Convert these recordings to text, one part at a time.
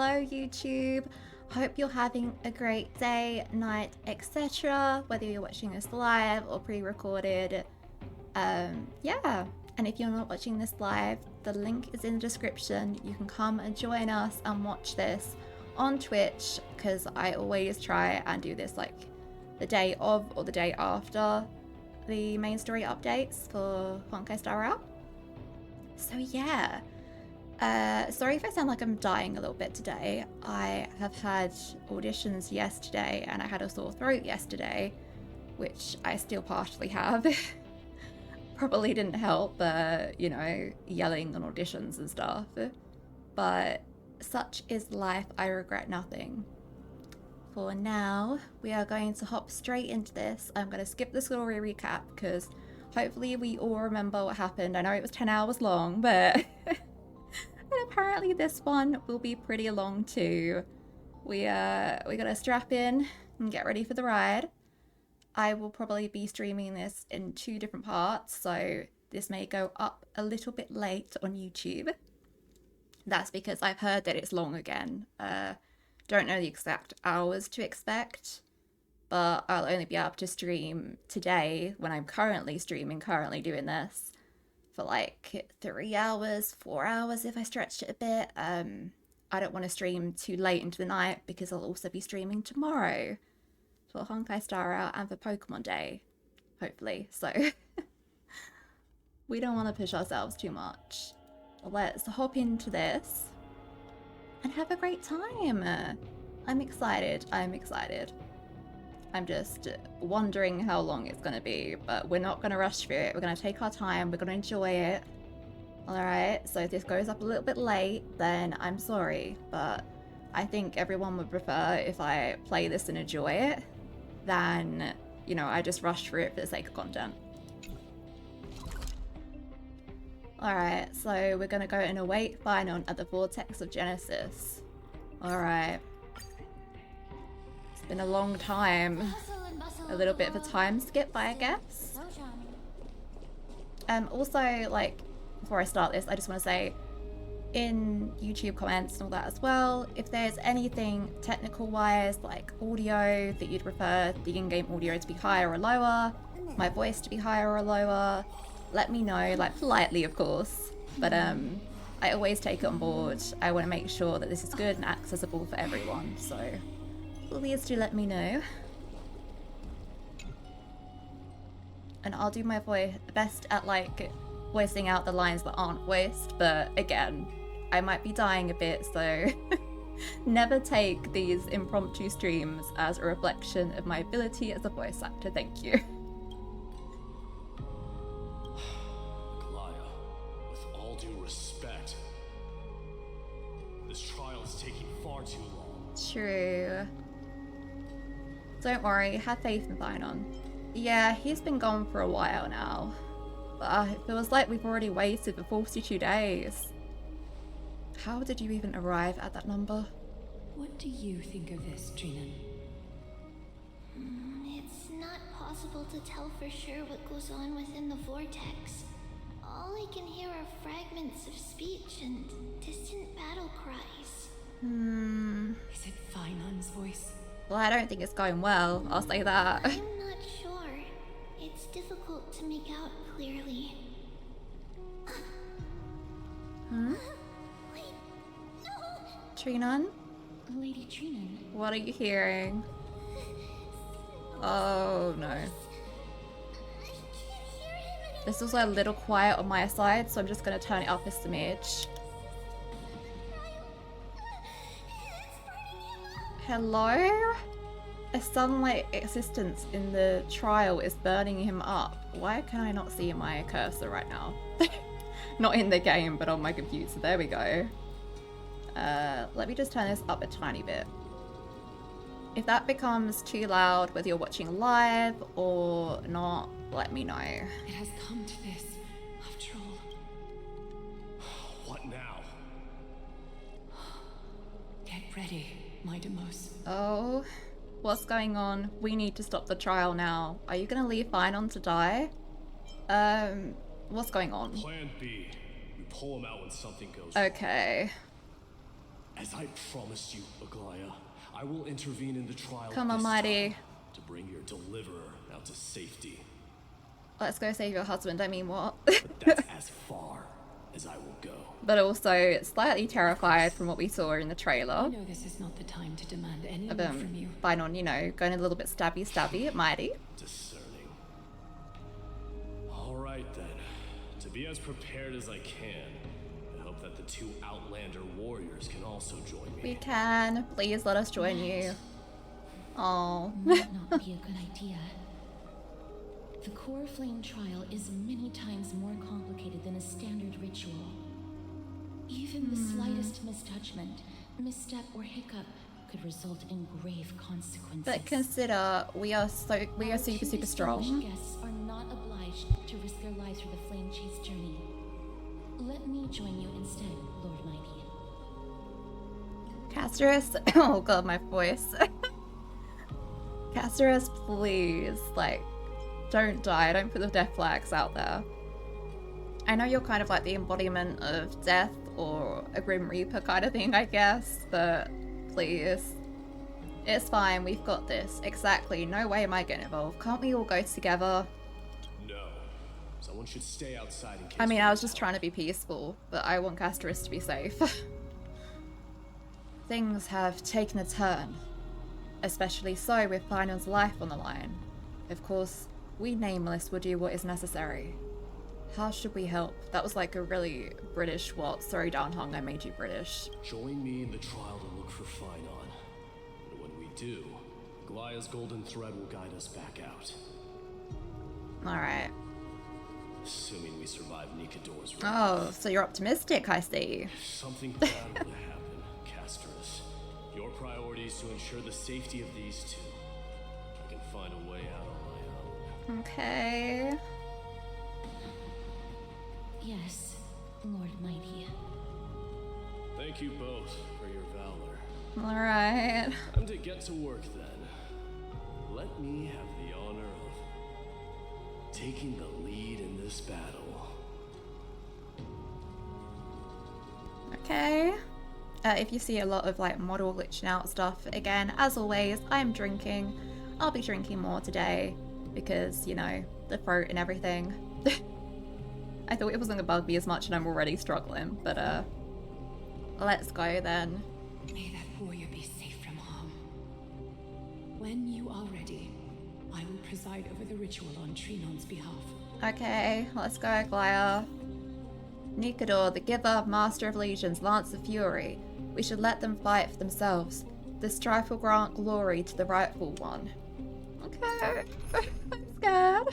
Hello YouTube, hope you're having a great day, night, etc. Whether you're watching this live or pre-recorded. Yeah, and if you're not watching this live, the link is in the description. You can come and join us and watch this on Twitch, because I always try and do this like the day of or the day after the main story updates for Honkai Star Rail. So yeah. Sorry if I sound like I'm dying a little bit today. I have had auditions yesterday and I had a sore throat yesterday, which I still partially have. Probably didn't help, you know, yelling on auditions and stuff. But such is life, I regret nothing. For now, we are going to hop straight into this. I'm going to skip the story recap because hopefully we all remember what happened. I know it was 10 hours long, but... And apparently this one will be pretty long too. We gotta strap in and get ready for the ride. I will probably be streaming this in 2 different parts, so this may go up a little bit late on YouTube. That's because I've heard that it's long again. Don't know the exact hours to expect, but I'll only be able to stream today when I'm currently doing this, for like 3 hours, 4 hours if I stretched it a bit. I don't want to stream too late into the night because I'll also be streaming tomorrow for Honkai Star Rail and for Pokemon Day, hopefully. So we don't want to push ourselves too much. Let's hop into this and have a great time. I'm excited. I'm just wondering how long it's going to be, but we're not going to rush through it. We're going to take our time. We're going to enjoy it. Alright, so if this goes up a little bit late, then I'm sorry, but I think everyone would prefer if I play this and enjoy it than, you know, I just rush through it for the sake of content. Alright, so we're going to go and await Finon at the Vortex of Genesis. Alright. Been a long time. A little bit of a time skip, I guess. Also, like, before I start this, I just want to say, in YouTube comments and all that as well, if there's anything technical-wise, like audio, that you'd prefer the in-game audio to be higher or lower, my voice to be higher or lower, let me know, like, politely, of course. But, I always take it on board. I want to make sure that this is good and accessible for everyone, so... please do let me know. And I'll do my best at like voicing out the lines that aren't voiced, but again, I might be dying a bit, so never take these impromptu streams as a reflection of my ability as a voice actor, thank you. Glaya, with all due respect, this trial is taking far too long. True. Don't worry, have faith in Finon. Yeah, he's been gone for a while now. But it feels like we've already waited for 42 days. How did you even arrive at that number? What do you think of this, Trinan? It's not possible to tell for sure what goes on within the vortex. All I can hear are fragments of speech and distant battle cries. Is it Finon's voice? Well, I don't think it's going well, I'll say that. I'm not sure. It's difficult to make out clearly. Wait, no! Trinan? Lady Trinan. What are you hearing? Oh no. I can't hear him anymore. This was a little quiet on my side, so I'm just gonna turn it up a smidge. Hello? A sunlight existence in the trial is burning him up. Why can I not see my cursor right now? Not in the game, but on my computer. There we go. Let me just turn this up a tiny bit. If that becomes too loud, whether you're watching live or not, let me know. It has come to this, after all. What now? Get ready, my Demos. Oh, what's going on? We need to stop the trial now. Are you gonna leave Finon to die? What's going on? Plan B. We pull him out when something goes Okay. As I promised you, Aglaya, I will intervene in the trial Come on, this Mighty. time to bring your deliverer out to safety. Let's go save your husband. I mean, what? But that's as far as I will go. But also slightly terrified from what we saw in the I trailer know this is not the time to demand any of more from you. Fine on, you know, going a little bit stabby at Mighty. Discerning. Alright then. To be as prepared as I can, I hope that the two Outlander warriors can also join We me. can. Please let us join you. Oh. Might not be a good idea. The core flame trial is many times more complicated than a standard ritual. Even the slightest misjudgment, misstep, or hiccup could result in grave consequences. But consider we are Our super two strong. distinguished guests are not obliged to risk their lives for the flame chase journey. Let me join you instead, Lord Mighty. Casterus, oh god, my voice. Casterus, please, like, don't die. Don't put the death flags out there. I know you're kind of like the embodiment of death or a Grim Reaper kind of thing, I guess, but please. It's fine, we've got this. Exactly, no way am I getting involved. Can't we all go together? No. Someone should stay outside in case. I mean, I was just trying to be peaceful, but I want Casterus to be safe. Things have taken a turn. Especially so with Final's life on the line. Of course, we Nameless will do what is necessary. How should we help? That was like a really British what? Sorry, Downhung, I made you British. Join me in the trial to look for Finon. And when we do, Aglaya's golden thread will guide us back out. Alright. Assuming we survive Nikador's wrath. Oh, so you're optimistic, I see. If something bad were to happen, Casterus, your priority is to ensure the safety of these two. I can find a way out on my own. Okay. Yes, Lord Mighty. Thank you both for your valor. Alright. Time to get to work then. Let me have the honor of taking the lead in this battle. Okay. If you see a lot of like model glitching out stuff, again, as always, I'm drinking. I'll be drinking more today because, you know, the throat and everything. I thought it wasn't gonna bug me as much and I'm already struggling, but let's go then. May that warrior be safe from harm. When you are ready, I will preside over the ritual on Trinon's behalf. Okay, let's go, Aglaya. Nikador, the Giver, Master of Legions, Lance of Fury. We should let them fight for themselves. The strife will grant glory to the rightful one. Okay, I'm scared.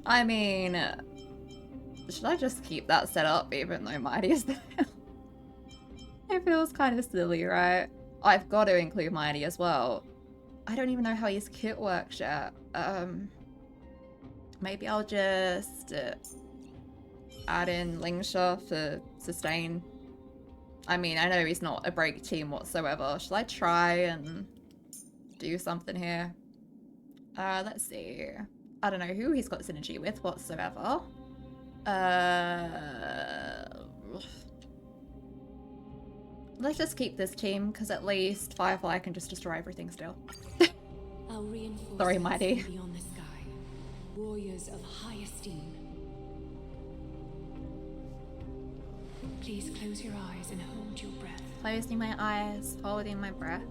I mean, should I just keep that set up even though Mighty is there? It feels kind of silly, right? I've got to include Mighty as well. I don't even know how his kit works yet. Maybe I'll just add in Lingsha for sustain. I mean, I know he's not a break team whatsoever. Shall I try and do something here? Let's see. I don't know who he's got synergy with whatsoever. Let's just keep this team, because at least Firefly can just destroy everything still. Our reinforcements Sorry, Mighty. will be on the sky, warriors of high esteem. Please close your eyes and hold your breath. Closing my eyes, holding my breath.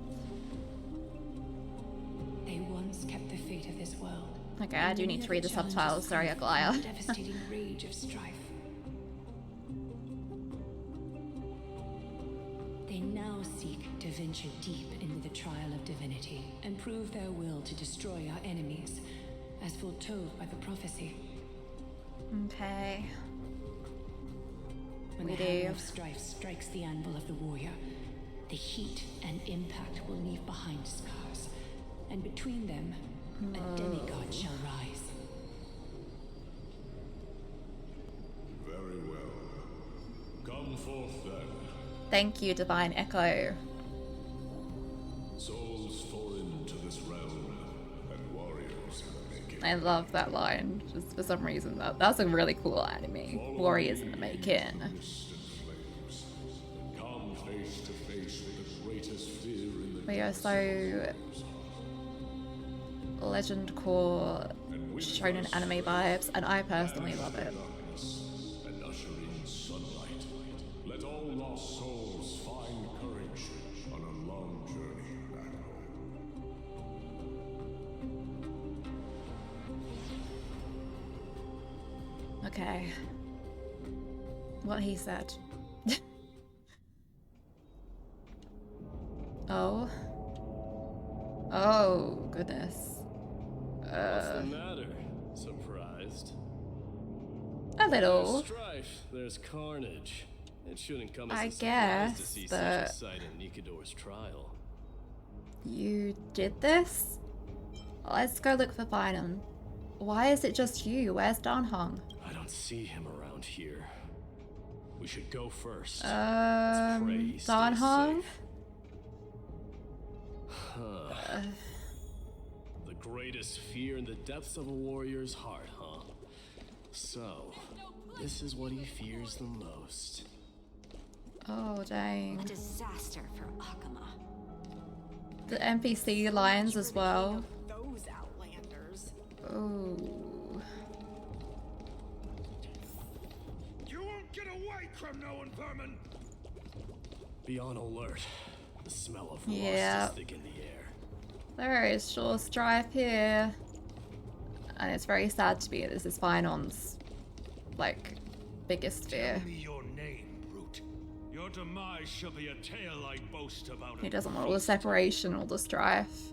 They once kept the fate of this world. Okay, I do need to read the Challenges subtitles. Sorry, come from Aglaya. the devastating rage of strife. They now seek to venture deep into the trial of divinity and prove their will to destroy our enemies, as foretold by the prophecy. Okay. When We the hammer do. of strife strikes the anvil of the warrior, the heat and impact will leave behind scars, and between them, a demigod shall rise. Very well. Come forth then. Thank you, Divine Echo. Souls foreign to this realm, and warriors in the making. I love that line. Just for some reason, that's a really cool anime. Warriors in the making. Distant flames. Come face to face with We are so Legend Core shonen anime vibes, and I personally love it. And usher in sunlight. Let all lost souls find courage on a long journey back home. Okay. What he said. Oh. Oh, goodness. What's the matter? Surprised? A little. There's strife, there's carnage. It shouldn't come as I a surprise guess, to see but such a sight in Nikidor's trial. you did this? Let's go look for Bynum. Why is it just you? Where's Danhong? I don't see him around here. We should go first. Let's pray he stays Danhong? safe. The greatest fear in the depths of a warrior's heart, huh? So, this is what he fears the most. Oh, dang. A disaster for Akama. The NPC lines as well. Those outlanders. Oh. You won't get away, criminal and vermin! Be on alert. The smell of rust Yeah. is thick in the air. There is sure strife here. And it's very sad to be this is Finon's, like, biggest fear. Tell me your name, brute. Your demise shall be a tale I boast about. He doesn't want all the separation, all the strife.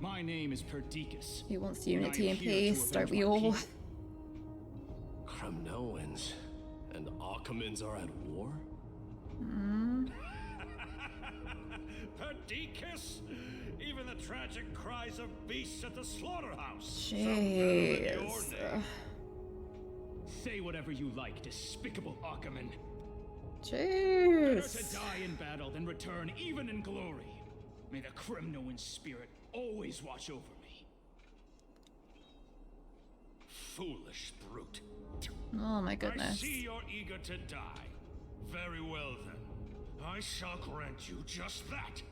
My name is Perdiccas. He wants unity and here to peace, don't avenge we my all? people. Kremnoans and Akamans are at war? Perdiccas? Even the tragic cries of beasts at the slaughterhouse. Jeez. Say whatever you like, despicable Akaman. Better to Jeez. die in battle than return even in glory. May the Kremnoan spirit always watch over me. Foolish brute. Oh my I goodness. see you're eager to die. Very well then. I shall grant you just that.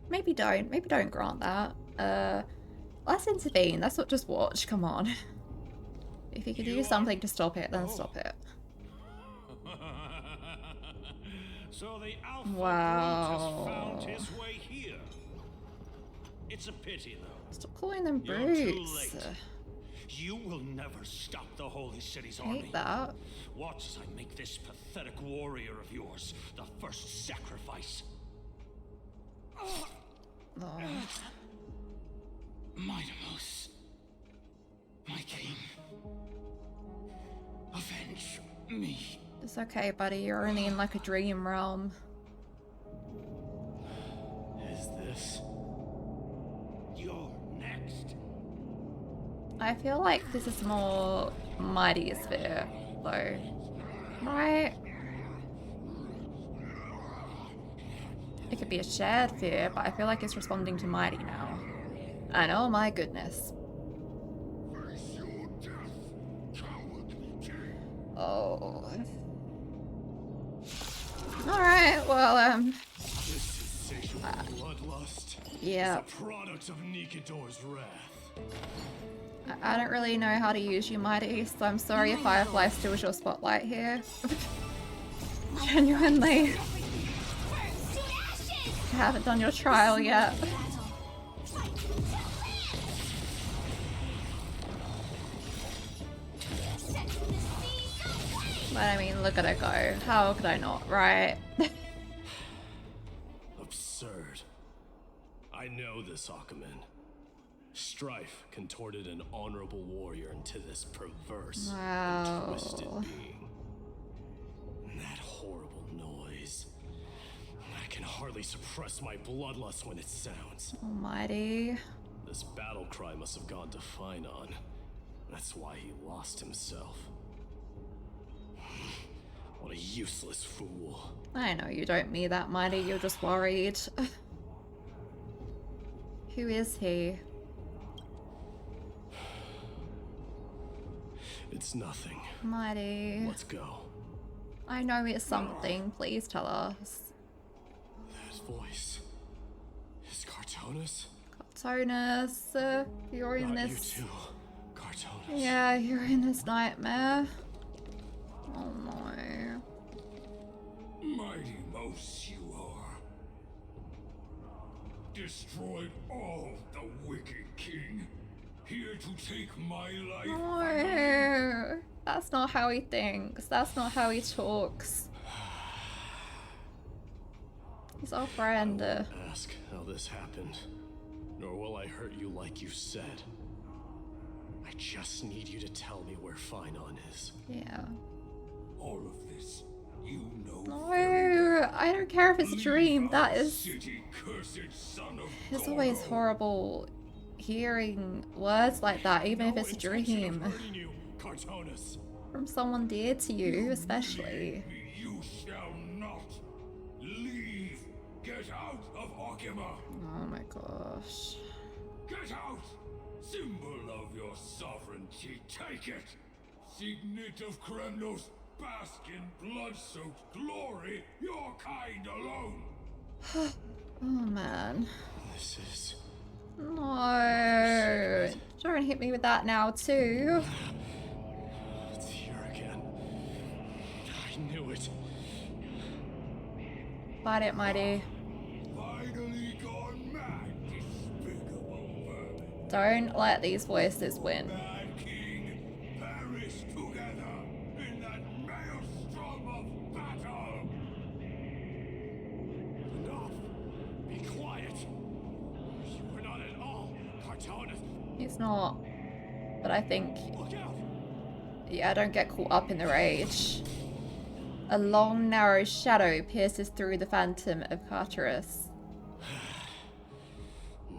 Maybe don't grant that. Let's intervene, let's not just watch, come on. If you could do something to stop it, then stop it. So the Alpha Wow. Brute has found his way here. It's a pity, though. Stop calling them You're too brutes. late. You will never stop the Holy City's I army. hate that. Watch as I make this pathetic warrior of yours the first sacrifice. Oh. Mightimos, my king, avenge me. It's okay, buddy, you're only in like a dream realm. Is this? You're next. I feel like this is more Mighty Sphere, though. Right? It could be a shared fear, but I feel like it's responding to Mighty now. And oh my goodness. Oh. Alright, well, This insatiable bloodlust yeah. is a product of Nikidor's wrath. I don't really know how to use you, Mighty, so I'm sorry if Firefly steals your spotlight here. Genuinely. I haven't done your trial yet. But I mean, look at it go. How could I not, right? Absurd. I know this Akaman. Strife contorted an honorable warrior into this perverse and twisted Wow. being. And that horrible noise. I can hardly suppress my bloodlust when it sounds. Almighty. This battle cry must have gone to Finon. That's why he lost himself. What a useless fool. I know you don't mean that, Mighty, you're just worried. Who is he? It's nothing. Mighty. Let's go. I know it's something, please tell us. That voice is Cartonis? Cartonis, you're in Not this. you too, Cartonis. Yeah, you're in this nightmare. Oh no. Mighty mouse you are. Destroyed all the wicked king. Here to take my life. No, that's not how he thinks. That's not how he talks. He's our friend. I won't ask how this happened, nor will I hurt you like you said. I just need you to tell me where Finon is. Yeah. All of this, you know. No, I don't care if it's a dream. That is. City cursed son of It's always Gordo. horrible hearing words like that, even if it's a dream. You, Cartonis. From someone dear to you, especially. You shall not leave. Get out of Okima. Oh my gosh. Get out! Symbol of your sovereignty, take it! Signet of Kremnos, bask in blood-soaked glory, your kind alone! Oh man. This is... No. Don't hit me with that now too. It's here again. I knew it. Bite it, mighty. Finally gone mad, despicable vermin! Don't let these voices win. Mad king, perish together in that maelstrom of battle! Enough! Be quiet! You were not at all, Cartonis! He's not. But I think, Look out! yeah, don't get caught up in the rage. A long, narrow shadow pierces through the phantom of Carterus.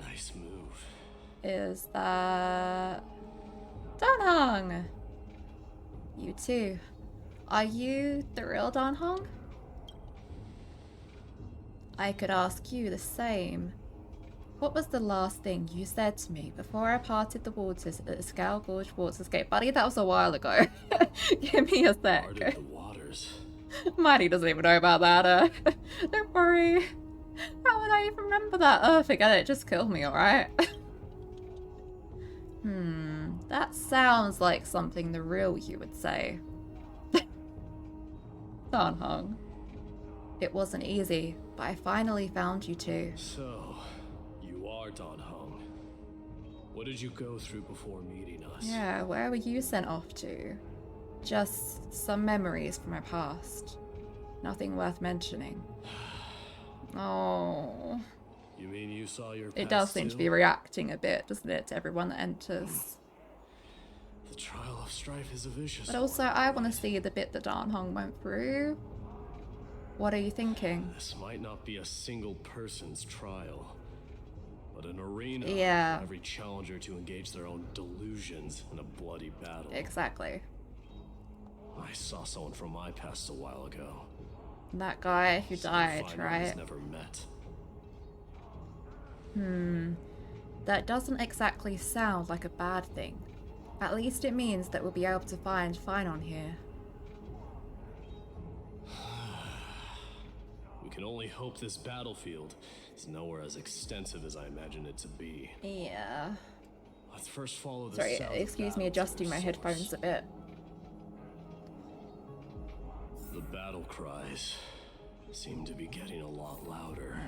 Nice move. Is that... Danhong! You too. Are you the real Danhong? I could ask you the same. What was the last thing you said to me before I parted the waters at the Scowl Gorge Waterscape? Buddy, that was a while ago. Give me a Parted sec. the waters. Mighty doesn't even know about that. Don't worry. How would I even remember that? Oh, forget it. Just kill me, alright? That sounds like something the real you would say. Danhong. It wasn't easy, but I finally found you two. So, you are Danhong. What did you go through before meeting us? Yeah, where were you sent off to? Just some memories from my past. Nothing worth mentioning. Oh. You mean you saw your It past does seem to too? be reacting a bit, doesn't it, to everyone that enters. The trial of strife is a vicious But also, one. I want to see the bit that Danhong went through. What are you thinking? This might not be a single person's trial, but an arena Yeah. for every challenger to engage their own delusions in a bloody battle. Exactly. I saw someone from my past a while ago. That guy who Someone died, Finon has right? never met. That doesn't exactly sound like a bad thing. At least it means that we'll be able to find Finon here. We can only hope this battlefield is nowhere as extensive as I imagine it to be. Yeah. Let's first follow the Sorry, sound of excuse me battle to adjusting their my source. headphones a bit. The battle cries seem to be getting a lot louder.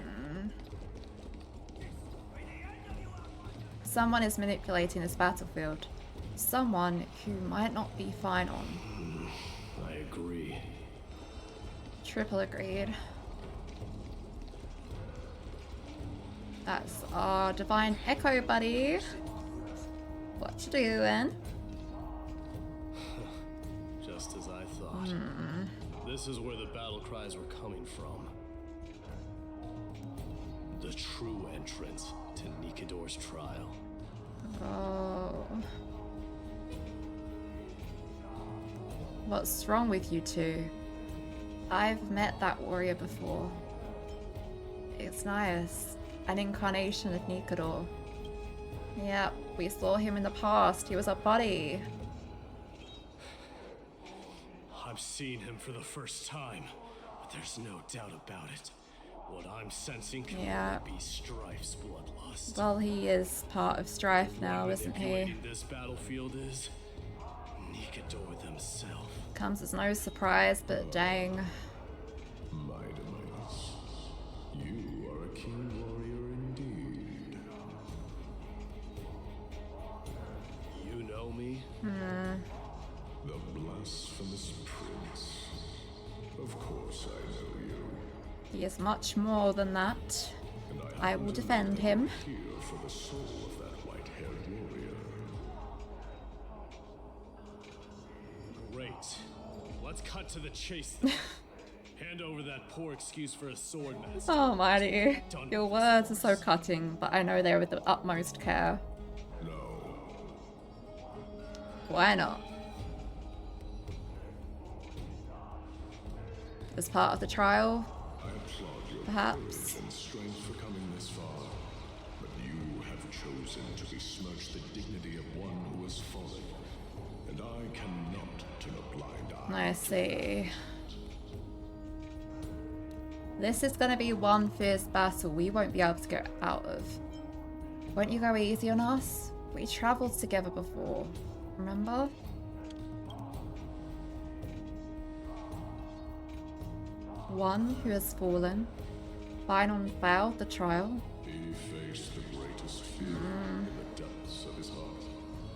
Someone is manipulating this battlefield. Someone who might not be Finon. I agree. Triple agreed. That's our divine echo buddy. What you doing? Just as I thought. This is where the battle cries were coming from. The true entrance to Nikador's trial. Oh. What's wrong with you two? I've met that warrior before. It's nice. An incarnation of Nikador. Yep, we saw him in the past. He was a buddy. I'm seeing him for the first time, but there's no doubt about it. What I'm sensing can Yeah. only be Strife's bloodlust. lost. Well, he is part of Strife now, isn't he? Manipulating this battlefield is Nikador themselves. Comes as no surprise, but dang. Mightimus, you are a king warrior indeed. You know me? The blasphemous prince. Of course I know you. He is much more than that. And I will defend him. here for the soul of that white-haired warrior. Great. Let's cut to the chase. Hand over that poor excuse for a sword master. Oh, Mighty. Your words are so cutting, but I know they're with the utmost care. No. Why not? As part of the trial, I applaud your perhaps. courage and strength for coming this far. But you have chosen to besmirch the dignity of one who has fallen. And I cannot turn a blind eye. I see. This is going to be one fierce battle we won't be able to get out of. Won't you go easy on us? We travelled together before, remember? One who has fallen, Finon failed the trial. He faced the greatest fear in the depths of his heart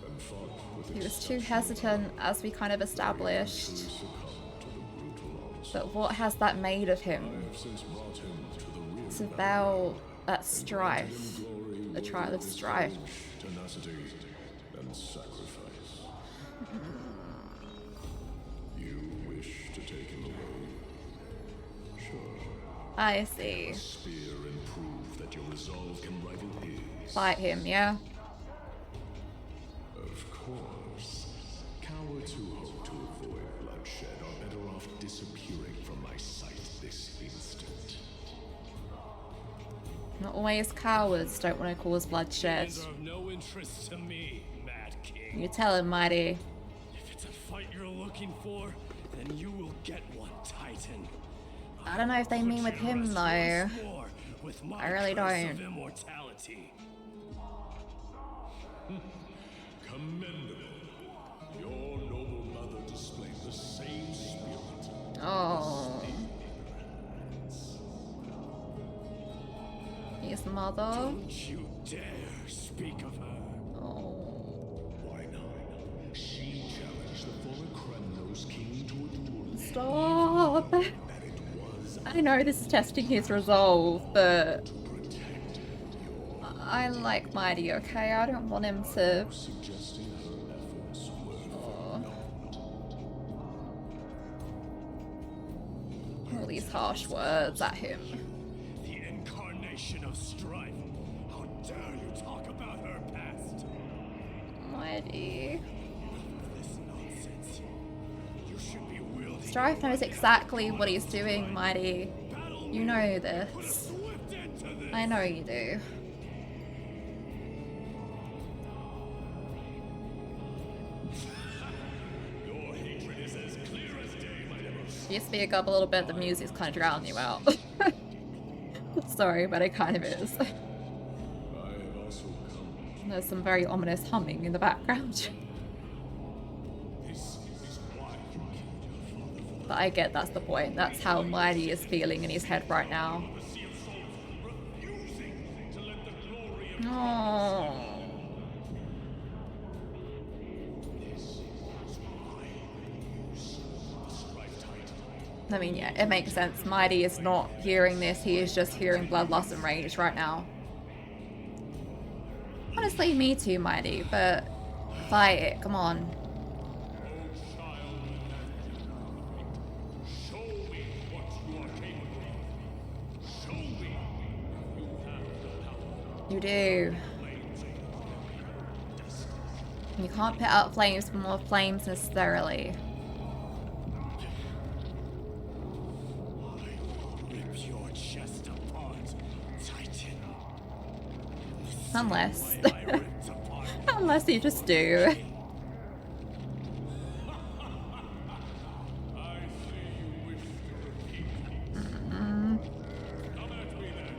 and fought with He was too hesitant, as we kind of established. succumbed to the brutal onslaught. But what has that made of I him? have since brought him to the rear To battle vow at strife, glory, the trial of his strife. courage, tenacity, and sacrifice. You wish to take him away? Sure. I see. Spear and prove that your resolve can rival his. Fight him, yeah? Of course. Cowards who hope to avoid bloodshed are better off disappearing from my sight this instant. Not always cowards don't want to cause bloodshed. Hands are of no interest to me, Mad King. You tell him, Mighty. If it's a fight you're looking for, then you will get one, Titan. I don't know if they mean with him, though. I really don't. Immortality. Commendable. Your noble mother displayed the same spirit. Oh. His mother. Don't you dare speak of her. Oh. Why not? She challenged the former Kremnos king to a duel. Stop. And it was I know this is testing his resolve, but protected your I like Mighty, okay? I don't want him to. suggesting her efforts were All these harsh words at him. The incarnation of strife. How dare you talk about her past? Mighty. This nonsense. You should be wielding Strife knows exactly what he's doing, Mighty. You know this. swift into this. I know you do. Your hatred is as clear as day, my Nemesis. If you speak up a little bit, the music's kind of drowning you out. Sorry, but it kind of is. I have also come. There's some very ominous humming in the background. This is why you killed your father. But I get that's the point. That's how Mighty is feeling in his head right now. The Sea of Souls, refusing to let the glory of Oh. this is why I use the Strife Titan. I mean, yeah, it makes sense. Mighty is not hearing this. He is just hearing bloodlust and rage right now. Honestly, me too, Mighty, but fight it. Come on. Show me what you are capable of. Show me you have the power. You do. You can't put out flames for more flames necessarily. Rip your chest apart, Titan. Unless. I ripped apart. Unless you just do. I see you wish to repeat. Come at me then.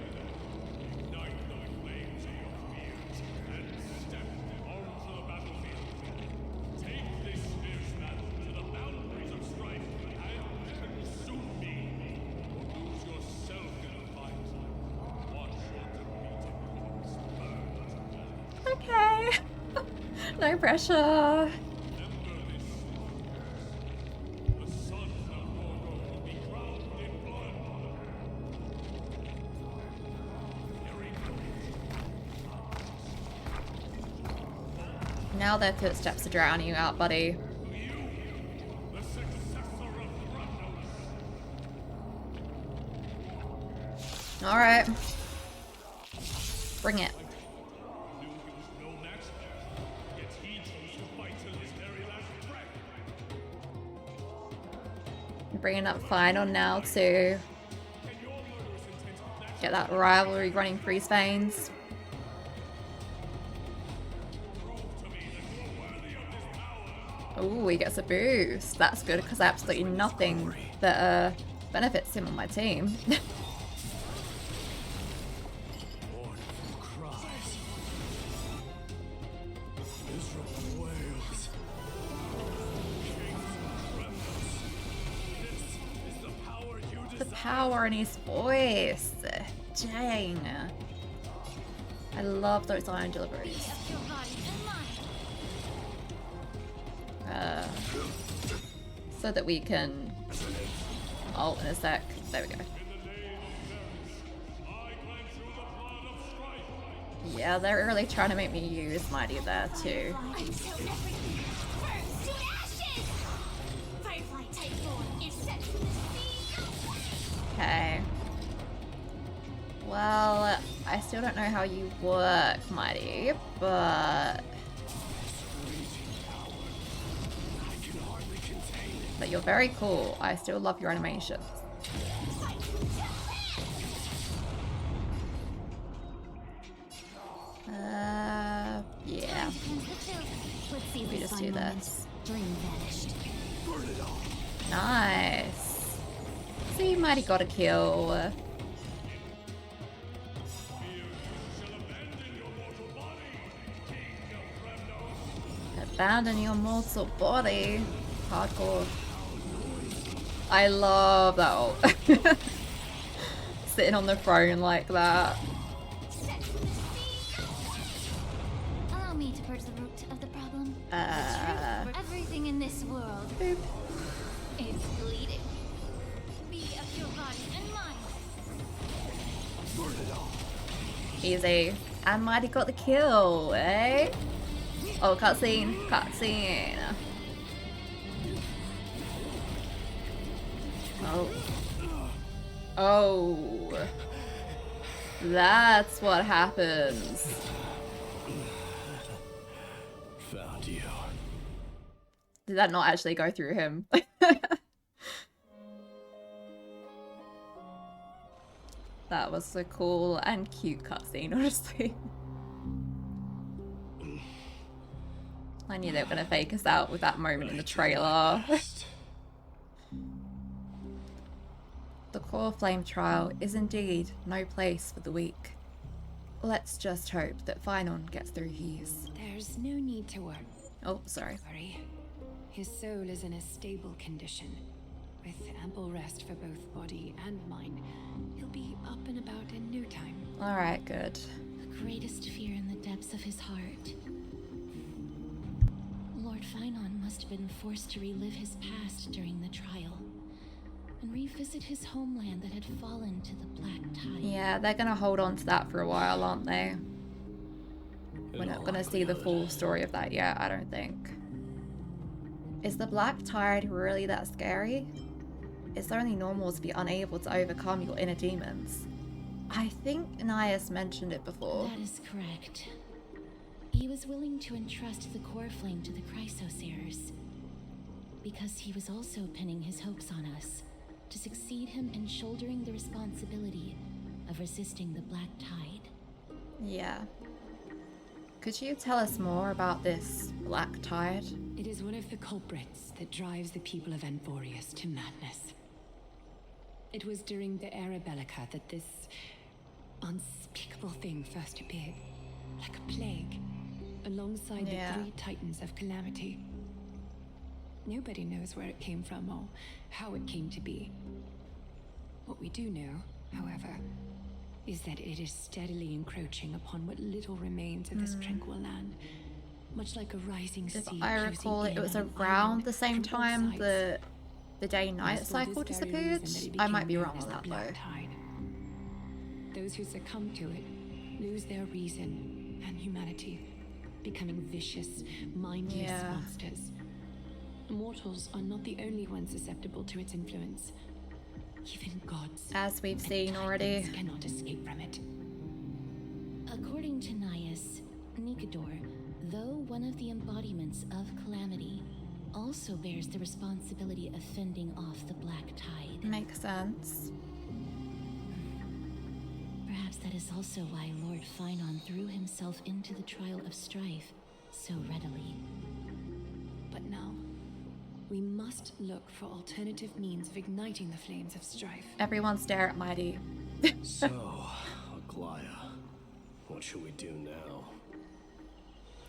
Ignite the flames of your Okay. No pressure. Now their footsteps are drowning you out, buddy. Alright. Bring it. Bringing up Final now to get that rivalry running through his veins. Ooh, he gets a boost. That's good because absolutely nothing that benefits him on my team. The power in his voice. Dang. I love those iron deliveries. So that we can ult in a sec. There we go. Yeah, they're really trying to make me use Mighty there too. Okay. Well, I still don't know how you work, Mighty, but you're very cool. I still love your animations. Yeah. We just do this. Nice. See, Mighty got a kill. Abandon your mortal body. Hardcore. I love that ult. Sitting on the throne like that. Allow me to purge the root of the problem. Everything in this world is bleeding. Be of your body and mind. Easy. And Mighty got the kill, eh? Oh, cutscene. Cutscene. Oh. Oh. That's what happens. Found you. Did that not actually go through him? That was a cool and cute cutscene, honestly. I knew they were going to fake us out with that moment in the trailer. The core flame trial is indeed no place for the weak. Let's just hope that Finon gets through his. There's no need to worry. Oh, sorry. His soul is in a stable condition. With ample rest for both body and mind, he'll be up and about in no time. Alright, good. The greatest fear in the depths of his heart. Lord Finon must have been forced to relive his past during the trial. And revisit his homeland that had fallen to the black tide. Yeah, they're gonna hold on to that for a while, aren't they? We're not gonna see the full story of that yet, I don't think. Is the black tide really that scary? It's only normal to be unable to overcome your inner demons. I think Nias mentioned it before. That is correct. He was willing to entrust the core flame to the Chrysoseers, because he was also pinning his hopes on us to succeed him in shouldering the responsibility of resisting the black tide. Yeah. Could you tell us more about this black tide? It is one of the culprits that drives the people of amphoreus to madness. It was during the Era Bellica that this unspeakable thing first appeared, like a plague, alongside the 3 titans of calamity. Nobody knows where it came from or how it came to be. What we do know, however, is that it is steadily encroaching upon what little remains of this tranquil land, much like a rising If sea. I recall, closing it was in on an around island the same from all time sides. the day-night It is for this cycle very disappeared. reason that it I became might be known wrong as on the that Black though. Tide. Those who succumb to it lose their reason and humanity, becoming vicious, mindless Yeah. monsters. Mortals are not the only ones susceptible to its influence. Even gods As we've and seen already. titans cannot escape from it. According to Naias, Nikador, though one of the embodiments of Calamity, also bears the responsibility of fending off the Black Tide. Makes sense. Perhaps that is also why Lord Finon threw himself into the trial of strife so readily. But now, we must look for alternative means of igniting the flames of strife. Everyone stare at Mighty. So, Aglaya, what should we do now?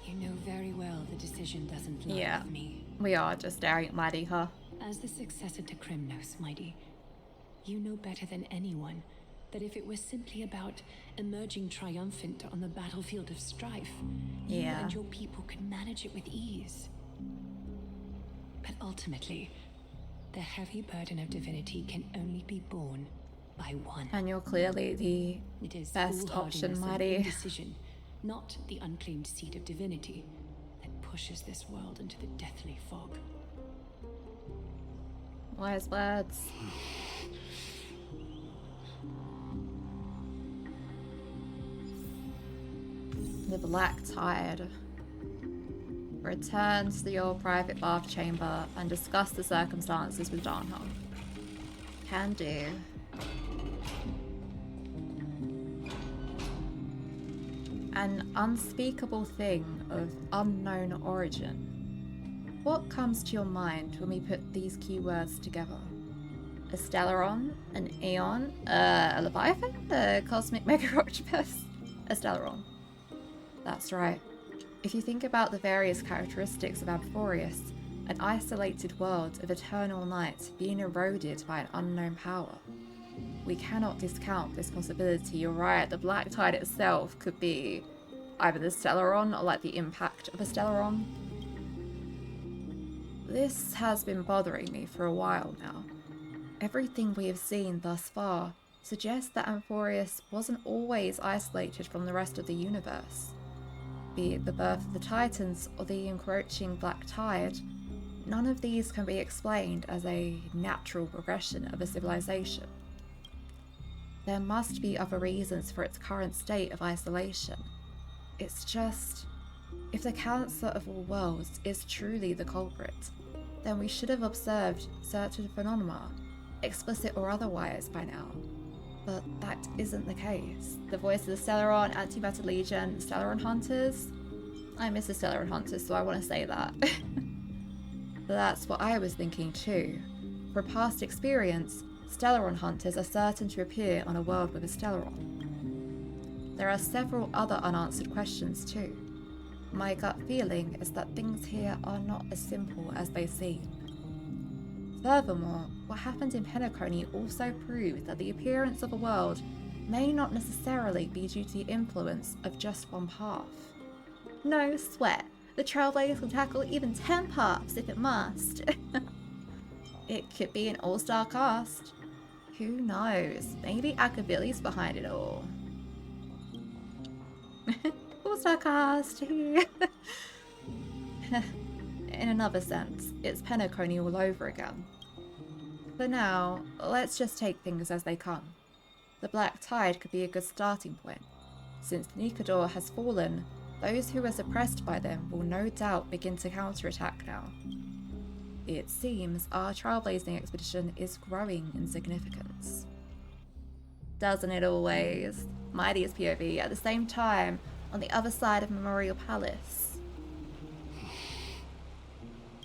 You know very well the decision doesn't lie Yeah. with me. We are just staring at Mighty, huh? As the successor to Kremnos, Mighty, you know better than anyone that if it was simply about emerging triumphant on the battlefield of strife, you Yeah. and your people could manage it with ease. But ultimately, the heavy burden of divinity can only be borne by one. And you're clearly the It is best option, foolhardiness and Mighty. indecision, not the unclaimed seed of divinity, that pushes this world into the deathly fog. Wise words. The Black Tide. Return to your private bath chamber and discuss the circumstances with Darnha. Can do. An unspeakable thing of unknown origin. What comes to your mind when we put these keywords together? A Stellaron, an Aeon, a Leviathan, a Cosmic Mega Octopus, a Stellaron. That's right. If you think about the various characteristics of amphoreus, an isolated world of eternal night being eroded by an unknown power, we cannot discount this possibility. You're right, the Black Tide itself could be either the Stellaron or like the impact of a Stellaron. This has been bothering me for a while now. Everything we have seen thus far suggests that amphoreus wasn't always isolated from the rest of the universe. Be it the birth of the Titans or the encroaching Black Tide, none of these can be explained as a natural progression of a civilization. There must be other reasons for its current state of isolation. It's just, if the Council of All Worlds is truly the culprit, then we should have observed certain phenomena, explicit or otherwise, by now. But that isn't the case. The voice of the Stellaron, Antimatter Legion, Stellaron Hunters. I miss the Stellaron Hunters, so I want to say that. That's what I was thinking too. From past experience, Stellaron Hunters are certain to appear on a world with a Stellaron. There are several other unanswered questions too. My gut feeling is that things here are not as simple as they seem. Furthermore, what happened in Penacony also proved that the appearance of a world may not necessarily be due to the influence of just one path. No sweat, the Trailblazers will tackle even 10 paths if it must. It could be an all-star cast. Who knows? Maybe Akabili's behind it all. All-star cast. In another sense, it's Penacony all over again. For now, let's just take things as they come. The Black Tide could be a good starting point. Since Nikador has fallen, those who were suppressed by them will no doubt begin to counterattack now. It seems our trailblazing expedition is growing in significance. Doesn't it always? Mighty's POV at the same time, on the other side of Memorial Palace.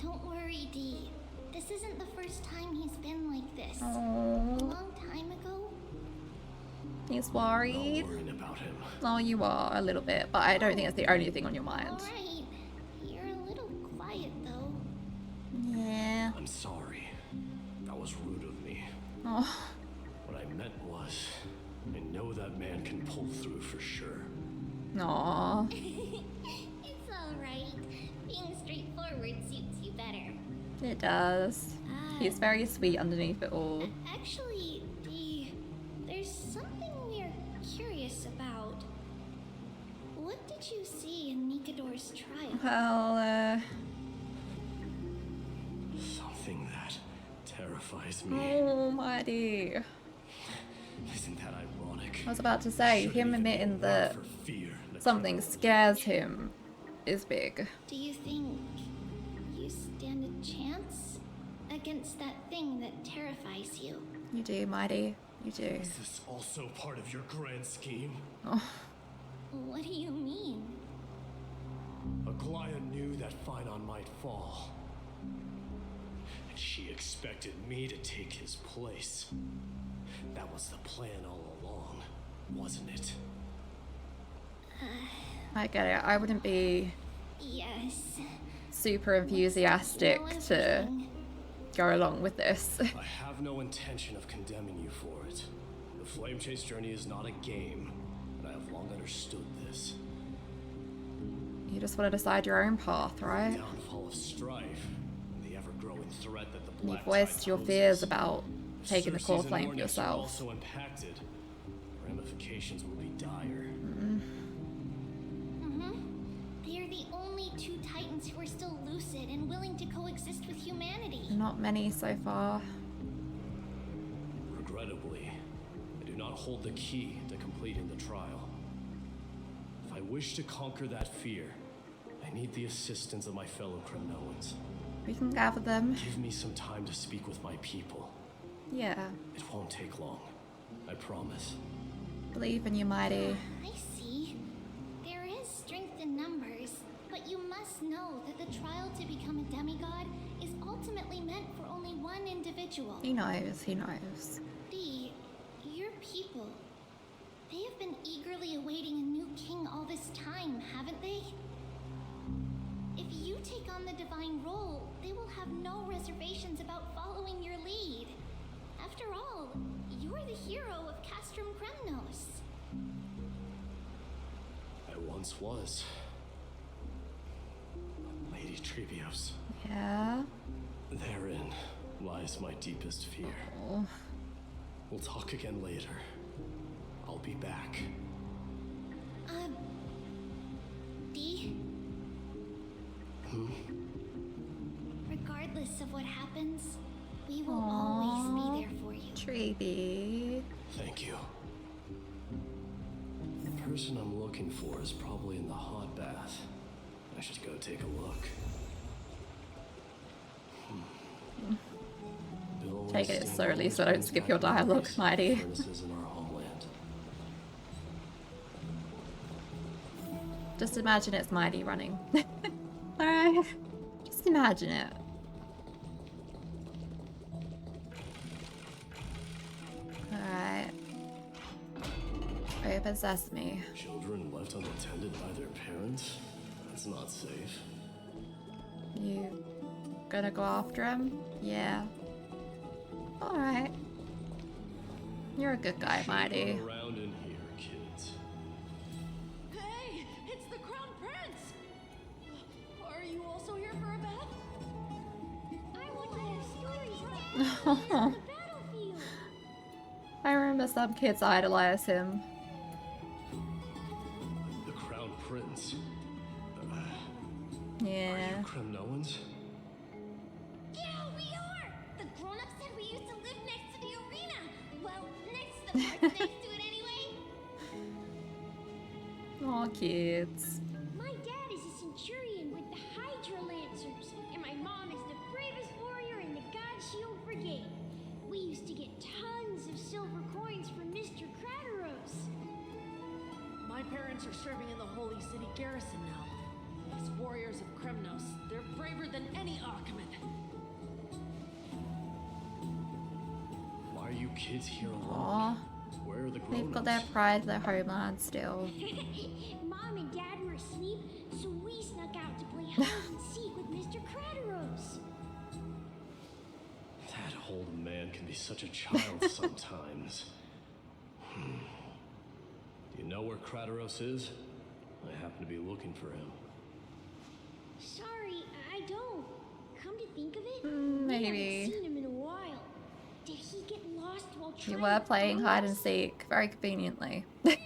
Don't worry, Dee. This isn't the first time he's been like this. A Oh, long time ago, he's Not worried. worrying about him. Oh, you are a little bit, but I don't think it's the only thing on your mind. alright. You're a little quiet, though. Yeah. I'm sorry. That was rude of me. Oh, What I meant was, I know that man can pull through for sure. Aww. It's alright. Being straightforward suits you better. It does. He's very sweet underneath it all. Actually, there's something we're curious about. What did you see in Nikador's trial? Well, Something that terrifies me. oh, mighty. Isn't that ironic? I was about to say, Shouldn't him even be admitting allowed that for fear in a something criminal scares him is big. Do you think you stand a chance against that thing that terrifies you? You do, mighty. You do. Is this also part of your grand scheme? Oh, What do you mean? Aglaya knew that Phynon might fall. And she expected me to take his place. That was the plan all along, wasn't it? I get it. I wouldn't be Yes. super enthusiastic No to everything. go along with this. I have no intention of condemning you for it. The Flame Chase journey is not a game, and I have long understood this. You just want to decide your own path, The right? downfall of strife, and the ever-growing threat that the You've Black voiced Tide your poses. fears about If taking the core Cersei's flame for Nornyx are yourself. also impacted, the ramifications will be dire. They are the only two Titans who are still lucid and willing to coexist with humanity. Not many so far. Regrettably, I do not hold the key to completing the trial. If I wish to conquer that fear, I need the assistance of my fellow Kremnoans. We can gather them. Give me some time to speak with my people. Yeah. It won't take long. I promise. Believe in you, mighty. I see. There is strength in numbers, but you must know that the trial to become a demigod is ultimately meant for only one individual. He knows. He knows. Dee, your people, they have been eagerly awaiting a new king all this time, haven't they? If you take on the divine role, they will have no reservations about following your lead. After all, you're the hero of Castrum Kremnos. I once was. Lady Trebios. Yeah. Therein lies my deepest fear. Oh. We'll talk again later. I'll be back. Dee? Regardless of what happens, we will always be there for you. Treeby. Thank you. The person I'm looking for is probably in the hot bath. I should go take a look. Bill Take it Westing slowly always so don't brings skip back your dialogue, memories of mighty. furnaces in our homeland. Just imagine it's mighty running. Alright. Just imagine it. Alright. Open sesame. Children left unattended by their parents? That's not safe. You gonna go after him? Yeah. Alright. You're a good guy, mighty. Look around in here, kids. Hey, it's the Crown Prince! Are you also here for a bath? I want to hear stories about the battlefield. I remember some kids idolize him. The Crown Prince. Yeah. Are you Kremnoans? Yeah, we are! The grown-ups said we used to live next to the arena. Well, next to the parts next to it anyway. Aw, kids. My dad is a centurion with the Hydra Lancers, and my mom is the bravest warrior in the God Shield Brigade. We used to get tons of silver coins from Mr. Crateros. My parents are serving in the Holy City garrison now. These warriors of Kremnos, they're braver than any Archimed. Why are you kids here alone? Aw. Where are the grown-ups? They've got their pride, their homeland still. Mom and Dad were asleep, so we snuck out to play hide and seek with Mr. Crateros. That old man can be such a child sometimes. know where Kratos is? I happen to be looking for him. Sorry, I don't. Come to think of it, Maybe. we haven't seen him in a while. Did he get lost while trying You were to playing find hide and us? seek very conveniently. No way!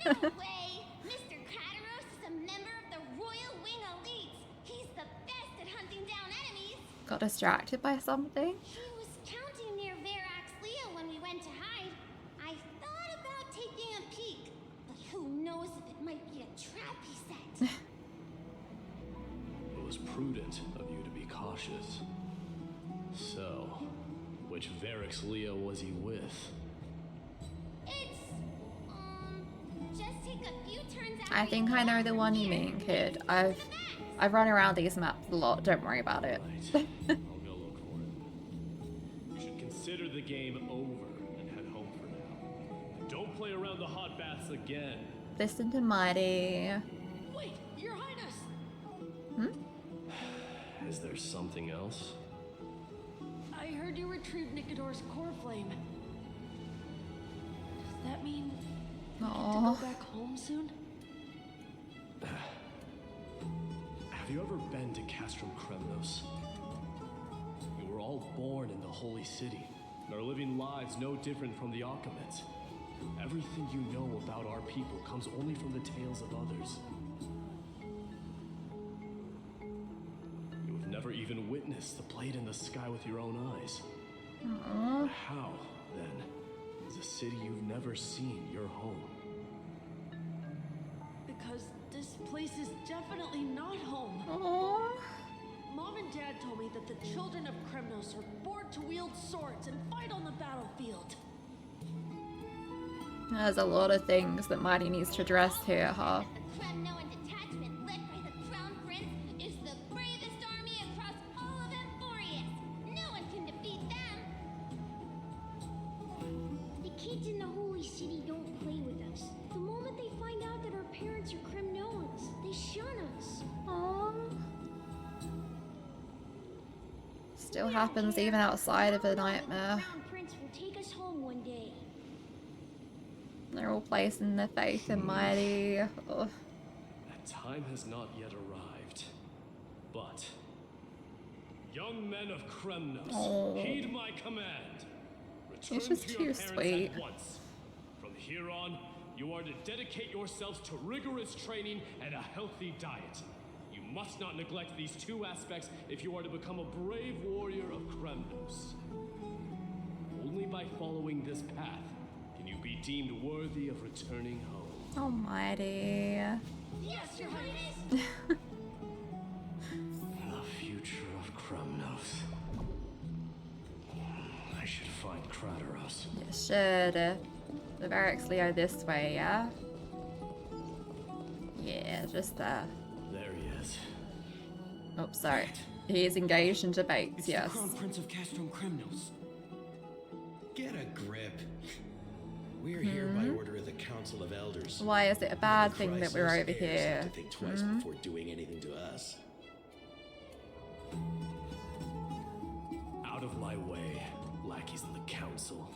Mr. Kataros is a member of the Royal Wing Elites. He's the best at hunting down enemies. Got distracted by something. He was counting near Verax Leo when we went to hide. I thought about taking a peek, but who knows if it might be a trap he set. It was prudent of you to be cautious. So, which Verax Leo was he with? It's, just take a few turns out. I think I know the one you mean, kid. I've run around these maps a lot. Don't worry about it. Right. I'll go look for it. You should consider the game over and head home for now. Don't play around the hot baths again. Listen to Mighty. Wait, Your Highness! Is there something else? I heard you retrieved Nicodor's core flame. Does that mean we get to Aww. go back home soon? Have you ever been to Castrum Kremnos? We were all born in the Holy City, and are living lives no different from the Achaemenids. Everything you know about our people comes only from the tales of others. You have never even witnessed the blade in the sky with your own eyes. Aww. How, then, is a city you've never seen your home? Because this place is definitely not home. Aww. Mom and Dad told me that the children of Kremnos are born to wield swords and fight on the battlefield. There's a lot of things that Mighty needs to address here, huh? The Kremnoan detachment led by the Crown Prince is the bravest army across all of Amphoreus. No one can defeat them. The kids in the Holy City don't play with us. The moment they find out that our parents are Kremnoans, they shun us. Aww. Still happens even outside of a nightmare. The Crown Prince will take us home one day. They're all placing their faith in Mighty. Ugh. That time has not yet arrived. But, young men of Kremnos, Oh. heed my command. Return It's just to too your parents sweet. at once. From here on, you are to dedicate yourselves to rigorous training and a healthy diet. You must not neglect these two aspects if you are to become a brave warrior of Kremnos. Only by following this path can you be deemed worthy of returning home. Almighty. Yes, Your Highness. The future of Kremnos. I should find Kratos. You should. The Verax Leo this way, yeah? Yeah, just there. There he is. Oh, sorry. He is engaged in debates, It's yes. the Crown Prince of Castrum Kremnos. Get a grip. We're here by order of the Council of Elders. Why is it a bad The thing that we're Chrysos over heirs here? have to think twice before doing anything to us. Out of my way, lackeys in the council.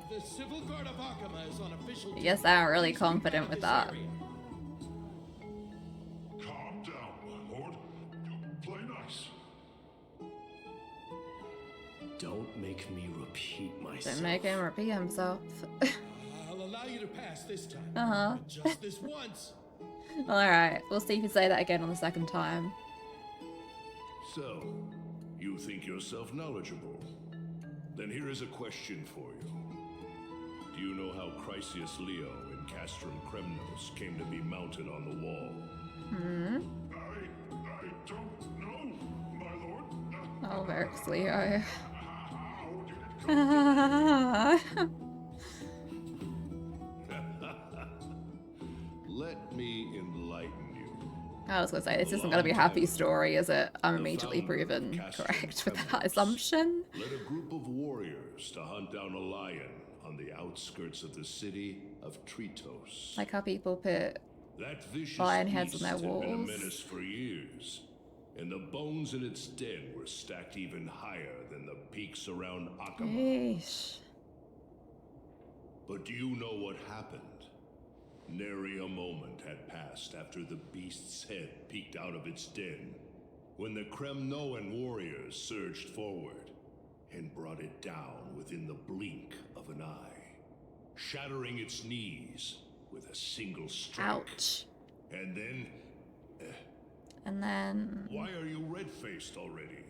The Civil Guard of Akama is on official. Yes, I'm really confident with that. Calm down, my lord. You play nice. Don't make me repeat myself. Don't make him repeat himself. I'll allow you to pass this time. Uh-huh. But just this once. Alright, we'll see if you say that again on the second time. So, you think yourself knowledgeable? Then here is a question for you. Do you know how Chrysos Leo in Castrum Kremnos came to be mounted on the wall? I don't know, my lord. Oh, Verax Leo. How did it Let me enlighten you. I was gonna say, this isn't gonna be a happy story, is it? I'm immediately proven correct with that assumption. Led a group of warriors to hunt down a lion on the outskirts of the city of Tritos. Like how people put That vicious lion heads on beast their had been a walls. menace for years, and the bones in its den were stacked even higher than the peaks around Akama. Yeesh. But do you know what happened? Nary a moment had passed after the beast's head peeked out of its den, when the Kremnoan warriors surged forward and brought it down within the blink of an eye, shattering its knees with a single strike. Ouch. And then... And then... Why are you red-faced already?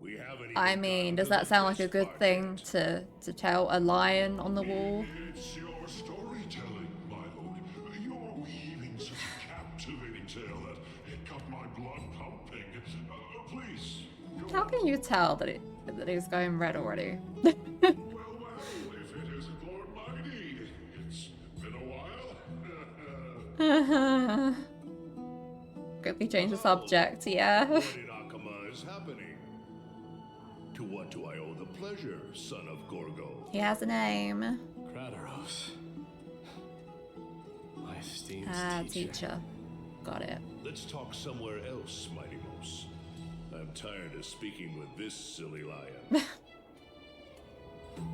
We haven't I mean, does that sound like a good thing to tell a lion on the wall? It's your storytelling, my lord. You're weaving such a captivating tale that it got my blood pumping. Please. How can you tell that he's going red already? Well, if it isn't Lord Mighty, it's been a while. Quickly change the subject, yeah. What in Akama is happening? To what do I owe the pleasure, son of Gorgo? He has a name. Krateros. My esteemed Teacher. Got it. Let's talk somewhere else, Mighty Mouse. I'm tired of speaking with this silly lion.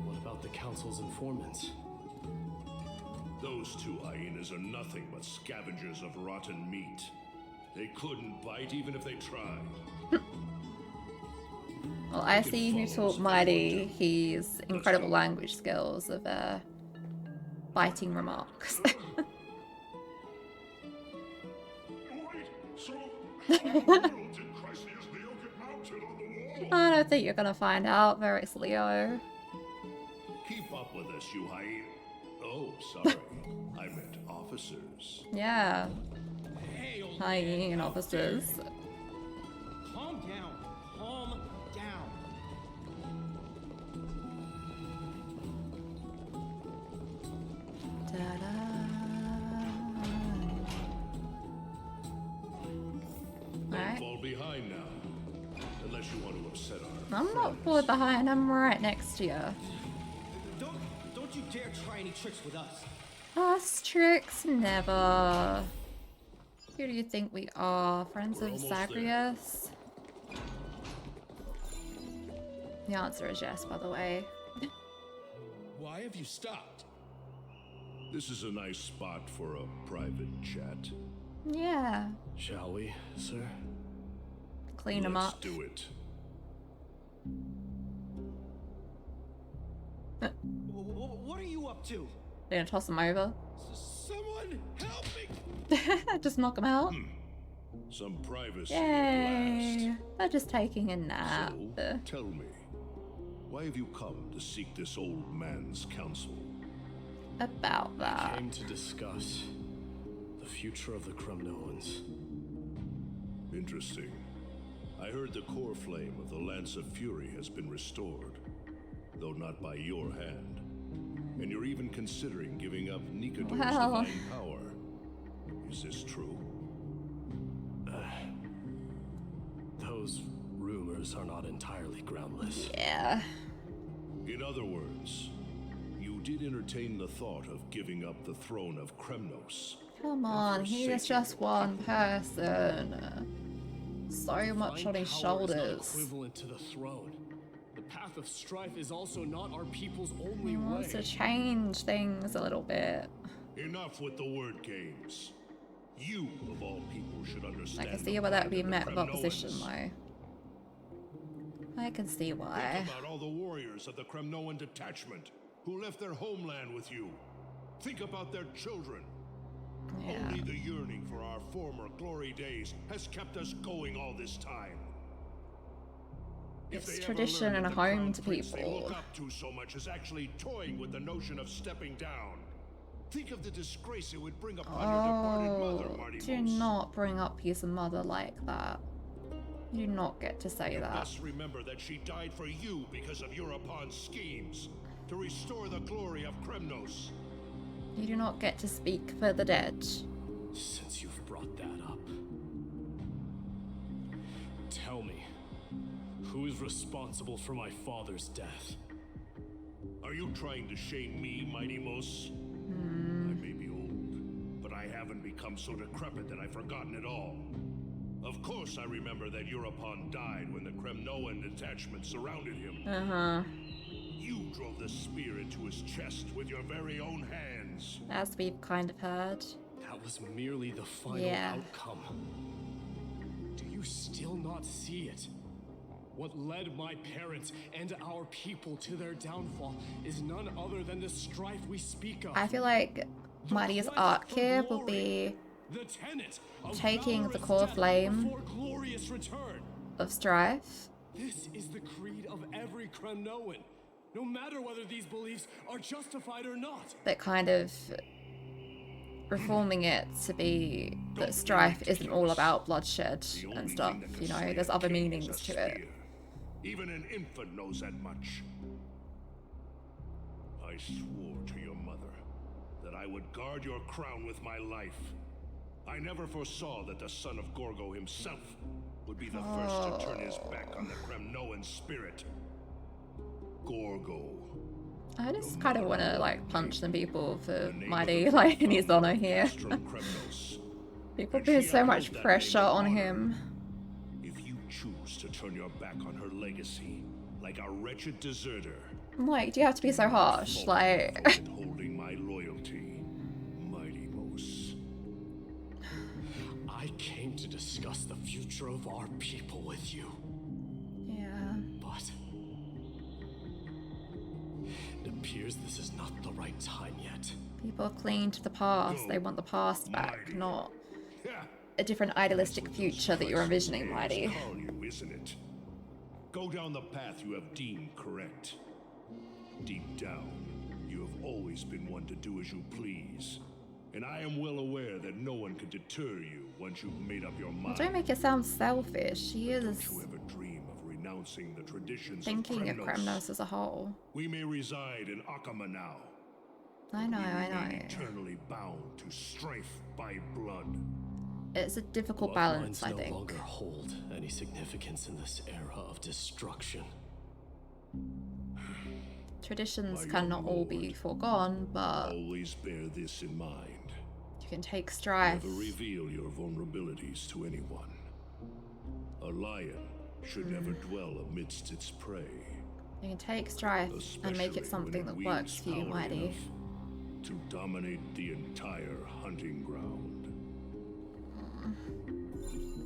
What about the council's informants? Those two hyenas are nothing but scavengers of rotten meat. They couldn't bite even if they tried. Well, I see who taught Mighty his incredible language skills of biting remarks. Wait, so how in the world did Chrysius Leo get mounted on the wall? I don't think you're gonna find out, Varix Leo. Keep up with us, you hyena. Oh, sorry. I meant officers. Yeah. Hey, old Hyena man, officers. Calm down. Calm down. Alright. Fall behind now. Unless you want to upset our I'm not friends. falling behind, I'm right next to you. Don't you dare try any tricks with us. Us tricks, never. Who do you think we are? Friends We're of almost there. Zagreus? The answer is yes, by the way. Why have you stopped? This is a nice spot for a private chat. Yeah. Shall we, sir? Clean them Let's up. do it. What are you up to? They're gonna toss him over. Someone help me! Just knock him out. Some privacy Yay! at They're just taking a nap. last. So, tell me, why have you come to seek this old man's counsel? About that. Came to discuss the future of the Kremnoans. Interesting. I heard the core flame of the Lance of Fury has been restored, though not by your hand. And you're even considering giving up Nikador's Well. divine power. Is this true? Those rumors are not entirely groundless. Yeah. In other words, you did entertain the thought of giving up the throne of Kremnos. Come on, he is just one person. So much on his Divine power is not shoulders. equivalent to the throne. The path of strife is also not our people's only He way. wants to change things a little bit. Enough with the word games. You, of all people, should I understand. can see the why that would plight be of the met with opposition, Kremnoans. though. I can see why. Think about all the warriors of the Kremnoan detachment who left their homeland with you. Think about their children. Yeah. Only the yearning for our former glory days has kept us going all this time. If It's they ever tradition learn and a that the home to crown prince they people. look up to so much is actually toying with the notion of stepping down. Think of the disgrace it would bring upon your departed mother, Oh, Marty do Mose. not bring up his mother like that. You do not get to say that. Best remember that she died for you because of Europon's schemes to restore the glory of Kremnos. You do not get to speak for the dead. Since you've brought that up, tell me, who is responsible for my father's death? Are you trying to shame me, Mighty Mos? I may be old, but I haven't become so decrepit that I've forgotten it all. Of course I remember that Europon died when the Kremnoan detachment surrounded him. Uh-huh. You drove the spear into his chest with your very own hands. As we've kind of heard. That was merely the final outcome. Do you still not see it? What led my parents and our people to their downfall is none other than the strife we speak of. I feel like Mighty's arc here will be taking the core flame of strife. This is the creed of every Kremnoan, no matter whether these beliefs are justified or not. But kind of reforming it to be that strife isn't all about bloodshed and stuff, you know, there's other meanings to it. Even an infant knows that much. I swore to your mother that I would guard your crown with my life. I never foresaw that the son of Gorgo himself would be the first to turn his back on the Kremnoan spirit. Gorgo. I just kind of want to like punch some people for Mighty, like in his honor here. People put so much pressure on him. If you choose to turn your back on her legacy, like a wretched deserter, Like, do you have to be so harsh? Like, holding my loyalty, Mighty Mos. I came to discuss the future of our people with you. yeah. But it appears this is not the right time yet. People cling to the past. They want the past back, not a different idealistic future that you're envisioning, Mighty. Call you, isn't it? Go down the path you have deemed correct. Deep down, you have always been one to do as you please. And I am well aware that no one can deter you once you've made up your mind. Don't make it sound selfish. He is Don't you ever dream of renouncing the traditions thinking of Kremnos? Kremnos as a whole. We may reside in Akama now. I know, We I remain know. eternally bound to strife by blood. It's a difficult balance, I no think. longer hold any significance in this era of destruction. Traditions cannot all be foregone, but Always bear this in mind. you can take strife. Never reveal your vulnerabilities to anyone. A lion should never dwell amidst its prey. You can take strife and make it especially something that when it works for you, wields power Mighty. enough to dominate the entire hunting ground.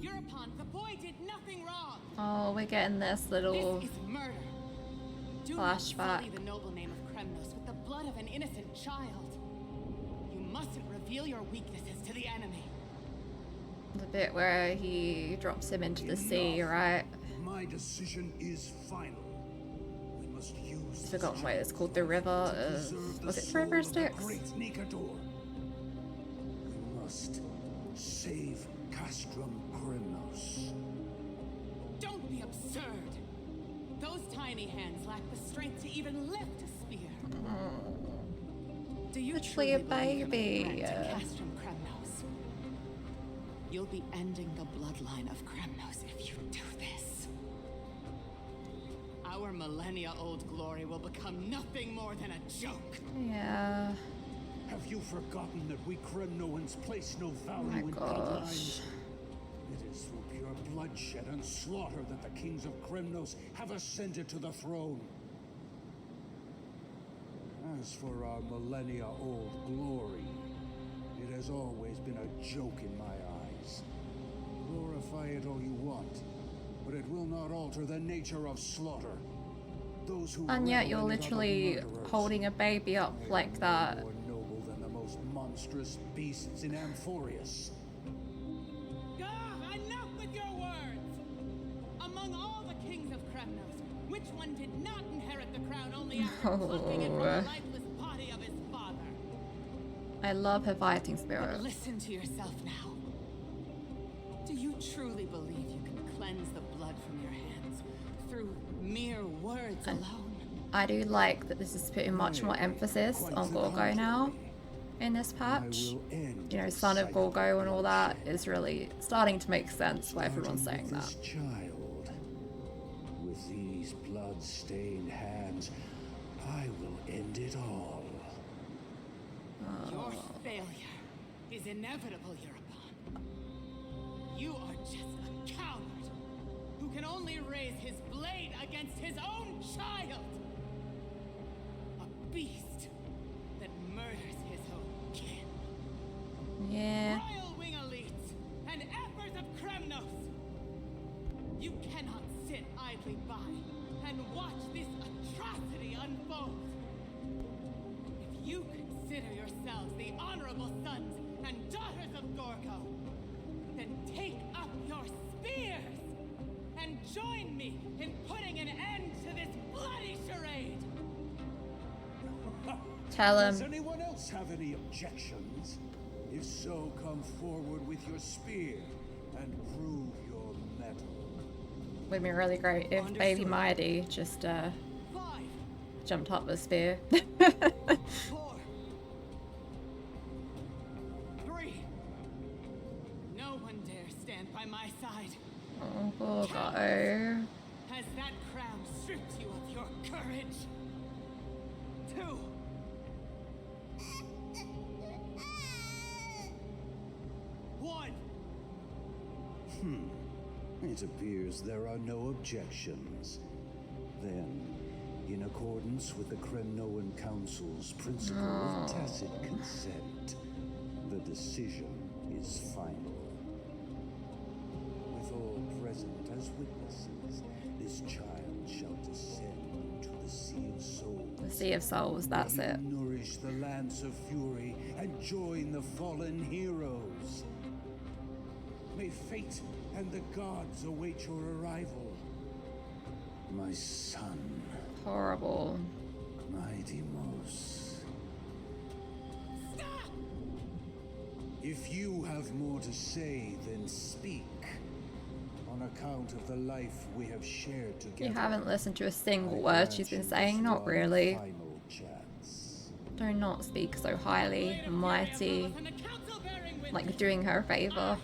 Europan, the boy did nothing wrong. Oh, we're getting this little This is murder. Do flashback. not sully the noble name of Kremnos with the blood of an innocent child. You mustn't reveal your weaknesses to the enemy. The bit where he drops him into the sea, right? My decision is final. We must use I've forgotten what it's called. The River of... Was it the River of Styx? Great Nikador. We must save Castrum Kremnos. Don't be absurd. Those tiny hands lack the strength to even lift a spear. Do you Literally truly a believe you're baby. a threat to Castrum Kremnos? You'll be ending the bloodline of Kremnos if you do this. Our millennia-old glory will become nothing more than a joke. Yeah. Have you forgotten that we Kremnoans place no Oh value my in gosh. bloodlines? It is through pure bloodshed and slaughter that the kings of Kremnos have ascended to the throne. As for our millennia-old glory, it has always been a joke in my eyes. Glorify it all you want, but it will not alter the nature of slaughter. Those who And yet revel you're in it are the literally murderers. holding a baby up They like are that. more noble than the most monstrous beasts in amphoreus. Enough with your words! Among all the kings of Kremnos, which one did not inherit the crown only after plucking it from the lifeless body of his father? I love her fighting spirit. But listen to yourself now. Do you truly believe you can cleanse the blood from your hands through mere words alone? I do like that this is putting much more emphasis on Gorgo now in this patch. You know, son of Gorgo and all that is really starting to make sense why everyone's saying that. This child, with these blood-stained hands, I will end it all. Your failure is inevitable, Europan. You are just a coward who can only raise his blade against his own child. beast that murders his own kin. Yeah. Royal wing elites and emperors of Kremnos. You cannot sit idly by and watch this atrocity unfold. If you consider yourselves the honorable sons and daughters of Gorgo, then take up your spears and join me in putting an end to this bloody charade. Tell Does him. anyone else have any objections? If so, come forward with your spear and prove your mettle. Would be really great if Baby Mighty just jumped up the spear. 4, 3. No one dare stand by my side. Oh, poor guy. Has that crown stripped you of your courage? 2. It appears there are no objections. Then, in accordance with the Kremnoan Council's principle of tacit consent, the decision is final. With all present as witnesses, this child shall descend into the Sea of Souls. The Sea of Souls, that's it. Nourish the Lance of Fury and join the fallen heroes. May fate and the gods await your arrival. My son. Horrible. Mighty Mos. Stop! If you have more to say, then speak. On account of the life we have shared together. You haven't listened to a single word she's been saying, not really. Final chance. Do not speak so highly, mighty, like doing her a favor.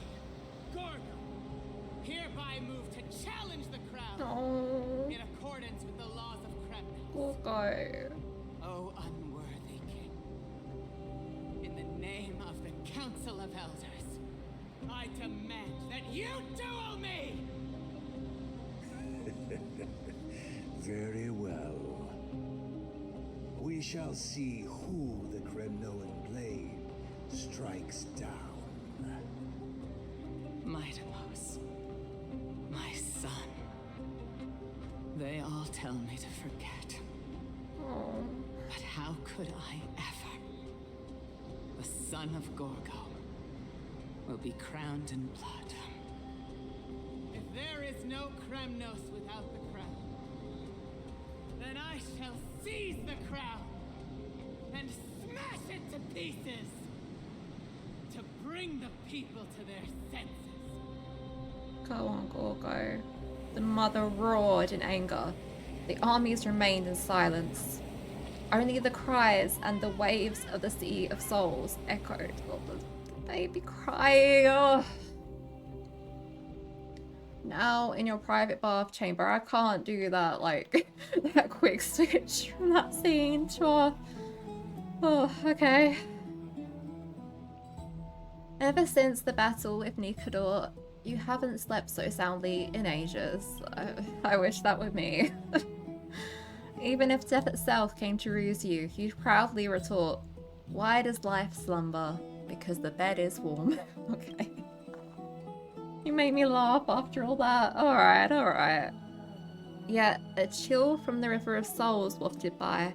Hereby move to challenge the crown Oh, in accordance with the laws of Kremnos. poor guy. O unworthy king, in the name of the Council of Elders, I demand that you duel me! Very well. We shall see who the Kremnoan blade strikes down. Mightimos, my son. They all tell me to forget. Oh. But how could I ever? The son of Gorgo will be crowned in blood. If there is no Kremnos without the crown, then I shall seize the crown and smash it to pieces to bring the people to their senses. Go on, Gorgo. The mother roared in anger. The armies remained in silence. Only the cries and the waves of the Sea of Souls echoed. Oh, the baby crying. Oh. Now in your private bath chamber. I can't do that, like, that quick switch from that scene. Sure. Oh, okay. Ever since the battle with Nikador, you haven't slept so soundly in ages. I wish that were me. Even if death itself came to ruse you, you'd proudly retort, why does life slumber? Because the bed is warm. Okay. You made me laugh after all that. Alright, alright. Yet, a chill from the River of Souls wafted by,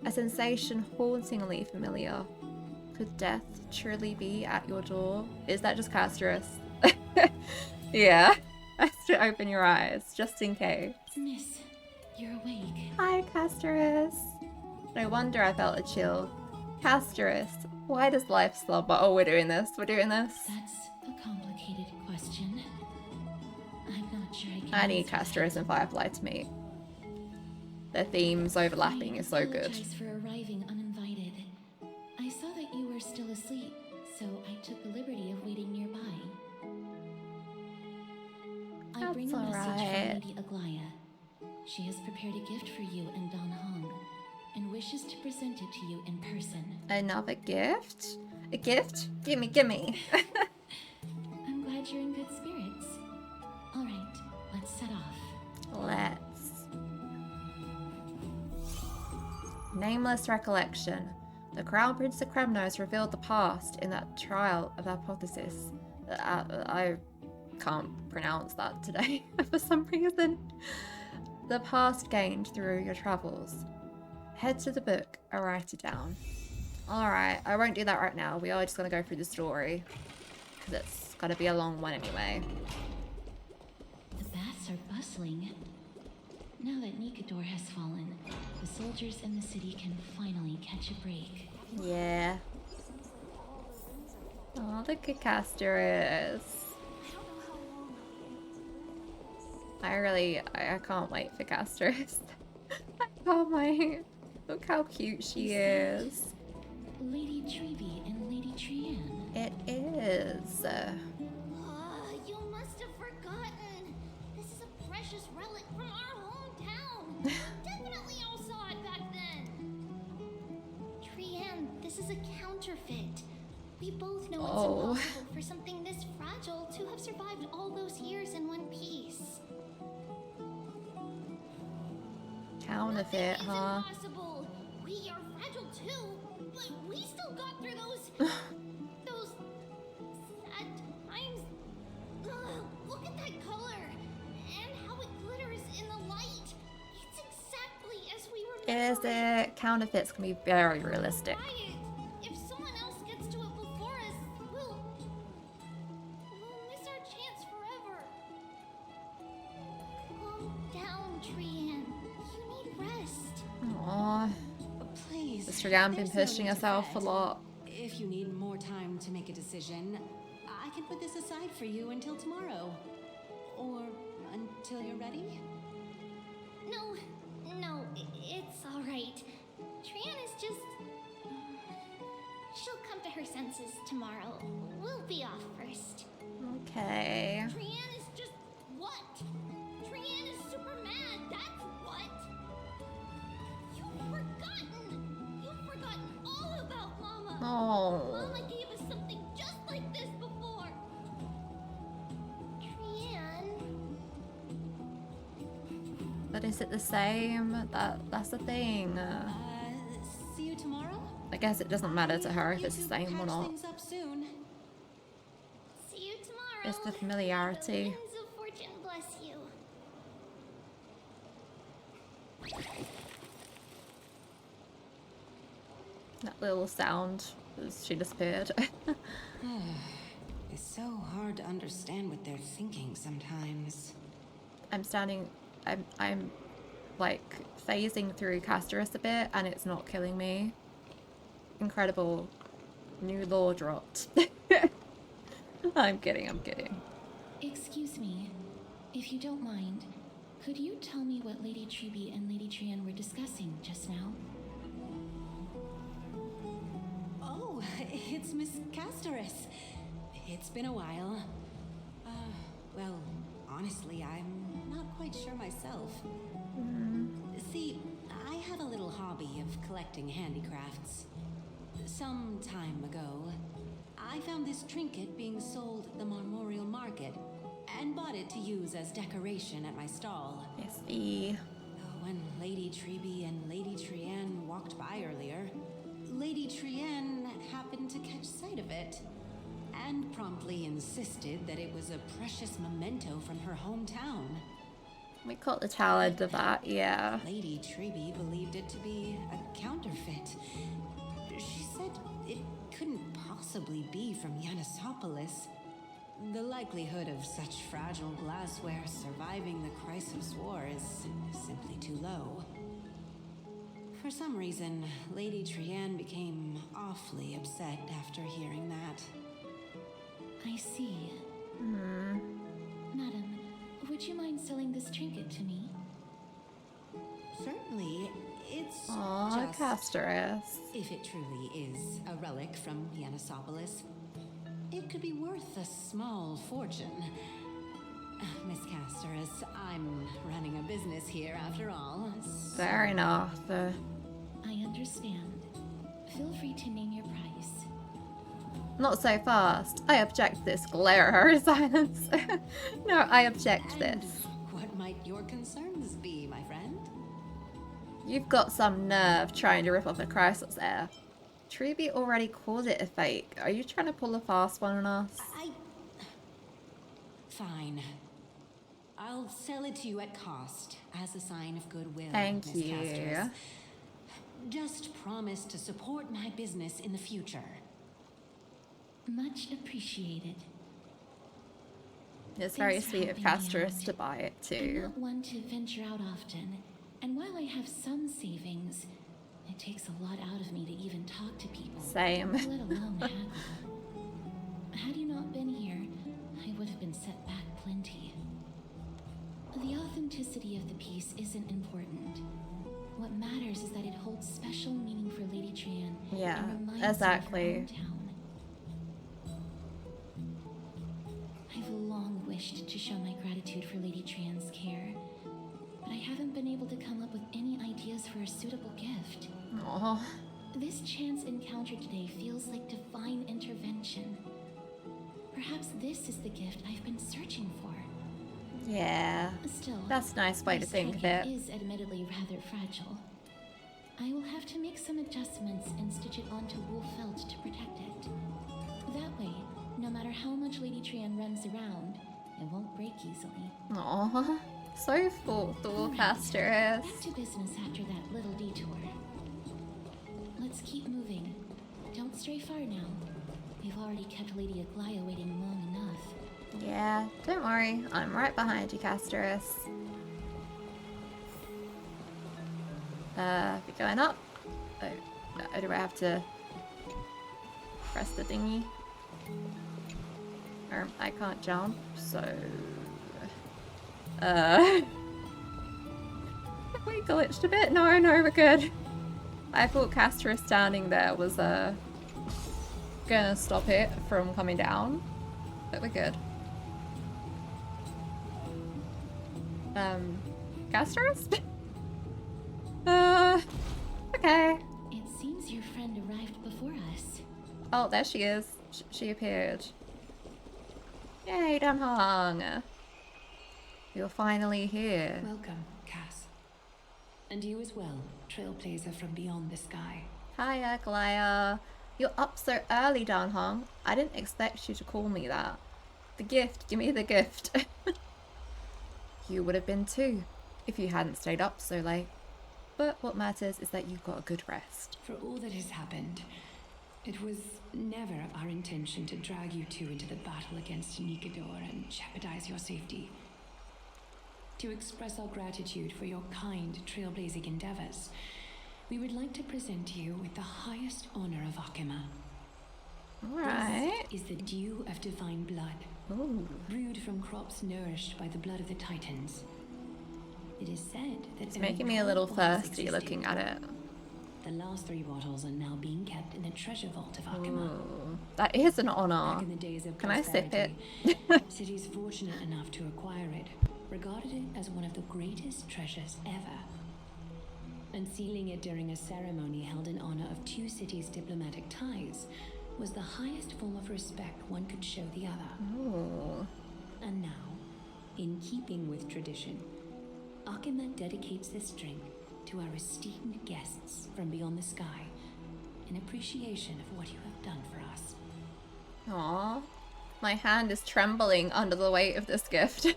a sensation hauntingly familiar. Could death truly be at your door? Is that just Casterus? Yeah. Best to open your eyes, just in case. Miss, you're awake. Hi, Casterus. No wonder I felt a chill. Casterus, why does life slumber? Oh, we're doing this. We're doing this. That's a complicated question. I'm not sure I can I need answer Casterus and Firefly to meet. Their themes overlapping is so good. apologize for arriving uninvited. I saw that you were still asleep, so I took the liberty of waiting nearby. I bring a That's message alright. from Lady Aglaya. She has prepared a gift for you and Don Hong, and wishes to present it to you in person. Another gift? A gift? Gimme, gimme. I'm glad you're in good spirits. All right, let's set off. Let's. Name harmless recollection. The Crown Prince of Kremnos revealed the past in that trial of hypothesis. I can't pronounce that today for some reason. The past gained through your travels. Head to the book or write it down. Alright, I won't do that right now. We are just going to go through the story. Because it's got to be a long one anyway. The baths are bustling. Now that Nikador has fallen, the soldiers in the city can finally catch a break. Yeah. Oh, look at Casterus. I can't wait for Casterus. I can't wait. Look how cute she is. Lady Treby and Lady Trianne. It is. You must have forgotten. This is a precious relic from our hometown. Definitely all saw it back then. Trianne, this is a counterfeit. We both know it's impossible for something this fragile to have survived all those years in one piece. Counterfeit, huh? Impossible. We are fragile too, but we still got through those sad times. Look at that color and how it glitters in the light. It's exactly as we remember. Is it? Counterfeits can be very realistic. If someone else gets to it before us, we'll miss our chance forever. Calm down, Trianne. You need rest. Aww. Please. This Trianne been pushing herself a lot. If you need more time to make a decision, I can put this aside for you until tomorrow. Or until you're ready? No, it's all right. Trianne is just... She'll come to her senses tomorrow. We'll be off first. Okay. Trianne is just... what? Trianne is super mad, that's what! You've forgotten all about Mama! Oh. Mama gave us something just like this before! Trianne... But is it the same? That's the thing. See you tomorrow? I guess it doesn't matter to her if it's the same or not. Things up soon. See you tomorrow. It's the familiarity. The winds of fortune bless you. That little sound as she disappeared. It's so hard to understand what they're thinking sometimes. I'm like phasing through Casterus a bit and it's not killing me. Incredible. New lore dropped. I'm kidding. Excuse me, if you don't mind, could you tell me what Lady Treby and Lady Trianne were discussing just now? Oh, it's Miss Casterus. It's been a while. Well, honestly, I'm not quite sure myself. See, I have a little hobby of collecting handicrafts. Some time ago, I found this trinket being sold at the Memorial Market and bought it to use as decoration at my stall. Yes, When Lady Treby and Lady Trianne walked by earlier, Lady Trianne happened to catch sight of it and promptly insisted that it was a precious memento from her hometown. We caught the tail end of that, yeah. Lady Treby believed it to be a counterfeit. She said it couldn't possibly be from Yanisopolis. The likelihood of such fragile glassware surviving the Chrysos War is simply too low. For some reason, Lady Trianne became awfully upset after hearing that. I see. Madam, would you mind selling this trinket to me? Certainly. It's Aww, just... Casterus. If it truly is a relic from Yanisopolis, it could be worth a small fortune. Miss Casterus, I'm running a business here after all. So... Fair enough. I understand. Feel free to name your price. Not so fast. I object to this. Glare her silence. No, I object to this. What might your concerns be, my friend? You've got some nerve trying to rip off a Chrysos there. Truby already called it a fake. Are you trying to pull a fast one on us? Fine. I'll sell it to you at cost as a sign of goodwill, Thank Miss you. Casteress. Just promise to support my business in the future. Much appreciated. It's very Thanks for sweet of helping me Casteress out. to buy it I'm too. not one to venture out often, and while I have some savings, it takes a lot out of me to even talk to people. Same. Let alone haggle. Had you not been here, I would have been set back plenty. The authenticity of the piece isn't important. What matters is that it holds special meaning for Lady Tran. Yeah, and reminds exactly. me of her hometown. I've long wished to show my gratitude for Lady Tran's care, but I haven't been able to come up with any ideas for a suitable gift. Aww. This chance encounter today feels like divine intervention. Perhaps this is the gift I've been searching for. Yeah. Still, That's a nice way to this think of trinket it. is admittedly rather fragile. I will have to make some adjustments and stitch it onto wool felt to protect it. That way, no matter how much Lady Tran runs around, it won't break easily. Aww. So thoughtful, Casteress. Back to business after that little detour. Let's keep moving. Don't stray far now. We've already kept Lady Aglaya waiting long enough. Yeah, don't worry. I'm right behind you, Casteress. We're going up. Oh, do I have to press the thingy? Or I can't jump, so... we glitched a bit. No, we're good. I thought Casteress standing there was, gonna stop it from coming down. But we're good. Casteress? Okay. It seems your friend arrived before us. Oh, there she is. She appeared. Yay, Damhong. You're finally here. Welcome, Cass. And you as well, trailblazer from beyond the sky. Hiya, Glaya. You're up so early, Damhong. I didn't expect you to call me that. The gift. Give me the gift. You would have been too, if you hadn't stayed up so late. But what matters is that you got a good rest. For all that has happened, it was never our intention to drag you two into the battle against Nikador and jeopardize your safety. To express our gratitude for your kind trailblazing endeavors, we would like to present you with the highest honor of Akima. Alright. This is the dew of divine blood, brewed from crops nourished by the blood of the Titans. It is said that It's making me a little thirsty looking at it. The last 3 bottles are now being kept in the treasure vault of Akima. Ooh, that is an honor. Back in the days of Can I sip it? prosperity, cities fortunate enough to acquire it regarded it as one of the greatest treasures ever. Unsealing it during a ceremony held in honor of 2 cities' diplomatic ties was the highest form of respect one could show the other. Ooh. And now, in keeping with tradition, Akima dedicates this drink to our esteemed guests from beyond the sky in appreciation of what you have done for us. Aww. My hand is trembling under the weight of this gift.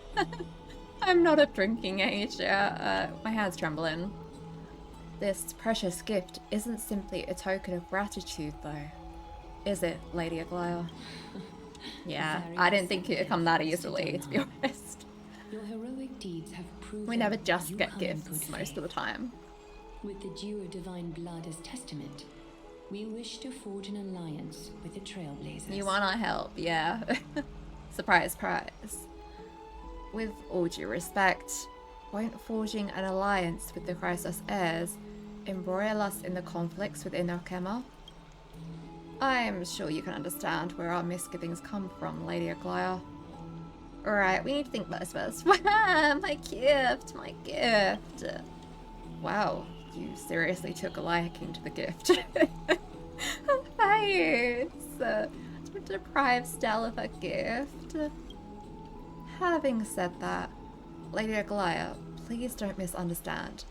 I'm not of drinking age. My hand's trembling. This precious gift isn't simply a token of gratitude, though. Is it, Lady Aglaya? Yeah, I didn't think it'd come that easily, to be honest. Your heroic deeds have proven We never just you get come in gifts good most of the faith. time. With the dew of divine blood as testament, we wish to forge an alliance with the Trailblazers. You want our help, yeah. Surprise, surprise. With all due respect, won't forging an alliance with the Chrysos heirs embroil us in the conflicts within Akema? I am sure you can understand where our misgivings come from, Lady Aglaya. Alright, we need to think about this first. My gift, my gift. Wow, you seriously took a liking to the gift. Thanks. To deprive Stell of a gift. Having said that, Lady Aglaya, please don't misunderstand.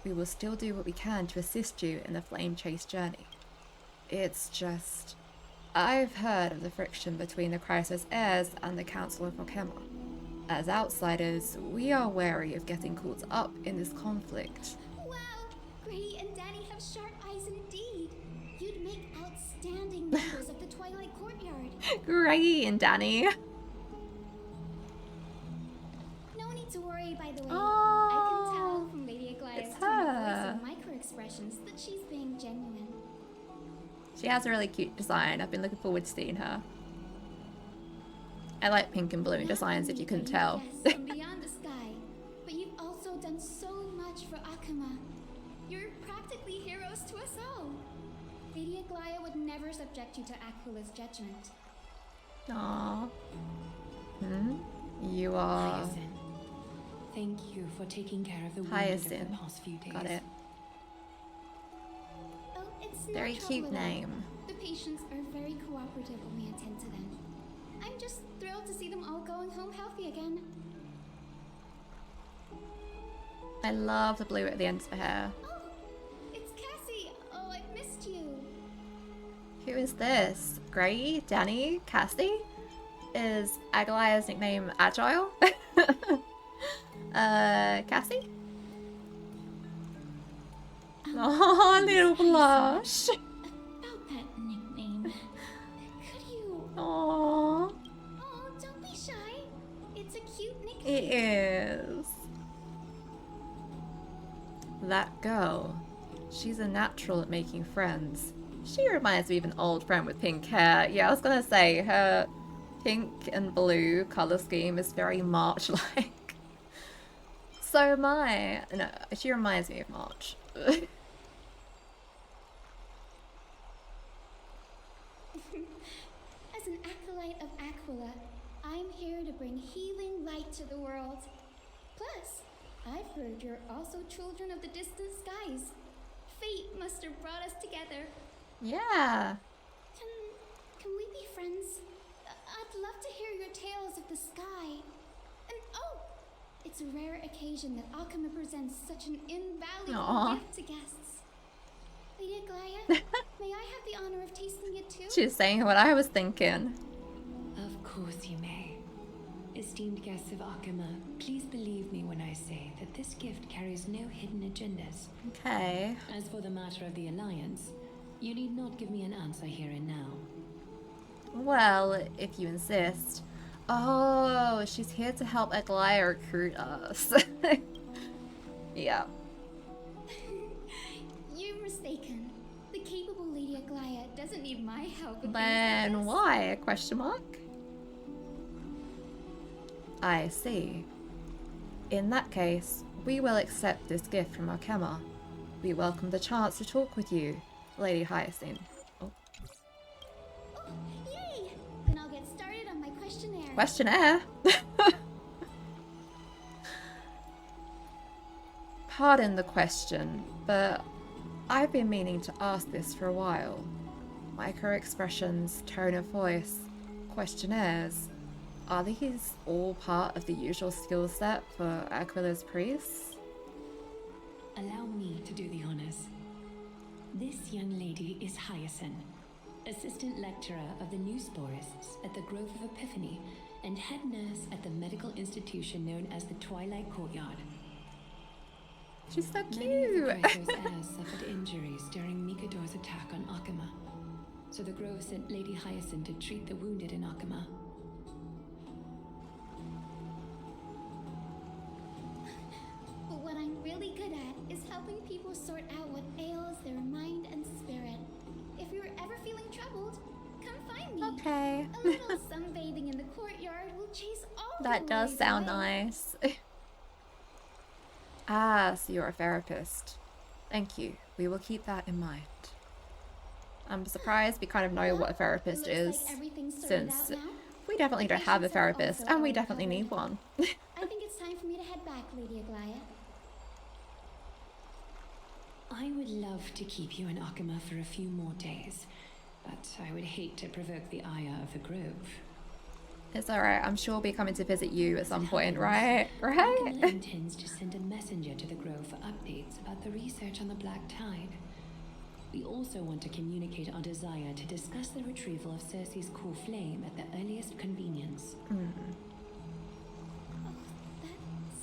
we will still do what we can to assist you in the flame chase journey. It's just, I've heard of the friction between the Crisis heirs and the Council of Okema. As outsiders, we are wary of getting caught up in this conflict. Wow! Grady and Danny have sharp eyes indeed. You'd make outstanding members of the Twilight Courtyard. Grady and Danny. No need to worry, by the way. Oh, I can tell from Lady Aglaya's it's tone of voice her. and micro-expressions that she's being genuine. She has a really cute design. I've been looking forward to seeing her. I like pink and blue designs, if you couldn't tell. Yes, from beyond the sky, but you've also done so much for Akuma. You're practically heroes to us all. Lady Aglaya would never subject you to Aquila's judgment. Aww. You are... Hyacinth. Thank you for taking care of the wounded of Hyacinth. the past few days. Got it. Oh, it's no Very trouble cute at all. name. The patients are very cooperative when we attend to them. I'm just thrilled to see them all going home healthy again. I love the blue at the end of her hair. Oh, it's Cassie. Oh, I've missed you. Who is this? Grady? Danny? Cassie? Is Aglaya's nickname Agile? Cassie? Oh, little blush. About that nickname. Could you? Aww. Oh, don't be shy. It's a cute nickname. It is. That girl. She's a natural at making friends. She reminds me of an old friend with pink hair. Yeah, I was gonna say, her pink and blue color scheme is very March-like. So am I. No, she reminds me of March. As an acolyte of Aquila, I'm here to bring healing light to the world. Plus, I've heard you're also children of the distant skies. Fate must have brought us together. Yeah. Can we be friends? I'd love to hear your tales of the sky. And oh, it's a rare occasion that Akuma presents such an invaluable Aw. gift to guests. Lady Aglaya, may I have the honor of tasting it too? She's saying what I was thinking. Of course you may. Esteemed guests of Akuma, please believe me when I say that this gift carries no hidden agendas. Okay. As for the matter of the Alliance, you need not give me an answer here and now. Well, if you insist. Oh, she's here to help Aglaya recruit us. Yeah. You're mistaken. The capable Lady Aglaya doesn't need my help with things like Then this. why? Question mark? I see. In that case, we will accept this gift from Okema. We welcome the chance to talk with you, Lady Hyacinth. Oh. Oh, yay! Then I'll get started on my questionnaire. Questionnaire? Pardon the question, but I've been meaning to ask this for a while. Micro-expressions, tone of voice, questionnaires, are these all part of the usual skill set for Aquila's priests? Allow me to do the honors. This young lady is Hyacinth, assistant lecturer of the Newsporists at the Grove of Epiphany and head nurse at the medical institution known as the Twilight Courtyard. She's so Many of the cute. Draco's heirs suffered injuries during Mikado's attack on Akuma, so the Grove sent Lady Hyacinth to treat the wounded in Akuma. But what I'm really good at is helping people sort out what ails their mind and spirit. If you're ever feeling troubled, come find me. Okay. A little sunbathing in the courtyard will chase all the That does worries sound away. nice. Ah, so you're a therapist. Thank you. We will keep that in mind. I'm surprised we kind of know what a therapist Looks is, like everything's sorted since out now. we definitely don't have a Patients are therapist, also and we all definitely need recovered. one. I think it's time for me to head back, Lady Aglaya. I would love to keep you in Akuma for a few more days, but I would hate to provoke the ire of the Grove. It's alright, I'm sure we'll be coming to visit you at some point, right? Akuma Right? intends to send a messenger to the Grove for updates about the research on the Black Tide. We also want to communicate our desire to discuss the retrieval of Cersei's core flame at the earliest convenience. Oh, that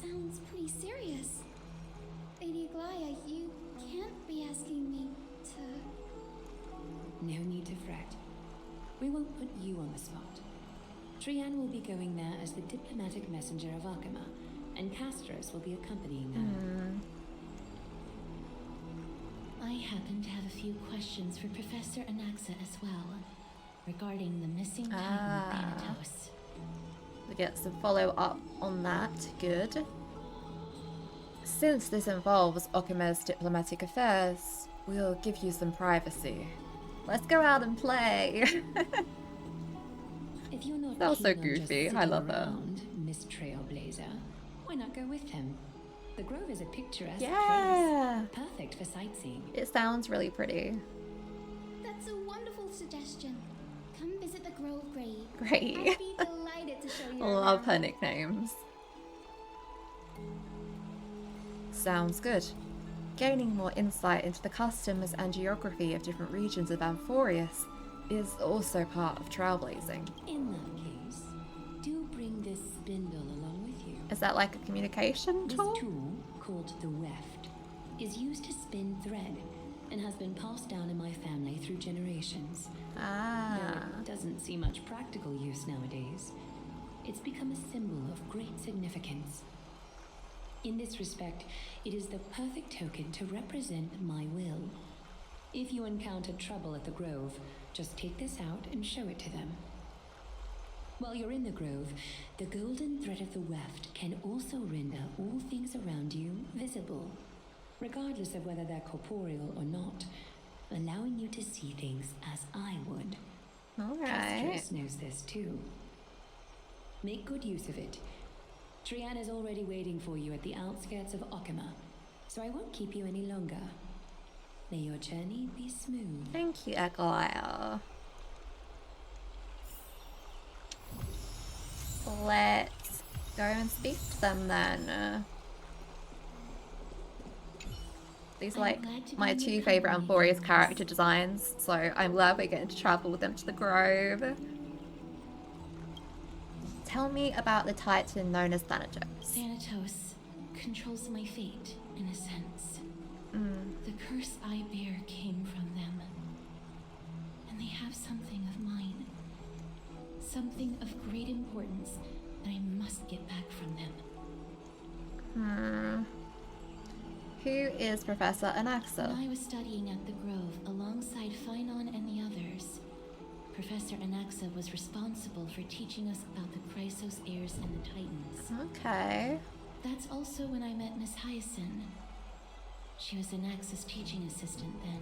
sounds pretty serious. Lady Aglaya, you can't be asking me to... No need to fret. We won't put you on the spot. Trian will be going there as the diplomatic messenger of Akuma, and Castros will be accompanying her. I happen to have a few questions for Professor Anaxa as well, regarding the missing Titan Thanatos. We get some follow up on that. Good. Since this involves Okuma's diplomatic affairs, we'll give you some privacy. Let's go out and play. If you're not That was so keen on just goofy. I sitting love her. around, Miss Trailblazer, why not go with him? The Grove is a picturesque Yeah. place, perfect for sightseeing. It sounds really pretty. That's a wonderful suggestion. Come visit the Grove Grave. Great. I'd be delighted to show you Love around. her nicknames. Sounds good. Gaining more insight into the customs and geography of different regions of amphoreus is also part of trailblazing. In that case, do bring this spindle along with you. Is that like a communication This tool? tool, called the weft, is used to spin thread and has been passed down in my family through generations. Though Ah. it doesn't see much practical use nowadays, it's become a symbol of great significance. In this respect, it is the perfect token to represent my will. If you encounter trouble at the Grove, just take this out and show it to them. While you're in the Grove, the golden thread of the weft can also render all things around you visible, regardless of whether they're corporeal or not, allowing you to see things as I would. Alright. Castros knows this too. Make good use of it. Trian is already waiting for you at the outskirts of Akuma, so I won't keep you any longer. May your journey be smooth. Thank you, Aglaya. Let's go and speak to them then. These are like my two favourite amphoreus character designs, so I'm glad we're getting to travel with them to the Grove. Tell me about the Titan known as Thanatos. Thanatos controls my fate, in a sense. The curse I bear came from them. And they have something of mine. Something of great importance that I must get back from them. Who is Professor Anaxa? When I was studying at the Grove alongside Phynon and the others, Professor Anaxa was responsible for teaching us about the Chrysos heirs and the Titans. Okay. That's also when I met Miss Hyacinth. She was Anaxa's teaching assistant then.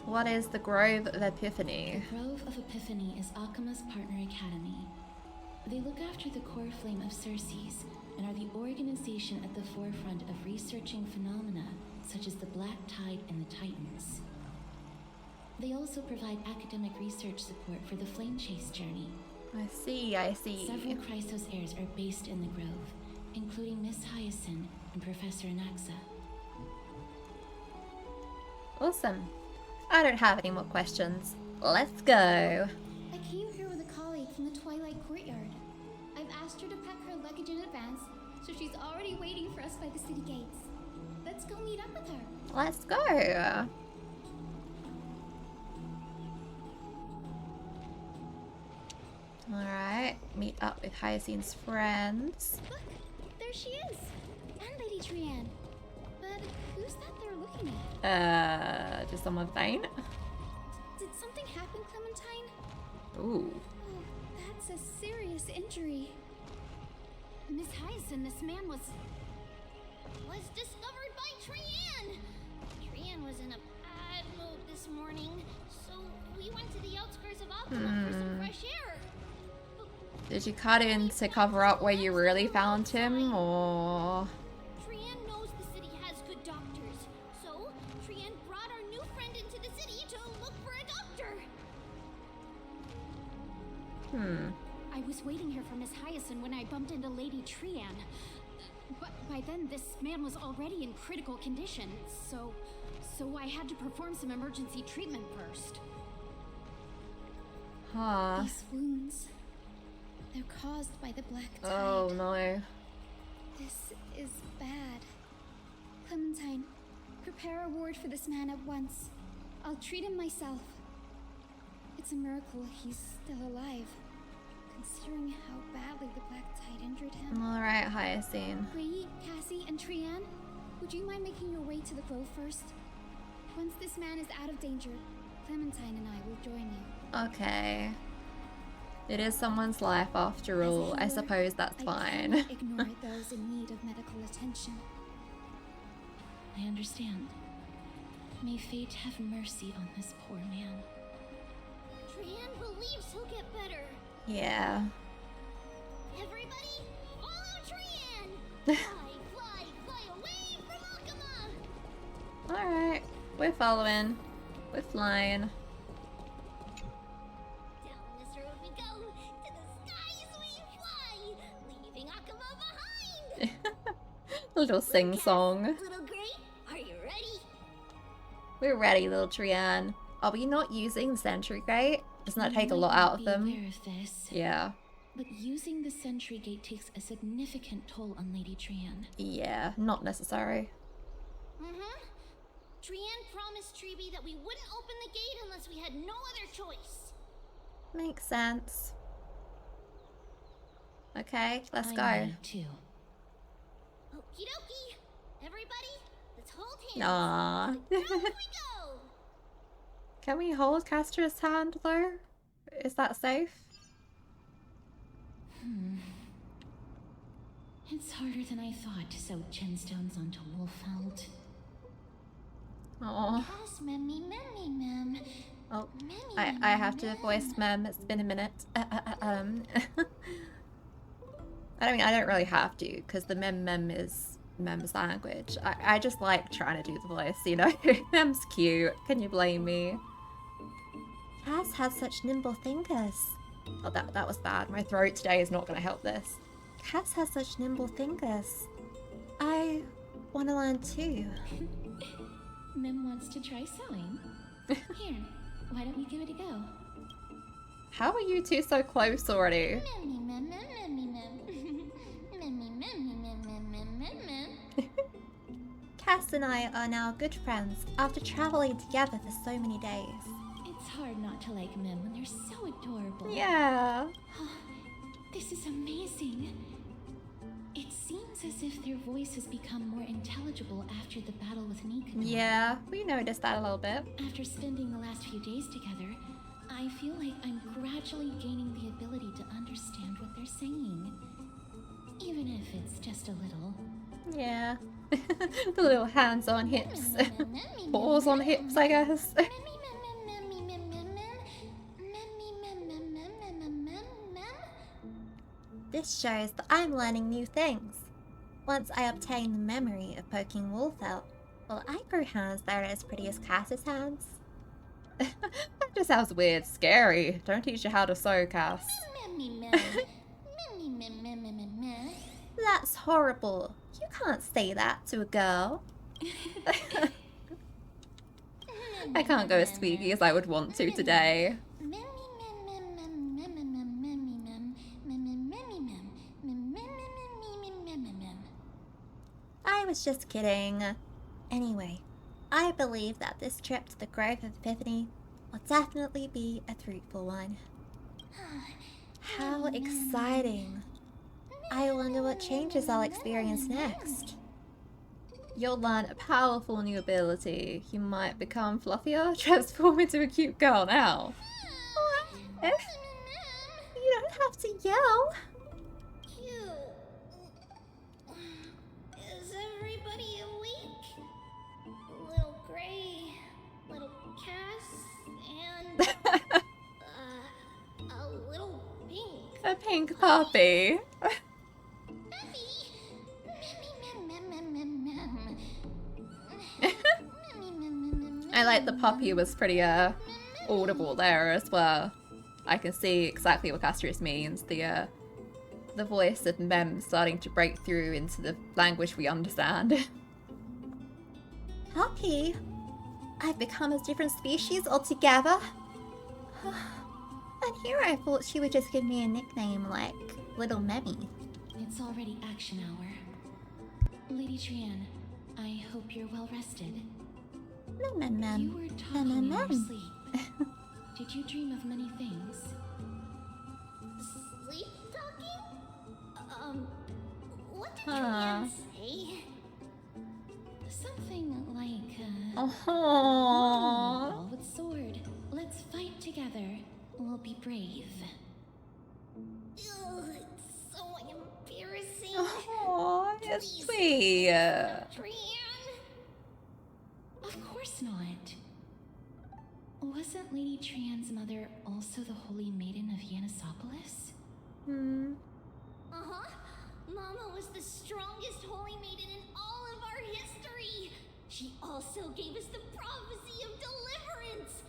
What is the Grove of Epiphany? The Grove of Epiphany is Akuma's partner academy. They look after the core flame of Cersei's and are the organization at the forefront of researching phenomena such as the Black Tide and the Titans. They also provide academic research support for the Flame Chase journey. I see, I see. Several Chrysos heirs are based in the Grove, including Miss Hyacinth and Professor Anaxa. Awesome. I don't have any more questions. Let's go. I came here with a colleague from the Twilight Courtyard. I've asked her to pack her luggage in advance, so she's already waiting for us by the city gates. Let's go meet up with her. Let's go. Alright, meet up with Hyacinth's friends. Look, there she is. And Lady Trian. But who's that they're looking at? Did someone faint? Did something happen, Clementine? Ooh. Oh, that's a serious injury. Miss Hyacinth, this man was discovered by Trian! Trian was in a bad mood this morning, so we went to the outskirts of Akuma for some fresh air. Did you cut in to cover up where you really found him, or...? Trian knows the city has good doctors, so Trian brought our new friend into the city to look for a doctor. I was waiting here for Miss Hyacinth when I bumped into Lady Trian. But by then, this man was already in critical condition, so I had to perform some emergency treatment first. Huh. These wounds, they're caused by the black tide. Oh no. This is bad. Clementine, prepare a ward for this man at once. I'll treat him myself. It's a miracle he's still alive, considering how badly the black tide injured him. Alright, Hyacinth. Ray, Cassie, and Trian, would you mind making your way to the grove first? Once this man is out of danger, Clementine and I will join you. Okay. It is someone's life after As a all. I healer, suppose that's I fine. cannot ignore those in need of medical attention. I understand. May fate have mercy on this poor man. Trian believes he'll get better. Yeah. Everybody, follow Trian! Fly away from Akama! Alright. We're following. We're flying. Down this road we go, to the skies we fly, leaving Akama behind! Little sing-song. Little Gray, are you ready? We're ready, little Trian. Are we not using the Sentry Gate? Doesn't that take a lot out of them? Aware of this, Yeah. but using the sentry gate takes a significant toll on Lady Trian. Yeah, not necessary. Trian promised Treeby that we wouldn't open the gate unless we had no other choice. Makes sense. Okay, let's I go. know too. Okie dokie. Everybody, let's hold hands. Aww. To the grove we go. Can we hold Castra's hand though? Is that safe? It's harder than I thought to sew gemstones onto Wolfeld. Oh. Yes, mem. Oh, I have to voice Mem. It's been a minute. I don't really have to, because the Mem is Mem's language. I just like trying to do the voice, you know? Mem's cute. Can you blame me? Cass has such nimble fingers. Oh, that was bad. My throat today is not going to help this. Cass has such nimble fingers. I want to learn too. Mem wants to try sewing. Here, why don't we give it a go? How are you two so close already? Cass and I are now good friends after traveling together for so many days. It's hard not to like Mem when they're so adorable. Yeah. This is amazing. It seems as if their voice has become more intelligible after the battle with Nikanor. Yeah, we noticed that a little bit. After spending the last few days together, I feel like I'm gradually gaining the ability to understand what they're saying. Even if it's just a little. Yeah. The little hands on hips. Balls on hips, I guess. This shows that I'm learning new things. Once I obtain the memory of poking Wolfelt, will I grow hands that are as pretty as Cass's hands? That just sounds weird. Scary. Don't teach you how to sew, Cass. That's horrible. You can't say that to a girl. I can't go as squeaky as I would want to today. I was just kidding. Anyway, I believe that this trip to the Grove of Epiphany will definitely be a fruitful one. How exciting! I wonder what changes I'll experience next. You'll learn a powerful new ability. You might become fluffier, transform into a cute girl now. You don't have to yell. Is everybody awake? Little Gray, little Cass, and a little Pink. A pink puppy. I like the puppy was pretty audible there as well. I can see exactly what Castrius means. The voice of Mem starting to break through into the language we understand. Happy? I've become a different species altogether? And here I thought she would just give me a nickname like Little Memmy. It's already action hour. Lady Trian, I hope you're well rested. Mem. You were talking in your sleep. Did you dream of many things? Sleep talking? What did Trian say? Something like, Oh. Ball with sword. Let's fight together. We'll be brave. Ugh, it's so embarrassing. Oh, it's sweet. Trian? Of course not. Wasn't Lady Trian's mother also the Holy Maiden of Yanisopolis? Uh-huh. Mama was the strongest holy maiden in all of our history. She also gave us the prophecy of deliverance.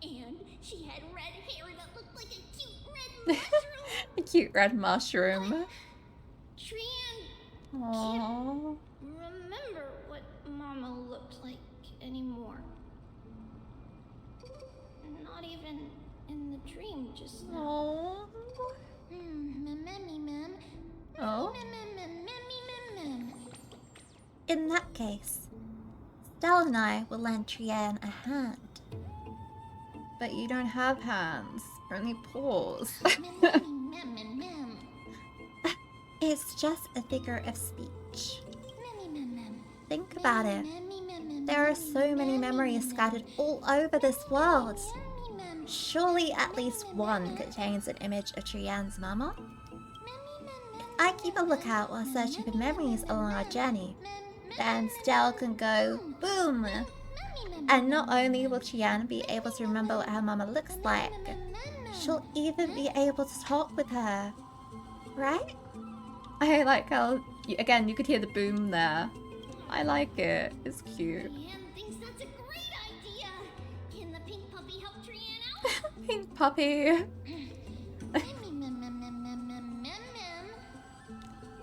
And she had red hair that looked like a cute red mushroom. A cute red mushroom. Trian Aww. can't remember what Mama looked like anymore. Not even in the dream just now. Mem. Oh. Mem. In that case, Stella and I will lend Trian a hand. But you don't have hands, only paws. Mem. It's just a figure of speech. Think about it. There are so many memories scattered all over this world. Surely at least one contains an image of Trian's mama. I keep a lookout while searching for memories along our journey. Then Stella can go boom! And not only will Trian be able to remember what her mama looks like, she'll even be able to talk with her. Right? I like how, again, you could hear the boom there. I like it. It's cute. Trian thinks that's a great idea. Can the pink puppy help Trian out? Pink puppy.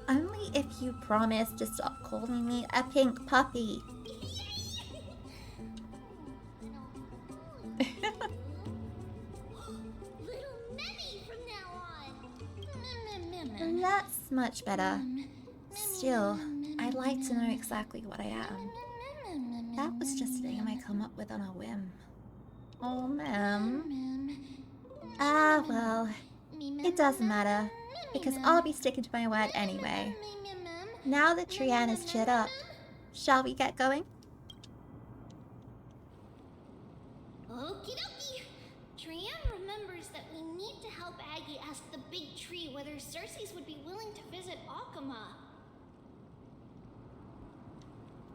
Only if you promise to stop calling me a pink puppy. Little Memmy from now on. That's much better. Still, I'd like to know exactly what I am. That was just a name I come up with on a whim. Oh, ma'am. Ah, well, it doesn't matter, because I'll be sticking to my word anyway. Now that Trian is cheered up, shall we get going? Okie dokie. Trian remembers that we need to help Aggie ask the big tree whether Cersei's would be willing to visit Akama.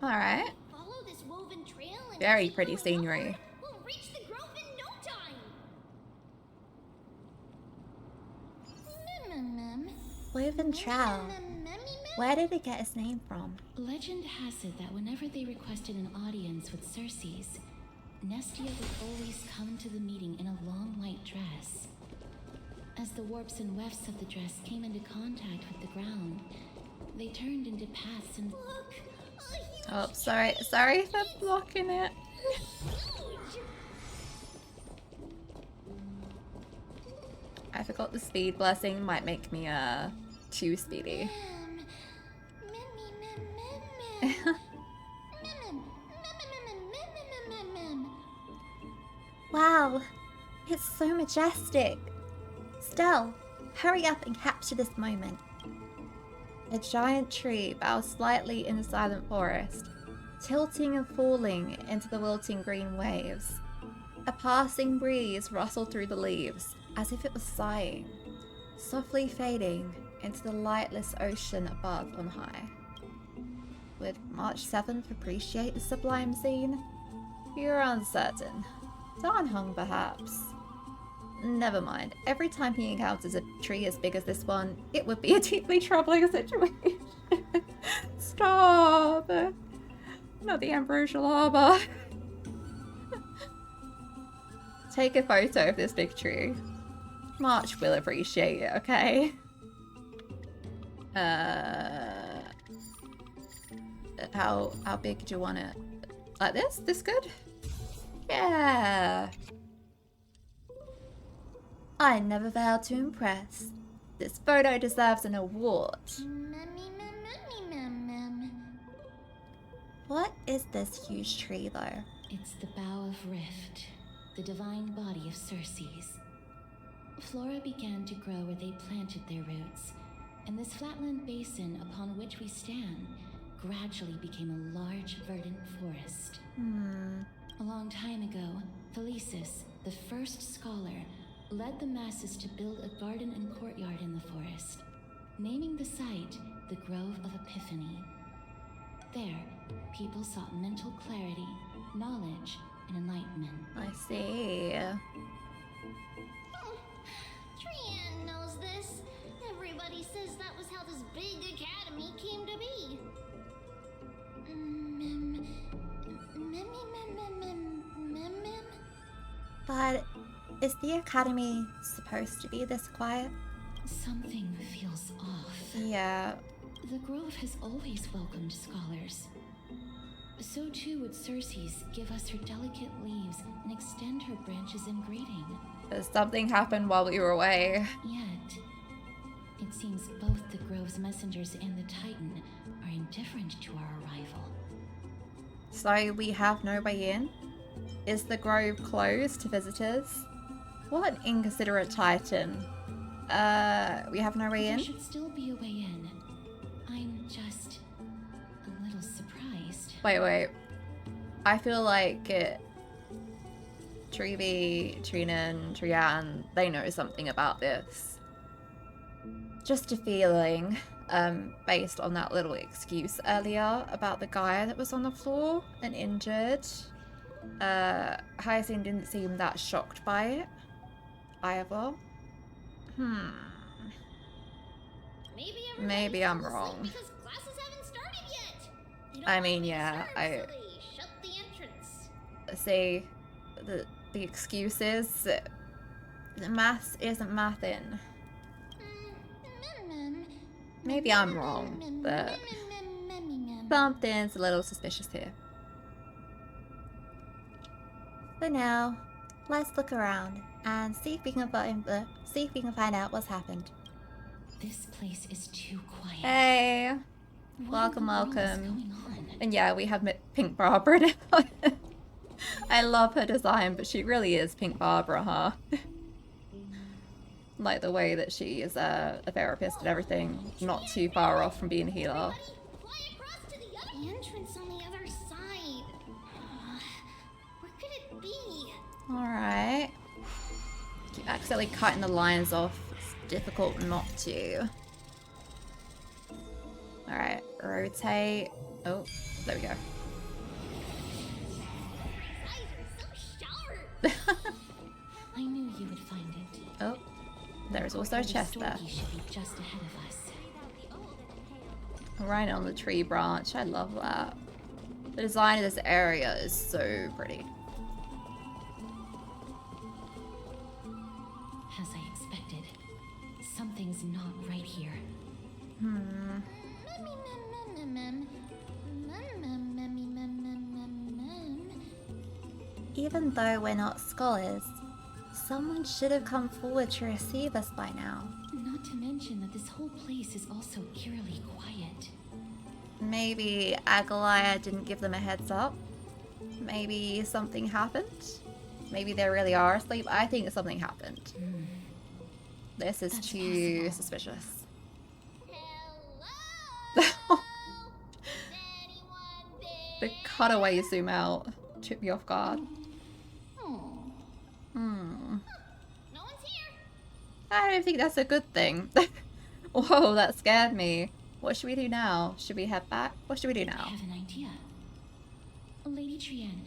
Alright. Follow this woven trail and Very pretty scenery. we'll reach the grove in no time. Woven Trail. Where did it get its name from? Legend has it that whenever they requested an audience with Cersei's, Nestia would always come to the meeting in a long white dress. As the warps and wefts of the dress came into contact with the ground, they turned into paths and... Look! Oh, sorry for blocking it. I forgot the speed blessing might make me too speedy. Wow, it's so majestic. Stell, hurry up and capture this moment. A giant tree bows slightly in the silent forest, tilting and falling into the wilting green waves. A passing breeze rustled through the leaves, as if it was sighing, softly fading into the lightless ocean above on high. Would March 7th appreciate the sublime scene? You're uncertain. Darn hung, perhaps. Never mind. Every time he encounters a tree as big as this one, it would be a deeply troubling situation. Stop! Not the Emperor's Shalaba. Take a photo of this big tree. March will appreciate it, okay? How big do you want it? Like this? This good? Yeah. I never failed to impress. This photo deserves an award. What is this huge tree, though? It's the Bough of Rift, the divine body of Circe's. Flora began to grow where they planted their roots, and this flatland basin upon which we stand gradually became a large, verdant forest. A long time ago, Felicis, the first scholar, led the masses to build a garden and courtyard in the forest, naming the site the Grove of Epiphany. There, people sought mental clarity, knowledge, and enlightenment. I see. Trian knows this. Everybody says that was how this big academy came to be. But is the academy supposed to be this quiet? Something feels off. Yeah. The Grove has always welcomed scholars. So too would Circe's give us her delicate leaves and extend her branches in greeting. Something happened while we were away. Yet, it seems both the Grove's messengers and the Titan are indifferent to our arrival. So we have no way in? Is the Grove closed to visitors? What an inconsiderate Titan. We have no way in? There should still be a way in. I'm just a little surprised. Wait. I feel like Trevi, Trinan, Trian, they know something about this. Just a feeling, based on that little excuse earlier about the guy that was on the floor and injured. Hyacinth didn't seem that shocked by it either. Maybe I'm wrong. Because classes haven't started yet. They don't I want mean, to yeah, disturb, so they shut the entrance. See, the excuses. The math isn't mathin'. Maybe I'm wrong, but something's a little suspicious here. For now, let's look around and see if we can find out what's happened. This place is too quiet. Hey, welcome. And yeah, we have Pink Barbara now. I love her design, but she really is Pink Barbara, huh? Like the way that she is a therapist and everything, not too far off from being a healer. The entrance on the other side. Where could it be? Alright. Keep accidentally cutting the lines off. It's difficult not to. Alright, rotate. Oh, there we go. I knew you would find it. Oh, there's also a chest there. Should be just ahead of us. Right on the tree branch. I love that. The design of this area is so pretty. As I expected, something's not right here. Even though we're not scholars, someone should have come forward to receive us by now. Not to mention that this whole place is also eerily quiet. Maybe Agalaya didn't give them a heads up. Maybe something happened. Maybe they really are asleep. I think something happened. This is too suspicious. The cutaway zoom out took me off guard. No one's here. I don't think that's a good thing. Whoa, that scared me. What should we do now? Should we head back? What should we do now? I have an idea. Lady Trian,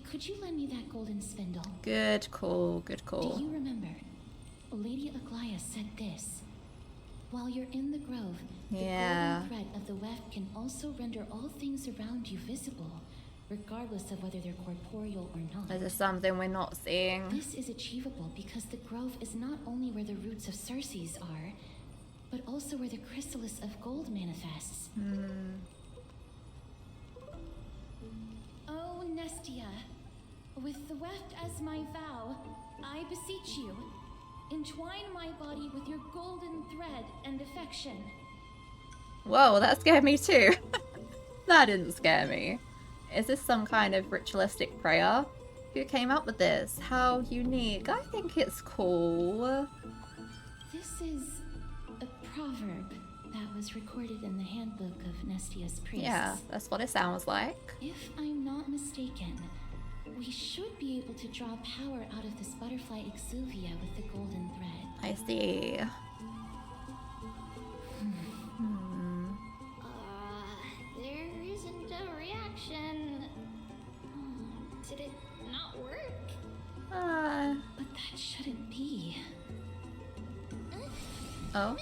could you lend me that golden spindle? Good call, good call. Do you remember? Lady Aglaya said this. While you're in the grove, the golden thread of the weft can also render all things around you visible, regardless of whether they're corporeal or not. Is this something we're not seeing? This is achievable because the grove is not only where the roots of Circes are, but also where the chrysalis of gold manifests. Oh, Nestia, with the weft as my vow, I beseech you, entwine my body with your golden thread and affection. Whoa, that scared me too. That didn't scare me. Is this some kind of ritualistic prayer? Who came up with this? How unique. I think it's cool. This is a proverb that was recorded in the handbook of Nestia's priests. Yeah, that's what it sounds like. If I'm not mistaken, we should be able to draw power out of this butterfly exuvia with the golden thread. I see. There isn't a reaction. Did it not work? But that shouldn't be. Oh.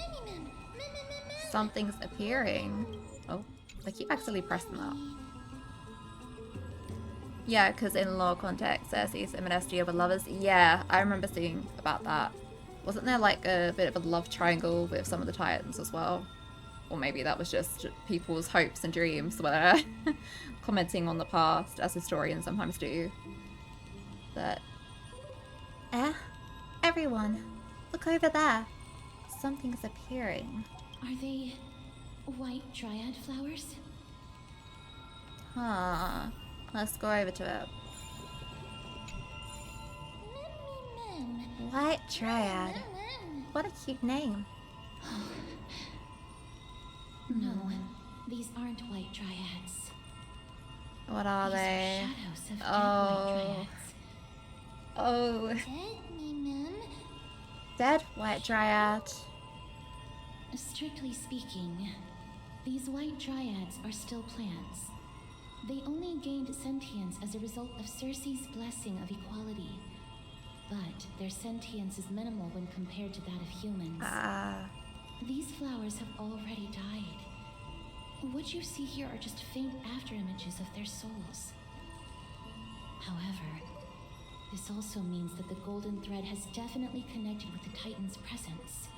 Something's appearing. Oh, I keep actually pressing that. Yeah, because in lore context, Circes and Menestia were lovers. Yeah, I remember seeing about that. Wasn't there like a bit of a love triangle with some of the Titans as well? Or maybe that was just people's hopes and dreams where commenting on the past, as historians sometimes do. But... everyone, look over there. Something's appearing. Are they white dryad flowers? Huh. Let's go over to it. White Dryad. What a cute name. No, these aren't white dryads. What are These they? Are shadows of Oh. dead white dryads. Oh. Dead White Dryad. Strictly speaking, these white dryads are still plants. They only gained sentience as a result of Circe's blessing of equality. But their sentience is minimal when compared to that of humans. These flowers have already died. What you see here are just faint afterimages of their souls. However, this also means that the golden thread has definitely connected with the Titan's presence.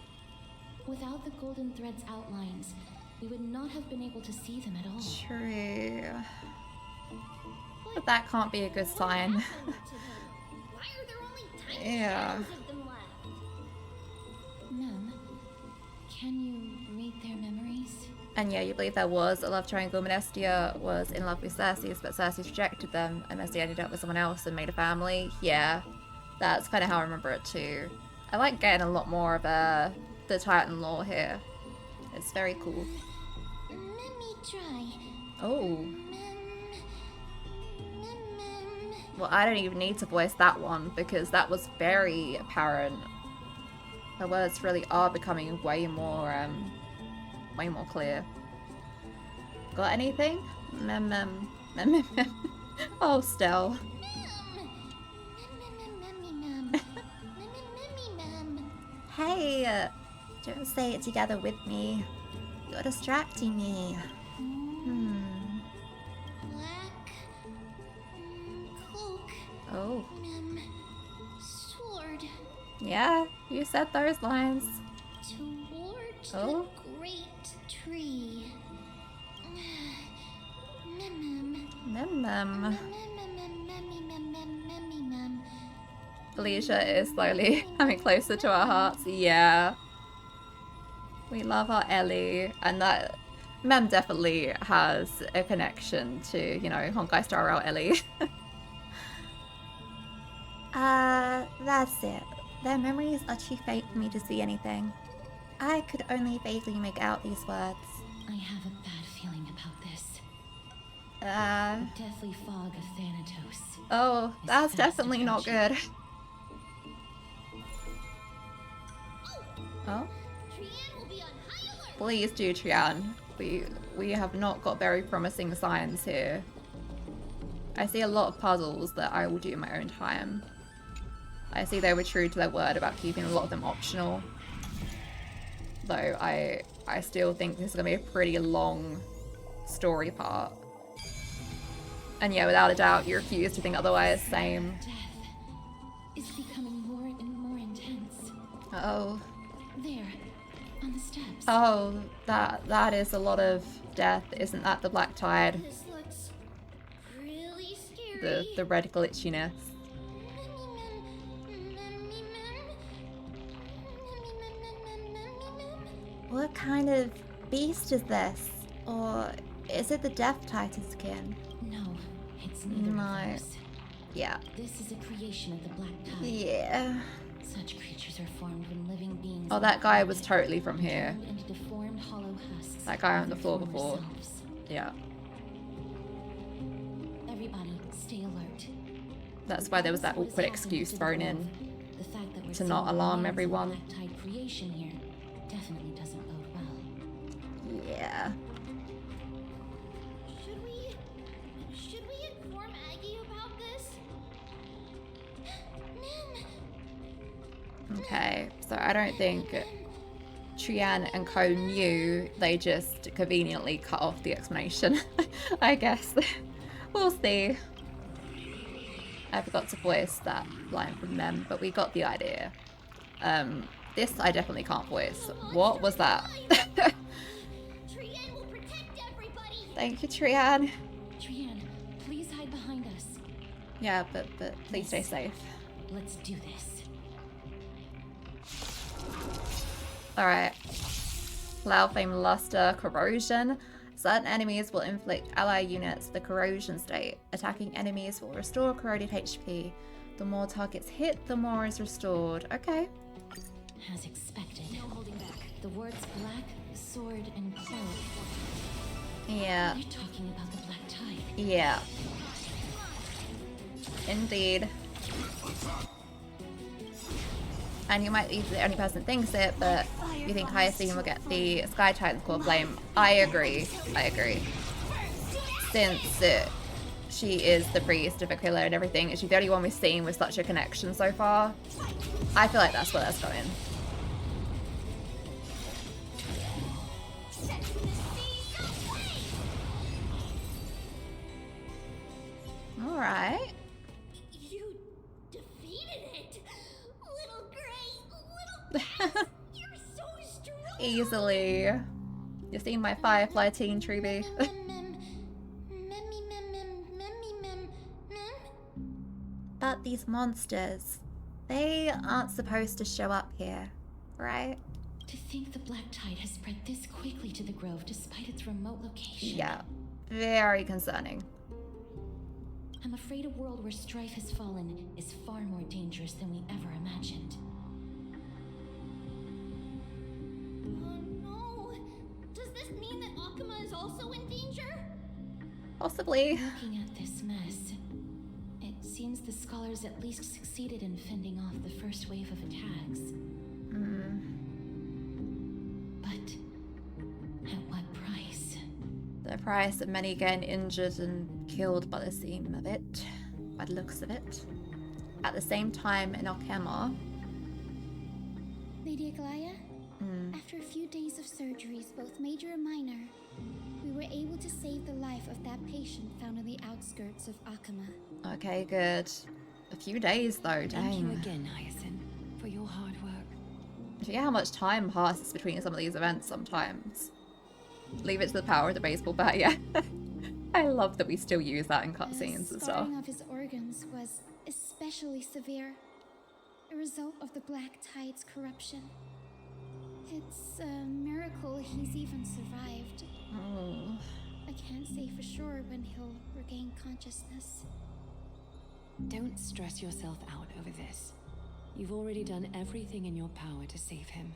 Without the golden thread's outlines, we would not have been able to see them at all. True. But that can't be a good sign. Why are there only tiny Yeah. shadows of them left? Mem, can you read their memories? And yeah, you believe there was a love triangle. Menestia was in love with Circes, but Circes rejected them, and Menestia ended up with someone else and made a family. Yeah, that's kind of how I remember it too. I like getting a lot more of the Titan lore here. It's very cool. Let me try. Oh. Well, I don't even need to voice that one because that was very apparent. The words really are becoming way more clear. Got anything? Mem. Oh, Stell. Hey, don't say it together with me. You're distracting me. Black cloak. Oh. Sword. Yeah, you said those lines. Towards Oh. the great tree. Mem. Alicia is slowly coming closer to our hearts. Yeah. We love our Ellie. And that Mem definitely has a connection to, you know, Honkai Star Rail Ellie. That's it. Their memories are too faint for me to see anything. I could only vaguely make out these words. I have a bad feeling about this. Uh... The deathly fog of Thanatos. Oh, that's definitely not good. Oh? Please do, Trian. We have not got very promising signs here. I see a lot of puzzles that I will do in my own time. I see they were true to their word about keeping a lot of them optional. Though I still think this is going to be a pretty long story part. And yeah, without a doubt, you refuse to think otherwise. Same. Death is becoming more and more intense. Oh. There, on the steps. Oh, that is a lot of death. Isn't that the black tide? This looks really scary. The red glitchiness. What kind of beast is this? Or is it the Death Titan skin? No, it's neither of those. Yeah. This is a creation of the Black Tide. Yeah. Such creatures are formed when living beings. Oh, that guy was totally from here. Into deformed hollow husks. That guy on the floor before. Selves. Yeah. Everybody, stay alert. That's why there was that awkward excuse thrown in to not alarm everyone. Black Tide creation here definitely doesn't bode well. Yeah. Should we inform Aggie about this? Okay, so I don't think Trian and Co knew. They just conveniently cut off the explanation, I guess. We'll see. I forgot to voice that line from them, but we got the idea. This I definitely can't voice. What was that? Trian will protect everybody. Thank you, Trian. Trian, please hide behind us. Yeah, but please stay safe. Let's do this. Alright. Cloud Flame Luster Corrosion. Certain enemies will inflict ally units the corrosion state. Attacking enemies will restore corroded HP. The more targets hit, the more is restored. Okay. As expected. No holding back. The words black, sword, and cloak. Yeah. They're talking about the Black Tide. Yeah. Indeed. And you might be the only person that thinks it, but you think Hyacinth will get the Sky Titan's Core Flame. I agree. Since she is the priest of Aquila and everything, and she's the only one we've seen with such a connection so far, I feel like that's where that's going. Alright. You defeated it! Little Gray, little Bats, you're so strong! Easily. You've seen my Firefly teen, Truby. But these monsters, they aren't supposed to show up here, right? To think the Black Tide has spread this quickly to the Grove despite its remote location. Yeah, very concerning. I'm afraid a world where strife has fallen is far more dangerous than we ever imagined. Oh no! Does this mean that Akuma is also in danger? Possibly. Looking at this mess, it seems the scholars at least succeeded in fending off the first wave of attacks. But at what price? The price of many getting injured and killed by the seam of it, by the looks of it. At the same time in Alchema. Lady Aglaya, after a few days of surgeries, both major and minor, we were able to save the life of that patient found on the outskirts of Akama. Okay, good. A few days though, dang. Thank you again, Hyacinth, for your hard work. I forget how much time passes between some of these events sometimes. Leave it to the power of the baseball bat, yeah. I love that we still use that in cutscenes and stuff. The scarring of his organs was especially severe, a result of the Black Tide's corruption. It's a miracle he's even survived. Oh. I can't say for sure when he'll regain consciousness. Don't stress yourself out over this. You've already done everything in your power to save him.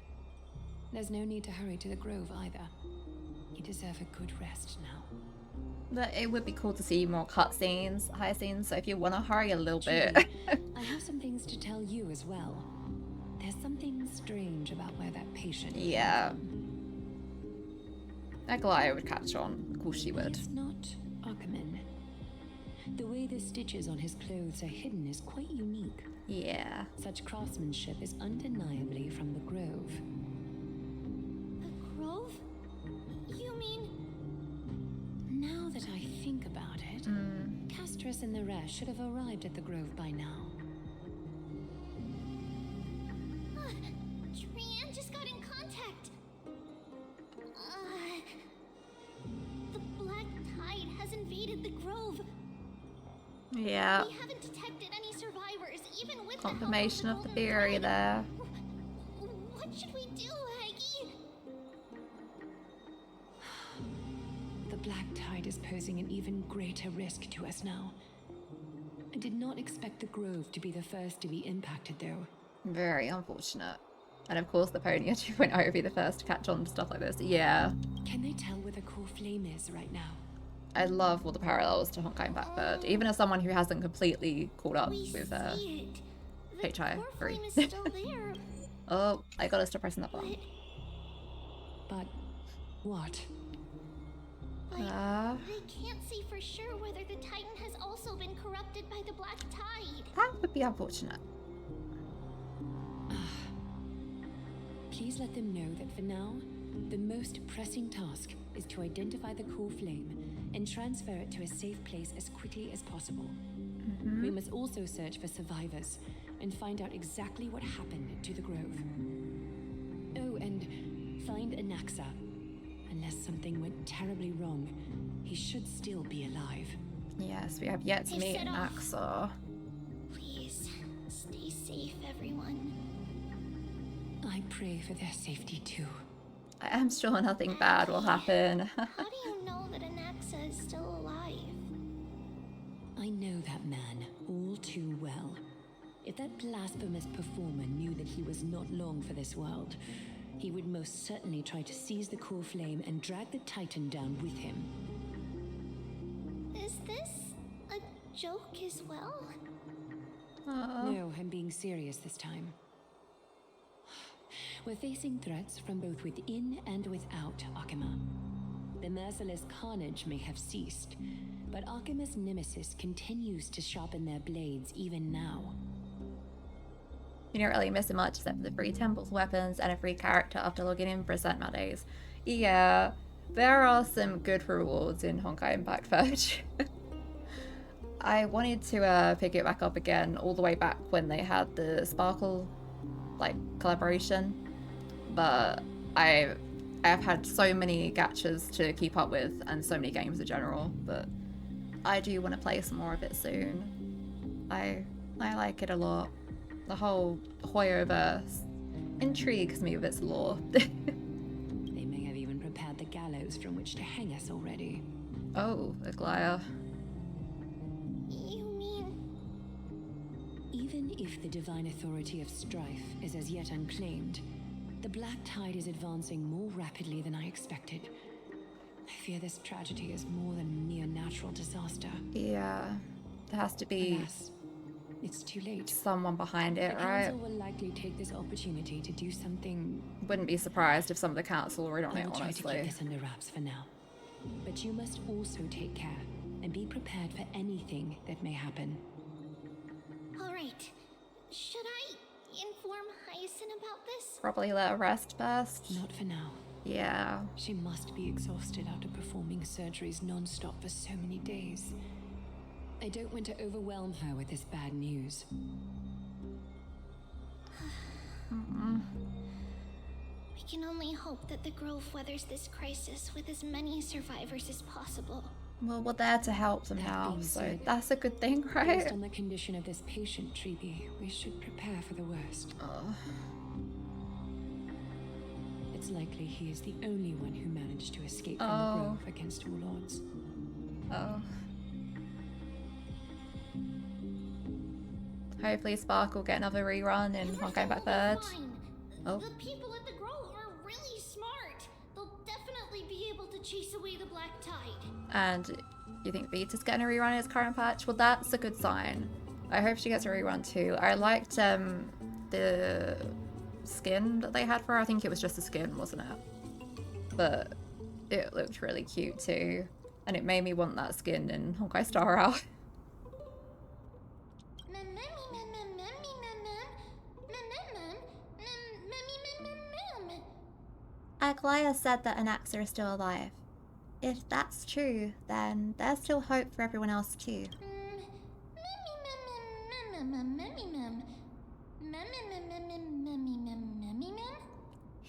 There's no need to hurry to the Grove either. You deserve a good rest now. But it would be cool to see more cutscenes, Hyacinth, so if you want to hurry a little bit. I have some things to tell you as well. There's something strange about where that patient Yeah. Aglaya would catch on. Of course she would. He's not Ackerman. The way the stitches on his clothes are hidden is quite unique. Yeah. Such craftsmanship is undeniably from the Grove. The Grove? You mean... Now that I think about it, Garrus and the rest should have arrived at the grove by now. Trianne just got in contact. The black tide has invaded the grove. Yeah. We haven't detected any survivors, even with Confirmation the of the golden theory thread. there. What should we do, Aggie? The black tide is posing an even greater risk to us now. I did not expect the grove to be the first to be impacted, though. Very unfortunate. And of course the Pony 2.0 would be the first to catch on to stuff like this. Yeah. Can they tell where the core flame is right now? I love all the parallels to Honkai and Blackbird, even as someone who hasn't completely caught up with See it. The HI core 3. flame is still there. Oh, I gotta stop pressing that button. But what? They can't see for sure whether the Titan has also been corrupted by the black tide. That would be unfortunate. Please let them know that for now, the most pressing task is to identify the core flame and transfer it to a safe place as quickly as possible. We must also search for survivors and find out exactly what happened to the grove. Oh, and find Anaxa. Unless something went terribly wrong, he should still be alive. Yes, we have yet to meet Naxa. Please, stay safe, everyone. I pray for their safety too. I am sure nothing bad will happen. How do you know that Anaxa is still alive? I know that man all too well. If that blasphemous performer knew that he was not long for this world, he would most certainly try to seize the core flame and drag the Titan down with him. Is this a joke as well? No, I'm being serious this time. We're facing threats from both within and without Akima. The merciless carnage may have ceased, but Akima's nemesis continues to sharpen their blades even now. You don't really miss it much except for the free temples weapons and a free character after logging in for St. days. Yeah, there are some good rewards in Honkai Impact Verge. I wanted to pick it back up again all the way back when they had the Sparkle collaboration, but I've had so many gachas to keep up with and so many games in general, but I do want to play some more of it soon. I like it a lot. The whole Hoyoverse intrigues me with its lore. They may have even prepared the gallows from which to hang us already. Oh, Aglaya. You mean... Even if the divine authority of strife is as yet unclaimed, the black tide is advancing more rapidly than I expected. I fear this tragedy is more than a mere natural disaster. Yeah, there has to be... Alas, it's too late. Someone behind it, the right? council will likely take this opportunity to do something. Wouldn't be surprised if some of the council were on it, I'll try to honestly. keep this under wraps for now. But you must also take care and be prepared for anything that may happen. Alright. Should I inform Hyacinth about this? Probably let her rest first. Not for now. Yeah. She must be exhausted after performing surgeries non-stop for so many days. I don't want to overwhelm her with this bad news. We can only hope that the Grove weathers this crisis with as many survivors as possible. Well, we're there to help them now, so that's a good thing, right? Based on the condition of this patient, Treeby, we should prepare for the worst. It's likely he is the only one who managed to escape from the Grove against all odds. Hopefully Spark will get another rerun in Honkai Impact Verge. The people at the Grove are really smart. They'll definitely be able to chase away the black tide. And you think Vita's getting a rerun in his current patch? Well, that's a good sign. I hope she gets a rerun too. I liked the skin that they had for her. I think it was just a skin, wasn't it? But it looked really cute too. And it made me want that skin in Honkai Star Rail. Aglaya said that Anaxa is still alive. If that's true, then there's still hope for everyone else too.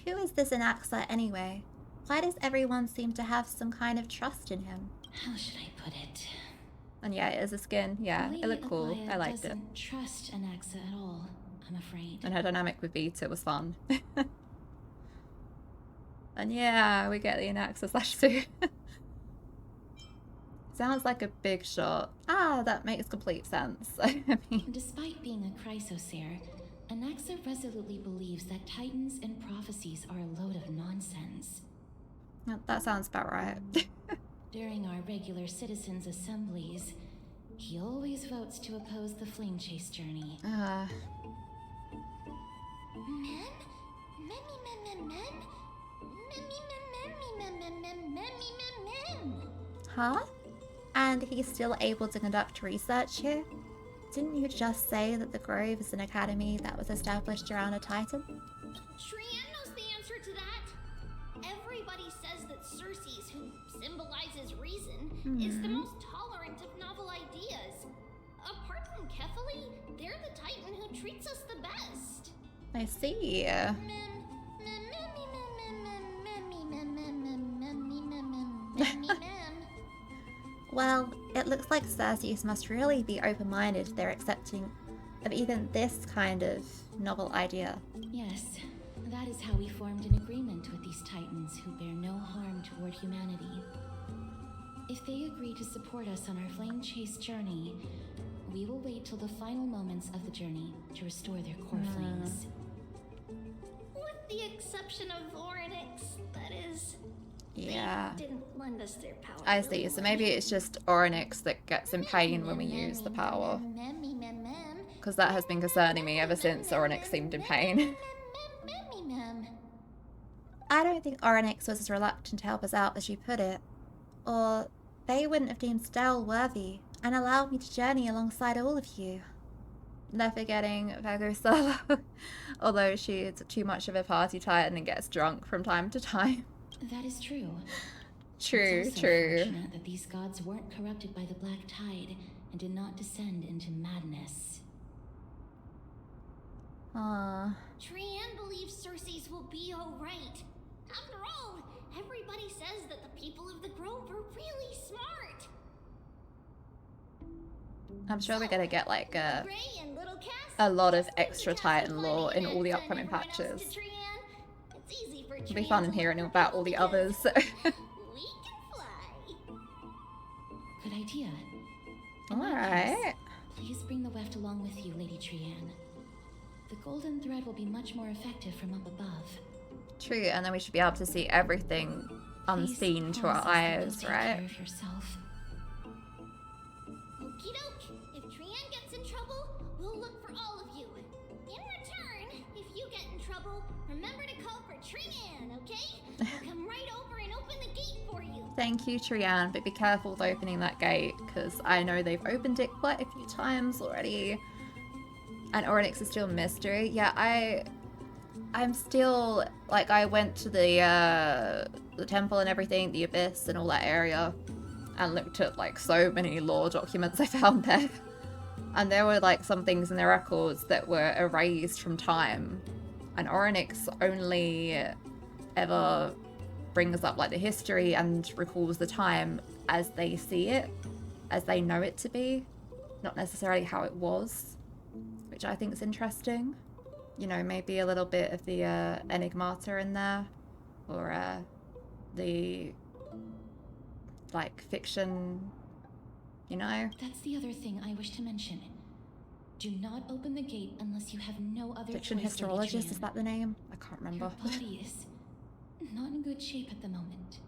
Who is this Anaxa anyway? Why does everyone seem to have some kind of trust in him? How should I put it? And yeah, it is a skin. Yeah, it looked cool. Lady I liked it. doesn't trust Anaxa at all, I'm afraid. And her dynamic with Vita was fun. And yeah, we get the Anaxa /Sue. Sounds like a big shot. Ah, that makes complete sense. I mean, despite being a chrysosaur, Anaxa resolutely believes that titans and prophecies are a load of nonsense. that sounds about right. During our regular citizens' assemblies, he always votes to oppose the flame chase journey. Huh? And he's still able to conduct research here? Didn't you just say that the Grove is an academy that was established around a titan? Trian knows the answer to that. Everybody says that Circes, who symbolizes reason, is the most tolerant of novel ideas. Apart from Kefali, they're the titan who treats us the best. I see. Well, it looks like Circes must really be open-minded if they're accepting of even this kind of novel idea. Yes, that is how we formed an agreement with these titans who bear no harm toward humanity. If they agree to support us on our flame chase journey, we will wait till the final moments of the journey to restore their core flames. With the exception of Oryx, that is. Yeah. They didn't lend us their power. I see. So maybe it's just Oryx that gets in pain when we use the power. Because that has been concerning me ever since Oryx seemed in pain. I don't think Oryx was as reluctant to help us out as you put it. Or they wouldn't have deemed Stell worthy and allowed me to journey alongside all of you. They're forgetting Vago Solo, although she's too much of a party titan and gets drunk from time to time. That is true. True, it's also true. Fortunate that these gods weren't corrupted by the Black Tide and did not descend into madness. Trian believes Circes will be alright. After all, everybody says that the people of the Grove are really smart. I'm sure we're gonna get like a Gray and Little Cass, lot of extra Titan lore in all the upcoming patches. It's easy for It'll be fun hearing about all the others. we can fly. Good idea. Alright. Please bring the weft along with you, Lady Trian. The golden thread will be much more effective from up above. True, and then we should be able to see everything unseen to our eyes, right? Take care of yourself. Okie doke. If Trian gets in trouble, we'll look for all of you. In return, if you get in trouble, remember to call for Trian, okay? We'll come right over and open the gate for you. Thank you, Trian, but be careful with opening that gate, because I know they've opened it quite a few times already. And Oryx is still a mystery. Yeah, I'm still, like, I went to the temple and everything, the Abyss and all that area, and looked at, like, so many lore documents I found there. And there were, like, some things in the records that were erased from time. And Oryx only ever brings up, like, the history and recalls the time as they see it, as they know it to be, not necessarily how it was, which I think is interesting. You know, maybe a little bit of the Enigmata in there, or the, like, fiction, you know? That's the other thing I wish to mention. Do not open the gate unless you have no other Fiction choice, Lady historiologist, Trian. is that the name? I can't remember. Your body is not in good shape at the moment.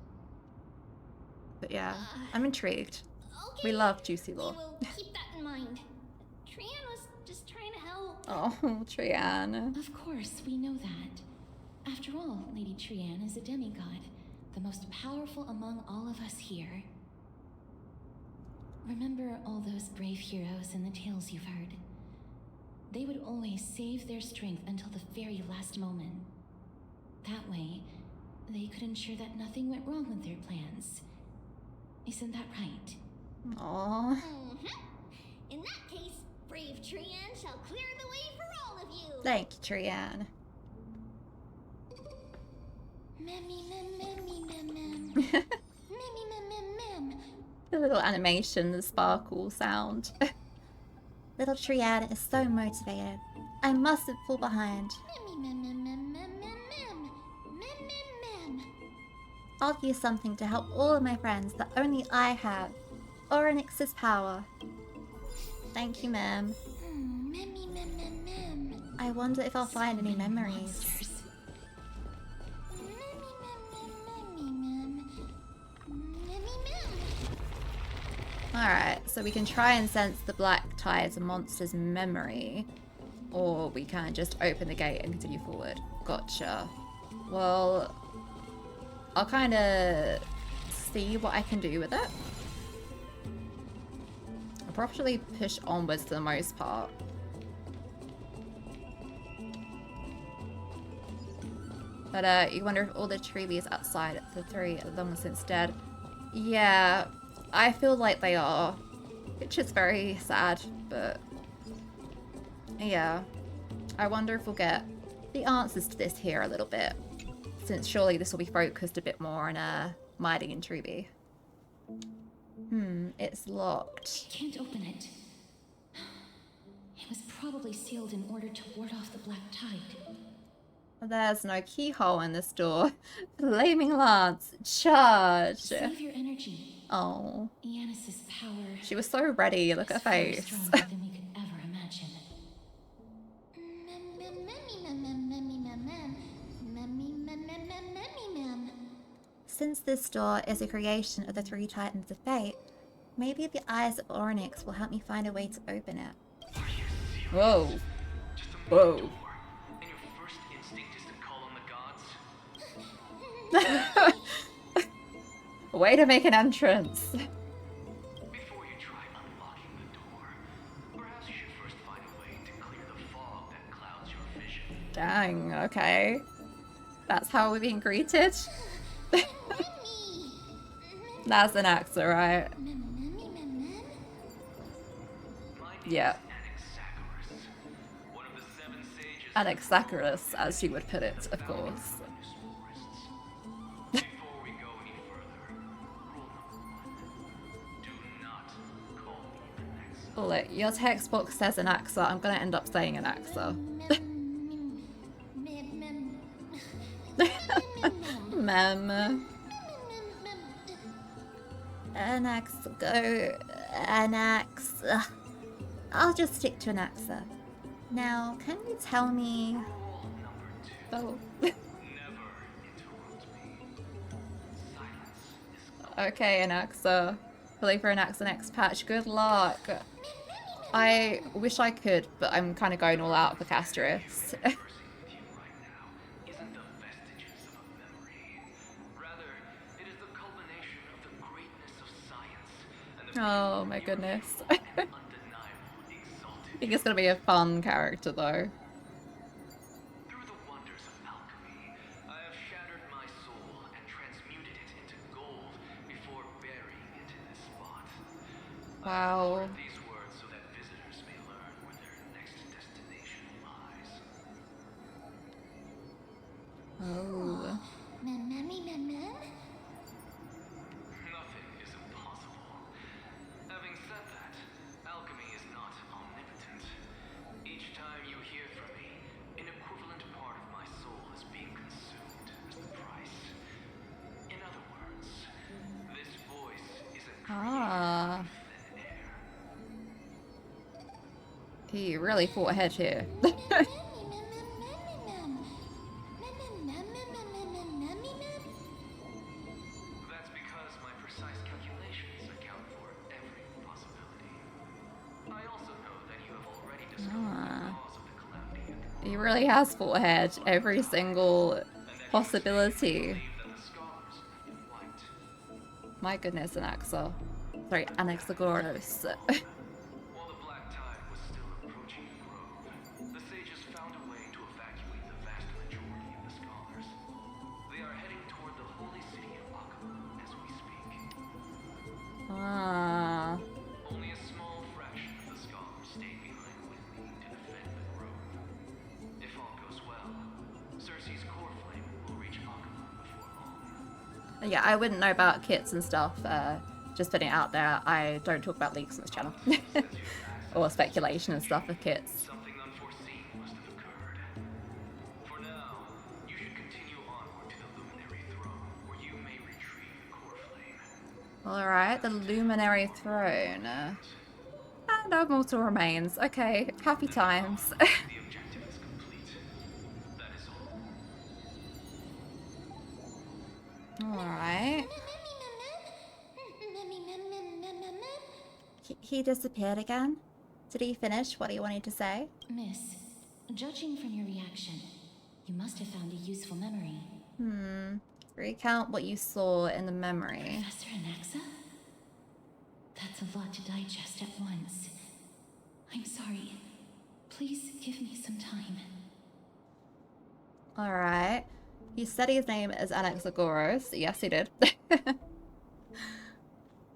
But yeah, I'm intrigued. Okay. We love juicy lore. We will keep that in mind. Trian was just trying to help. Oh, Trian. Of course, we know that. After all, Lady Trian is a demigod, the most powerful among all of us here. Remember all those brave heroes in the tales you've heard? They would always save their strength until the very last moment. That way, they could ensure that nothing went wrong with their plans. Isn't that right? Aww. In that case, Brave Trian shall clear the way for all of you. Thank you, Trian. The little animation, the sparkle sound. Little Triad is so motivated. I mustn't fall behind. I'll use something to help all of my friends that only I have. Orynyx's power. Thank you, ma'am. I wonder if I'll find any memories. Alright, so we can try and sense the black tide's monster's memory. Or we can just open the gate and continue forward. Gotcha. Well, I'll kind of see what I can do with it. I'll probably push onwards for the most part. But you wonder if all the tree leaves outside, the three are long since dead. Yeah, I feel like they are. Which is very sad, but yeah. I wonder if we'll get the answers to this here a little bit. Since surely this will be focused a bit more on Mighty and Truby. It's locked. Can't open it. It was probably sealed in order to ward off the black tide. There's no keyhole in this door. Flaming Lance, charge! Save your energy. Oh. Yanis's power. She was so ready, look at her face. Stronger than we could ever imagine. Since this door is a creation of the three titans of fate, maybe the eyes of Orynyx will help me find a way to open it. Whoa. Whoa. Way to make an entrance. Before you try unlocking the door, perhaps you should first find a way to clear the fog that clouds your vision. Dang, okay. That's how we're being greeted? That's an axe, right? Yeah. Anaxagoras, as she would put it, of course. Look, your text box says an axa. I'm gonna end up saying an axa. Mem. Anax, go. Anax. Ugh. I'll just stick to an axa. Now, can you tell me... Oh. Okay, Anaxa. Play for an axe next patch. Good luck. I wish I could, but I'm kind of going all out for Casterus. Oh my goodness. I think it's gonna be a fun character though. Through the wonders of alchemy, I have shattered my soul and transmuted it into gold before burying it in this spot. Wow. These words so that visitors may learn where their next destination lies. Oh. Nothing is impossible. Having said that, alchemy is not omnipotent. Each time you hear from me, an equivalent part of my soul is being consumed as the price. In other words, this voice is a Ah. He really fought ahead here. That's because my precise calculations account for every possibility. I also know that you have already discovered the cause of the calamity. He really has fought ahead every single possibility. My goodness, Anaxa. Sorry, Anaxagoras. While the black tide was still approaching the grove, the sages found a way to evacuate the vast majority of the scholars. They are heading toward the holy city of Akaba as we speak. Ah. Only a small fraction of the scholars stayed behind Yeah, I wouldn't know about kits and stuff. Just putting it out there, I don't talk about leaks on this channel. Or speculation and stuff with kits. Something unforeseen must have occurred. For now, you should continue onward to the Luminary Throne, where you may retrieve the core flame. Alright, the Luminary Throne. And our mortal remains. Okay, happy times. The objective is complete. That is all. Alright. He disappeared again? Did he finish what he wanted to say? Miss, judging from your reaction, you must have found a useful memory. Recount what you saw in the memory. Professor Anaxa? That's a lot to digest at once. I'm sorry. Please give me some time. Alright. He said his name is Anaxagoras. Yes, he did.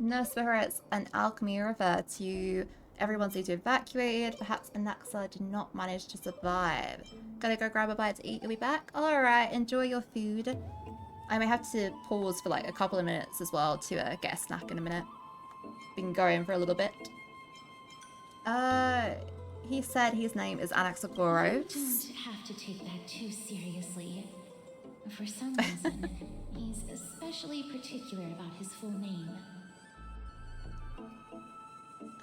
No spirits and alchemy refer to everyone's either evacuated. Perhaps Anaxa did not manage to survive. Gotta go grab a bite to eat. You'll be back? Alright, enjoy your food. I may have to pause for like a couple of minutes as well to get a snack in a minute. Been going for a little bit. He said his name is Anaxagoras. You don't have to take that too seriously. For some reason, he's especially particular about his full name.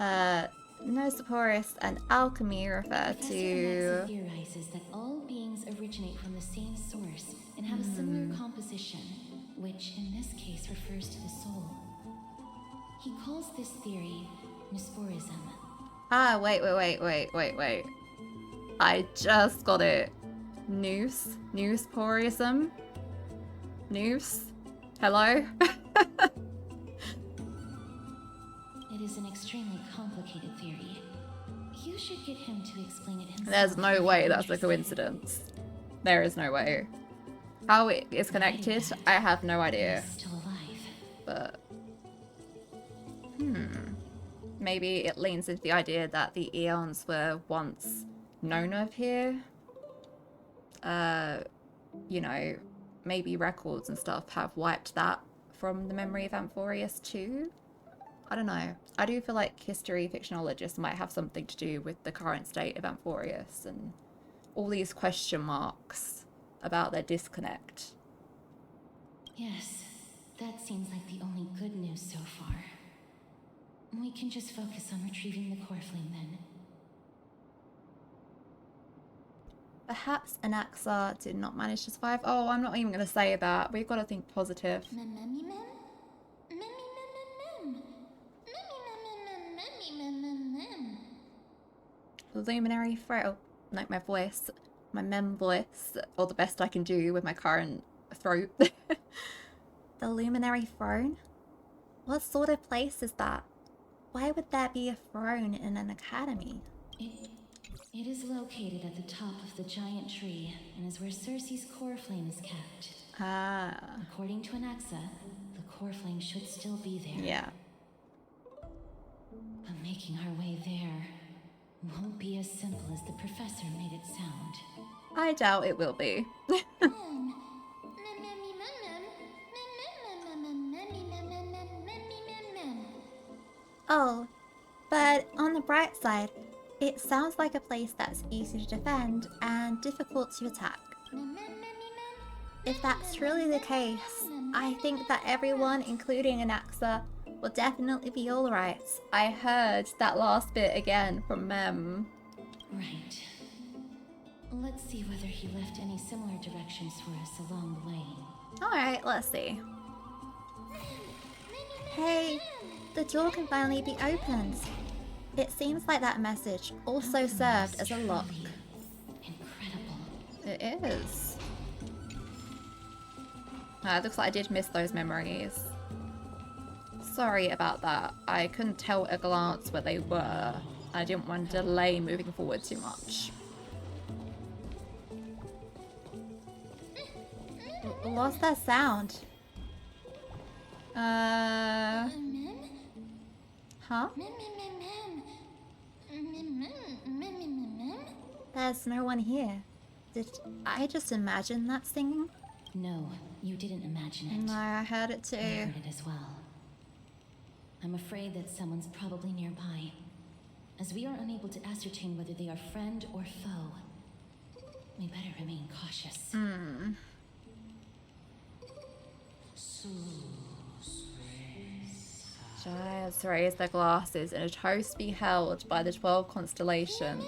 No amphoreus and alchemy refer Professor to... Anaxa theorizes that all beings originate from the same source and have a similar composition, which in this case refers to the soul. He calls this theory Neusporism. Ah, wait. I just got it. Neusporism? News? Hello? It is an extremely complicated theory. You should get him to explain it himself. There's no way that's a coincidence. There is no way. How it is connected, I have no idea. He's still alive. But... Maybe it leans into the idea that the Eons were once known of here. You know, maybe records and stuff have wiped that from the memory of amphoreus too. I don't know. I do feel like history fictionologists might have something to do with the current state of amphoreus and all these question marks about their disconnect. Yes, that seems like the only good news so far. We can just focus on retrieving the core flame then. Perhaps Anaxa did not manage to survive. Oh, I'm not even going to say that. We've got to think positive. Luminary throat. Oh, like my voice. My mem voice. Or the best I can do with my current throat. The Luminary Throne? What sort of place is that? Why would there be a throne in an academy? It is located at the top of the giant tree and is where Circe's core flame is kept. Ah. According to Anaxa, the core flame should still be there. Yeah. But making our way there won't be as simple as the professor made it sound. I doubt it will be. Oh, but on the bright side, it sounds like a place that's easy to defend and difficult to attack. If that's truly the case, I think that everyone, including Anaxa, will definitely be alright. I heard that last bit again from Mem. Right. Let's see whether he left any similar directions for us along the way. Alright, let's see. Hey, the door can finally be opened. It seems like that message also served as a lock. Incredible. It is. It looks like I did miss those memories. Sorry about that. I couldn't tell at a glance where they were. I didn't want to delay moving forward too much. Lost that sound. Huh? There's no one here. Did I just imagine that singing? No, you didn't imagine imagine it. No, I heard it I too. heard it as well. I'm afraid that someone's probably nearby, as we are unable to ascertain whether they are friend or foe. We better remain cautious. Giants raise their glasses and a toast be held by the 12 constellations.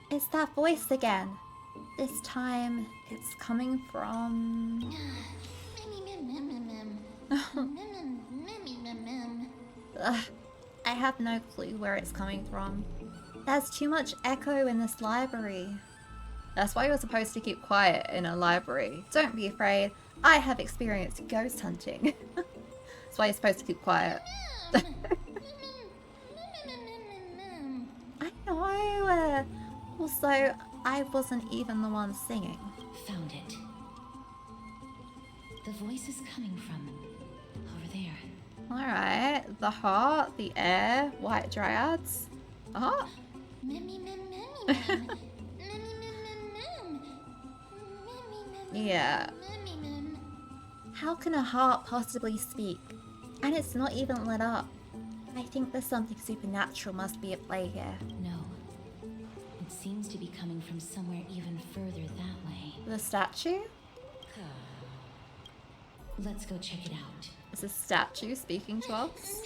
It's that voice again. This time, it's coming from... Ugh, I have no clue where it's coming from. There's too much echo in this library. That's why you're supposed to keep quiet in a library. Don't be afraid. I have experienced ghost hunting. That's why you're supposed to keep quiet. I know. Also, I wasn't even the one singing. Found it. The voice is coming from over there. Alright. The heart, the air, white dryads. Oh. Yeah. How can a heart possibly speak? And it's not even lit up. I think there's something supernatural must be at play here. No. It seems to be coming from somewhere even further that way. The statue? Let's go check it out. Is the statue speaking to us?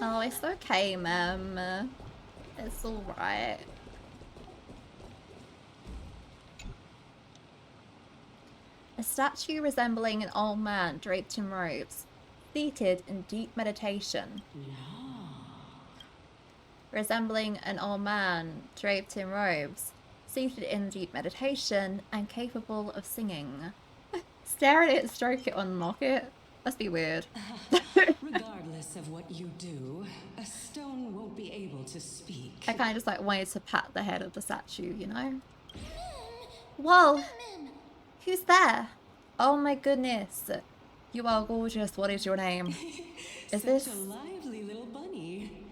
Oh, it's okay, ma'am. It's alright. A statue resembling an old man draped in robes, seated in deep meditation. Resembling an old man draped in robes, seated in deep meditation, and capable of singing. Stare at it, stroke it, unlock it. Must be weird. Regardless of what you do, a stone won't be able to speak. I kind of just like wanted to pat the head of the statue, you know? Whoa! Who's there? Oh my goodness. You are gorgeous. What is your name? Is this... a lively little bunny.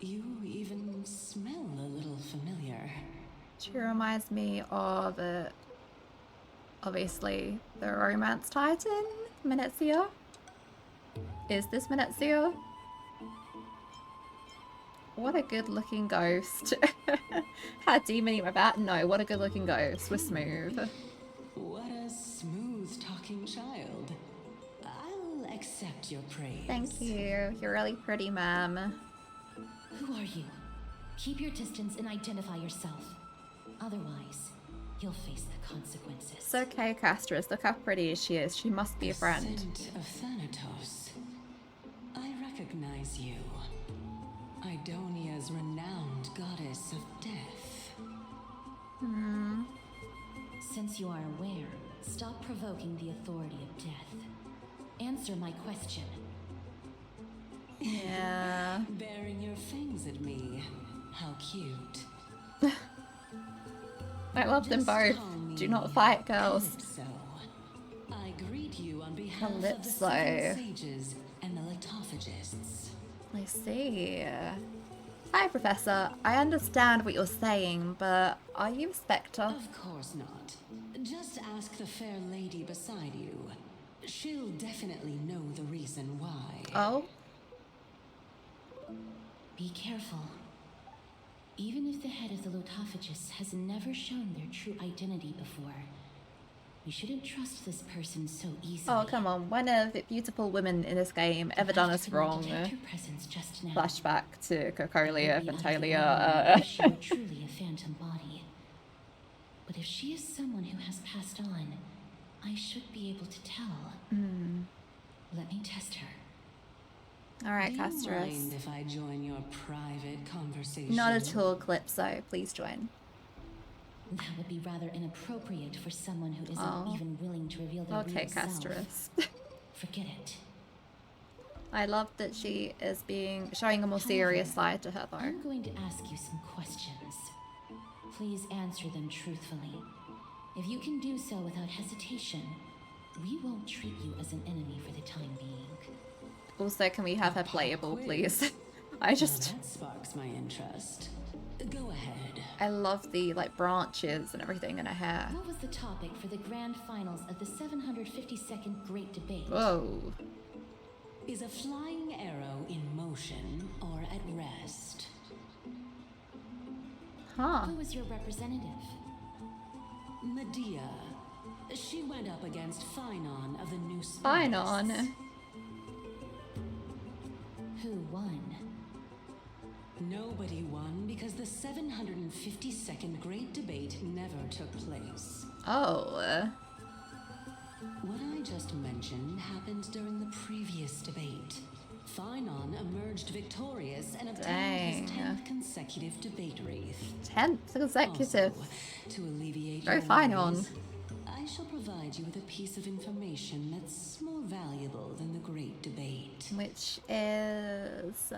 You even smell a little familiar. She reminds me of, obviously, the romance titan, Menezia. Is this Menezia? What a good looking ghost. Had demon in my bat? No, what a good looking ghost. We're smooth. What a smooth talking child. I'll accept your praise. Thank you. You're really pretty, ma'am. Who are you? Keep your distance and identify yourself. Otherwise, you'll face the consequences. It's okay, Castris. Look how pretty she is. She must be a friend. Scent of Thanatos. I recognize you. Idonia's renowned goddess of death. Since you are aware, stop provoking the authority of death. Answer my question. Yeah. Baring your fangs at me. How cute. I love them both. Do not fight, girls. Calypso. I greet you on behalf of the Calypso. seven sages and the litophagists. I see. Hi, Professor. I understand what you're saying, but are you a spectre? Of course not. Just ask the fair lady beside you. She'll definitely know the reason why. Oh? Be careful. Even if the head of the Lotophagus has never shown their true identity before, we shouldn't trust this person so easily. Oh, come on. When have beautiful women in this game ever done us wrong? Just now. Flashback to Cocolia, Maybe Fentalia. if she were truly a phantom body. But if she is someone who has passed on, I should be able to tell. Let me test her. Alright, Do you Castris. mind if I join your private conversation? Not at all, Calypso. Please join. That would be rather inappropriate for someone who isn't Oh. even willing to reveal their Okay, real self. Castris. Forget it. I love that she is showing a more serious side to her, though. I'm going to ask you some questions. Please answer them truthfully. If you can do so without hesitation, we won't treat you as an enemy for the time being. Also, can we have her playable, please? Now that sparks my interest. Go I love the like branches and everything in her hair. What was the topic for the grand finals of the 752nd Great Debate? Whoa. Is a flying arrow in motion or at rest? Huh. Who was your representative? Medea. She went up against Phynon of the New Spirits. Phynon. Who won? Nobody won because the 752nd Great Debate never took place. Oh. What I just mentioned happened during the previous debate. Phynon emerged victorious and obtained his 10th consecutive debate wreath. 10th consecutive. Also, to alleviate Very your Phynon. worries, I shall provide you with a piece of information that's more valuable than the Great Debate. Which is...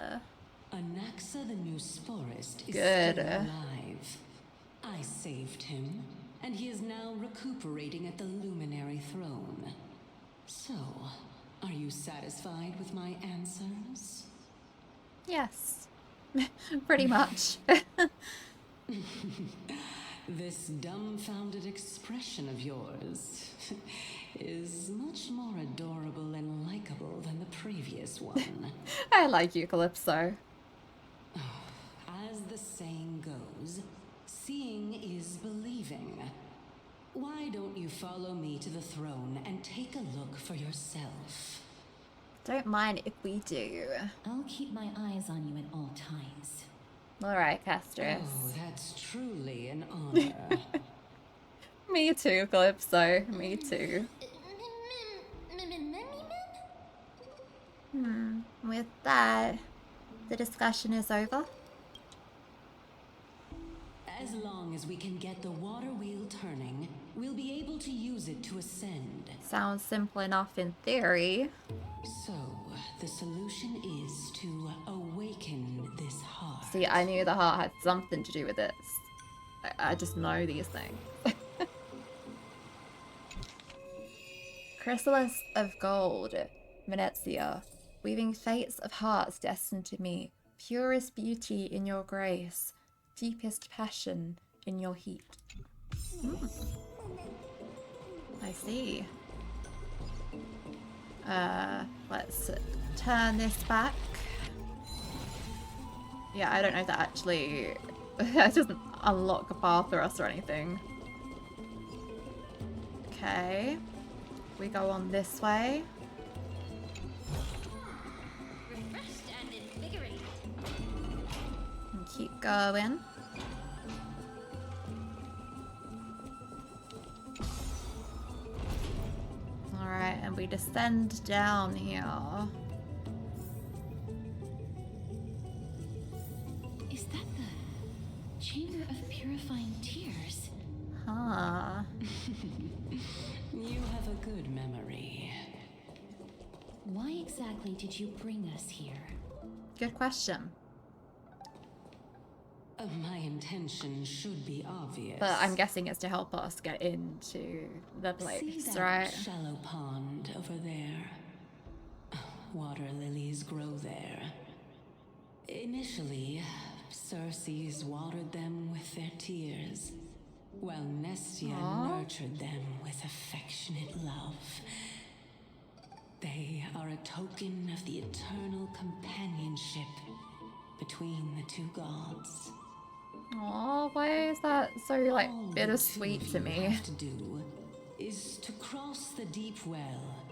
Anaxa the New Sporist is Good. still alive. I saved him, and he is now recuperating at the Luminary Throne. So, are you satisfied with my answers? Yes. Pretty much. This dumbfounded expression of yours is much more adorable and likable than the previous one. I like you, Calypso. As the saying goes, seeing is believing. Why don't you follow me to the throne and take a look for yourself? Don't mind if we do. I'll keep my eyes on you at all times. Alright, Castris. Oh, that's truly an honor. Me too, Calypso. Me too. With that, the discussion is over. As long as we can get the water wheel turning, we'll be able to use it to ascend. Sounds simple enough in theory. So, the solution is to awaken this heart. See, I knew the heart had something to do with this. I just know these things. Chrysalis of gold, Venezia, weaving fates of hearts destined to meet, purest beauty in your grace, deepest passion in your heat. I see. Let's turn this back. Yeah, I don't know if that actually... that doesn't unlock a path for us or anything. Okay. We go on this way. Refreshed and invigorated. And keep going. Alright, and we descend down here. Is that the Chamber of Purifying Tears? Huh. You have a good memory. Why exactly did you bring us here? Good question. My intention should be obvious. But I'm guessing it's to help us get into the place, See that right? shallow pond over there? Water lilies grow there. Initially, Circes watered them with their tears, while Nestia nurtured them with affectionate love. They are a token of the eternal companionship between the two gods. Oh, why is that so like All bittersweet the two to you me? have to do is to cross the deep well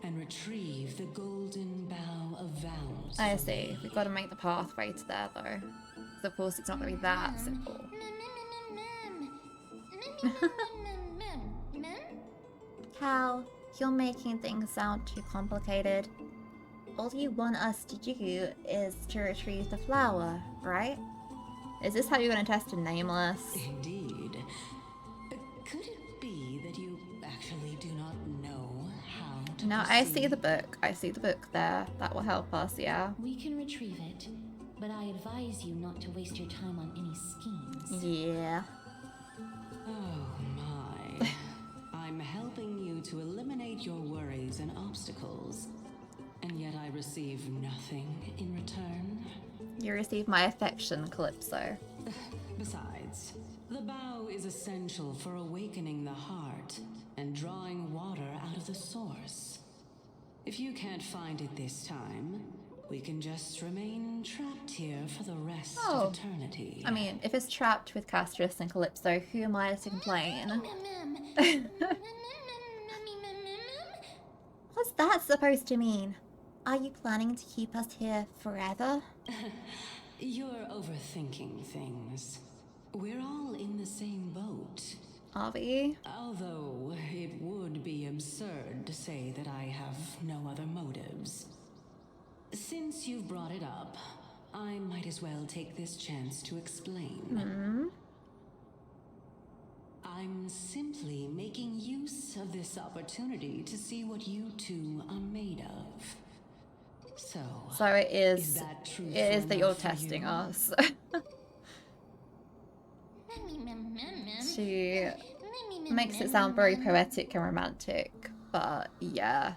and retrieve the golden bough of vows. I for see. me. We've got to make the pathway to there though. 'Cause of course it's not going to be that simple. Cal, you're making things sound too complicated. All you want us to do is to retrieve the flower, right? Is this how you're going to test a nameless? Indeed. Could it be that you actually do not know how to No, I see proceed? the book. I see the book there. That will help us, yeah. We can retrieve it, but I advise you not to waste your time on any schemes. Yeah. Oh my. I'm helping you to eliminate your worries and obstacles, and yet I receive nothing in return. You receive my affection, Calypso. Besides, the bow is essential for awakening the heart and drawing water out of the source. If you can't find it this time, we can just remain trapped here for the rest of eternity. I mean, if it's trapped with Castris and Calypso, who am I to complain? What's that supposed to mean? Are you planning to keep us here forever? You're overthinking things. We're all in the same boat. Are we? Although it would be absurd to say that I have no other motives. Since you've brought it up, I might as well take this chance to explain. I'm simply making use of this opportunity to see what you two are made of. So it is that truthful it is that you're enough for testing you? us. She makes it sound very poetic and romantic, but yeah,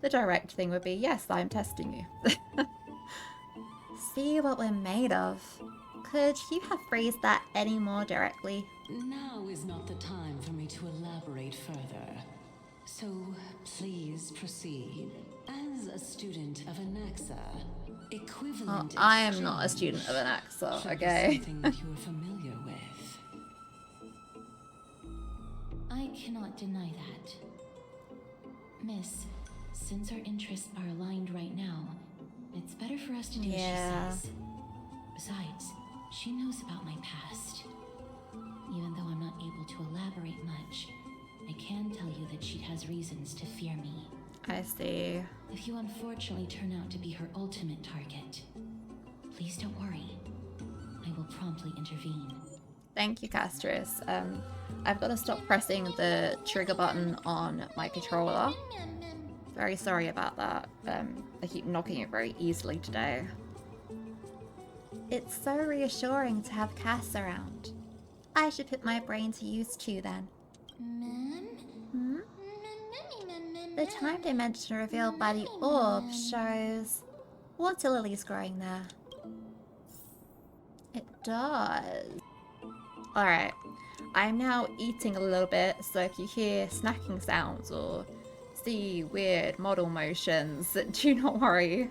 the direct thing would be, yes, I'm testing you. See what we're made of. Could you have phrased that any more directly? Now is not the time for me to elaborate further. So please proceed. As a student of Anaxa, equivalent I am not a student of Anaxa, should be okay? something that you are familiar with. I cannot deny that. Miss, since our interests are aligned right now, it's better for us to do as she says. Besides, she knows about my past. Even though I'm not able to elaborate much, I can tell you that she has reasons to fear me. I see. If you unfortunately turn out to be her ultimate target, please don't worry. I will promptly intervene. Thank you, Castris. I've got to stop pressing the trigger button on my controller. Very sorry about that. I keep knocking it very easily today. It's so reassuring to have Cass around. I should put my brain to use too then. Hmm? The time dimension revealed by the orb shows water lilies growing there. It does. Alright, I'm now eating a little bit, so if you hear snacking sounds or see weird model motions, do not worry.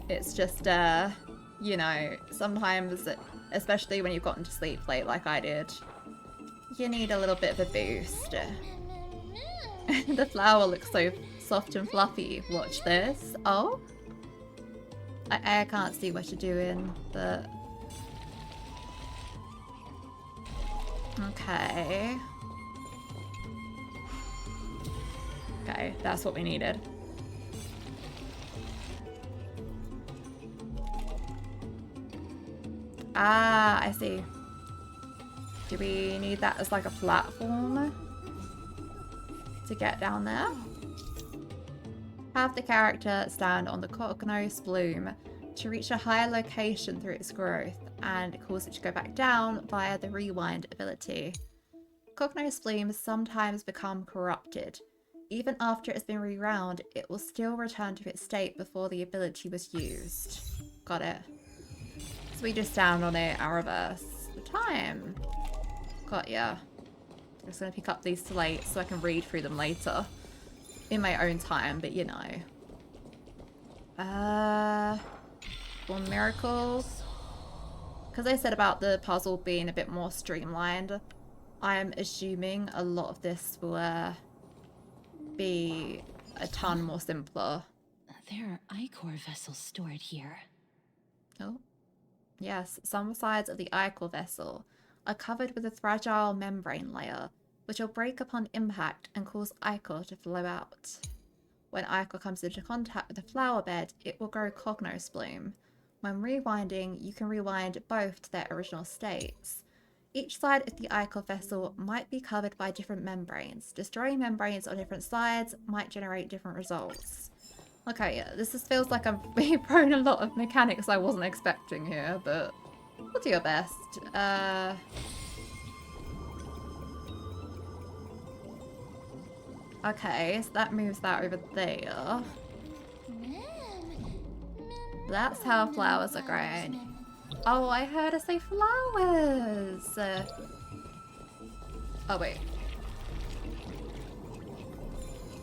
It's just, you know, sometimes, especially when you've gotten to sleep late like I did, you need a little bit of a boost. The flower looks so soft and fluffy. Watch this. Oh? I can't see what you're doing, but... Okay. Okay, that's what we needed. Ah, I see. Do we need that as like a platform to get down there? Have the character stand on the Cognos bloom to reach a higher location through its growth and cause it to go back down via the rewind ability. Cognos blooms sometimes become corrupted. Even after it's been rewound, it will still return to its state before the ability was used. Got it. So we just stand on it and reverse the time. Got ya. I'm just gonna pick up these slates so I can read through them later. In my own time, but you know. For miracles. Because I said about the puzzle being a bit more streamlined, I'm assuming a lot of this will be a ton more simpler. There are ichor vessels stored here. Oh. Yes, some sides of the ichor vessel are covered with a fragile membrane layer, which will break upon impact and cause ichor to flow out. When ichor comes into contact with the flower bed, it will grow Cognos bloom. When rewinding, you can rewind both to their original states. Each side of the ichor vessel might be covered by different membranes. Destroying membranes on different sides might generate different results. Okay, yeah, this feels like I'm being thrown a lot of mechanics I wasn't expecting here, but we'll do your best. Okay, so that moves that over there. That's how flowers are grown. Oh, I heard her say flowers. Oh, wait.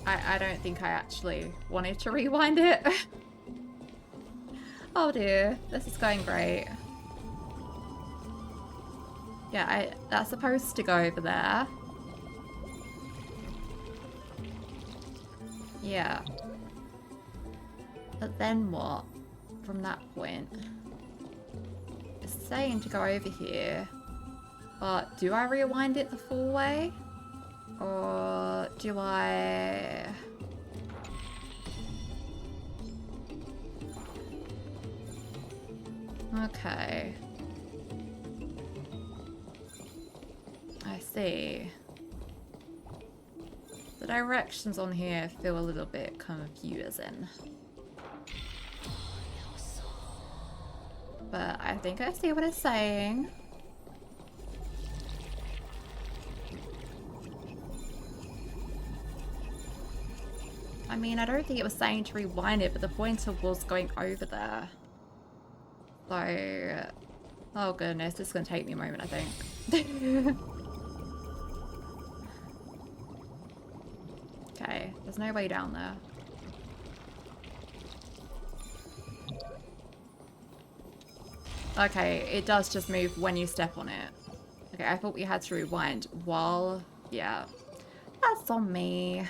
I don't think I actually wanted to rewind it. Oh dear, this is going great. Yeah, that's supposed to go over there. Yeah. But then what? From that point? It's saying to go over here. But do I rewind it the full way? Or do I... Okay. I see. The directions on here feel a little bit confusing. But I think I see what it's saying. I mean, I don't think it was saying to rewind it, but the pointer was going over there. So... Oh goodness, this is going to take me a moment, I think. Okay, there's no way down there. Okay, it does just move when you step on it. Okay, I thought we had to rewind while... Yeah. That's on me.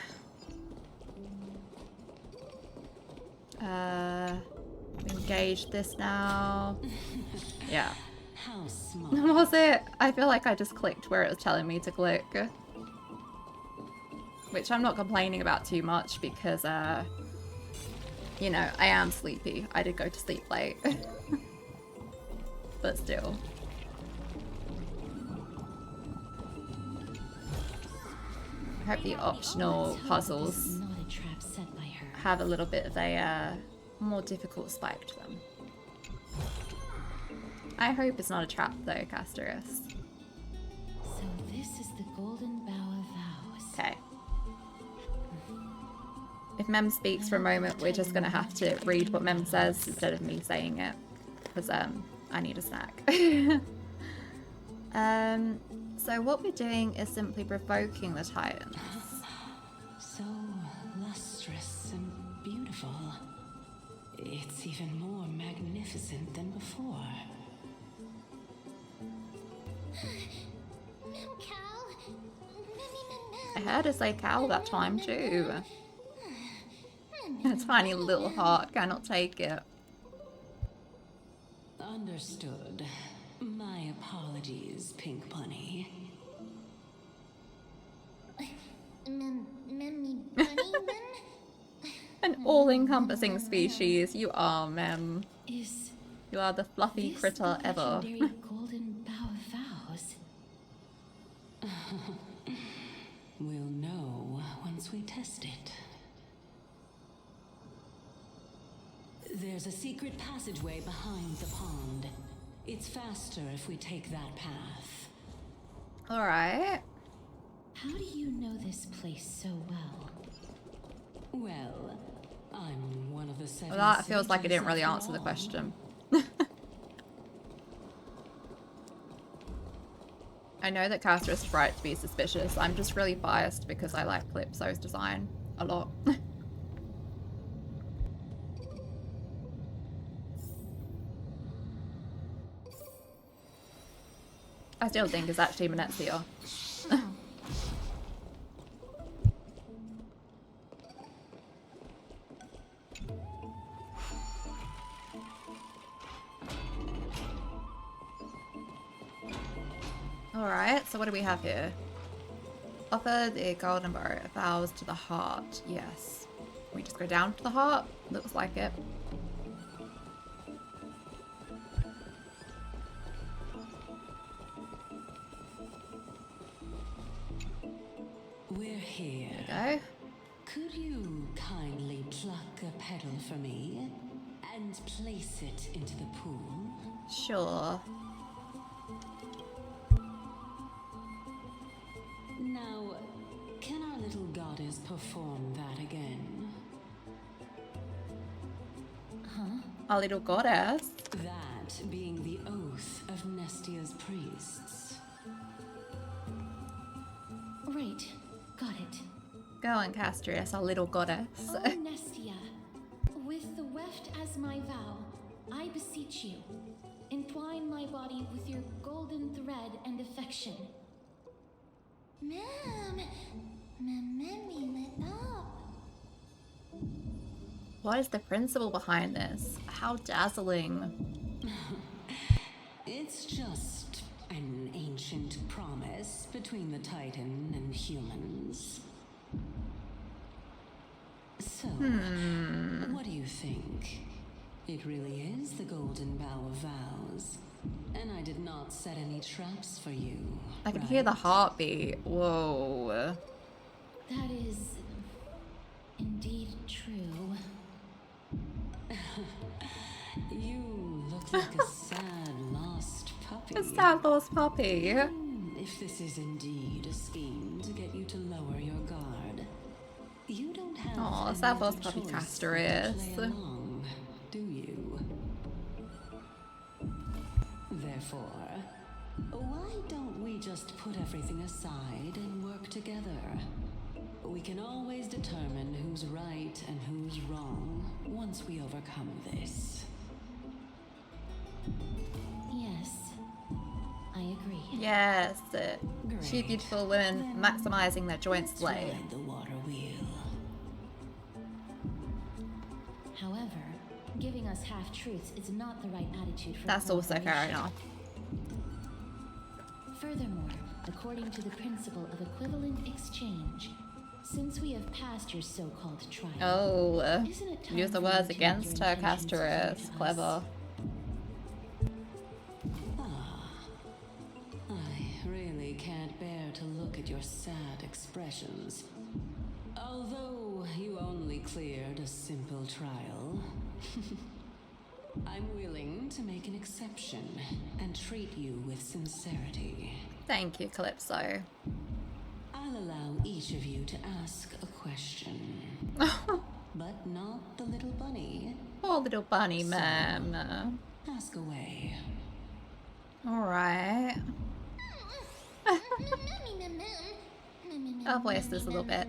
Engage this now. Yeah. How smart. Was it? I feel like I just clicked where it was telling me to click. Which I'm not complaining about too much because, you know, I am sleepy. I did go to sleep late. But still. I hope the optional puzzles have a little bit of a more difficult spike to them. I hope it's not a trap though, Castorus. So this is the Golden Bough of Vows. Okay. If Mem speaks for a moment, we're just gonna have to read what Mem says instead of me saying it. Because I need a snack. So what we're doing is simply provoking the Titans. So lustrous and beautiful. It's even more magnificent than before. I heard her say cow that time too. A tiny little heart cannot take it. Understood. My apologies, Pink Bunny. An all-encompassing species. You are, Mem. You are the fluffy critter ever. Golden Bough of Vows. We'll know once we test it. There's a secret passageway behind the pond. It's faster if we take that path. Alright. How do you know this place so well? Well, I'm one of the seven. Well, that feels like it didn't really answer the question. I know that Castorus is right to be suspicious. I'm just really biased because I like Calypso's design a lot. I still think it's actually Manezia. Alright, so what do we have here? Offer the golden bow of vows to the heart. Yes. We just go down to the heart? Looks like it. We're here. There we go. Could you kindly pluck a petal for me and place it into the pool? Sure. Now, can our little goddess perform that again? Our little goddess. That being the Nestia's priests. Right. Got it. Go on, Castrius, our little goddess. Oh, Nestia. With the weft as my vow, I beseech you, entwine my body with your golden thread and affection. Ma'am, What is the principle behind this? How dazzling. It's just an ancient promise between the Titan and humans. So, what do you think? It really is the Golden Bow of Vows. And I did not set any traps for you. I can hear the heartbeat. Whoa. That is indeed true. You look like a sad lost puppy. A sad lost puppy. If this is indeed a scheme to get you to lower your guard, you don't have Aw, any sad other lost puppy choice Castrius. but to play along, do you? Therefore, why don't we just put everything aside and work together? We can always determine who's right and who's wrong once we overcome this. Yes, I agree. Yes. Two beautiful women maximizing their joint slay. Ride the water wheel. However, giving us half-truths is not the right attitude for That's also fair cooperation. enough. Furthermore, according to the principle of equivalent exchange, since we have passed your so-called trial, Oh, isn't it time use the for you words to make against your her, intentions clear Castrius. to us? Clever. I really can't bear to look at your sad expressions. Although you only cleared a simple trial, I'm willing to make an exception and treat you with sincerity. Thank you, Calypso. I'll allow each of you to ask a question. But not the little bunny. Poor little bunny, So, ma'am. Ask away. Alright. I'll voice this a little bit.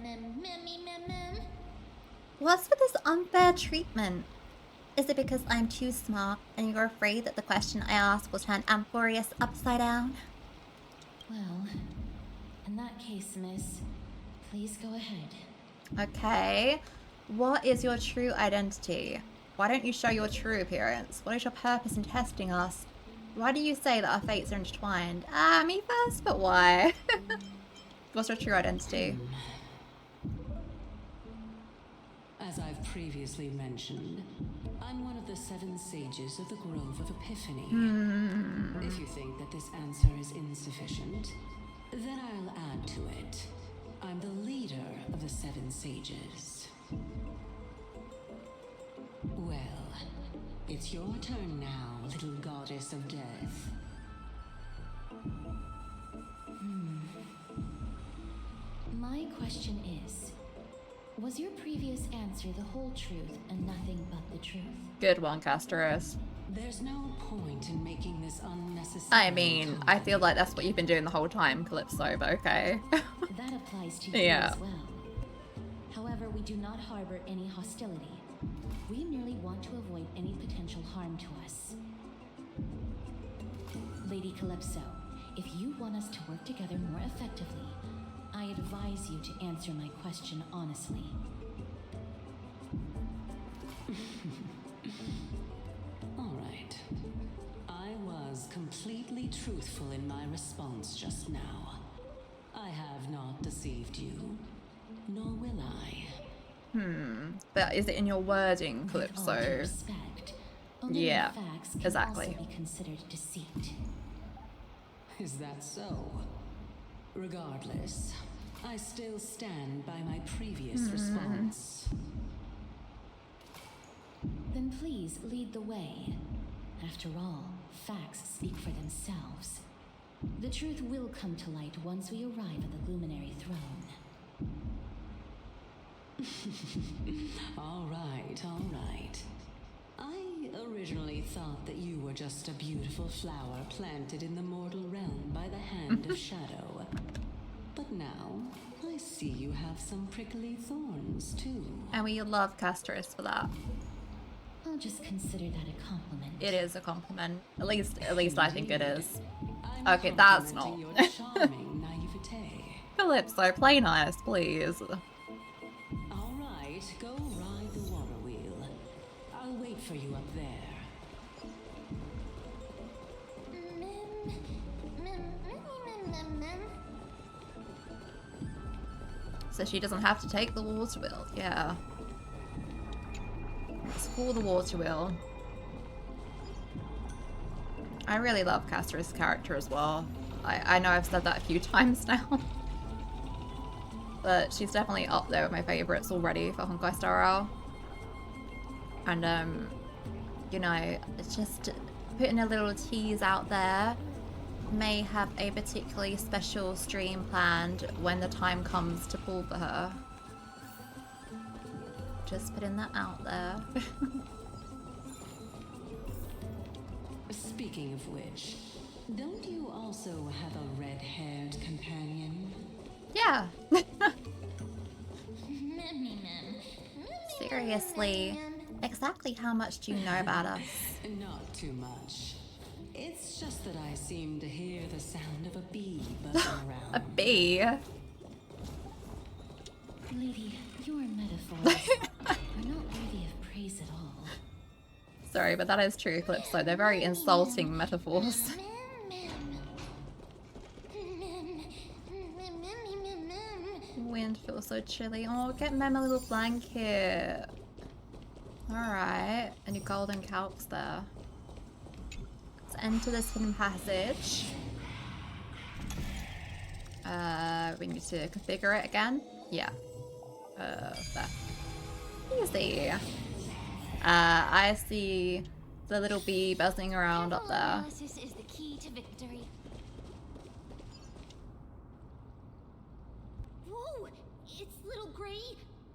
What's with this unfair treatment? Is it because I'm too smart and you're afraid that the question I asked will turn Amphoreus upside down? Well, in that case, miss, please go ahead. Okay. What is your true identity? Why don't you show your true appearance? What is your purpose in testing us? Why do you say that our fates are intertwined? Me first, but why? What's your true identity? As I've previously mentioned, I'm one of the 7 sages of the Grove of Epiphany. If you think that this answer is insufficient, then I'll add to it. I'm the leader of the 7 sages. Well, it's your turn now, little goddess of death. My question is, was your previous answer the whole truth and nothing but the truth? Good one, Castrius. There's no point in making this unnecessary. I mean, I feel like that's what you've been doing the whole time, Calypso, but okay. That applies to you Yeah. as well. However, we do not harbor any hostility. We merely want to avoid any potential harm to us. Lady Calypso, if you want us to work together more effectively, I advise you to answer my question honestly. All right. I was completely truthful in my response just now. I have not deceived you, nor will I. But is it in your wording, With all due Calypso? respect, omitting Yeah, facts can exactly. also be considered deceit. Is that so? Regardless, I still stand by my previous response. Then please lead the way. After all, facts speak for themselves. The truth will come to light once we arrive at the Luminary Throne. All right, all right. I I originally thought that you were just a beautiful flower planted in the mortal realm by the hand of shadow. But now, I see you have some prickly thorns, too. And we love Castris for that. I'll just consider that a compliment. It is a compliment. At least I think it is. I'm Okay, that's not. complimenting your charming naivete. Calypso, play nice, please. All right, go ride the water wheel. I'll wait for you up there. So she doesn't have to take the water wheel. Yeah. It's for the water wheel. I really love Castris' character as well. I know I've said that a few times now. But she's definitely up there with my favourites already for Honkai Star Rail. And, you know, it's just putting a little tease out there. May have a particularly special stream planned when the time comes to pull for her. Just putting that out there. Speaking of which, don't you also have a red-haired companion? Yeah. Seriously, exactly how much do you know about us? Not too much. It's just that I seem to hear the sound of a bee buzzing around. A bee? Lady, your metaphors are not worthy of praise at all. Sorry, but that is true, Calypso. They're very insulting metaphors. Wind feels so chilly. Oh, get Mem a little blanket. Alright, and your golden calcs there. Let's enter this hidden passage. We need to configure it again. Yeah. There. Easy. I see the little bee buzzing around up there. Analysis is the key to victory. Whoa! It's little Gray,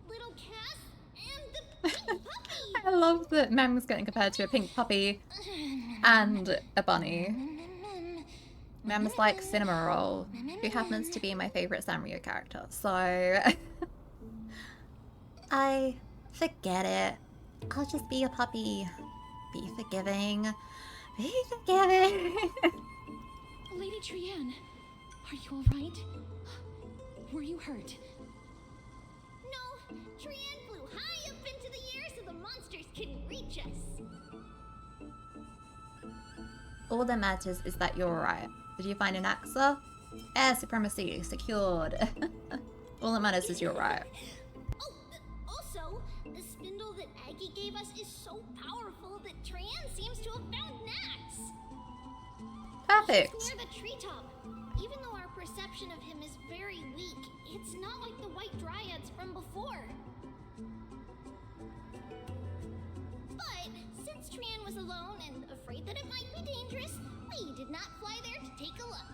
little Cass, and the pink puppy! I love that Mem's getting compared to a pink puppy and a bunny. Mem's like Cinema Roll, who happens to be my favourite Sanrio character, so... I forget it. I'll just be a puppy. Be forgiving. Be forgiving. Lady Trianne, are you alright? Were you hurt? No, Trianne flew high up into the air so the monsters couldn't reach us. All that matters is that you're alright. Did you find an Axa? Air supremacy secured. All that matters is you're right. Also, the spindle that Aggie gave us is so powerful that Trianne seems to have found Nax. Perfect. He's near the treetop. Even though our perception of him is very weak, it's not like the white dryads from before. But since Trianne was alone and afraid that it might be dangerous, we did not fly there to take a look.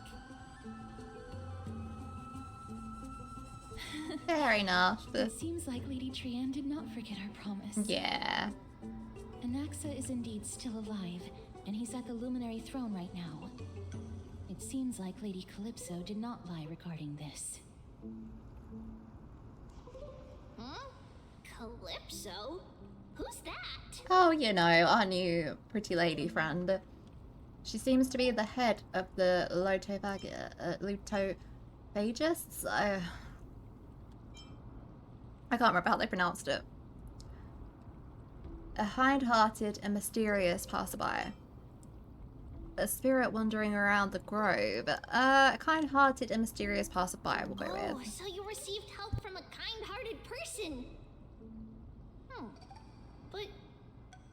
Fair enough. It seems like Lady Trianne did not forget our promise. Yeah. Anaxa is indeed still alive, and he's at the Luminary Throne right now. It seems like Lady Calypso did not lie regarding this. Huh? Calypso? Who's that? Oh, you know, our new pretty lady friend. She seems to be the head of the Lutophagists. I can't remember how they pronounced it. A kind-hearted and mysterious passerby. A spirit wandering around the grove. A kind-hearted and mysterious passerby we'll go Oh, with. so you received help from a kind-hearted person. But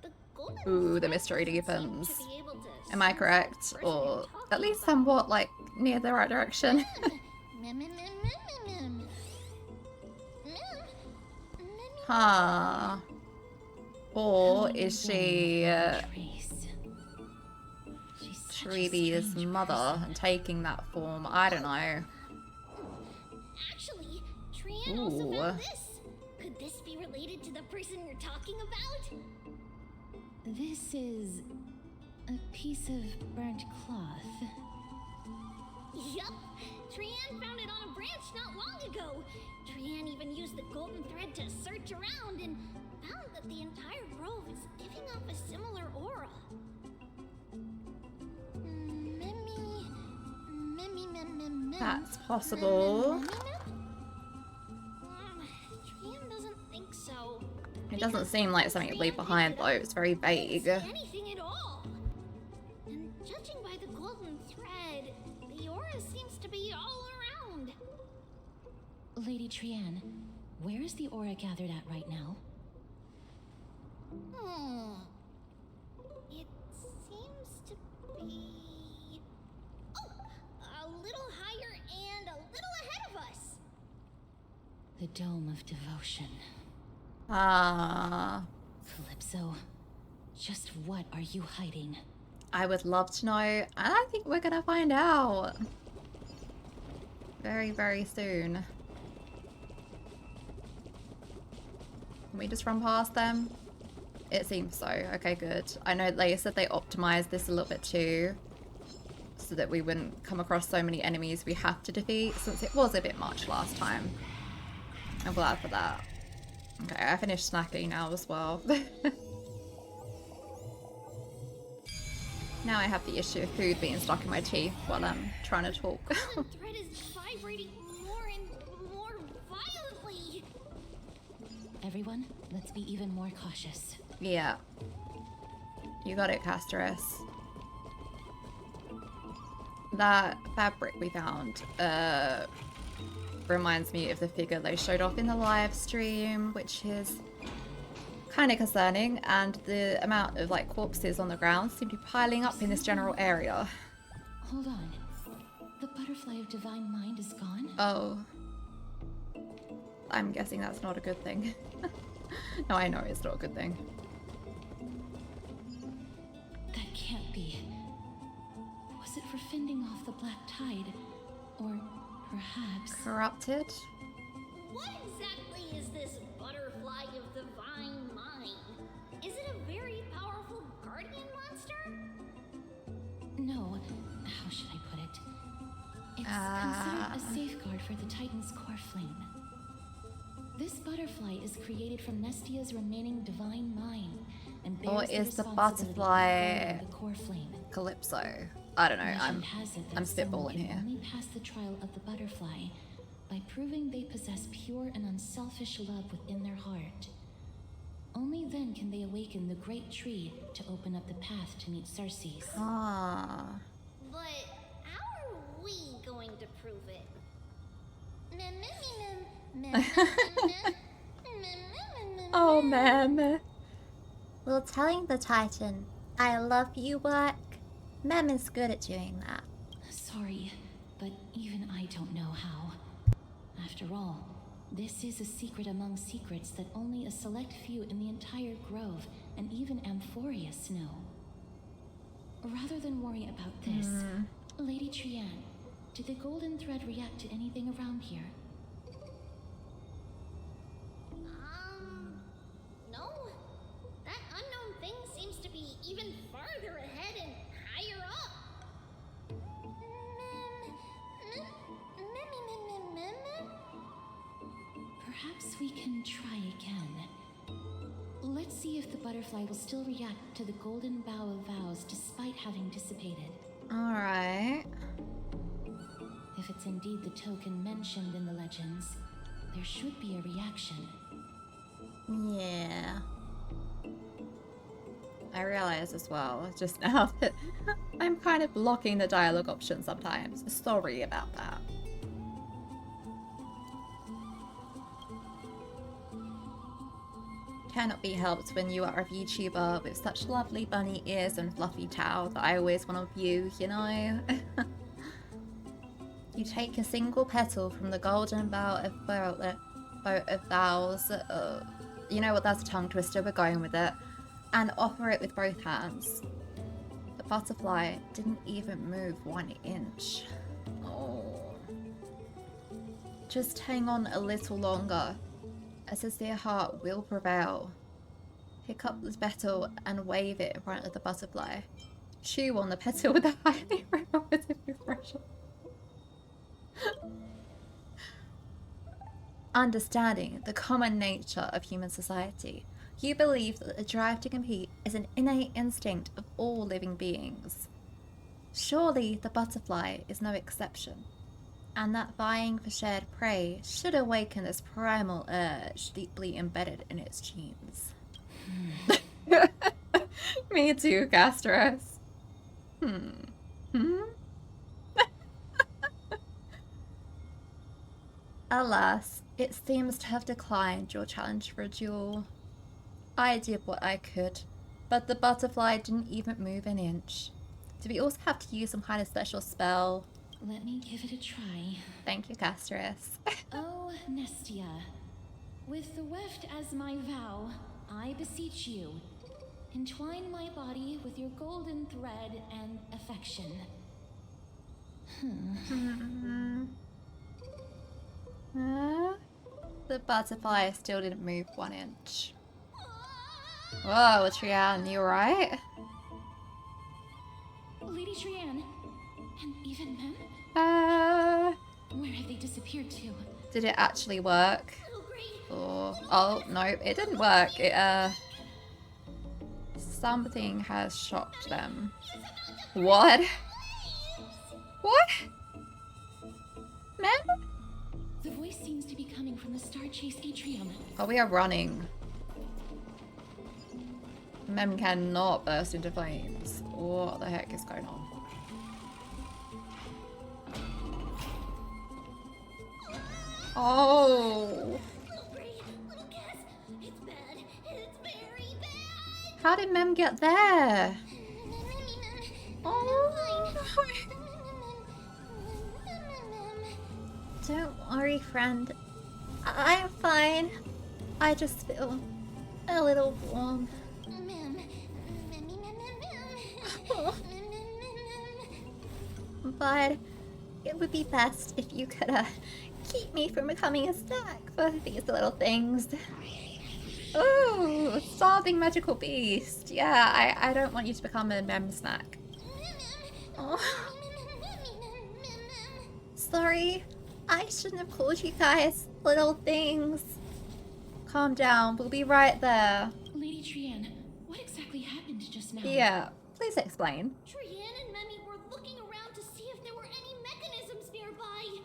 the golden Ooh, the thread mystery doesn't seem deepens. to be able to Am I sense correct? the person Or you're at talking least about. somewhat, like, near the right direction? Mem, mem, mem, mem, mem, mem. Huh. Or is she Shreevy's mother and taking that form? I don't know. Actually, Trianne also found this. Could this be related to the person you're talking about? This is a piece of burnt cloth. Yup! Trianne found it on a branch not long ago. Trianne even used the golden thread to search around and found that the entire grove is giving off a similar aura. That's possible. Trianne doesn't think so. It doesn't seem like something you'd leave behind though, it's very vague. Anything at all. And judging by the golden thread, the aura seems to be all around. Lady Trianne, where is the aura gathered at right now? It seems to be... Oh! A little higher and a little ahead of us. The Dome of Devotion. Ah. Calypso, just what are you hiding? I would love to know, and I think we're gonna find out. Very, very soon. Can we just run past them? It seems so. Okay, good. I know they said they optimized this a little bit too, so that we wouldn't come across so many enemies we have to defeat, since it was a bit much last time. I'm glad for that. Okay, I finished snacking now as well. Now I have the issue of food being stuck in my teeth while I'm trying to talk. The thread is vibrating more and more violently. Everyone, let's be even more cautious. Yeah. You got it, Casteress. That fabric we found reminds me of the figure they showed off in the live stream, which is kind of concerning, and the amount of like corpses on the ground seem to be piling up in this general area. Hold on. The butterfly of divine mind is gone? Oh. I'm guessing that's not a good thing. No, I know it's not a good thing. That can't be. Was it for fending off the black tide? Or perhaps... Corrupted? What exactly is this butterfly of divine mind? Is it a very powerful guardian monster? No. How should I put it? It's considered a safeguard for the Titan's core flame. This butterfly is created from Nestia's remaining divine mind and bears Or is the butterfly the core flame. Calypso? I don't know. Legend I'm spitballing here. Only pass the trial of the butterfly by proving they possess pure and unselfish love within their heart. Only then can they awaken the great tree to open up the path to meet Cersei's. Ah. But how are we going to prove it? Oh, Mem. Will telling the Titan, I love you work? Mem is good at doing that. Sorry, but even I don't know how. After all, this is a secret among secrets that only a select few in the entire grove and even Amphoreus know. Rather than worry about this, Lady Trianne, did the golden thread react to anything around here? No. That unknown thing seems to be even farther ahead and higher up. Perhaps we can try again. Let's see if the butterfly will still react to the golden bough of vows despite having dissipated. Alright. If it's indeed the token mentioned in the legends, there should be a reaction. Yeah. I realize as well, just now, that I'm kind of blocking the dialogue option sometimes. Sorry about that. Cannot be helped when you are a VTuber with such lovely bunny ears and fluffy tail that I always want to view, you know? You take a single petal from the golden bough of vows, you know what, that's a tongue twister, we're going with it, and offer it with both hands. The butterfly didn't even move 1 inch. Oh. Just hang on a little longer. A sincere heart will prevail. Pick up the petal and wave it in front of the butterfly. Chew on the petal with a highly repetitive expression. Understanding the common nature of human society, you believe that the drive to compete is an innate instinct of all living beings. Surely the butterfly is no exception, and that vying for shared prey should awaken this primal urge deeply embedded in its genes. Me too, Castros. Alas, it seems to have declined your challenge for a duel. I did what I could, but the butterfly didn't even move an inch. Do we also have to use some kind of special spell? Let me give it a try. Thank you, Castros. Oh, Nestia. With the weft as my vow, I beseech you, entwine my body with your golden thread and affection. The butterfly still didn't move 1 inch. Whoa, Trian, you alright? Lady Trian, and even Mem? Where have they disappeared to? Did it actually work? Oh, no, it didn't work. Something has shocked them. What? What? Mem? The voice seems to be coming from the Star Chase atrium. Oh, we are running. Mem cannot burst into flames. What the heck is going on? Oh. How did Mem get there? Oh. Don't worry, friend. I'm fine. I just feel a little warm. But it would be best if you could keep me from becoming a snack for these little things. Ooh, starving magical beast. Yeah, I don't want you to become a mem snack. Oh. Sorry, I shouldn't have called you guys little things. Calm down, we'll be right there. Lady Trian, what exactly happened just now? Yeah, please explain. Trian and Memmy were looking around to see if there were any mechanisms nearby.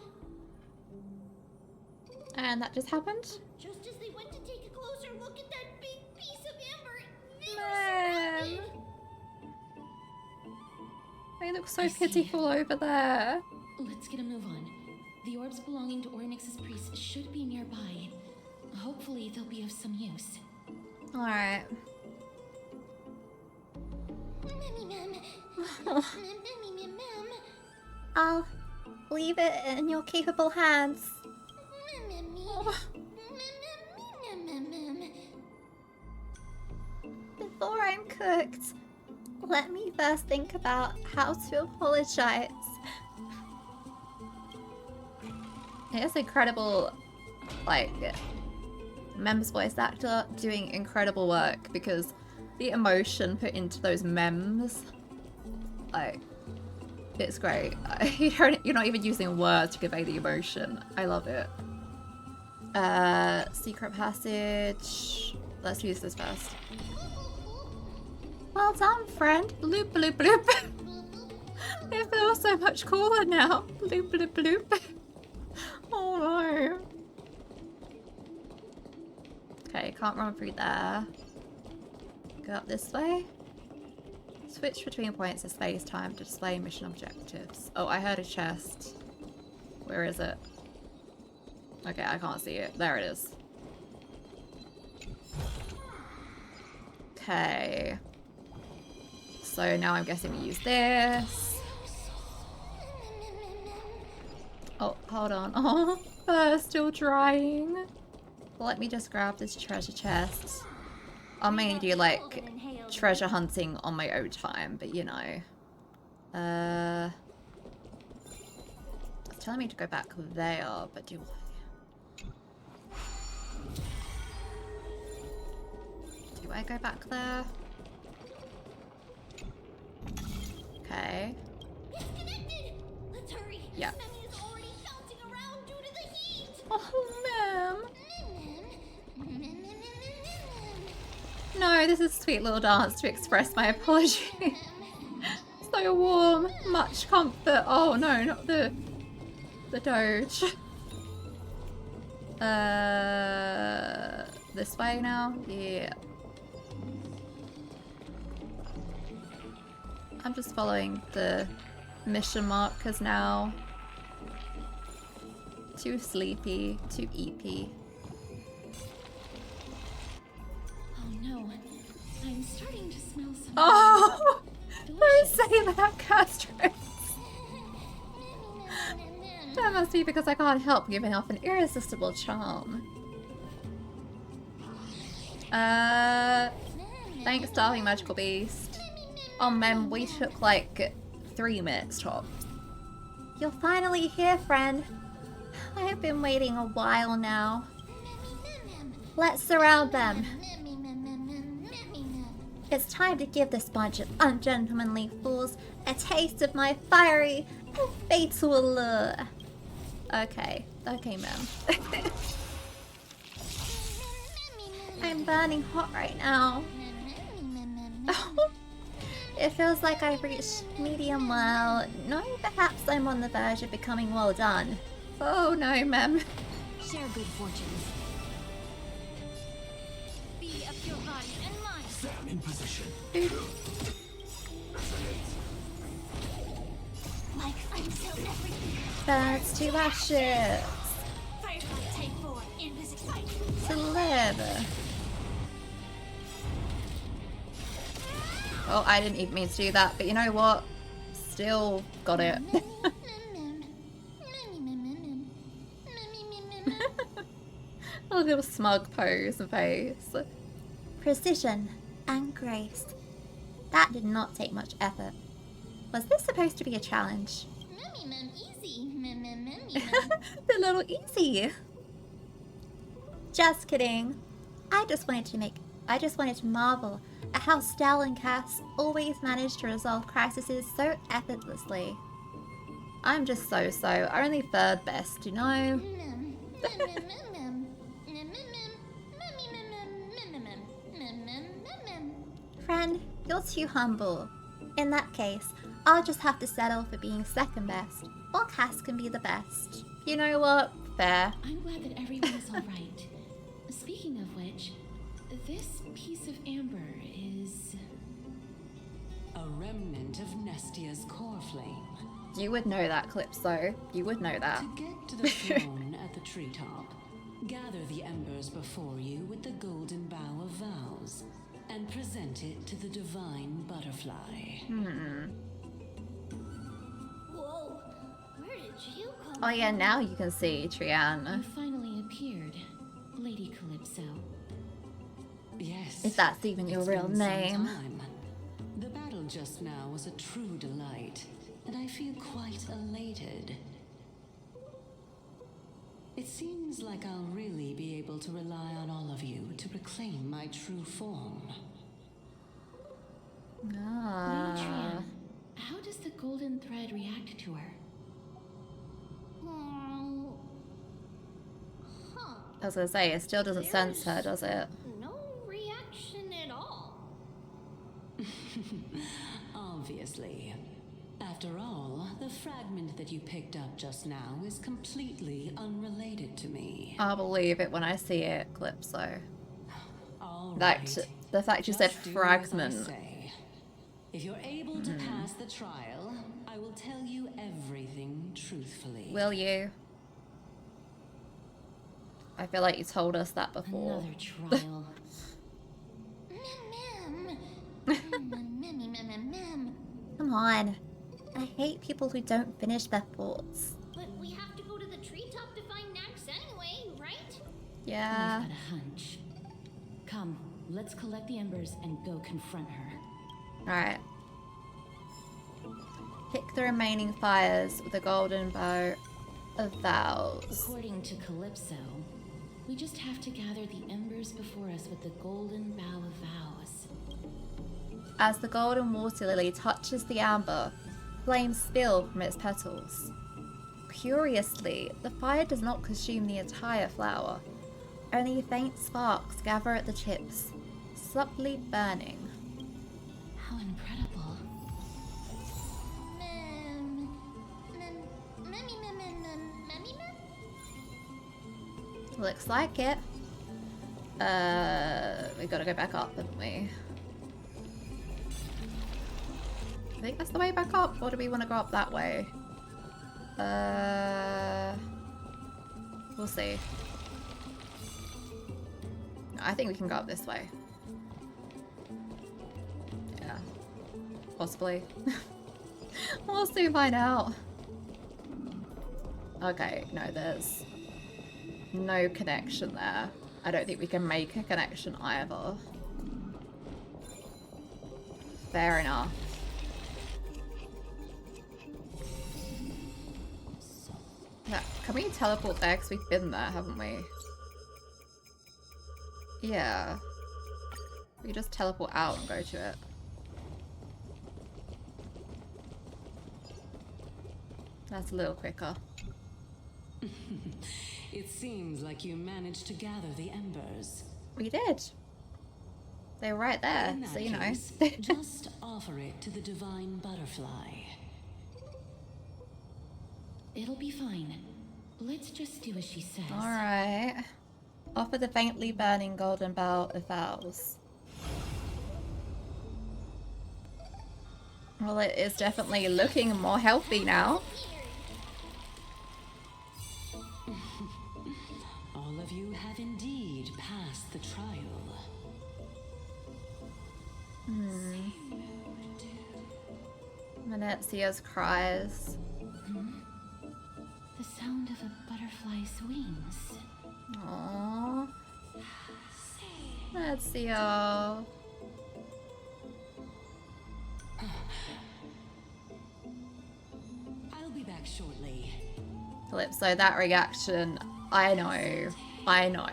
And that just happened? Just as they went to take a closer look at that big piece of amber, they Mem. They look so pitiful over there. Let's get a move on. The orbs belonging to Ornyx's priests should be nearby. Hopefully they'll be of some use. Alright. I'll leave it in your capable hands. Before I'm cooked, let me first think about how to apologize. It's incredible, like, Mem's voice actor doing incredible work because the emotion put into those memes, like, it's great. You're not even using words to convey the emotion. I love it. Secret passage. Let's use this first. Well done, friend. Bloop, bloop, bloop. It feels so much cooler now. Bloop, bloop, bloop. Oh no. Okay, can't run through there. Go up this way. Switch between points of space-time to display mission objectives. Oh, I heard a chest. Where is it? Okay, I can't see it. There it is. Okay. So now I'm guessing we use this. Oh, hold on. Oh, they're still drying. Let me just grab this treasure chest. I'll mainly do like treasure hunting on my own time, but you know. It's telling me to go back there, but do I? Do I go back there? Okay. It's connected! Let's hurry! Yeah. Memmy is already bouncing around due to the heat! Oh, no, this is a sweet little dance to express my apology. So warm, much comfort. Oh no, not the Doge. This way now? Yeah. I'm just following the mission markers now. Too sleepy, too eepy. Oh no, I'm starting to smell some. Oh! Don't say that, Castro. That must be because I can't help giving off an irresistible charm. Thanks, darling magical beast. Oh man, we took like 3 minutes tops. You're finally here, friend. I have been waiting a while now. Let's surround them. It's time to give this bunch of ungentlemanly fools a taste of my fiery and fatal allure. Okay, ma'am. I'm burning hot right now. It feels like I've reached medium well. No, perhaps I'm on the verge of becoming well done. Oh no, ma'am. Share good fortunes. Be of your body and mind. Sam in position. Like until everything. That's too ashes. Firefly take 4 in this fight. To live. Oh, I didn't even mean to do that, but you know what? Still got it. A little smug pose and face. Precision and grace. That did not take much effort. Was this supposed to be a challenge? Easy. A little easy. Just kidding. I just wanted to marvel at how Stal and Cass always manage to resolve crises so effortlessly. I'm just so-so. Only third best, you know? Friend, you're too humble. In that case, I'll just have to settle for being second best, or Cass can be the best. You know what? Fair. I'm glad that everyone is alright. Speaking of which, this piece of amber is a remnant of Nestia's core flame. You would know that, Calypso. You would know that. To get to the throne at the treetop, gather the embers before you with the golden bough of vows, and present it to the divine butterfly. Whoa, where did you come Oh yeah, now you can see You Triana. finally appeared, Lady Calypso. Yes. If that's even your it's real been some name. time. The battle just now was a true delight, and I feel quite elated. It seems like I'll really be able to rely on all of you to reclaim my true form. Ah. Lady Triana, how does the golden thread react to her? I was gonna say, it still doesn't sense her, does it? No reaction at all. Obviously. After all, the fragment that you picked up just now is completely unrelated to me. I'll believe it when I see it, Calypso. All That, right. the fact you said Just do as I fragment. say. If you're able to pass the trial, I will tell you everything truthfully. Will you? I feel like you told us that before. Another trial. Come on. I hate people who don't finish their thoughts. But we have to go to the treetop to find Nax anyway, right? Yeah. I've got a hunch. Come, let's collect the embers and go confront her. Alright. Pick the remaining fires with a golden bow of vows. According to Calypso, We just have to gather the embers before us with the golden bough of vows. As the golden water lily touches the amber, flames spill from its petals. Curiously, the fire does not consume the entire flower. Only faint sparks gather at the tips, subtly burning. How incredible. Looks like it. We gotta go back up, haven't we? I think that's the way back up, or do we want to go up that way? We'll see. I think we can go up this way. Yeah. Possibly. We'll soon find out. Okay, no, there's no connection there. I don't think we can make a connection either. Fair enough. Yeah, can we teleport there? Because we've been there, haven't we? Yeah. We just teleport out and go to it. That's a little quicker. It seems like you managed to gather the embers. We did. They were right there, In that so you know. case, just offer it to the divine butterfly. It'll be fine. Let's just do as she says. Alright. Offer the faintly burning golden bough of vows. Well, it is definitely looking more healthy now. All of you have indeed passed the trial. Venezia's cries. The sound of a butterfly's wings. Aww. Venezia. I'll be back shortly. Calypso, that reaction, I know. I know.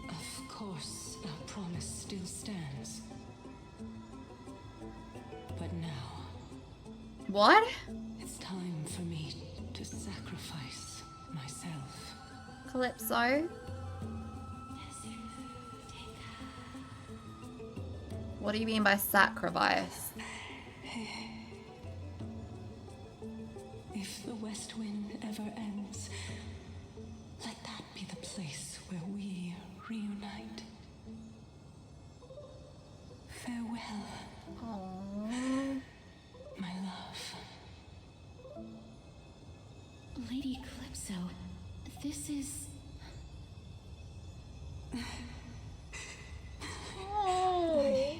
Of course, our promise still stands. But now, What? it's time for me to sacrifice myself. Calypso? What do you mean by sacrifice? If the West Wind ever ends, let that be the place where we reunite. Farewell, Aww. my love. Lady Calypso, this is... Oh.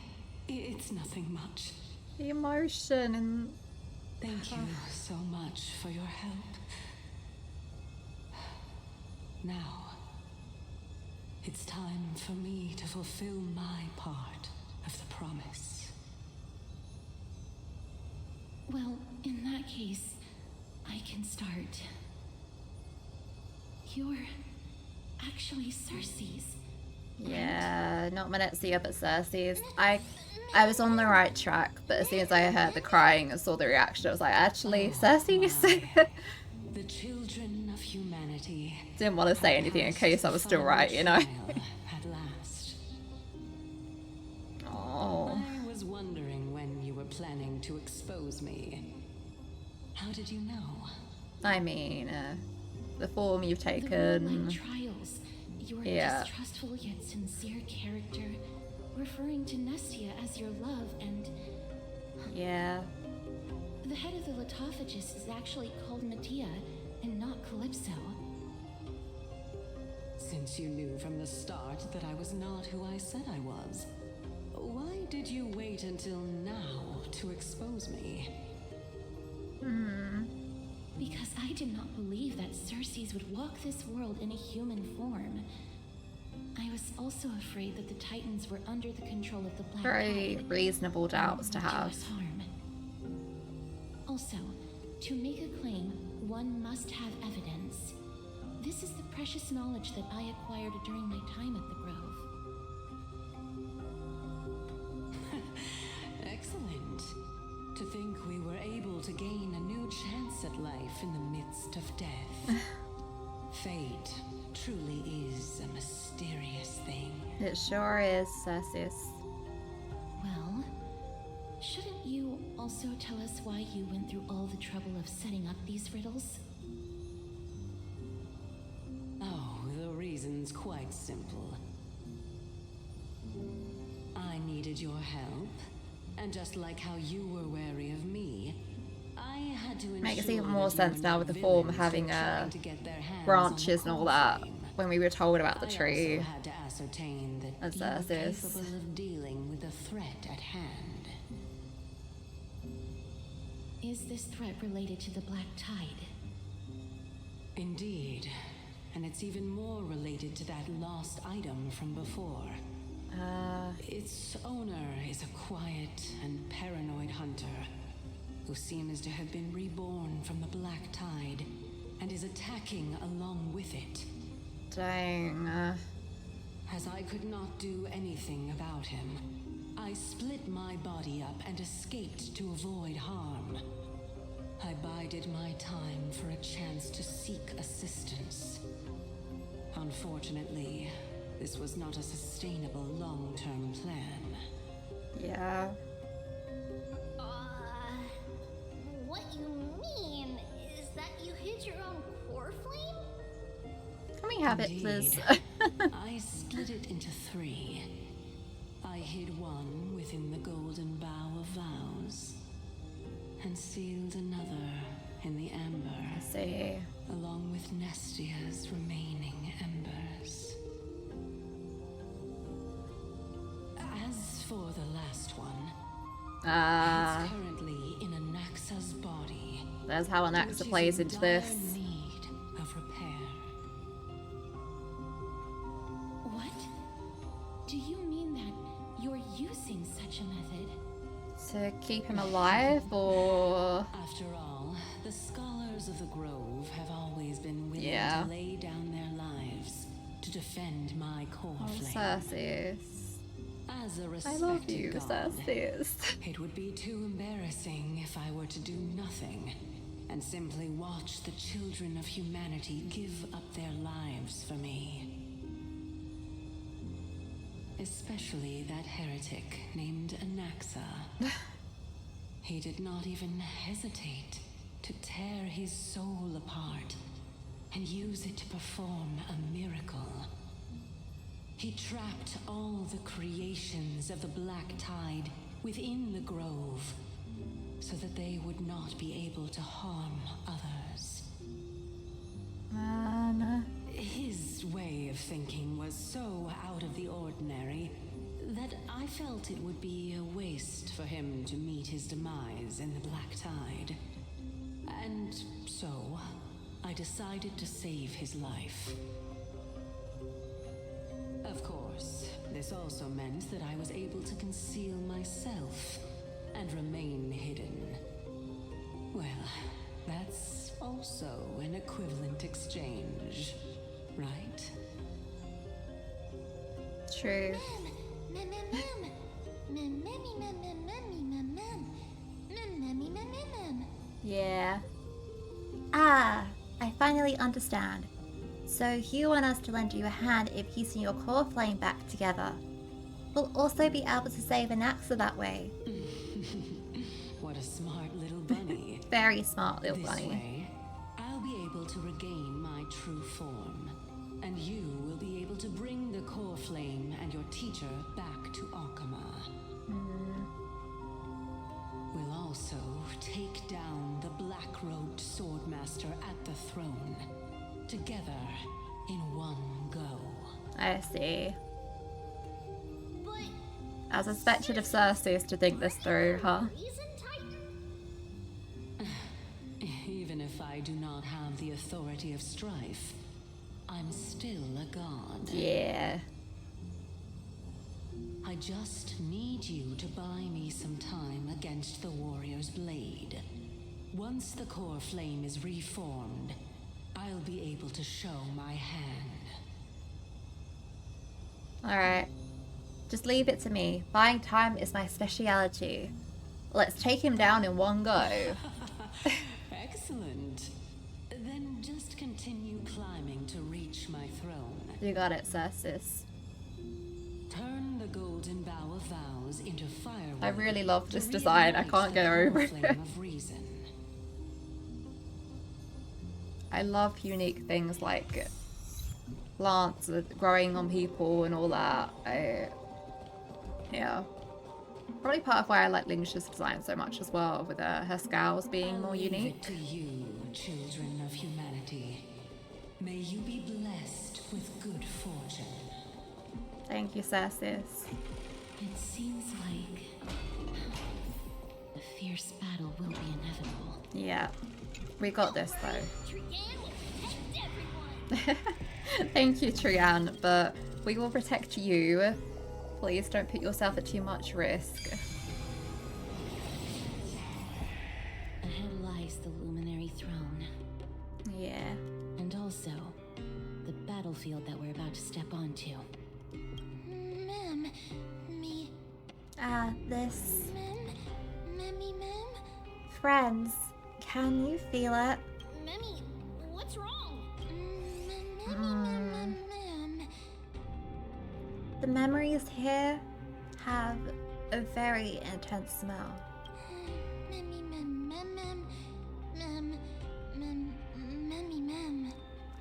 It's nothing much. The emotion and... Thank you so much for your help. Now, it's time for me to fulfill my part of the promise. Well, in that case, I can start. You're actually Cersei's. Yeah, not Venezia, but Cersei's. I was on the right track, but as soon as I heard the crying and saw the reaction, I was like, actually, Cersei's? The children of humanity. Didn't want to say anything in case I was still right, you know? At last. Oh. I was wondering when you were planning to expose me. How did you know? I mean, the form you've The taken. real-life trials. Your Yeah. distrustful yet sincere character, referring to Nestia as your love, and Yeah. the head of the Litophagus is actually called Medea and not Calypso. Since you knew from the start that I was not who I said I was, why did you wait until now to expose me? Because I did not believe that Cersei's would walk this world in a human form. I was also afraid that the Titans were under the control of the Black Very Pact reasonable doubts to and would do have. us harm. Also, to make a claim, one must have evidence. This is the precious knowledge that I acquired during my time at the Grove. Excellent. To think we were able to gain a new chance at life in the midst of death. Fate truly is a mysterious thing. It sure is, Cersei. Well, shouldn't you also tell us why you went through all the trouble of setting up these riddles? Oh, the reason's quite simple. I needed your help, and just like how you were wary of me, I had to ensure Makes even more that you sense were now not with the form villains having who were trying to get their hands branches on and the all that. core flame. When we were told about the I tree. also had to ascertain that As you were Cersei. capable of dealing with the threat at hand. Is this threat related to the Black Tide? Indeed. And it's even more related to that lost item from before. Its owner is a quiet and paranoid hunter who seems to have been reborn from the Black Tide and is attacking along with it. Dang. As I could not do anything about him, I split my body up and escaped to avoid harm. I bided my time for a chance to seek assistance. Unfortunately, this was not a sustainable long-term plan. Yeah. What you mean is that you hid your own core flame? Can we have Indeed. it, please? I split it into 3. I hid one within the golden bough of vows, and sealed another in the amber. I see. Along with Nestia's remaining embers. As for the last one, it's currently in Anaxa's body. There's how which Anaxa is plays in into dire this. need of repair. What? Do you mean that you're using such a method? To keep him alive, or... After all, the scholars of the Grove have always been willing Yeah. to lay down their lives to defend my core Oh, flame. Cersei. As a I respected love you, god, Cersei. it would be too embarrassing if I were to do nothing and simply watch the children of humanity give up their lives for me. Especially that heretic named Anaxa. He did not even hesitate to tear his soul apart and use it to perform a miracle. He trapped all the creations of the Black Tide within the Grove so that they would not be able to harm others. Man. His way of thinking was so out of the ordinary that I felt it would be a waste for him to meet his demise in the Black Tide. And so, I decided to save his life. Of course, this also meant that I was able to conceal myself and remain hidden. Well, that's also an equivalent exchange, right? True. Yeah. Ah, I finally understand. So you want us to lend you a hand in piecing your core flame back together. We'll also be able to save Anaxa that way. What a smart little bunny. Very smart little This bunny. way, I'll be able to regain my true form, and you will be able to bring the core flame and your teacher back to Arkama. We'll also take down the black-robed swordmaster at the throne, together in one go. I see. As expected of Cersei to think this through, huh? Even if I do not have the authority of strife, I'm still a god. Yeah. I just need you to buy me some time against the warrior's blade. Once the core flame is reformed, I I'll be able to show my hand. Alright. Just leave it to me. Buying time is my speciality. Let's take him down in one go. Excellent. Then just continue climbing to reach my throne. You got it, Cersis. Turn the golden bow of vows into firewood. I really love this design. I can't get over it. I love unique things like plants growing on people and all that. Yeah. Probably part of why I like Lynch's design so much as well, with her scowls being more unique. To you, children of humanity. May you be blessed with good fortune. Thank you, Cersis. It seems like a fierce battle will be inevitable. Yeah. We got this, though. Thank you, Trian, but we will protect you. Please don't put yourself at too much risk. Ahead lies the Luminary Throne. Yeah. And also, the battlefield that we're about to step onto. Ma'am, me. This. Mammy, ma'am? Friends, can you feel it? Mammy, what's wrong? Ma'am. The memories here have a very intense smell. Mammy, ma'am.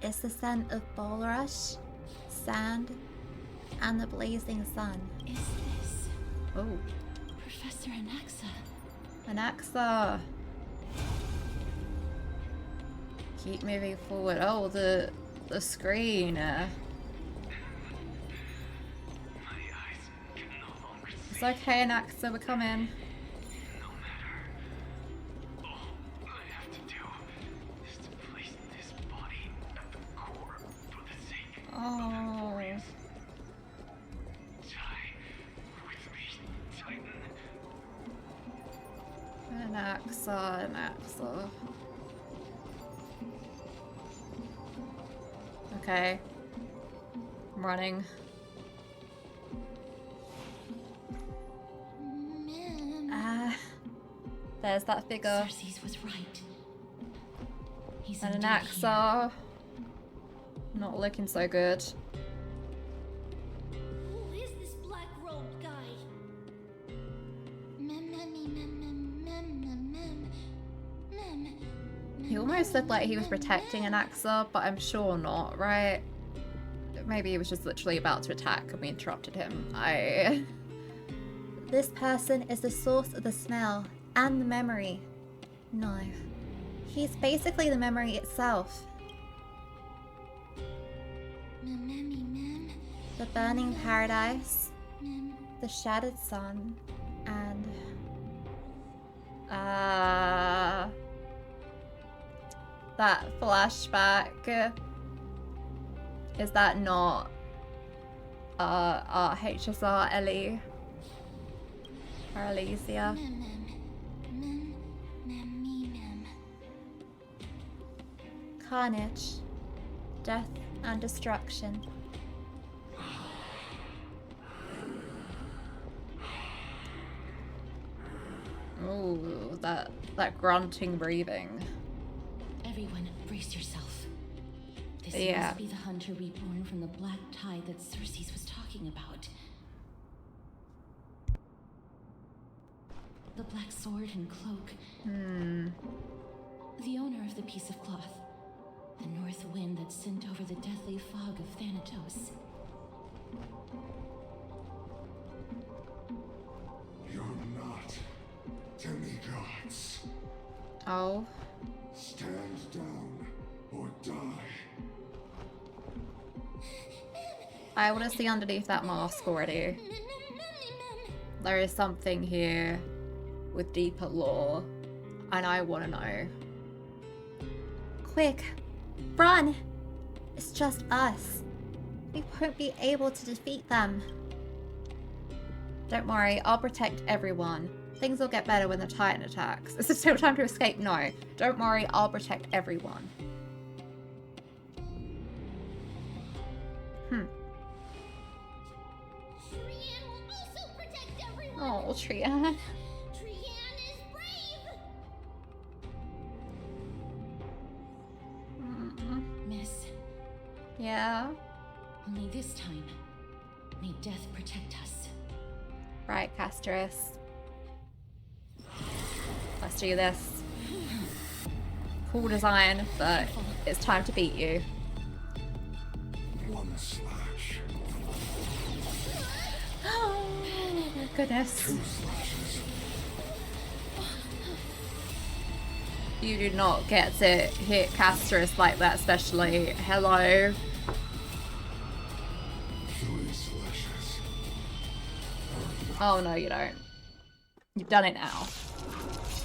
It's the scent of bulrush, sand, and the blazing sun. Is this? Oh. Professor Anaxa. Anaxa. Keep moving forward. Oh, the screen. It's okay, Anaxa, we're coming. No matter. All I have to do is to place this body at the core for the sake of amphoreus. Die with me, Titan. Anaxa. Okay. I'm running. There's that figure. Cersei's was right. He's and an Anaxa. Not looking so good. Who is this black-robed guy? He almost looked like he was protecting Anaxa, but I'm sure not, right? Maybe he was just literally about to attack and we interrupted him. This person is the source of the smell and the memory. No. He's basically the memory itself. The burning paradise, the shattered sun, and that flashback. Is that not HSR Ellie? Or Elysia? Carnage, death and destruction. Ooh, that grunting breathing. Everyone, brace yourself. This must be the hunter reborn from the black tide that Cersei's was talking about. The black sword and cloak. The owner of the piece of cloth. The north wind that sent over the deathly fog of Thanatos. You're not demigods. Oh. Stand down or die. I want to see underneath that mask already. There is something here with deeper lore, and I want to know. Quick, run! It's just us. We won't be able to defeat them. Don't worry, I'll protect everyone. Things will get better when the Titan attacks. Is it still time to escape? No. Don't worry, I'll protect everyone. Oh, Trian. Trian is brave! Miss, Yeah. only this time, may death protect us. Right, Castris. Let's do this. Cool design, but it's time to beat you. One slash. Oh, goodness. 2 slashes. You do not get to hit Castris like that, especially. Hello. 3 slashes. Oh, no, you don't. You've done it now.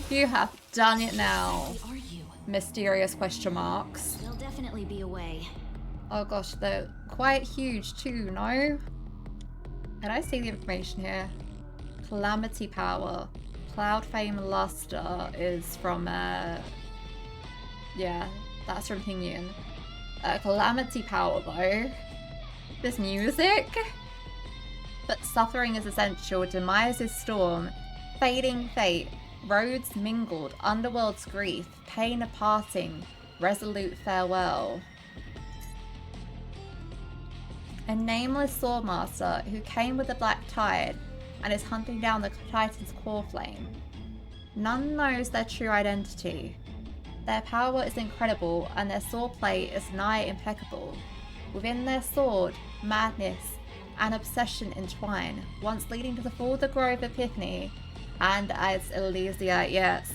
You have done it now. Are you? Mysterious question marks. There'll definitely be a way. Oh gosh, they're quite huge too, no? And I see the information here. Calamity power. Cloud Fame Luster is from, yeah, that's from Pinyin. Calamity power though. This music? But suffering is essential, demise is storm, fading fate, roads mingled, underworld's grief, pain of parting, resolute farewell. A nameless swordmaster who came with the black tide and is hunting down the Titan's core flame. None knows their true identity. Their power is incredible and their swordplay is nigh impeccable. Within their sword, madness and obsession entwine, once leading to the fall of the Grove Epiphany and as Elysia, yes.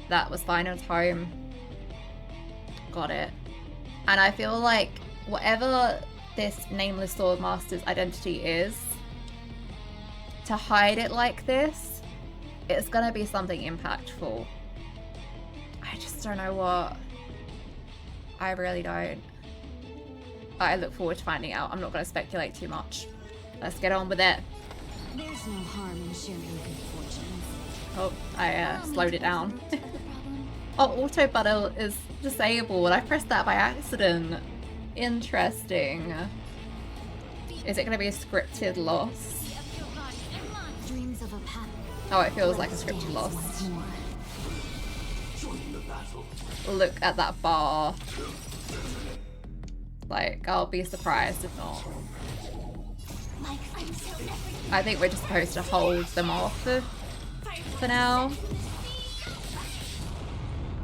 That was Final Tome. Got it. And I feel like whatever this nameless swordmaster's identity is, to hide it like this, it's gonna be something impactful. I just don't know what. I really don't. I look forward to finding out. I'm not gonna speculate too much. Let's get on with it. There's no harm in sharing good fortunes. Oh, I slowed it down. Oh, auto battle is disabled. I pressed that by accident. Interesting. Is it going to be a scripted loss? Dreams of a path. Oh, it feels like a scripted loss. Look at that bar. Like, I'll be surprised if not. I think we're just supposed to hold them off for now.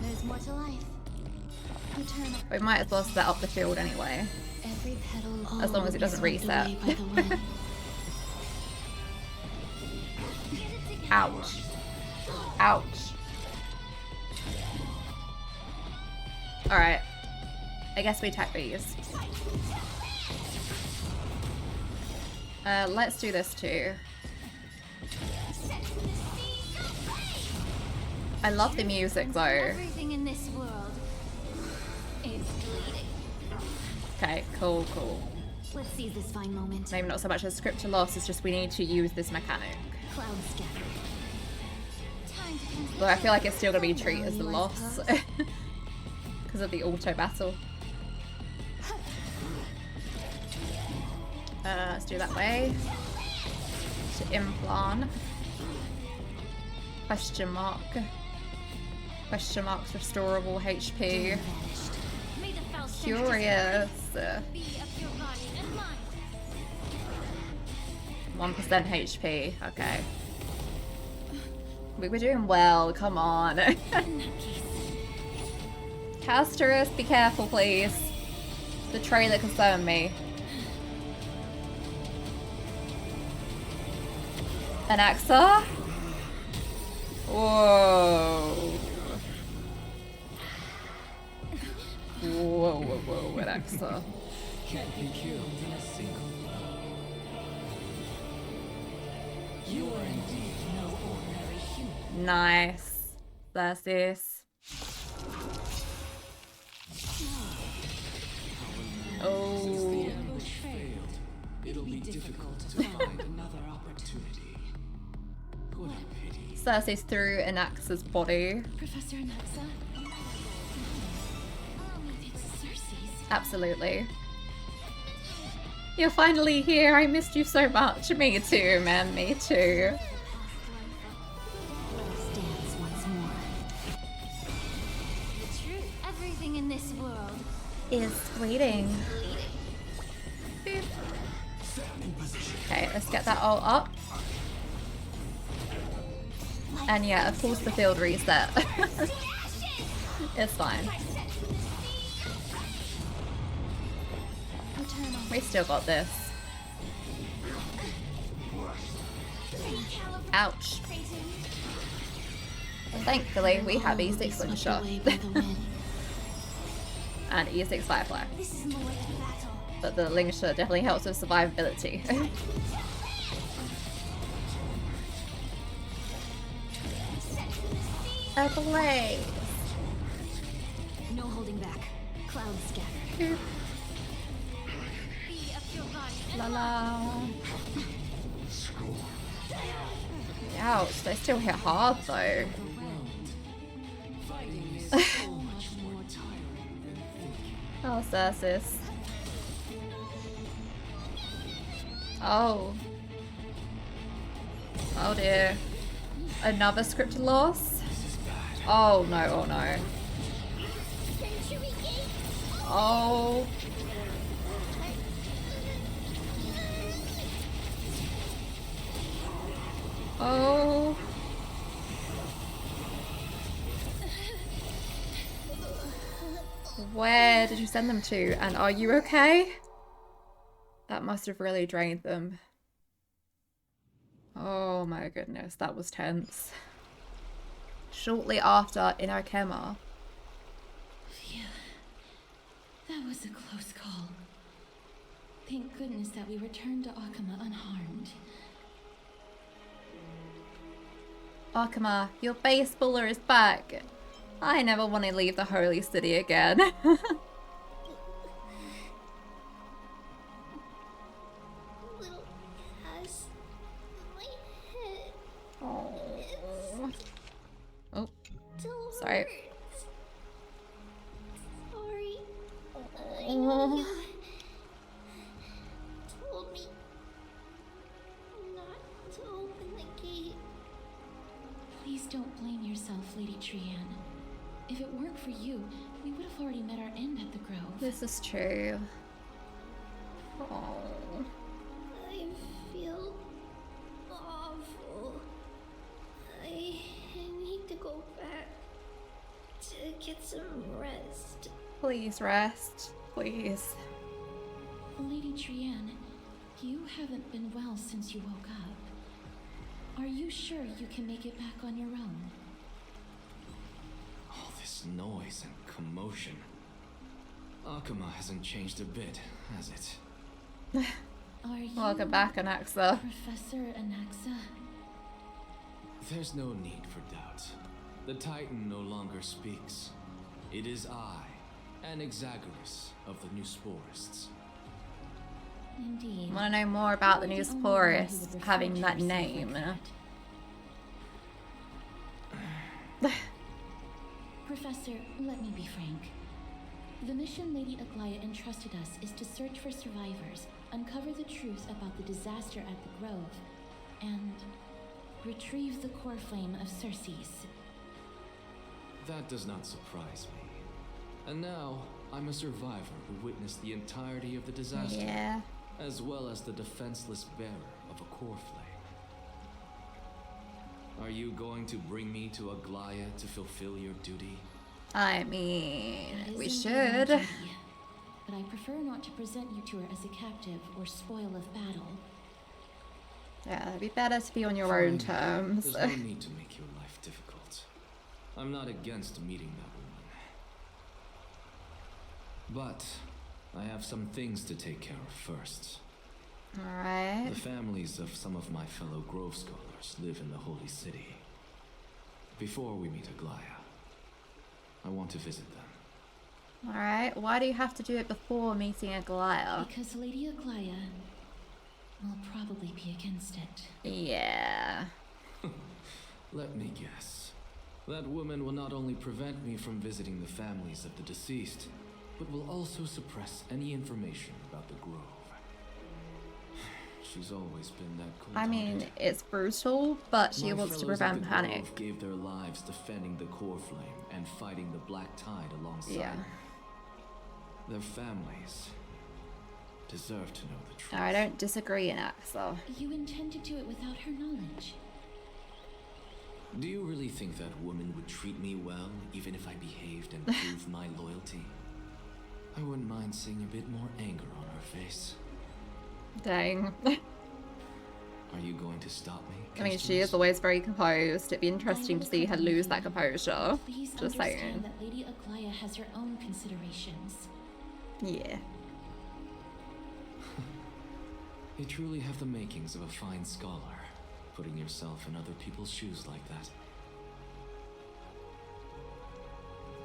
There's more to life. We might as well set up the field anyway. Every petal As long as it doesn't reset. Ouch. Ouch. Alright. I guess we attack these. Let's do this too. I love the music though. Everything in this world is bleeding. Okay, cool. Let's seize this fine moment. Maybe not so much a scripture loss, it's just we need to use this mechanic. Cloud scatter. Though I feel like it's still gonna be treated as a loss because of the auto battle. Let's do that way. To implant. Question mark. Question marks restorable HP. Curious. 1% HP. Okay. We were doing well. Come on. Casterus, be careful, please. The trailer concerned me. An Axa? Whoa. Whoa, an Axa. Can't be killed in a single blow. You are indeed no ordinary human. Nice. That's this. Oh. Since the ambush failed, it'll be difficult to find another opportunity. What a pity. Cersei's through Anaxa's body. Professor Anaxa? It's Cersei's. Absolutely. You're finally here. I missed you so much. Me too, man. Me too. Dance once more. True. Everything in this world is fleeting. Boop. Okay, let's get that all up. And yeah, of course the field reset. It's fine. We still got this. Ouch. Thankfully, we have E6 Slingshot. And E6 Firefly. But the Slingshot definitely helps with survivability. A blaze. No holding back. Clouds scattered. La la. Ouch, they still hit hard though. Oh, Cersis. Oh. Oh dear. Another scripted loss? Oh no, oh no. Oh. Oh. Where did you send them to? And are you okay? That must have really drained them. Oh my goodness, that was tense. Shortly after in Arkema. Phew. That was a close call. Thank goodness that we returned to Akama unharmed. Arkema, your baseballer is back. I never want to leave the holy city again. Little Cass, my head. Oh. Oh. Sorry. Sorry. I know you told me not to open the gate. Please don't blame yourself, Lady Trianne. If it weren't for you, we would have already met our end at the Grove. This is true. Oh. I feel awful. I need to go back to get some rest. Please rest. Please. Lady Trianne, you haven't been well since you woke up. Are you sure you can make it back on your own? All this noise and commotion. Akama hasn't changed a bit, has it? Are you Welcome back, Anaxa. Professor Anaxa? There's no need for doubt. The Titan no longer speaks. It is I, Anaxagoras of the New Sporists. Indeed. Want to know more about the New Sporists having that name? Professor, let me be frank. The mission Lady Aglaya entrusted us is to search for survivors, uncover the truth about the disaster at the Grove, and retrieve the core flame of Circe's. That does not surprise me. And now, I'm a survivor who witnessed the entirety of the disaster. Yeah. As well as the defenseless bearer of a core flame. Are you going to bring me to Aglaya to fulfill your duty? I mean, we It is should. indeed my duty, but I prefer not to present you to her as a captive or spoil of battle. Yeah, it'd be better to be on your own terms. There's no need to make your life difficult. I'm not against meeting that woman. But I have some things to take care of first. Alright. The families of some of my fellow Grove scholars live in the Holy City. Before we meet Aglaya, I want to visit them. Alright, why do you have to do it before meeting Aglaya? Because Lady Aglaya will probably be against it. Yeah. Let me guess. That woman will not only prevent me from visiting the families of the deceased, but will also suppress any information about the Grove. She's always been that cold. I mean, it's brutal, but she wants to prevent panic. Grove gave their lives defending the core flame and fighting the Black Tide alongside her. Their families deserve to know the truth. I don't disagree in Axel. You intend to do it without her knowledge. Do you really think that woman would treat me well, even if I behaved and proved my loyalty? I wouldn't mind seeing a bit more anger on her face. Dang. Are you going to stop me? I mean, she is always very composed. It'd be interesting to see her lose that composure. Please Just saying. understand that Lady Aglaya has her own considerations. Yeah. You truly have the makings of a fine scholar, putting yourself in other people's shoes like that.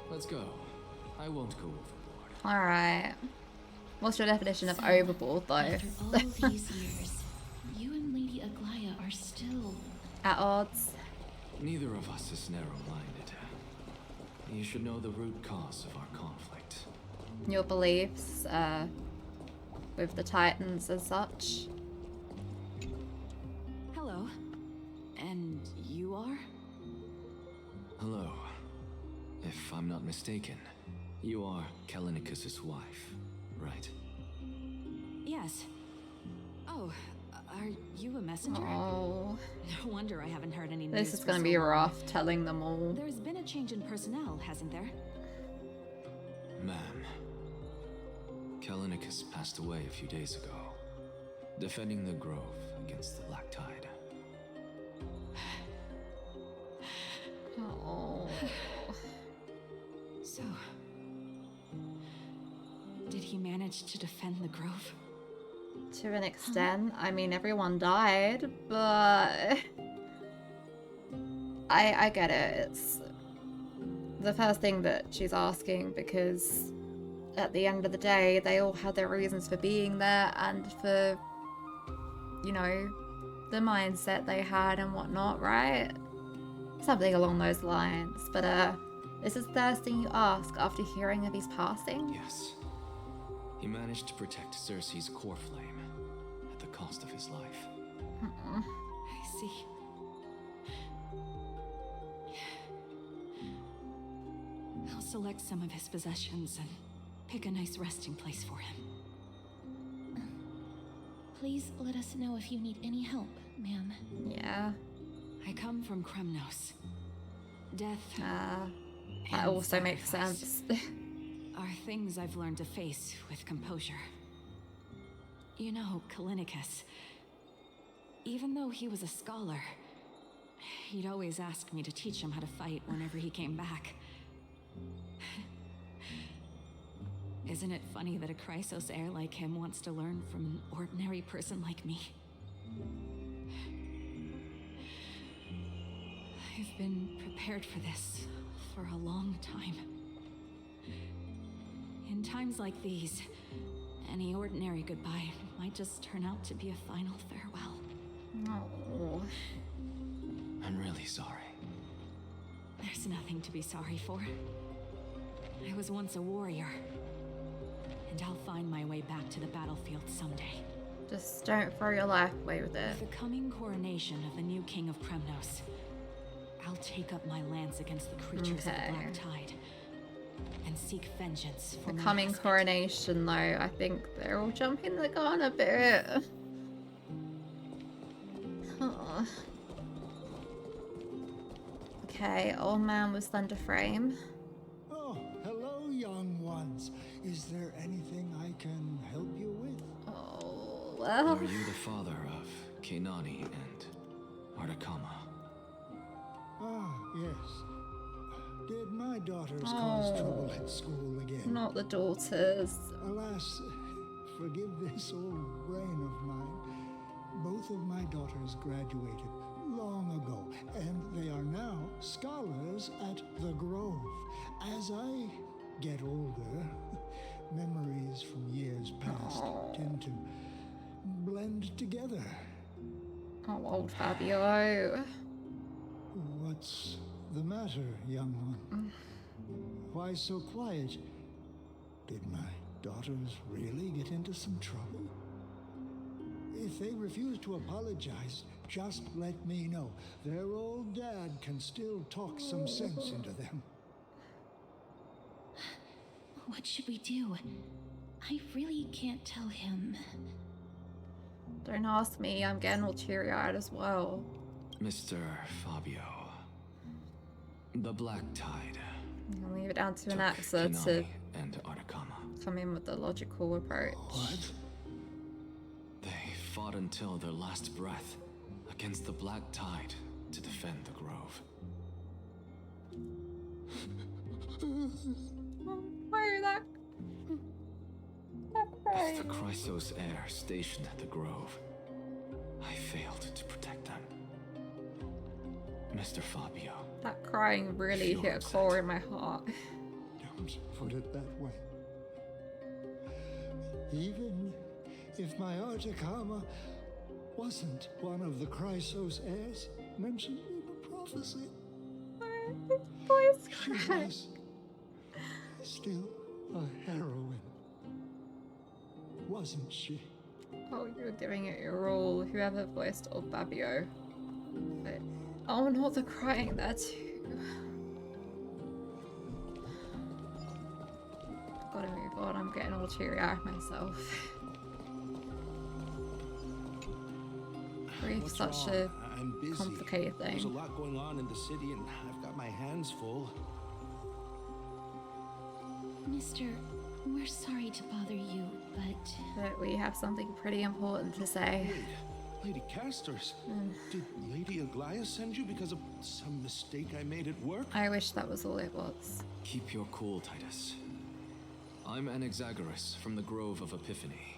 Let's go. I won't go overboard. Alright. What's your definition of overboard, though? After all these years, you and Lady Aglaya are still at odds. Neither of us is narrow-minded. You should know the root cause of our conflict. Your beliefs, with the Titans as such. Hello. And you are? Hello. If I'm not mistaken, you are Kalinicus's wife, right? Yes. Oh, are you a messenger? Oh. No wonder I haven't heard any news. This is going to be rough, telling them all. There's been a change in personnel, hasn't there? Ma'am, Kalinicus passed away a few days ago, defending the Grove against the Black Tide. Oh. So, did he manage to defend the Grove? To an extent. I mean, everyone died, but I get it. It's the first thing that she's asking, because at the end of the day, they all had their reasons for being there and for, you know, the mindset they had and whatnot, right? Something along those lines. But this is the first thing you ask after hearing of his passing? Yes. He managed to protect Cersei's core flame at the cost of his life. I see. I'll select some of his possessions and pick a nice resting place for him. Please let us know if you need any help, ma'am. Yeah. I come from Kremnos. Death. That also makes sense. Are things I've learned to face with composure. You know, Kalinicus, even though he was a scholar, he'd always ask me to teach him how to fight whenever he came back. Isn't it funny that a Chrysos heir like him wants to learn from an ordinary person like me? I've been prepared for this for a long time. In times like these, any ordinary goodbye might just turn out to be a final farewell. Oh. I'm really sorry. There's nothing to be sorry for. I was once a warrior, and I'll find my way back to the battlefield someday. Just don't throw your life away with it. With the coming coronation of the new king of Kremnos, I'll take up my lance against the creatures of the Black Tide and seek vengeance for The my coming husband. coronation, though, I think they're all jumping the gun a bit. Oh. Okay, old man with slender frame. Oh, hello, young ones. Is there anything I can help you with? Oh, well. Are you the father of Kenani and Artakama? Ah, yes. Did my daughters cause trouble at school again? Not the daughters. Alas, forgive this old brain of mine. Both of my daughters graduated long ago, and they are now scholars at the Grove. As I get older, memories from years past tend to blend together. Oh, old Fabio. What's the matter, young one? Why so quiet? Did my daughters really get into some trouble? If they refuse to apologize, just let me know. Their old dad can still talk some sense into them. What should we do? I really can't tell him. Don't ask me, I'm getting all teary-eyed as well. Mr. Fabio. The Black Tide. I'll leave it down to an actor to Kinami and Artakama. come in with the logical approach. What? They fought until their last breath against the Black Tide to defend the Grove. Why are that? As the Chrysos heir stationed at the Grove, I failed to protect them. Mr. Fabio. That crying really hit a core in my heart. Don't put it that way. Even if my Artakama wasn't one of the Chrysos heirs mentioned in the prophecy, she was still a heroine, wasn't she? Oh, you're giving it your all, whoever voiced old Fabio. But, oh, not the crying there too. Gotta move on, I'm getting all teary-eyed myself. Grief's such a complicated thing. There's a lot going on in the city and I've got my hands full. Mister, we're sorry to bother you, but we have something pretty important to say. Wait, Lady Castors, did Lady Aglaia send you because of some mistake I made at work? I wish that was all it was. Keep your cool, Titus. I'm Anaxagoras from the Grove of Epiphany,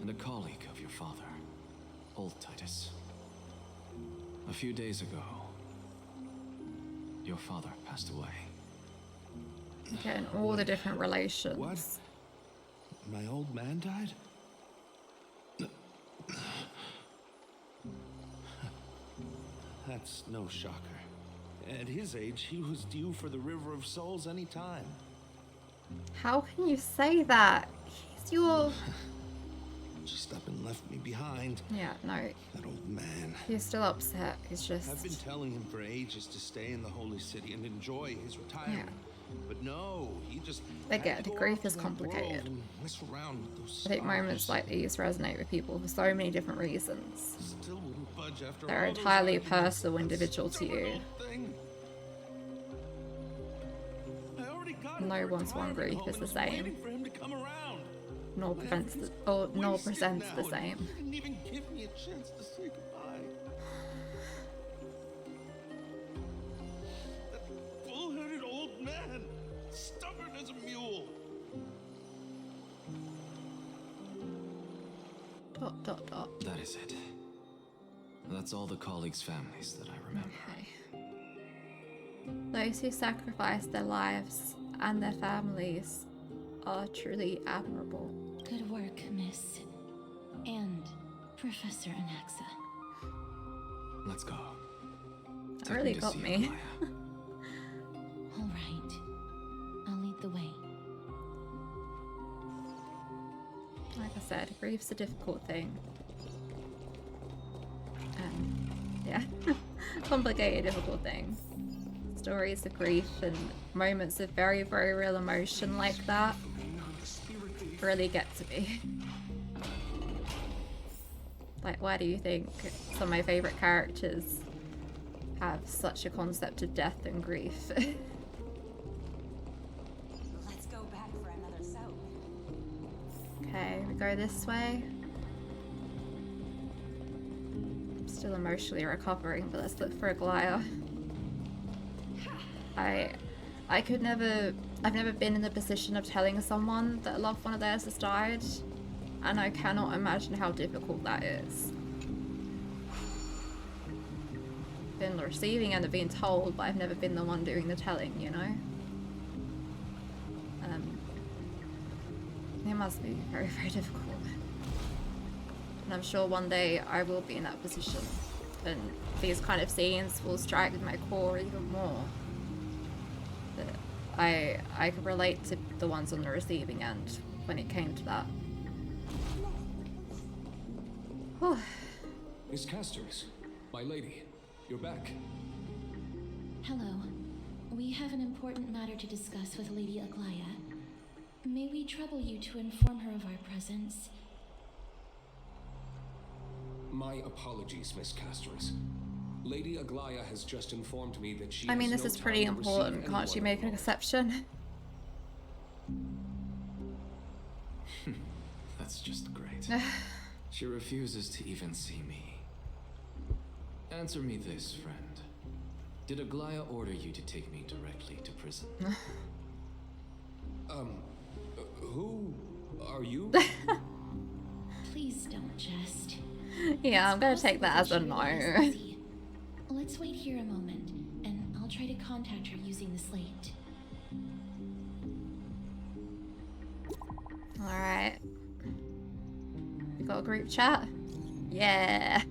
and a colleague of your father, old Titus. A few days ago, your father passed away. Getting all the different relations. What? My old man died? That's no shocker. At his age, he was due for the River of Souls any time. How can you say that? He's your... Just up and left me behind. Yeah, no. That old man. He's still upset. He's just... I've been telling him for ages to stay in the Holy City and enjoy his retirement. Yeah. But no, he just... Again, grief is complicated. Mess around with those I think moments like these resonate with people for so many different reasons. Still wouldn't budge after They're all entirely those personal, individual to you. No one's one grief is the same. Nor presents the same. Didn't even give me a chance to say goodbye. That bull-headed old man, stubborn as a mule. ... That is it. That's all the colleagues' families that I remember. Okay. Those who sacrifice their lives and their families are truly admirable. Good work, Miss. And Professor Anaxa. Let's go. That really got me. All right. I'll lead the way. Like I said, grief's a difficult thing. Yeah, complicated, difficult thing. Stories of grief and moments of very, very real emotion like that really get to me. Like, why do you think some of my favorite characters have such a concept of death and grief? Let's go back for another soap. Okay, we go this way. I'm still emotionally recovering, but let's look for Aglaia. I've never been in the position of telling someone that a loved one of theirs has died, and I cannot imagine how difficult that is. Been the receiving end of being told, but I've never been the one doing the telling, you know? It must be very, very difficult. And I'm sure one day I will be in that position, and these kind of scenes will strike with my core even more. But I could relate to the ones on the receiving end when it came to that. Miss Casters, my lady, you're back. Hello. We have an important matter to discuss with Lady Aglaya. May we trouble you to inform her of our presence? My apologies, Miss Casters. Lady Aglaya has just informed me that she I mean, has this no is pretty time to receive important. Can't anyone she make an alone. exception? That's just great. She refuses to even see me. Answer me this, friend. Did Aglaya order you to take me directly to prison? Who are you? Please don't jest. Yeah, I'm gonna take that as a She no. really is busy. Let's wait here a moment, and I'll try to contact her using the slate. Alright. We got a group chat? Yeah.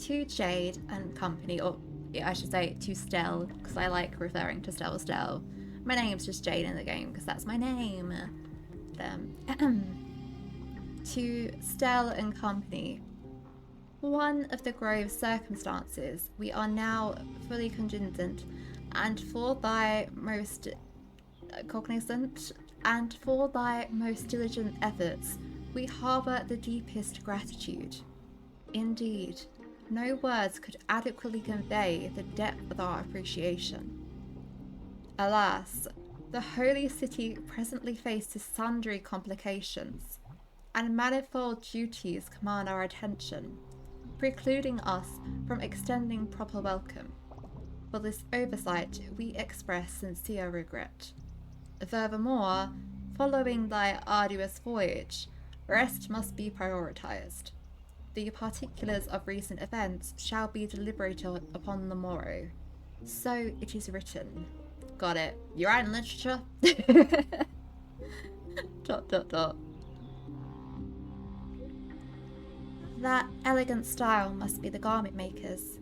To Jade and company, or yeah, I should say to Stell, because I like referring to Stell as Stell. My name's just Jade in the game, because that's my name. To Stell and company. One of the Grove's circumstances, we are now fully contingent, and for thy most cognizant, and for thy most diligent efforts, we harbour the deepest gratitude. Indeed, no words could adequately convey the depth of our appreciation. Alas, the holy city presently faces sundry complications, and manifold duties command our attention, precluding us from extending proper welcome. For this oversight, we express sincere regret. Furthermore, following thy arduous voyage, rest must be prioritized. The particulars of recent events shall be deliberated upon the morrow. So it is written. Got it. You're right in literature. ... That elegant style must be the garment maker's.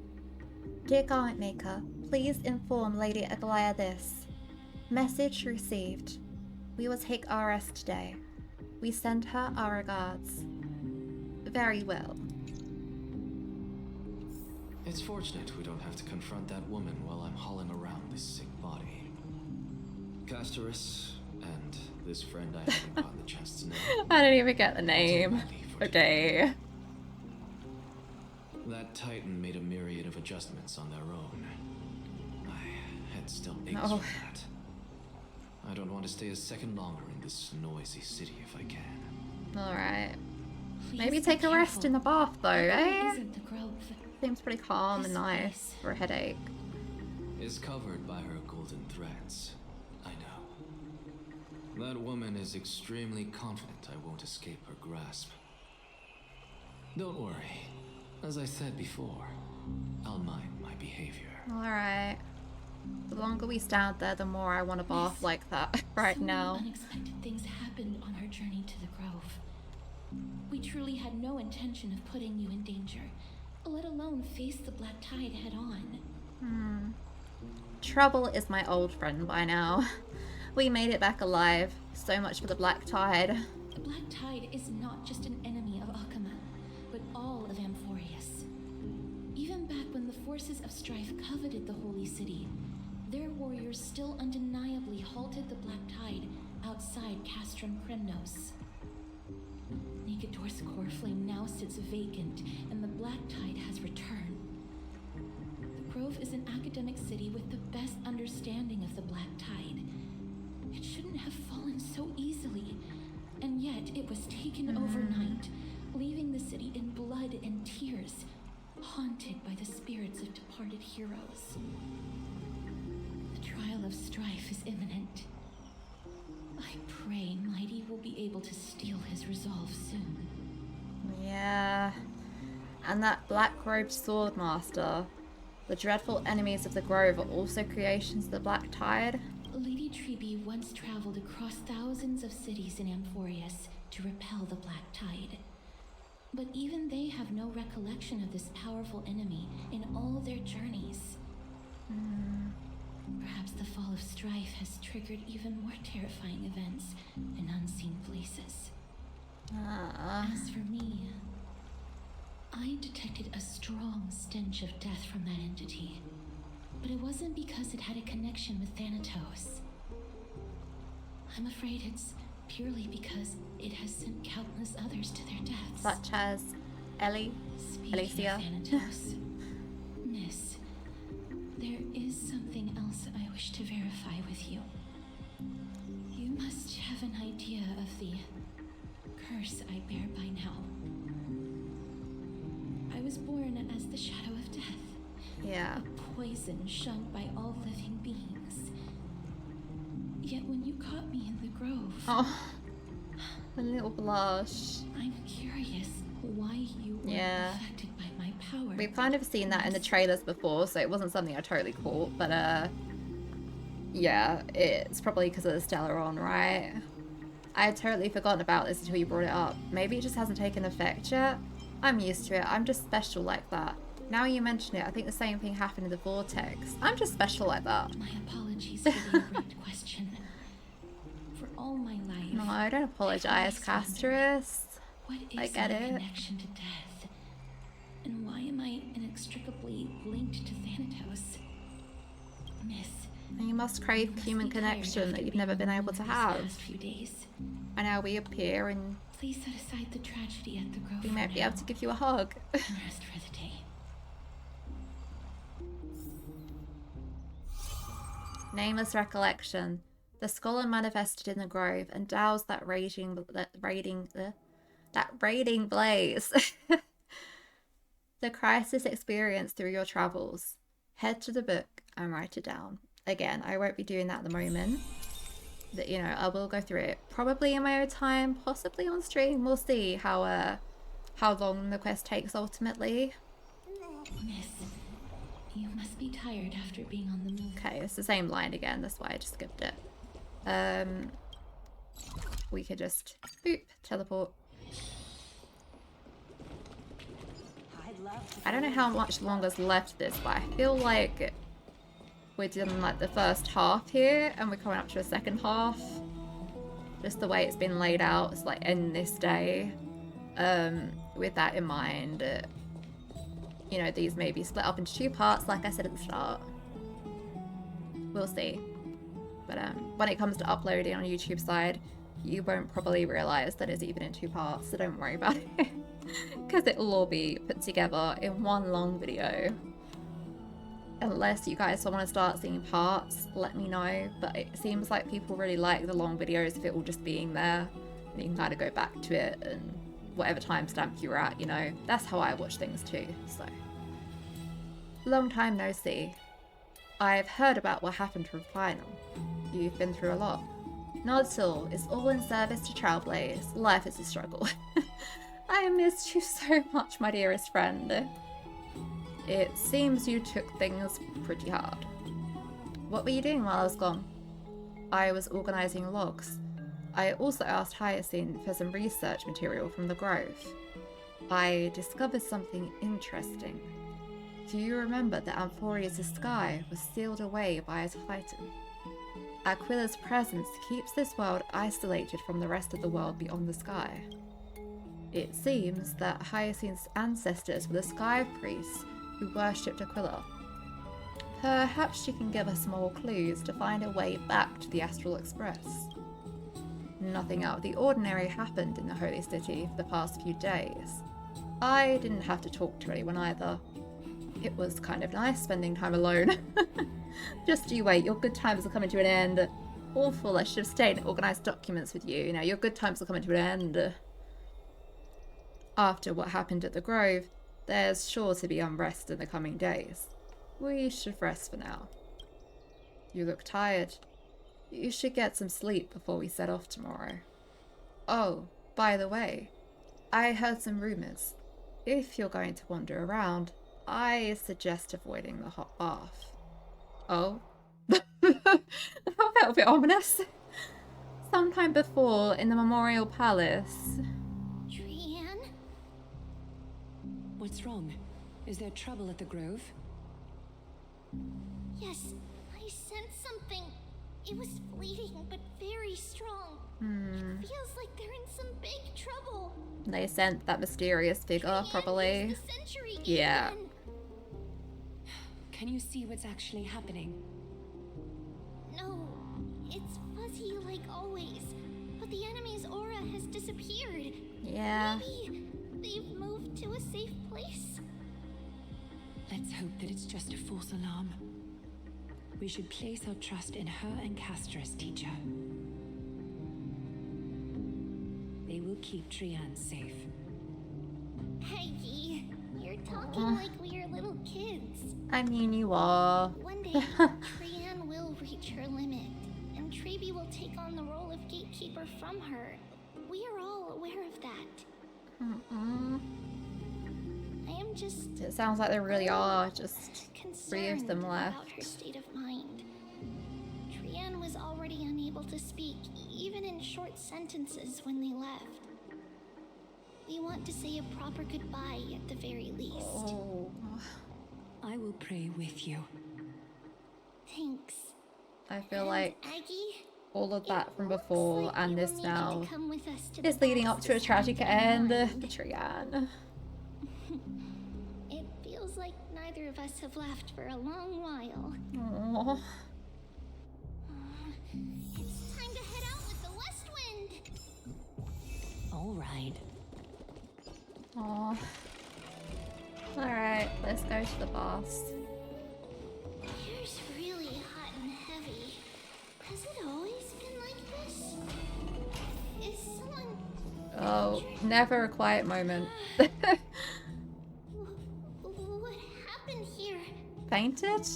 Dear garment maker, please inform Lady Aglaya this. Message received. We will take our rest today. We send her our regards. Very well. It's fortunate we don't have to confront that woman while I'm hauling around this sick body. Casterus, and this friend I haven't gotten the chance to know. I didn't even get the name. Okay. That Titan made a myriad of adjustments on their own. My head still aches Oh. from that. I don't want to stay a second longer in this noisy city if I can. Alright. Please Maybe be take a rest careful. in the bath though, eh? Isn't the grove? Seems pretty calm and This nice place. for a headache. Is covered by her golden threads. I know. That woman is extremely confident I won't escape her grasp. Don't worry. As I said before, I'll mind my behavior. Alright. The longer we stand there, the more I want to bath like that right So many now. unexpected things happened on our journey to the grove. We truly had no intention of putting you in danger, let alone face the Black Tide head on. Trouble is my old friend by now. We made it back alive. So much for the Black Tide. The Black Tide is not just an enemy of Akama, but all of Amphoreus. Even back when the forces of strife coveted the Holy City, their warriors still undeniably halted the Black Tide outside Castrum Kremnos. Negador's core flame now sits vacant, and the Black Tide has returned. The Grove is an academic city with the best understanding of the Black Tide. It shouldn't have fallen so easily, and yet it was taken overnight, leaving the city in blood and tears, haunted by the spirits of departed heroes. The trial of strife is imminent. I pray Mighty will be able to steal his resolve soon. Yeah. And that black-robed sword master. The dreadful enemies of the Grove are also creations of the Black Tide. Lady Trebe once traveled across thousands of cities in Amphoreus to repel the Black Tide. But even they have no recollection of this powerful enemy in all their journeys. Perhaps the fall of strife has triggered even more terrifying events in unseen places. As for me, I detected a strong stench of death from that entity. But it wasn't because it had a connection with Thanatos. I'm afraid it's purely because it has sent countless others to their deaths. Such as Ellie, Alicia. Thanatos, Miss, there is something else I wish to verify with you. You must have an idea of the curse I bear by now. I was born as the shadow of death. Yeah. A poison shunned by all living beings. Yet when you caught me in the grove... Oh, a little blush. I'm curious why you were affected by my power. We've kind of seen that in the trailers before, so it wasn't something I totally caught, but yeah, it's probably because of the Stellaron, right? I had totally forgotten about this until you brought it up. Maybe it just hasn't taken effect yet. I'm used to it. I'm just special like that. Now you mention it, I think the same thing happened in the Vortex. I'm just special like that. My apologies for the abrupt question. For all my life... No, I don't apologize, Castris. What is I get my it. connection to death? And why am I inextricably linked to Thanatos? Miss... And you must crave human connection that you've never been able to have. Few days. And now we appear and... Please set aside the tragedy at the grove. We might be able to give you a hug. And rest for the day. Nameless recollection. The scholar manifested in the grove and doused that raging blaze. The crisis experienced through your travels. Head to the book and write it down. Again, I won't be doing that at the moment. That, you know, I will go through it probably in my own time, possibly on stream. We'll see how long the quest takes ultimately. Miss, you must be tired after being on the move. Okay, it's the same line again. That's why I just skipped it. We could just boop teleport. I don't know how much longer's left this, but I feel like we're doing like the first half here and we're coming up to a second half. Just the way it's been laid out, it's like end this day. With that in mind, you know, these may be split up into 2 parts like I said at the start. We'll see. But when it comes to uploading on YouTube side, you won't probably realise that it's even in 2 parts, so don't worry about it. Because it'll all be put together in one long video. Unless you guys want to start seeing parts, let me know. But it seems like people really like the long videos of it all just being there. And you can kind of go back to it and whatever timestamp you're at, you know. That's how I watch things too, so. Long time no see. I've heard about what happened to Final. You've been through a lot. Not at all. It's all in service to Trailblaze. Life is a struggle. I missed you so much, my dearest friend. It seems you took things pretty hard. What were you doing while I was gone? I was organising logs. I also asked Hyacinth for some research material from the Grove. I discovered something interesting. Do you remember that amphoreus' sky was sealed away by a titan? Aquila's presence keeps this world isolated from the rest of the world beyond the sky. It seems that Hyacinth's ancestors were the Sky Priests who worshipped Aquila. Perhaps she can give us more clues to find a way back to the Astral Express. Nothing out of the ordinary happened in the Holy City for the past few days. I didn't have to talk to anyone either. It was kind of nice spending time alone. Just you wait, your good times are coming to an end. Awful, I should have stayed and organised documents with you. You know, your good times are coming to an end. After what happened at the Grove, there's sure to be unrest in the coming days. We should rest for now. You look tired. You should get some sleep before we set off tomorrow. Oh, by the way, I heard some rumours. If you're going to wander around, I suggest avoiding the hot bath. Oh? That felt a bit ominous. Sometime before, in the Memorial Palace. Trianne? What's wrong? Is there trouble at the Grove? Yes, I sensed something. It was fleeting, but very strong. Hmm. It feels like they're in some big trouble. They sent that mysterious figure, probably. The century Yeah. again. Can you see what's actually happening? No, it's fuzzy like always. But the enemy's aura has disappeared. Yeah. Maybe they've moved to a safe place. Let's hope that it's just a false alarm. We should place our trust in her and Caster's teacher. They will keep Trian safe. Peggy, you're talking like we are little kids. I mean, you are. One day, Trian will reach her limit, and Trebi will take on the role of gatekeeper from her. We are all aware of that. I am just... It sounds like there really are just 3 of them left. About her state of mind. Trian was already unable to speak, even in short sentences when they left. We want to say a proper goodbye at the very least. Oh. I will pray with you. Thanks. I feel like Aggie, all of that from before and this now come with us to is leading up to a tragic end for Trian. It feels like neither of us have laughed for a long while. Aww. It's time to head out with the west wind. All right. Aww. Alright, let's go to the boss. Here's really hot and heavy. Has it always been like this? Is someone... Oh, never a quiet moment. What happened here? Fainted?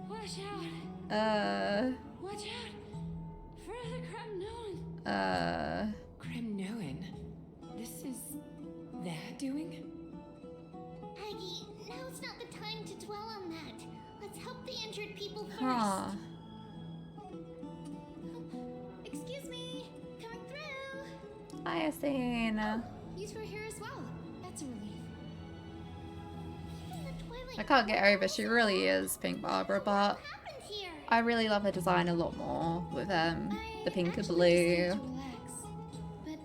Watch out. Watch out. For the Kremnoan. Kremnoan? This is their doing? Aggie, now's not the time to dwell on that. Let's help the injured people first. Huh. Excuse me, coming through. Hyacinth. You two are here as well. That's a relief. I can't get over she really is Pink Barbara, but I really love her design a lot more with the pink and blue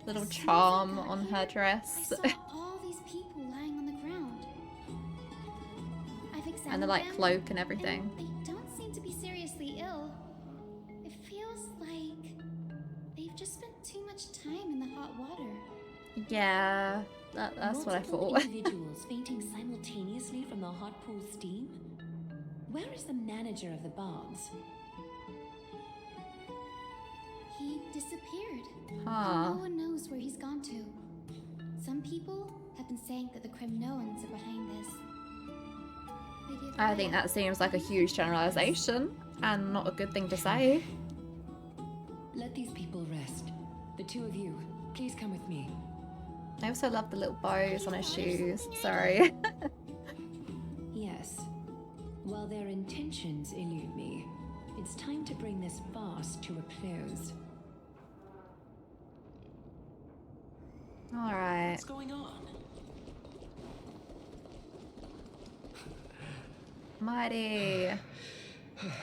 little charm on her dress. I saw all these people lying on the ground. I've examined And the like them, cloak and everything. They don't seem to be seriously ill. It feels like they've just spent too much time in the hot water. Yeah, that's what I Multiple thought. individuals fainting simultaneously from the hot pool steam? Where is the manager of the baths? He disappeared. Huh. No one knows where he's gone to. Some people have been saying that the Kremnoans are behind this. I think that seems like a huge generalization and not a good thing to say. Let these people rest. The 2 of you, please come with me. I also love the little bows on his shoes. Sorry. Yes. While their intentions elude me, it's time to bring this farce to a close. Alright. What's going on? Mighty.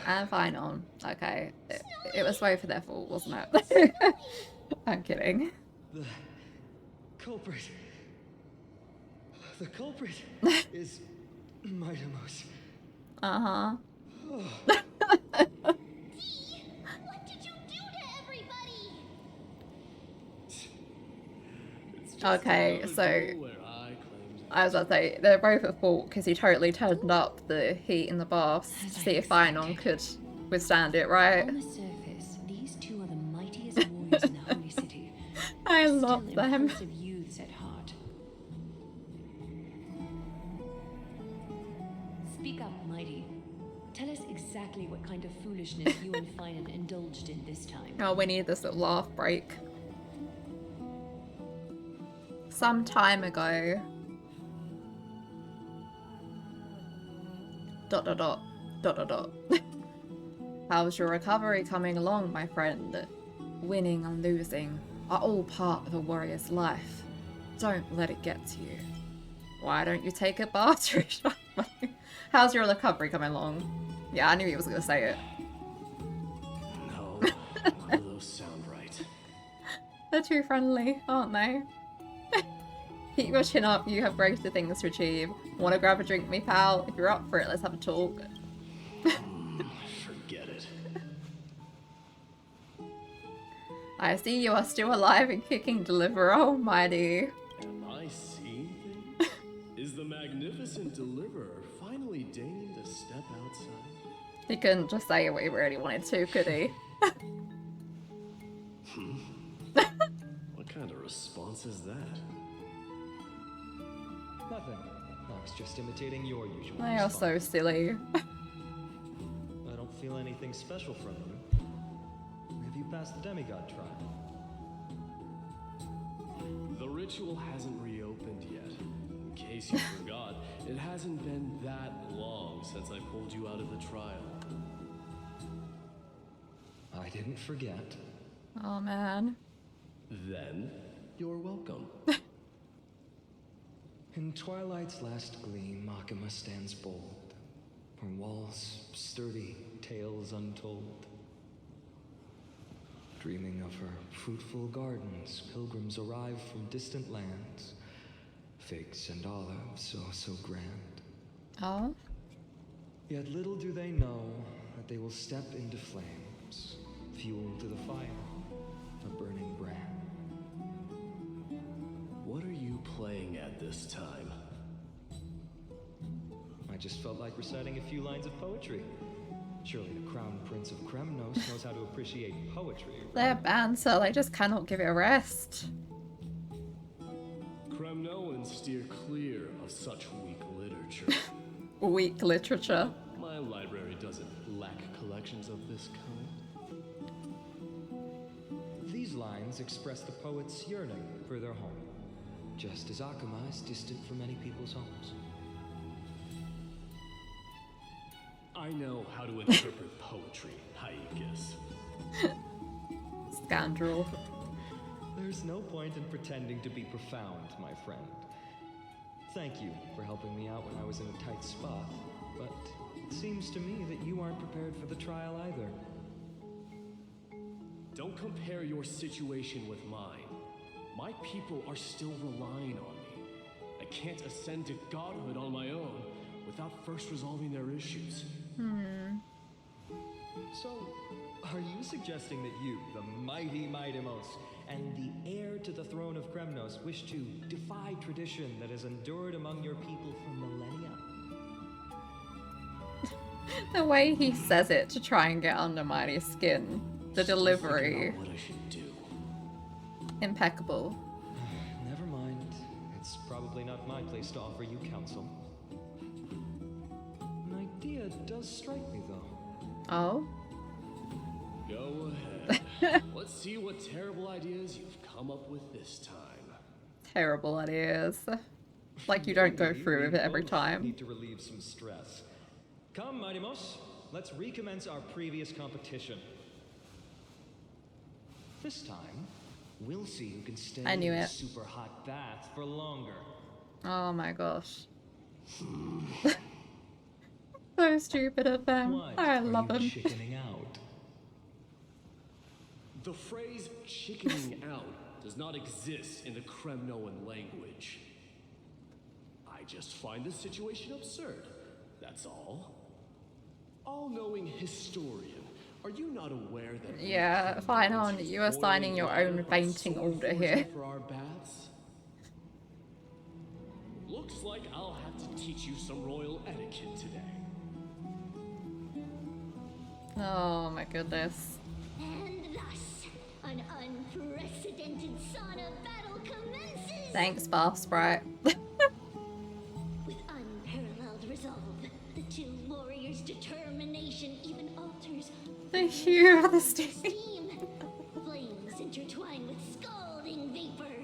And final. Okay. It was both of their fault, wasn't it? I'm kidding. The culprit. The culprit is Mightimos. Uh-huh. What did you do to everybody? Okay, so I was about to say they're both at fault because he totally turned up the heat in the baths to see if Finon could withstand it, right? On the surface, these 2 are the mightiest warriors in the Holy City. I love Still them. impulsive youths at heart. Speak up, Mighty. Tell us exactly what kind of foolishness you and Finan indulged in this time. Oh, we need this little laugh break. Some time ago. ... How's your recovery coming along, my friend? Winning and losing are all part of a warrior's life. Don't let it get to you. Why don't you take a bath, Trisha? How's your recovery coming along? Yeah, I knew he was gonna say it. No, none of those sound right. They're too friendly, aren't they? Keep your chin up, you have greater things to achieve. Wanna grab a drink with me, pal? If you're up for it, let's have a talk. Forget it. I see you are still alive and kicking, Deliverer. Almighty. Am I seeing things? Is the magnificent Deliverer finally deigning to step outside? He couldn't just say what he really wanted to, could he? What kind of response is that? Nothing. I was just imitating your usual They are so silly. I don't feel anything special from you. Have you passed the demigod trial? The ritual hasn't reopened yet. In case you forgot, it hasn't been that long since I pulled you out of the trial. I didn't forget. Oh man. Then, you're welcome. In twilight's last gleam, Makima stands bold. Her walls sturdy, tales untold. Dreaming of her fruitful gardens, pilgrims arrive from distant lands. Figs and olives, oh so grand. Oh? Yet little do they know that they will step into flames, fuel to the fire, a burning brand. What are you playing at this time? I just felt like reciting a few lines of poetry. Surely the Crown Prince of Kremnos knows how to appreciate poetry. They're banned, so they just cannot give it a rest. Kremnoans steer clear of such weak literature. Weak literature. My library doesn't lack collections of this kind. These lines express the poet's yearning for their home, just as Akama is distant from many people's homes. I know how to interpret poetry, Haikis. Scoundrel. There's no point in pretending to be profound, my friend. Thank you for helping me out when I was in a tight spot, but it seems to me that you aren't prepared for the trial either. Don't compare your situation with mine. My people are still relying on me. I can't ascend to godhood on my own without first resolving their issues. So, are you suggesting that you, the mighty Mightimos, and the heir to the throne of Kremnos wish to defy tradition that has endured among your people for millennia? The way he says it to try and get under Mighty's skin. The delivery. What I should do. Impeccable. Never mind. It's probably not my place to offer you counsel. An idea does strike me, though. Oh? Go ahead. Let's see what terrible ideas you've come up with this time. Terrible ideas. Like you don't go through with it every time. Need to relieve some stress. Come, Mightimos. Let's recommence our previous competition. This time, we'll see who can stay I knew in it. super hot bath for longer. Oh my gosh. So stupid of them. What I are love you them. chickening out? The phrase chickening out does not exist in the Kremnoan language. I just find this situation absurd. That's all. All-knowing historian, are you not aware that... Yeah, fine on. You are signing your own fainting order here. For our baths? Looks like I'll have to teach you some royal etiquette today. Oh my goodness. And thus, an unprecedented sauna battle commences! Thanks, Bath Sprite. With unparalleled resolve, the two warriors' determination even alters the hue of the steam. Flames intertwine with scalding vapor,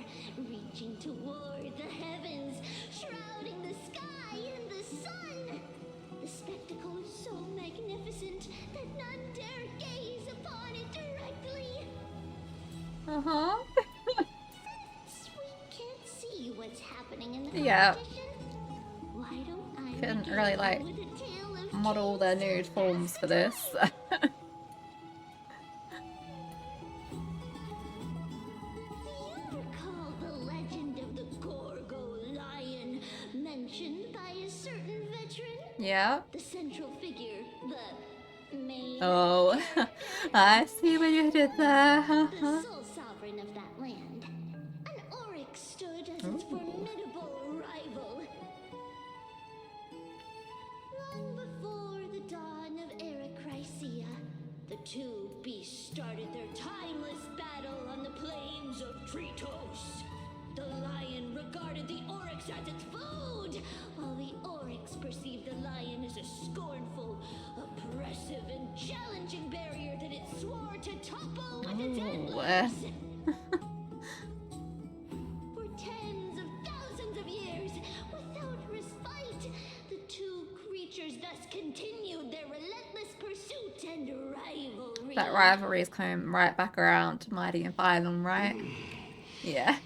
reaching toward the heavens, shrouding the sky and the sun. The spectacle is so magnificent that none dare gaze upon it directly. Uh-huh. Since we can't see what's happening in the Yeah. competition, why don't I Couldn't begin really like with a tale of model their nude forms for this. Yeah. The central figure, the main. Oh, I see what you did there. The sole sovereign of that land. An oryx stood as its formidable rival. Long before the dawn of Erechrysia, the two beasts started their timeless battle on the plains of Tritos. The lion regarded the oryx as its food, while the oryx perceived the lion as a scornful, oppressive, and challenging barrier that it swore to topple with its antlers. For tens of thousands of years, without respite, the two creatures thus continued their relentless pursuit and rivalry. That rivalry is coming right back around to Mighty and Phylum, right? Yeah.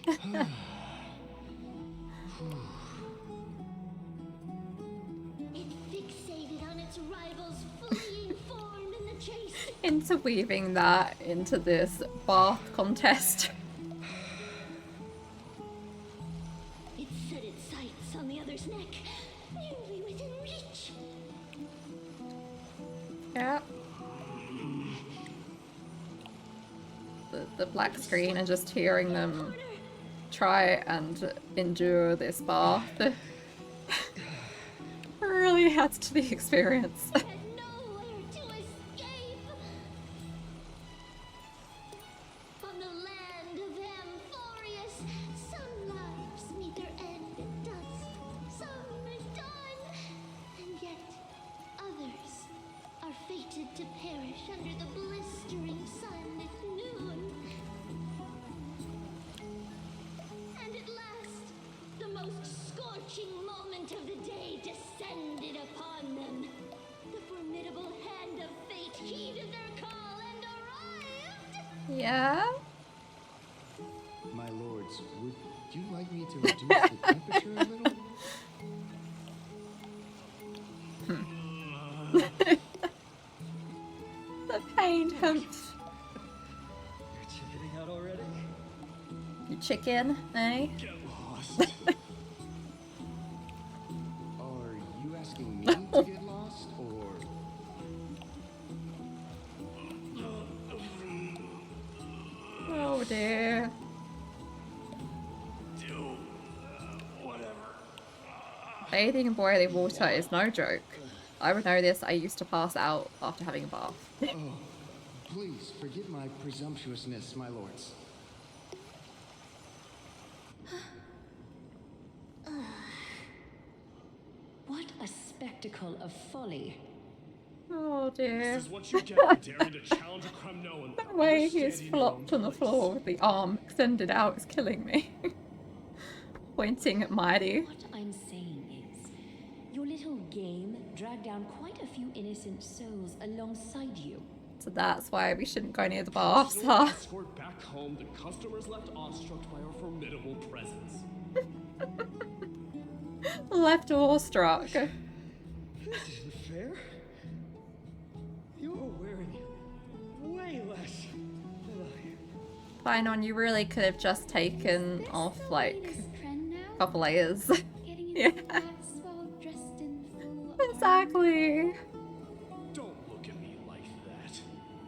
It fixated on its rival's fleeing form in the chase. Interweaving that into this bath contest. It set its sights on the other's neck, nearly within reach. Yeah. The black screen and just hearing them try and endure this bath really adds to the experience. On the land of amphoreus, some lives meet their end at dusk, some at dawn, and yet others are fated to perish under the blistering sun at noon. And at last, the most scorching moment of the day descended upon them. The formidable hand of fate heeded their call and arrived. Yeah. My lords, would you like me to reduce the temperature a little? The pain hump. You're chickening out already? You chicken, eh? Get lost. Are you asking me to get lost, or? Oh dear. Do whatever. Bathing in boiling water is no joke. I would know this. I used to pass out after having a bath. Oh, please forgive my presumptuousness, my lords. What a spectacle of folly. Oh dear. This is what you get for daring to challenge a Kremnoan. The way he is flopped on the floor with the arm extended out is killing me. Pointing at Mighty. What I'm saying is, your little game dragged down quite a few innocent souls alongside you. So that's why we shouldn't go near the baths, huh? Escort back home the customers left awestruck by our formidable presence. Left awestruck. This isn't fair. You're wearing way less than I am. Fine on, you really could have just taken off like a couple layers. Yeah. Exactly. Don't look at me like that.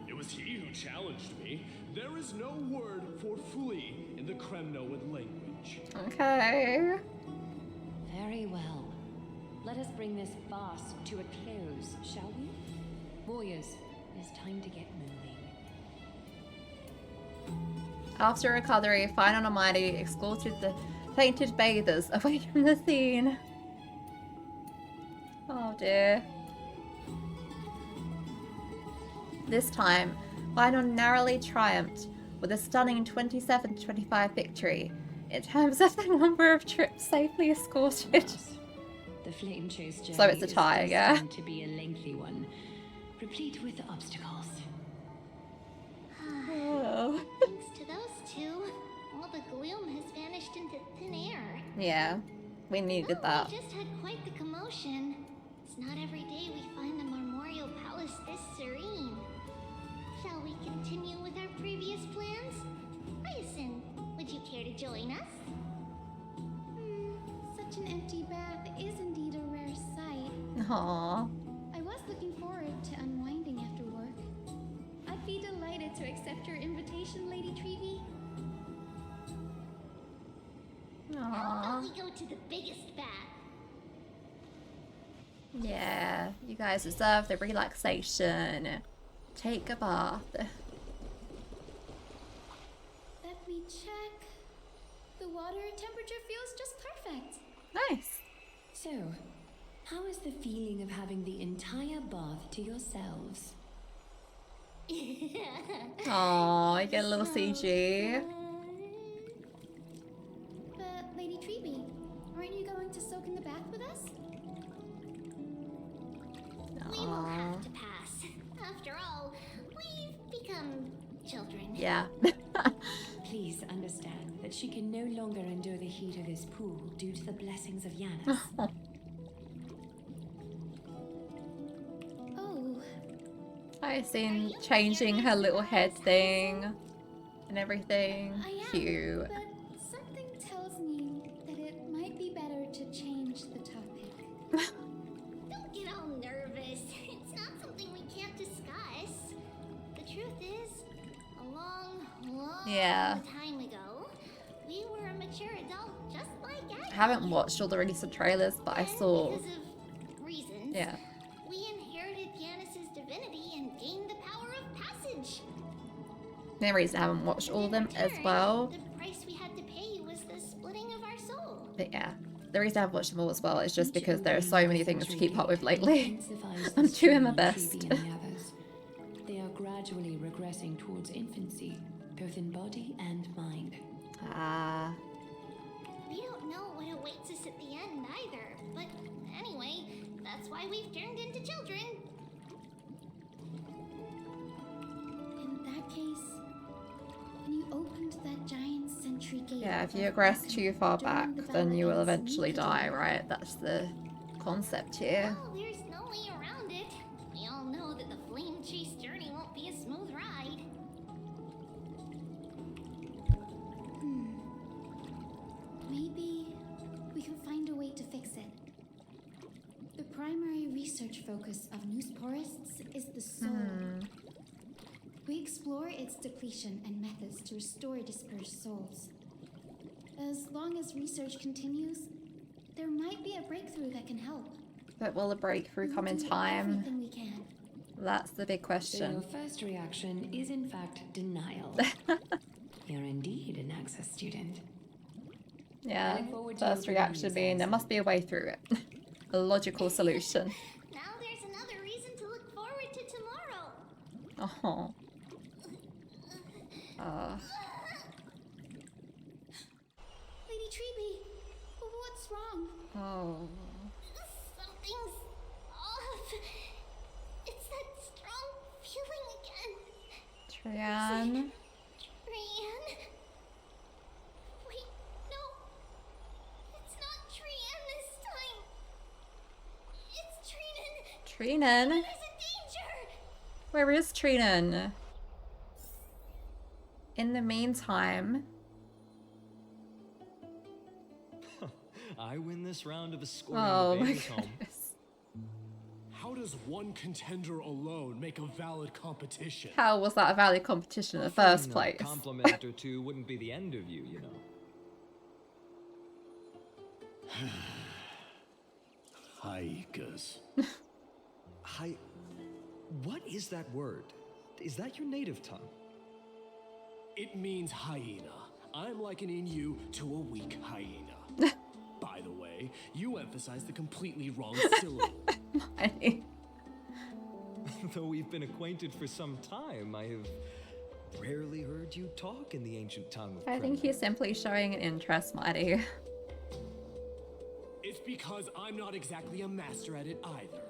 It was he who challenged me. There is no word for flee in the Kremnoan language. Okay. Very well. Let us bring this farce to a close, shall we? Warriors, it is time to get moving. After recovery, Fine and Almighty escorted the fainted bathers away from the scene. Oh dear. This time, Fine narrowly triumphed with a stunning 27-25 victory in terms of the number of trips safely escorted. The flame chase journey So it's a tie, is yeah? destined to be a lengthy one, replete with obstacles. Oh. Thanks to those two, all the gloom has vanished into thin air. Yeah, we needed that. We just had quite the commotion. It's not every day we find the Marmorial Palace this serene. Shall we continue with our previous plans? Hyacinth, would you care to join us? Such an empty bath is indeed a rare sight. Aww. I was looking forward to unwinding after work. I'd be delighted to accept your invitation, Lady Treevee. How about we go to the biggest bath? Yeah, you guys deserve the relaxation. Take a bath. Let me check. The water temperature feels just perfect. Nice. So, how is the feeling of having the entire bath to yourselves? Aww, you get a little CG. But, Lady Treevee, aren't you going to soak in the bath with us? We will have to pass. After all, we've become children. Yeah. Please understand that she can no longer endure the heat of this pool due to the blessings of Yanis. Oh. I seen changing her little head thing and everything. I am, Cute. but something tells me that it might be better to change the topic. Don't get all nervous. It's not something we can't discuss. The truth is, a long time ago, we were a mature adult just like Aggie. I haven't watched all the recent trailers, but I saw. Because of reasons, Yeah. we inherited Yanis's divinity and gained the power of passage. The reason I haven't watched all of them as well. The price we had to pay was the splitting of our soul. But yeah, the reason I've watched them all as well is just because there are so many things to keep up with lately. I'm doing my best. They are gradually regressing towards infancy, both in body and mind. Ah. We don't know what awaits us at the end either, but anyway, that's why we've turned into children. In that case, when you opened that giant sentry gate... Yeah, if you regress too far back, then you will eventually die, right? That's the concept here. Well, there's no way around it. We all know that the flame chase journey won't be a smooth ride. Maybe we can find a way to fix it. The primary research focus of Noosporists is the soul. We explore its depletion and methods to restore dispersed souls. As long as research continues, there might be a breakthrough that can help. But will the breakthrough come in time? Everything we can. That's the big So question. your first reaction is in fact denial. You're indeed an access student. Yeah, first reaction being there must be a way through it. A logical solution. Now there's another reason to look forward to tomorrow. Oh. Lady Treevee, what's wrong? Oh. Something's off. It's that strong feeling again. Trian. Trian? Wait, no. It's not Trian this time. It's Trinan. Trinan? There's a danger. Where is Trinan? In the meantime... I win this round of escorting Oh the my babies home. goodness. How does one contender alone make a valid competition? How was that a valid competition in the Offering first a place? compliment or two wouldn't be the end of you, you know. Haikas. What is that word? Is that your native tongue? It means hyena. I'm likening you to a weak hyena. By the way, you emphasize the completely wrong syllable. Though we've been acquainted for some time, I have rarely heard you talk in the ancient tongue of I think he's simply showing an interest, Mighty. It's because I'm not exactly a master at it either.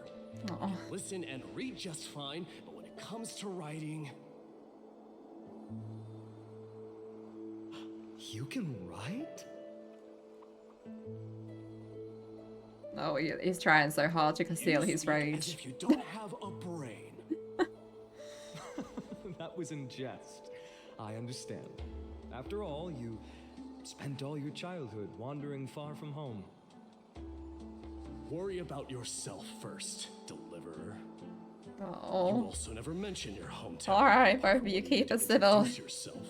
I can listen and read just fine, but when it comes to writing... You can write? Oh, he's trying so hard to conceal his As rage. if you don't have a brain. That was in jest. I understand. After all, you spent all your childhood wandering far from home. Worry about yourself first, Deliverer. Oh. You also never mention your hometown. Alright, both of you keep it civil. Introduce yourself.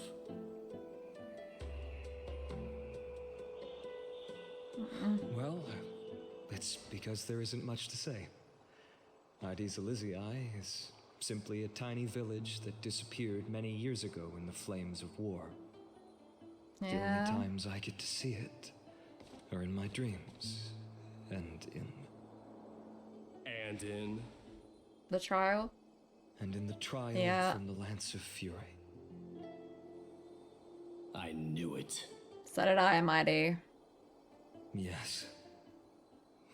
Well, it's because there isn't much to say. Ides Elysiae is simply a tiny village that disappeared many years ago in the flames of war. The only times I get to see it are in my dreams and in the trial. And in the trial from the Lance of Fury. I knew it. So did I, Mighty. Yes,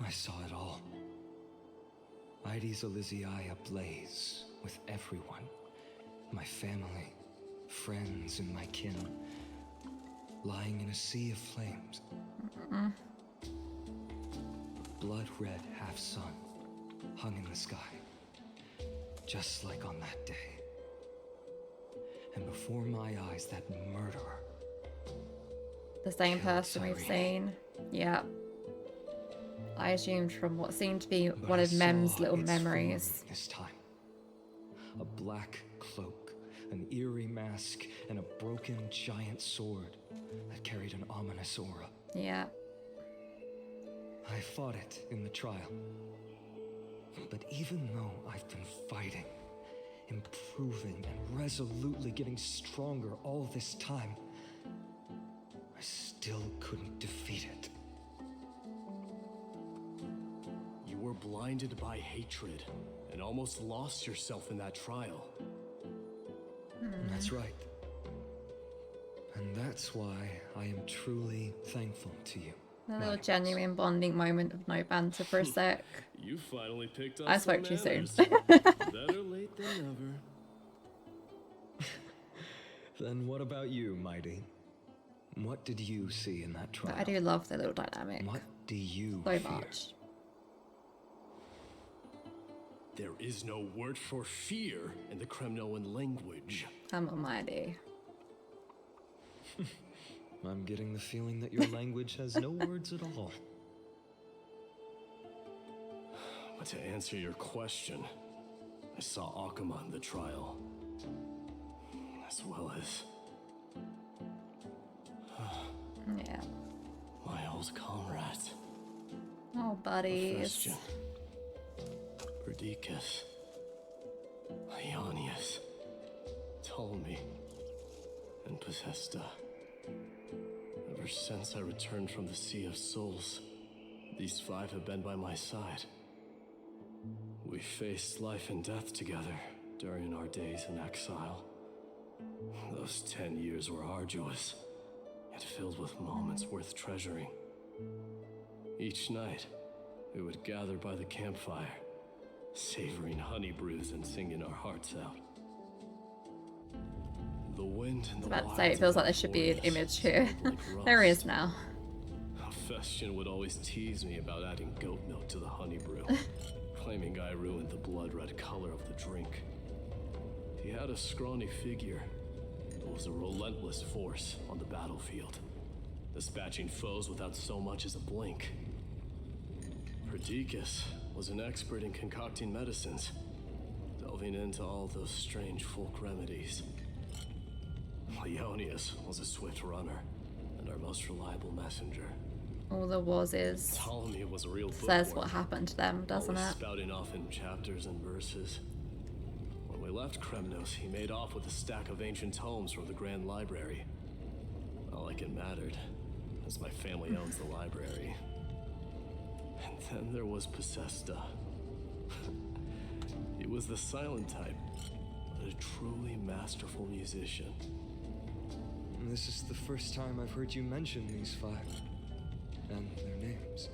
I saw it all. Ides Elysiae ablaze with everyone. My family, friends, and my kin. Lying in a sea of flames. A blood-red half-sun hung in the sky. Just like on that day. And before my eyes, that murderer. The same person we've seen. Yeah. I assumed from what seemed to be one of Mem's little memories. This time. A black cloak, an eerie mask, and a broken giant sword that carried an ominous aura. Yeah. I fought it in the trial. But even though I've been fighting, improving, and resolutely getting stronger all this time, I still couldn't defeat it. You were blinded by hatred and almost lost yourself in that trial. That's right. And that's why I am truly thankful to you. A little genuine bonding moment of no banter for a sec. You finally picked up I spoke too soon. Better late than never. Then what about you, Mighty? What did you see in that trial? But I do love the little dynamic. What do you so fear? much. There is no word for fear in the Kremnoan language. I'm Mighty. I'm getting the feeling that your language has no words at all. But to answer your question, I saw Akuma in the trial. As well as... yeah. my old comrades. Oh, buddies. Perdiccas, Ionius, Ptolemy, and Possesta. Ever since I returned from the Sea of Souls, these five have been by my side. We faced life and death together during our days in exile. Those 10 years were arduous, yet filled with moments worth treasuring. Each night, we would gather by the campfire, savoring honey brews and singing our hearts out. The wind and the I was about to say, it feels like there should be an image here. There is now. Festian would always tease me about adding goat milk to the honey brew, claiming I ruined the blood-red color of the drink. He had a scrawny figure, but was a relentless force on the battlefield, dispatching foes without so much as a blink. Perdiccas was an expert in concocting medicines, delving into all those strange folk remedies. Ionius was a swift runner and our most reliable messenger. All there was is Ptolemy was a real says bookworm, what happened to them, doesn't always it? spouting off in chapters and verses. When we left Kremnos, he made off with a stack of ancient tomes from the Grand Library. Not like it mattered, as my family owns the library. And then there was Possesta. He was the silent type, but a truly masterful musician. This is the first time I've heard you mention these five. And their names.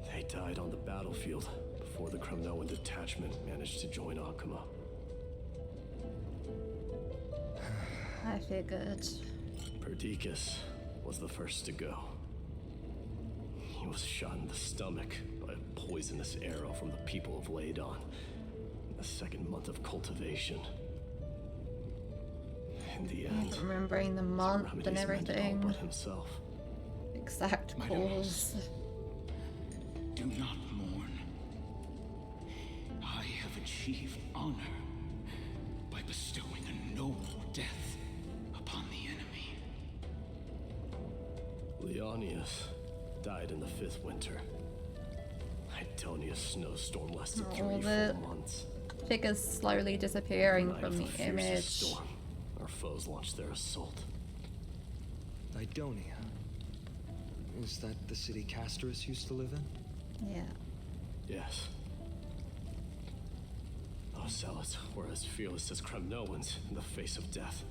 They died on the battlefield before the Kremnoan detachment managed to join Akuma. I figured. Perdiccas was the first to go. He was shot in the stomach by a poisonous arrow from the people of Ladon in the second month of cultivation. In the end, Remembering the month and remedies mended all everything. but himself. Exact cause. Do not mourn. I have achieved honor by bestowing a noble death upon the enemy. Leonius died in the 5th winter. Idonia's snowstorm lasted 3 the full months. figures slowly disappearing Night from of the fiercest image. storm, our foes launched their assault. Idonia. Is that the city Castorus used to live in? Yeah. Yes. Those zealots were as fearless as Kremnoans in the face of death.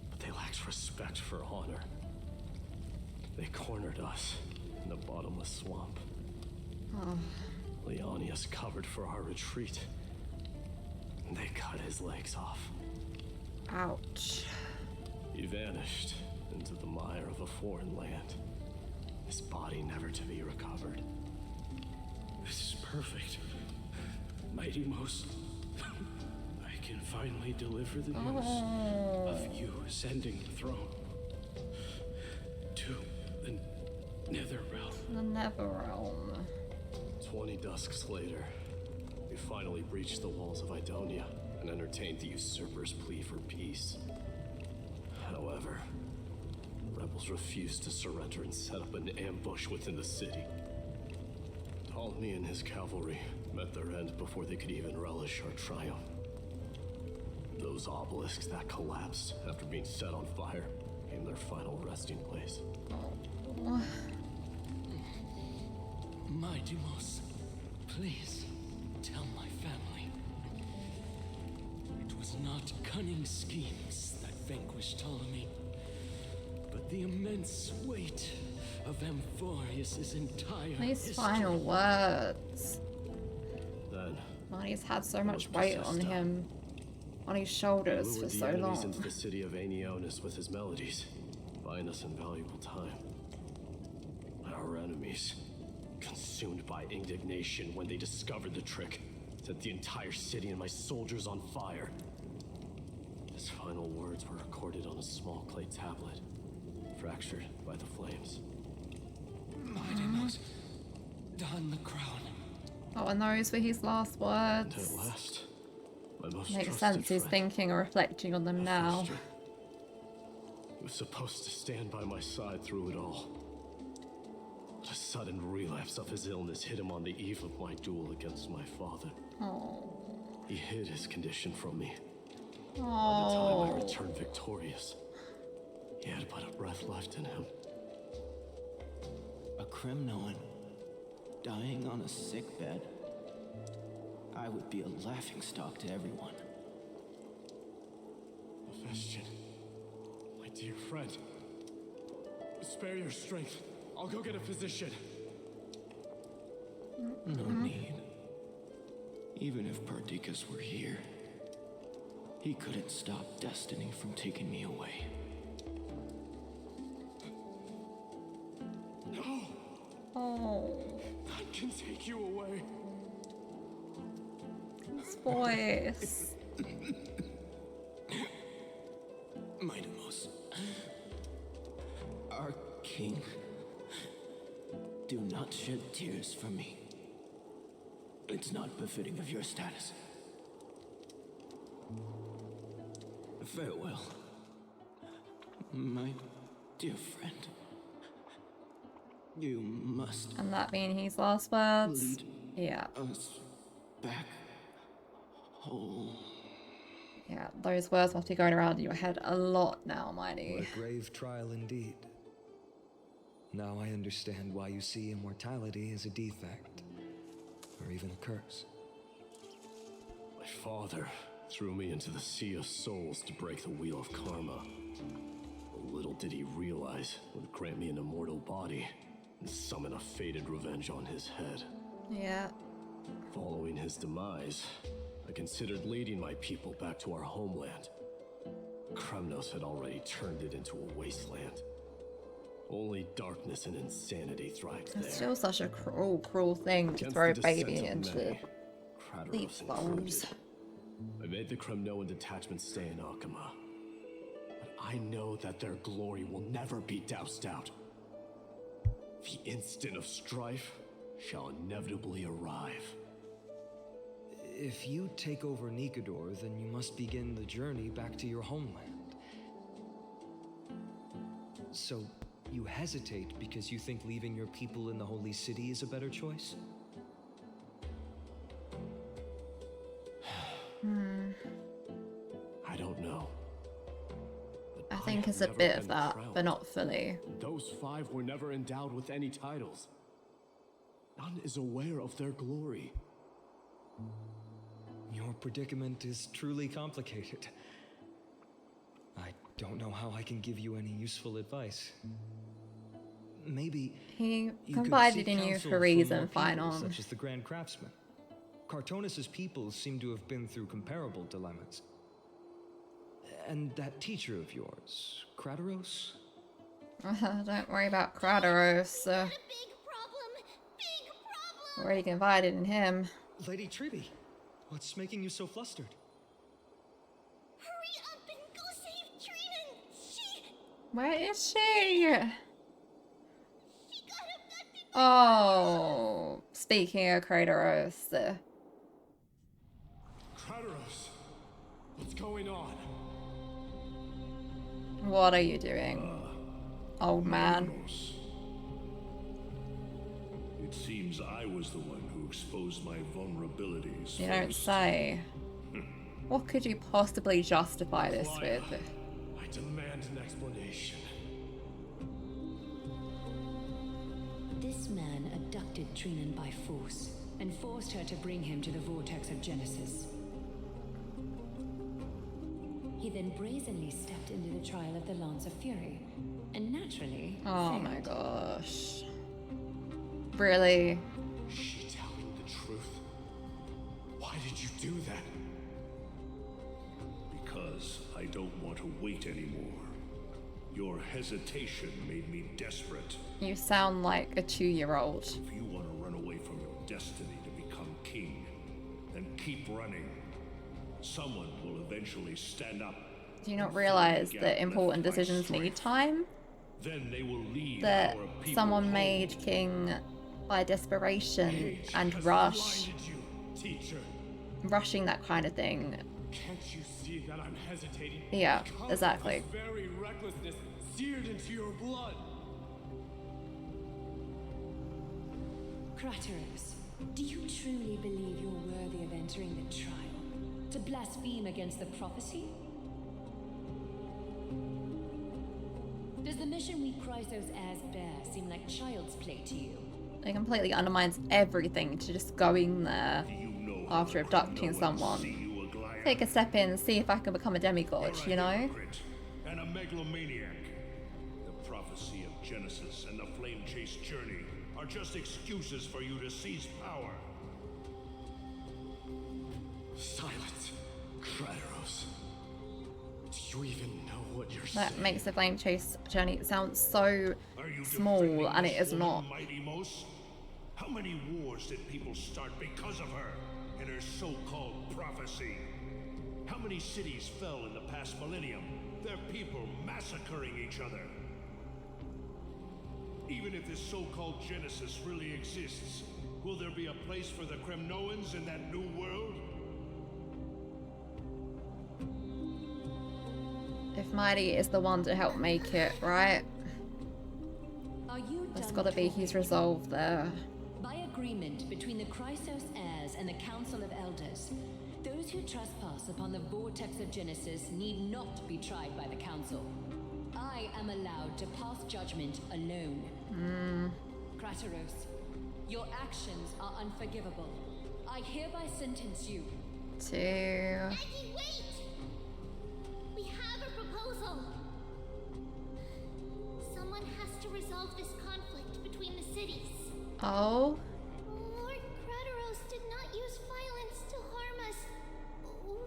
But they lacked respect for honor. They cornered us in a bottomless swamp. Oh. Leonius covered for our retreat. And they cut his legs off. Ouch. He vanished into the mire of a foreign land. His body never to be recovered. This is perfect. Mighty Most. I can finally deliver the news of you ascending the throne to the Nether Realm. The Nether Realm. 20 dusks later, we finally breached the walls of Idonia and entertained the usurper's plea for peace. However, the rebels refused to surrender and set up an ambush within the city. Ptolemy and his cavalry met their end before they could even relish our triumph. Those obelisks that collapsed after being set on fire became their final resting place. Mighty Most, please tell my family. It was not cunning schemes that vanquished Ptolemy, but the immense weight of Amphoreus' entire These history. final words. Then, Marty's had so much weight on him, on his shoulders for so long. Into the city of Aenionis with his melodies, buying us invaluable time. Our enemies, consumed by indignation when they discovered the trick, set the entire city and my soldiers on fire. His final words were recorded on a small clay tablet, fractured by the flames. Mighty Most, don the crown. Oh, and those were his last words. And at last, my most Makes trusted sense, he's friend, thinking or reflecting on them now. He was supposed to stand by my side through it all. But a sudden relapse of his illness hit him on the eve of my duel against my father. Oh. He hid his condition from me. By the time I returned victorious, he had but a breath left in him. A Kremnoan dying on a sickbed. I would be a laughingstock to everyone. Vestian, my dear friend, spare your strength. I'll go get a physician. No need. Even if Perdiccas were here, he couldn't stop destiny from taking me away. No! Oh. None can take you away. His voice. Mighty Most, our king, do not shed tears for me. It's not befitting of your status. Farewell, my dear friend. You must. And that being his last words? Lead yeah. us back home. Yeah, those words must be going around in your head a lot now, Mighty. What a grave trial indeed. Now I understand why you see immortality as a defect, or even a curse. My father threw me into the sea of souls to break the wheel of karma. But little did he realize it would grant me an immortal body and summon a fated revenge on his head. Yeah. Following his demise, I considered leading my people back to our homeland. Kremnos had already turned it into a wasteland. Only darkness and insanity thrived there. It's still such a cruel, cruel thing to throw a baby into these bones. I made the Kremnoan detachment stay in Akama. But I know that their glory will never be doused out. The instant of strife, shall inevitably arrive. If you take over Nikador, then you must begin the journey back to your homeland. So, you hesitate because you think leaving your people in the Holy City is a better choice? I don't know. I think it's a bit of that, but not fully. Those 5 were never endowed with any titles. None is aware of their glory. Your predicament is truly complicated. I don't know how I can give you any useful advice. Maybe He you confided could in seek you counsel for from reason, more people, final. such as the Grand Craftsman. Cartonis' people seem to have been through comparable dilemmas. And that teacher of yours, Krateros? Don't worry about Krateros. Already confided in him. Lady Triby, what's making you so flustered? Hurry up and go save Trina! Where is she? Oh, speaking of Krateros. Krateros, what's going on? What are you doing, old man? It seems I was the one who exposed my vulnerabilities. You don't first. say. What could you possibly justify this Glaya, with? I demand an explanation. This man abducted Trinan by force and forced her to bring him to the vortex of Genesis. He then brazenly stepped into the trial of the Lance of Fury, and naturally Oh failed. my gosh. Really? Is she telling the truth? Why did you do that? Because I don't want to wait anymore. Your hesitation made me desperate. You sound like a 2-year-old. If you want to run away from your destiny to become king, then keep running. Someone will eventually stand up. Do you not realize that important decisions need time? Then they will lead That our people someone home. made king by desperation Age and has rush, blinded you, teacher. rushing that kind of thing. Can't you see that I'm hesitating? Yeah, because of exactly. this very recklessness seared into your blood. Krateros, do you truly believe you're worthy of entering the trial? To blaspheme against the prophecy? Does the mission we Chrysos heirs bear seem like child's play to you? It completely undermines everything to just going there after abducting someone. Take a step in, see if I can become a demigod, you know? And a megalomaniac. The prophecy of Genesis and the flame chase journey are just excuses for you to seize power. Silence, Krateros. Do you even know what you're That saying? makes the flame chase journey sound so small, and it is not. Mighty Mos? How many wars did people start because of her and her so-called prophecy? How many cities fell in the past millennium? Their people massacring each other. Even if this so-called Genesis really exists, will there be a place for the Kremnoans in that new world? If Mighty is the one to help make it, right? Are you That's done gotta be talking? his resolve there. By agreement between the Chrysos heirs and the Council of Elders, those who trespass upon the vortex of Genesis need not be tried by the Council. I am allowed to pass judgment alone. Krateros, your actions are unforgivable. I hereby sentence you To... Maggie, wait! We have a proposal. Someone has to resolve this conflict between the cities. Oh? Lord Krateros did not use violence to harm us.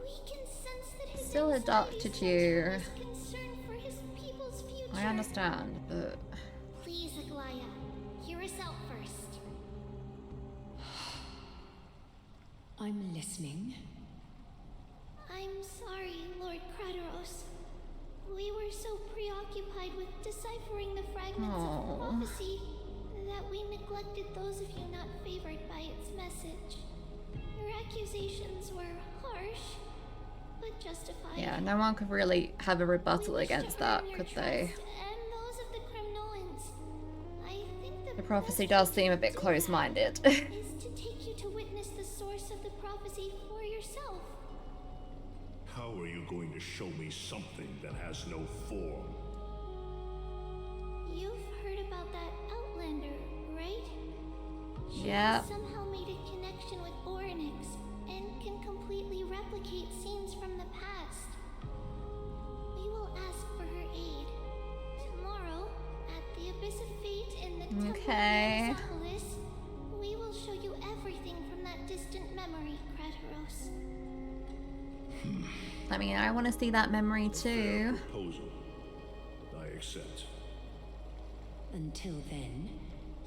We can sense that his Still adopted you. is concerned for his people's future. I understand, but... Please, Aglaya, hear us out first. I'm listening. I'm sorry, Lord Krateros. We were so preoccupied with deciphering the fragments of Aw. prophecy that we neglected those of you not favored by its message. Your accusations were harsh, but justified. Yeah, no one could really have a rebuttal against that, could they? And those of the Kremnoans. I think The prophecy does seem a bit close-minded. is to take you to witness the source of the prophecy for yourself. How are you going to show me something that has no form? You've heard about that Outlander, right? She Yeah. somehow made a connection with Orynyx and can completely replicate scenes from the past. We will ask for her aid. Tomorrow, at the Abyss of Fate in the Temple Okay. of Amphoreus, we will show you everything from that distant memory, Krateros. I mean, I want to see that memory too. Proposal. I accept. Until then,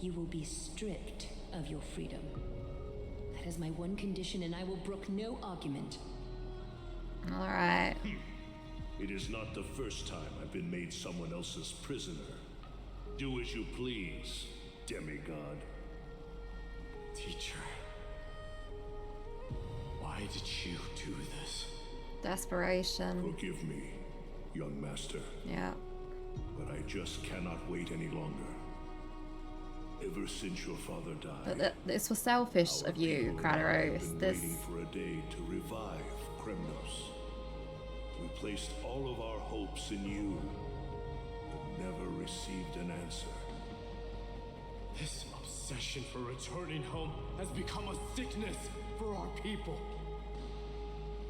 you will be stripped of your freedom. That is my one condition, and I will brook no argument. Alright. It is not the first time I've been made someone else's prisoner. Do as you please, demigod. Teacher, why did you do this? Desperation. Forgive me, young master. Yeah. But I just cannot wait any longer. Ever since your father died, But this was selfish of you, Krateros. I've been This. waiting for a day to revive Kremnos. We placed all of our hopes in you, but never received an answer. This obsession for returning home has become a sickness for our people.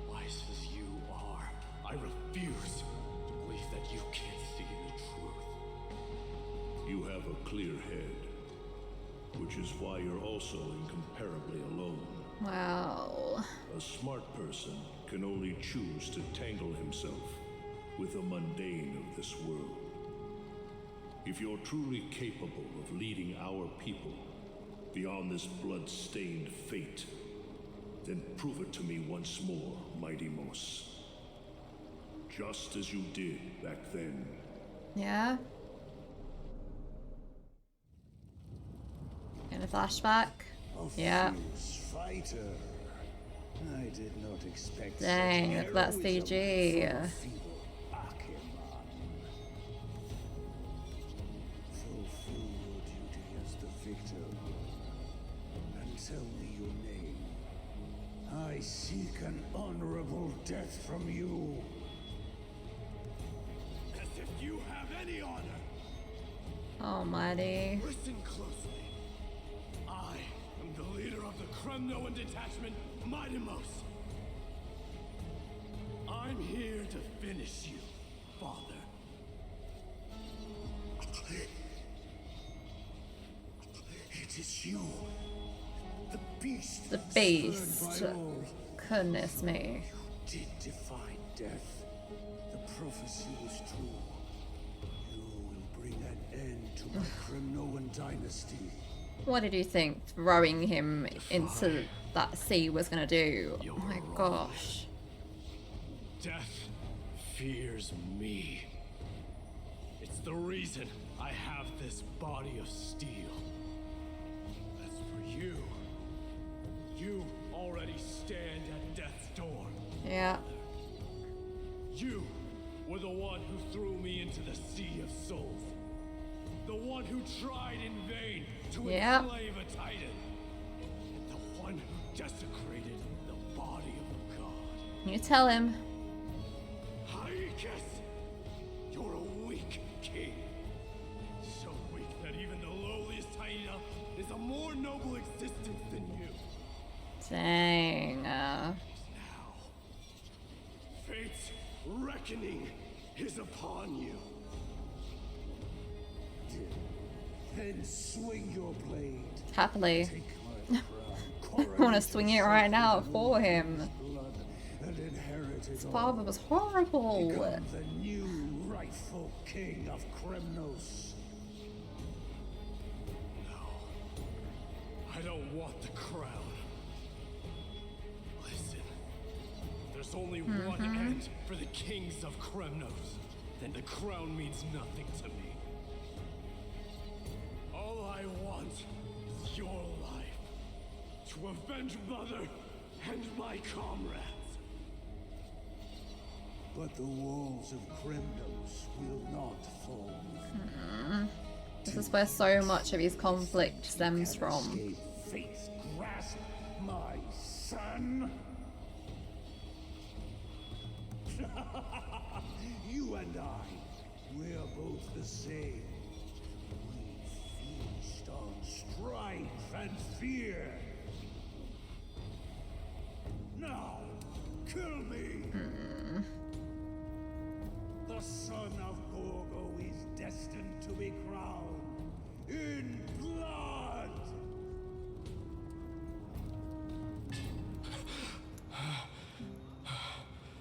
Wise as you are, I refuse to believe that you can't see the truth. You have a clear head, which is why you're also incomparably alone. Wow. A smart person can only choose to tangle himself with the mundane of this world. If you're truly capable of leading our people beyond this blood-stained fate, then prove it to me once more, Mighty Moss. Just as you did back then. Yeah. In a flashback. Yeah. Fighter. I did not expect Dang, such look at that heroism CG. from a feeble Acheman. Fulfill your duty as the victor, and tell me your name. I seek an honorable death from you. As if you have any honor. Almighty. Listen closely. I am the leader of the Kremnoan detachment, Midemos. I'm here to finish you, Father. It is you, the beast. The beast. Goodness me. Did defy death. The prophecy was true. You will bring an end to my Kremnoan dynasty. What did you think throwing him into that sea was gonna do? Oh my gosh. Death fears me. It's the reason I have this body of steel. As for you, you already stand at death's door. Yeah. You were the one who threw me into the Sea of Souls. The one who tried in vain to enslave a Titan. And the one who desecrated the body of a god. You tell him. Haikas! You're a weak king. So weak that even the lowliest hyena is a more noble existence than you. Dang. Fate's reckoning is upon you. Then swing your blade. Happily. I want to swing it right now for him. His father was horrible. Become the new rightful king of Kremnos. I don't want the crown. Listen, there's only one end for the kings of Kremnos. Then the crown means nothing to me. All I want is your life. To avenge Mother and my comrades. But the walls of Kremnos will not fall. This is where so much of his conflict stems from. Escape fate's grasp, my son. You and I, we're both the same. We feast on strife and fear. Now, kill me! The son of Gorgo is destined to be crowned in blood!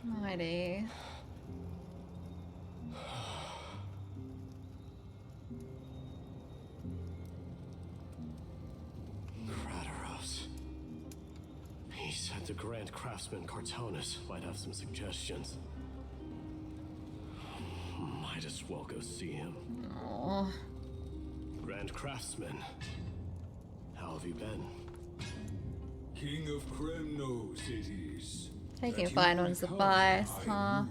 Mighty. Kratos. He said the Grand Craftsman Cartonus might have some suggestions. Might as well go see him. Aww. Grand Craftsman, how have you been? King of Kremnos it is. Taking Finon's advice, huh?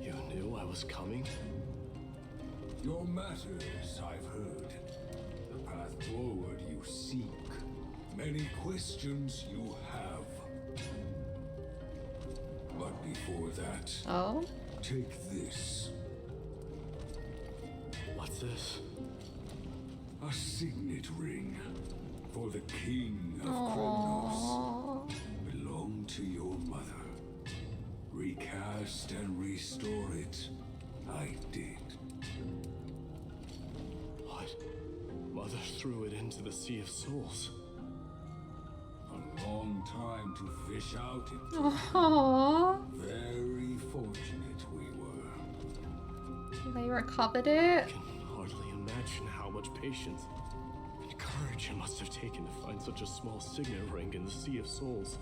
You knew I was coming? Your matters, I've heard. The path forward you seek. Many questions you have. But before that, take this. What's this? A signet ring for the King of Kremnos. Belonged to your mother. Recast and restore it. I did. What? Mother threw it into the Sea of Souls. A long time to fish out it. Aww. Very fortunate we were. They recovered it. I can hardly imagine how much patience and courage it must have taken to find such a small signet ring in the Sea of Souls.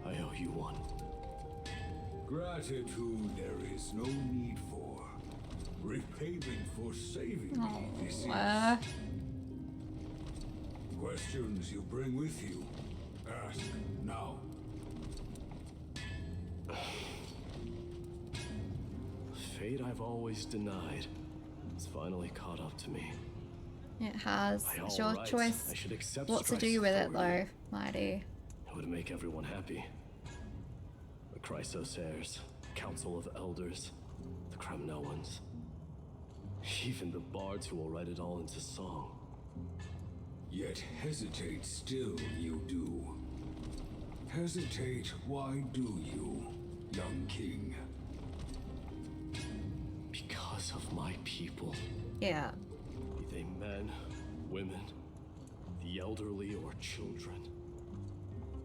I owe you one. Gratitude there is no need for. Repayment for saving me, this is. Questions you bring with you. Ask now. Fate I've always denied has finally caught up to me. It has. By It's all your rights, choice I should accept what to Strife's do with it, authority. though, Mighty. It would make everyone happy. The Chrysos heirs, Council of Elders, the Kremnoans. Even the bards who will write it all into song. Yet hesitate still you do. Hesitate, why do you, young king? Because of my people. Yeah. Be they men, women, the elderly, or children.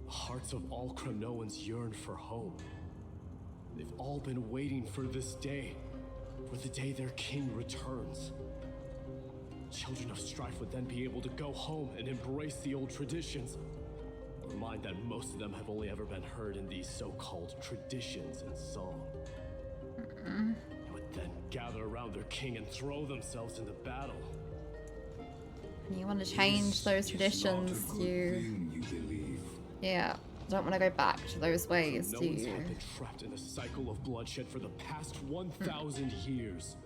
The hearts of all Kremnoans yearn for home. They've all been waiting for this day, for the day their king returns. Children of Strife would then be able to go home and embrace the old traditions. Remind that most of them have only ever been heard in these so-called traditions and song. They would then gather around their king and throw themselves into battle. And you want to change those traditions, yeah, don't want to go back to those ways, do Kremnoans you? have been trapped in a cycle of bloodshed for the past 1,000 years.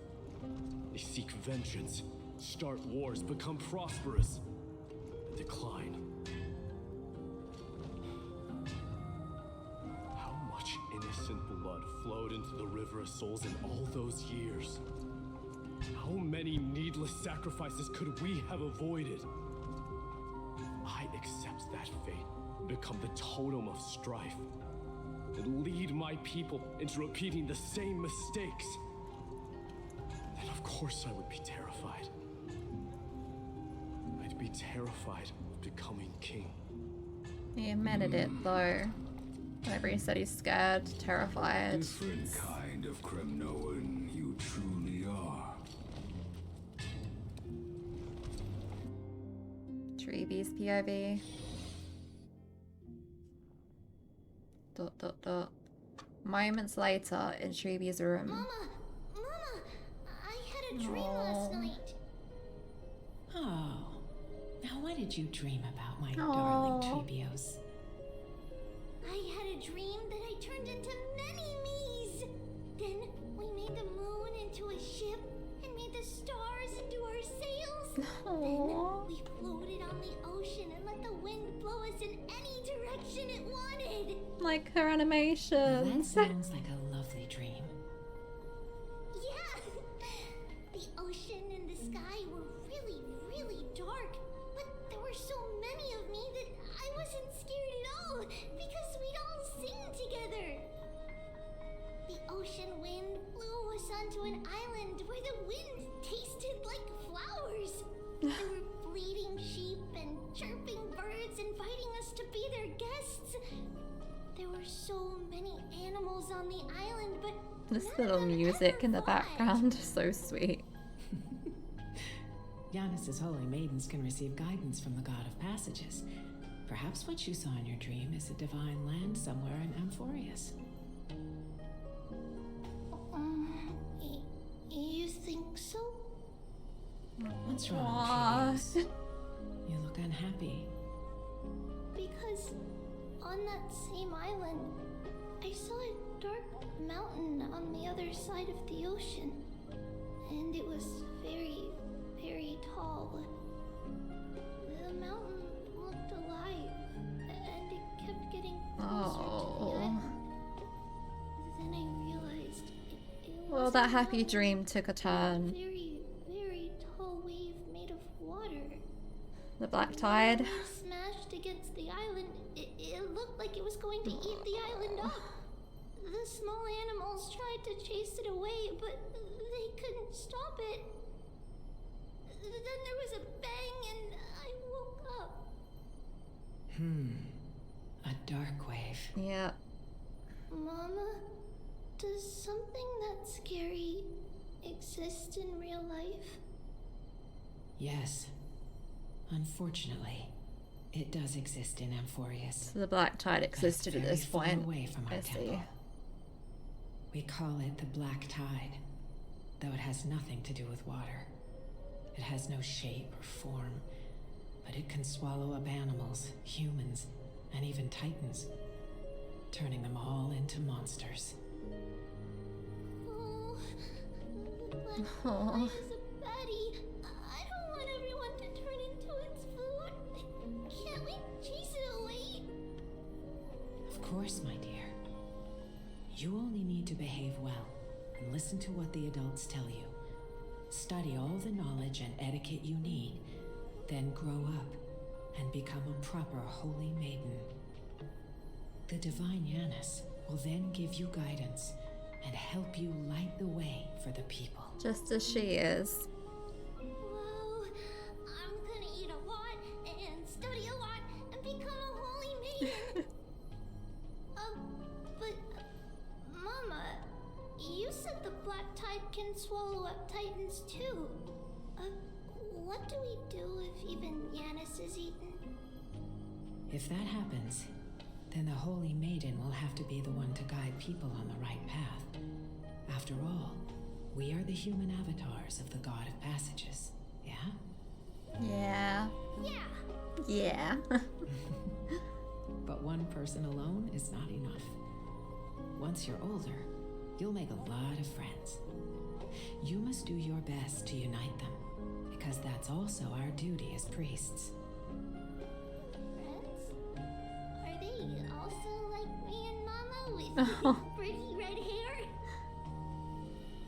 They seek vengeance, start wars, become prosperous, and decline. How much innocent blood flowed into the River of Souls in all those years? How many needless sacrifices could we have avoided? I accept that fate and become the totem of strife, and lead my people into repeating the same mistakes. Then of course I would be terrified. I'd be terrified of becoming king. He admitted it, though. Whenever he said he's scared, terrified. Different kind of Kremnoan you truly are. Treeby's POV. ... Moments later, in Treeby's room. Mama! a dream last night. Oh. Now what did you dream about, my darling Trebios? I had a dream that I turned into many me's. Then we made the moon into a ship and made the stars into our sails. Then we floated on the ocean and let the wind blow us in any direction it wanted. Like her animations. That sounds like a lovely dream. Yeah! The ocean and the sky were really, really dark. But there were so many of me that I wasn't scared at all because we'd all sing together. The ocean wind blew us onto an island where the wind tasted like flowers. There were bleating sheep and chirping birds inviting us to be their guests. There were so many animals on the island, but This little music in the background is so sweet. Yanis's holy maidens can receive guidance from the god of passages. Perhaps what you saw in your dream is a divine land somewhere in amphoreus. You think so? What's wrong, Trebios? You look unhappy. Because on that same island, I saw a dark mountain on the other side of the ocean. And it was very, very tall. The mountain looked alive, and it kept getting closer to the island. Then I realized it Well, that happy dream took a turn. very, very tall wave made of water. The black tide. When it smashed against the island, it looked like it was going to eat the island up. The small animals tried to chase it away, but they couldn't stop it. Then there was a bang and I woke up. A dark wave. Yeah. Mama, does something that scary exist in real life? Yes. Unfortunately, it does exist in amphoreus. So the black tide existed at this Far point. away from our I see. temple. We call it the Black Tide, though it has nothing to do with water. It has no shape or form, but it can swallow up animals, humans, and even titans, turning them all into monsters. Oh, the black tide is a baddie. I don't want everyone to turn into its food. Can't we chase it away? Of course, my dear. You only need to behave well and listen to what the adults tell you. Study all the knowledge and etiquette you need, then grow up and become a proper holy maiden. The divine Yanis will then give you guidance and help you light the way for the people. Just as she is. Whoa, I'm gonna eat a lot and study a lot and become a holy maiden. But Mama, you said the black tide can swallow up titans too. What do we do if even Yanis is eaten? If that happens, then the holy maiden will have to be the one to guide people on the right path. After all, we are the human avatars of the god of passages, yeah? Yeah. Yeah. Yeah. But one person alone is not enough. Once you're older, you'll make a lot of friends. You must do your best to unite them, because that's also our duty as priests. Friends? Are they also like me and Mama with pretty red hair?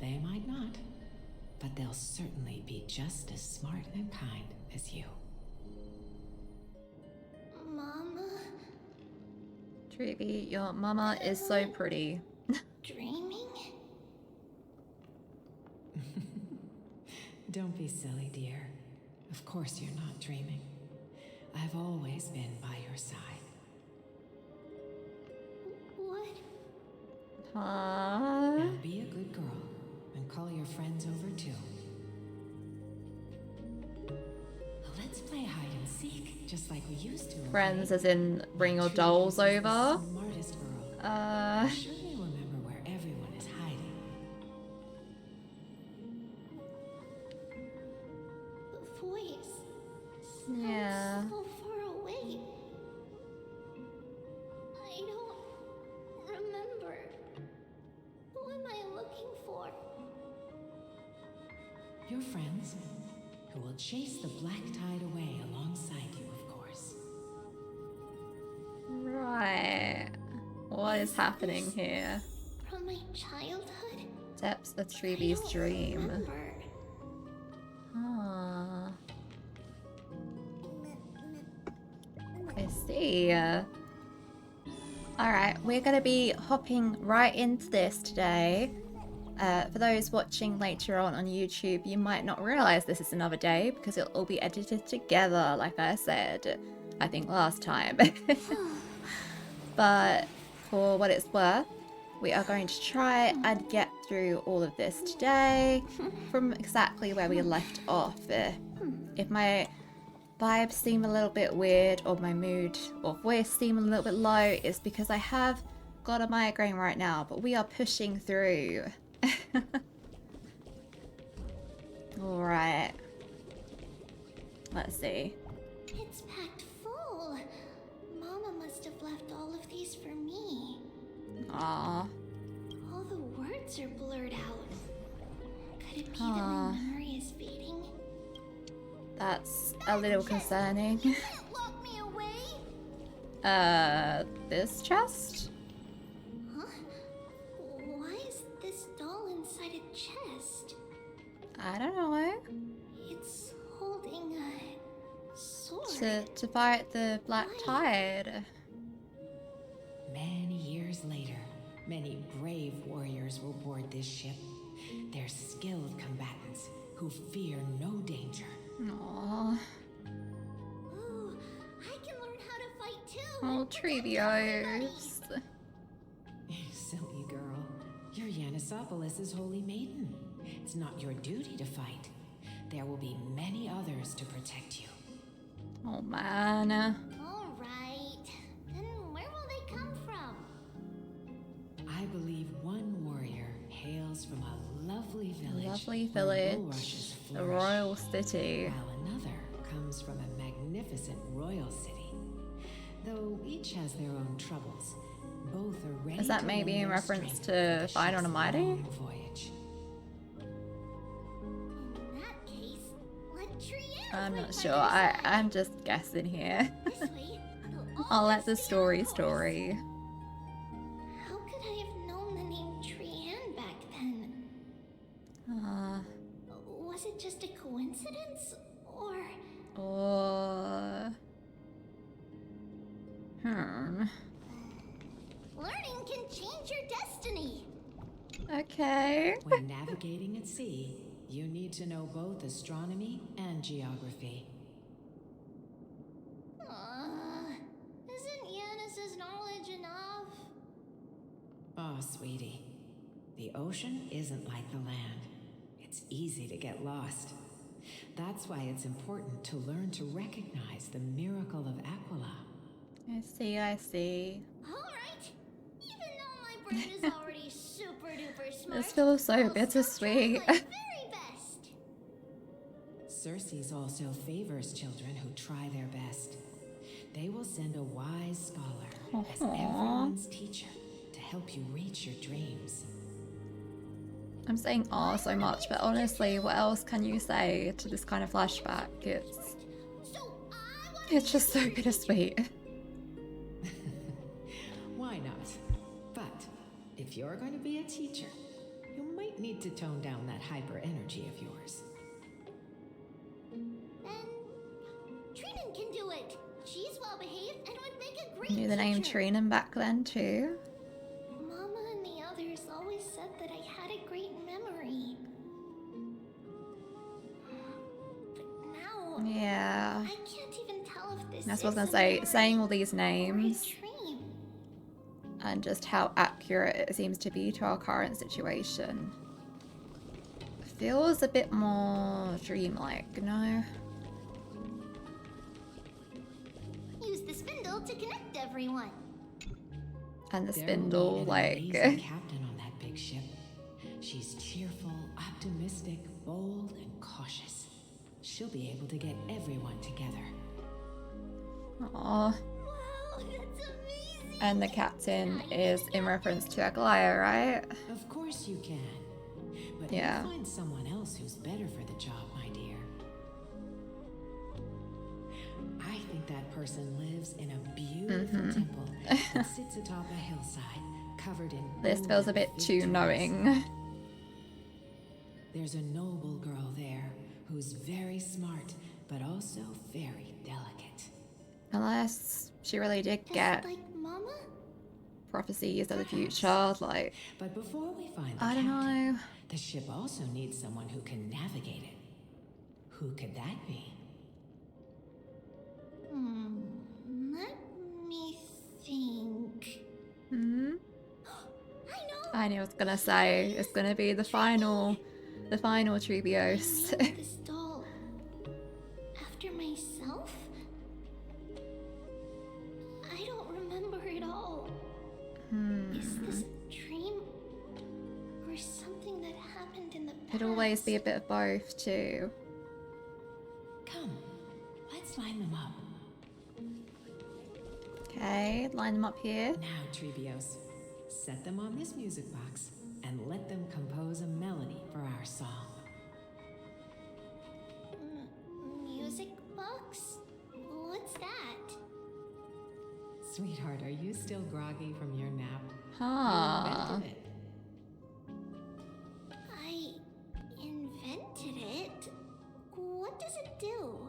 They might not, but they'll certainly be just as smart and kind as you. Mama? Treeby, your mama is so pretty. Dreaming? Don't be silly, dear. Of course you're not dreaming. I've always been by your side. What? Huh? Now be a good girl and call your friends over too. Let's play hide and seek, just like we used to. Friends as in bring your dolls over. Smartest girl. I'm sure you remember where everyone is hiding. Your friends, who will chase the black tide away alongside you, of course. Right. What is happening here? From my childhood? Depths of Treeby's dream. Remember. Ah. I see. Alright, we're going to be hopping right into this today. For those watching later on YouTube, you might not realize this is another day because it'll all be edited together, like I said, I think last time. But for what it's worth, we are going to try and get through all of this today from exactly where we left off. If my vibes seem a little bit weird or my mood or voice seem a little bit low, it's because I have got a migraine right now, but we are pushing through. Alright. Let's see. It's packed full. Mama must have left all of these for me. Aww. All the words are blurred out. Could it be that my memory is fading? That's a little concerning. You can't lock me away. This chest? Huh? Why is this doll inside a chest? I don't know. It's holding a sword. To fight the black tide. Many years later, many brave warriors will board this ship. They're skilled combatants who fear no danger. Aww. Ooh, I can learn how to fight too. Oh, Trevios. Silly girl. You're Yanisopoulos' holy maiden. It's not your duty to fight. There will be many others to protect you. Oh man. All right. Then where will they come from? I believe one warrior hails from a lovely village. Lovely village. A royal city. While another comes from a magnificent royal city. Though each has their own troubles, both are ready. Is that maybe in reference to Fight on a Mighty? Voyage. In that case, let Triana I'm not fight sure. by their I'm just guessing here. This way, we'll I'll let the always story stay on course. story. How could I have known the name Trianne back then? Was it just a coincidence? Or... Learning can change your destiny. Okay. When navigating at sea, you need to know both astronomy and geography. Isn't Yanis's knowledge enough? Oh, sweetie. The ocean isn't like the land. It's easy to get lost. That's why it's important to learn to recognize the miracle of Aquila. I see. Alright. Even though my brain is already super duper smart, This feels so bittersweet. my very best. Circe also favors children who try their best. They will send a wise scholar as everyone's teacher to help you reach your dreams. I'm saying "aw" so much, but honestly, what else can you say to this kind of flashback? It's just so bittersweet. Why not? But if you're going to be a teacher, you might need to tone down that hyper energy of yours. Then Trinan can do it. She's well behaved and would make a great Knew the name teacher. Trinan back then too. Mama and the others always said that I had a great memory. But now, Yeah. I can't even tell if this That's what I was is gonna a say. memory Saying all these or a names dream. and just how accurate it seems to be to our current situation feels a bit more dreamlike, no? Use the spindle to connect everyone. And the There will spindle, be an like. amazing captain on that big ship. She's cheerful, optimistic, bold, and cautious. She'll be able to get everyone together. Aww. Wow, that's amazing. And the captain is in reference to Aglaia, right? Of course you can. But Yeah. you'll find someone else who's better for the job, my dear. I think that person lives in a beautiful temple that sits atop a hillside, covered in This feels a bit too knowing. There's a noble girl there who's very smart, but also very delicate. Unless she really did get Like Mama? prophecies of the future, like, But before we find the I don't captain, know. the ship also needs someone who can navigate it. Who could that be? Let me think. I knew I was gonna say it's gonna be the final Treebios. This doll after myself? I don't remember it all. Is this a dream or something that happened in the past? It'd always be a bit of both too. Come, let's line them up. Okay, line them up here. Now, Treebios, set them on this music box and let them compose a melody for our song. Music box? What's that? Sweetheart, are you still groggy from your nap? Huh. You invented it. I invented it? What does it do?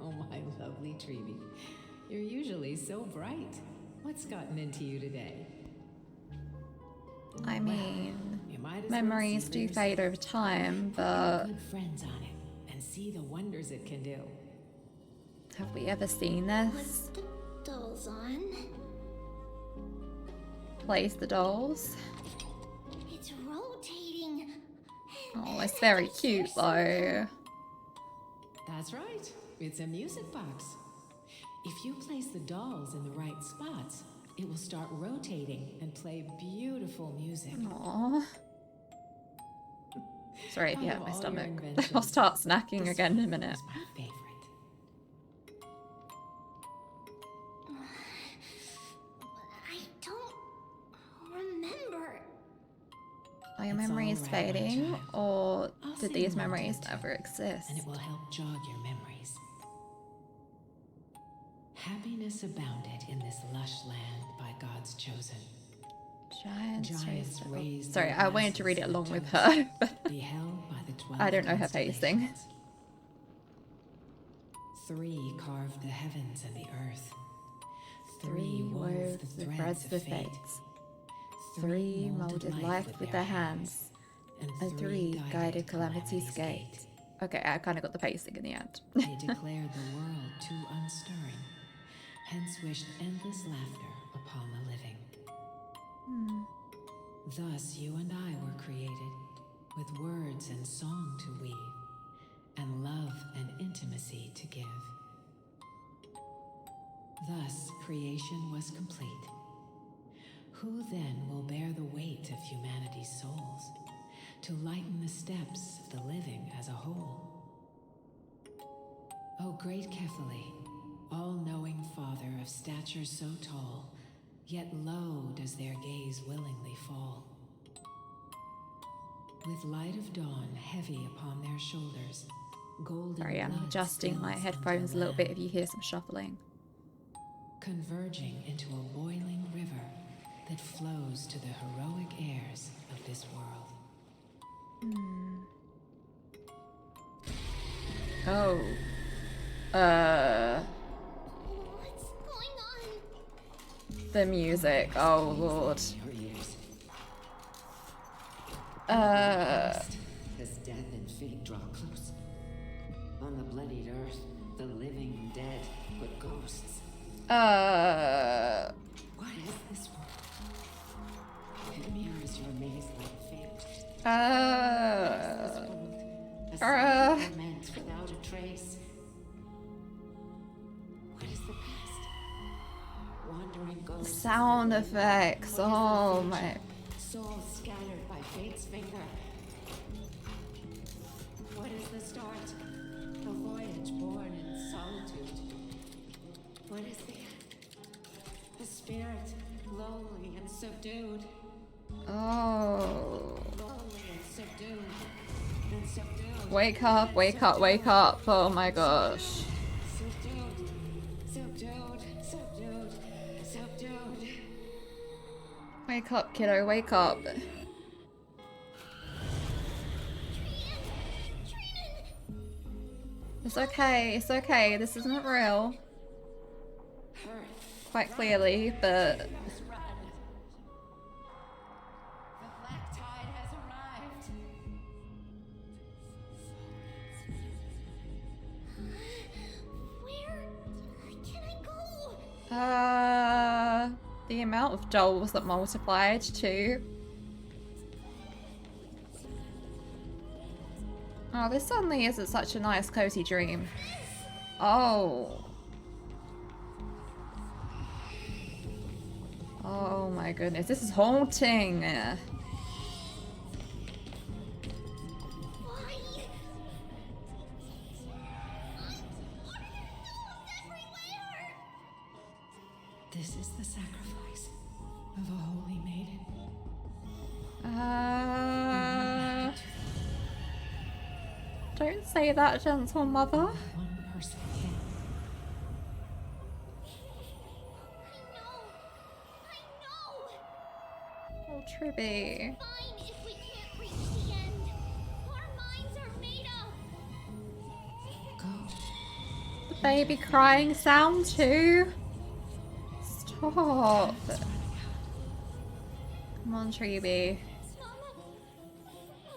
Oh, my lovely Treeby. You're usually so bright. What's gotten into you today? I mean, You might as well memories see do for fade yourself. over time, Put your but good friends on it and see the wonders it can do. have we ever seen this? The dolls on. Place the dolls. It's rotating. Oh, it's very cute though. That's right. It's a music box. If you place the dolls in the right spots, it will start rotating and play beautiful music. Aww. Sorry if you Out hurt of my all your stomach. inventions, I'll start snacking this again in a one minute. is my favorite. I don't remember. Are your It's all memories right, my fading, child. or I'll did sing these along memories to it, ever exist? And it will help jog your memories. Happiness abounded in this lush land by God's chosen. Giants raised Sorry, their I wanted to read it glasses along with toast, her, but beheld by the 12 I don't know her pacing. constellations. 3 carved the heavens and the earth. 3 wove the threads of fate. 3 molded life with their hands, and 3 guided calamity's gate. Okay, I kind of got the pacing in the end. They declared the world too unstirring, hence wished endless laughter upon the living. Thus you and I were created, with words and song to weave, and love and intimacy to give. Thus creation was complete. Who then will bear the weight of humanity's souls, to lighten the steps of the living as a whole? O great Kefali, all-knowing Father of stature so tall, yet low does their gaze willingly fall. With light of dawn heavy upon their shoulders, golden Sorry, I'm blood adjusting my spills headphones unto a little bit land, if you hear some shuffling. converging into a boiling river that flows to the heroic airs of this world. Oh. What's going on? The music. Oh, Lord. Your ears. As death and fate draw close. On the bloodied earth, the living dead, but ghosts. What is this world? It mirrors your maze like fate. A torment without a trace. What is the past? Wandering ghosts. Sound effects. Oh, my. Souls scattered by fate's finger. What is the start? A voyage born in solitude. What is the end? A spirit lonely and subdued. Oh. Wake up, wake up, wake up. Oh my gosh. Wake up, kiddo, wake up. It's okay, it's okay. This isn't real. Quite clearly, but... The amount of dolls that multiplied too. Oh, this suddenly isn't such a nice cozy dream. Oh. Oh my goodness, this is haunting. This is the sacrifice of a holy maiden. Don't say that, gentle mother. One person can. Oh, Tribby. Fine if we can't reach the end. Our minds are made up. The baby crying sound too. Stop. Come on, Treby. Are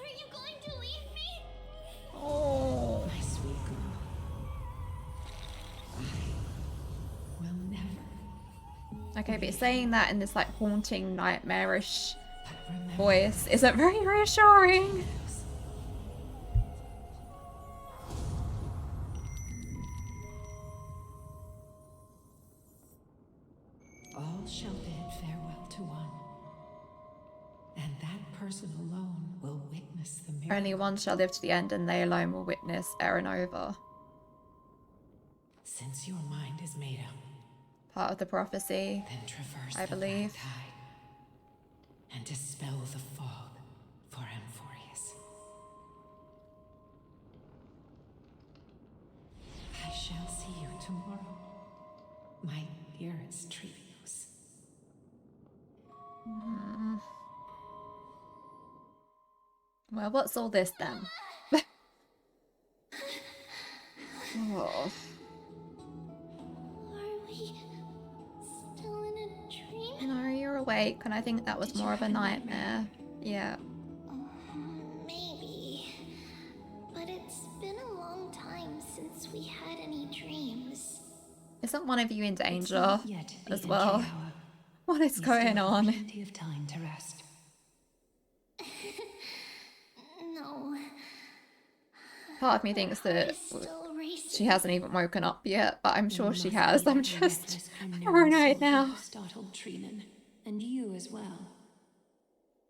you going to leave me? Oh. My sweet girl. I will never. Okay, but saying that in this like haunting, nightmarish voice isn't very reassuring. All shall bid farewell to one, and that person alone will witness the miracle. Only one shall live to the end, and they alone will witness Aranova. Since your mind is made up, Part of the prophecy, then traverse I the believe. black tide and dispel the fog for amphoreus. I shall see you tomorrow, my dearest Trevius. Well, what's all this then? Oh. Are we still in a dream? No, you're awake, and I think that was more of a nightmare. Yeah. Maybe. But it's been a long time since we had any dreams. Isn't one of you in danger Not yet the as well? entry hour. What is You going still have on? Plenty of time to rest. No. Part of me thinks that It's still racing. she hasn't even woken up yet, but I'm sure You she must has. be I'm the just reckless Kremnoan paranoid soldier now. who startled Trinan, and you as well.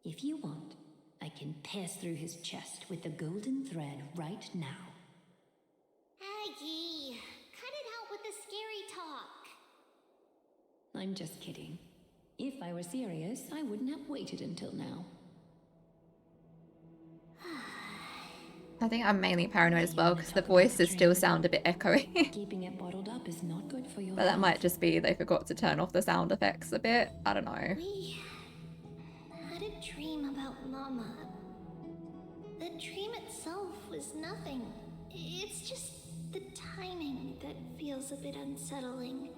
If you want, I can pass through his chest with the golden thread right now. Aggie, cut it out with the scary talk. I'm just kidding. If I were serious, I wouldn't have waited until now. I think I'm mainly paranoid as well because the voices still sound a bit echoey. Keeping it bottled up is not good for your But that health. might just be they forgot to turn off the sound effects a bit. I don't know. We had a dream about Mama. The dream itself was nothing. It's just the timing that feels a bit unsettling.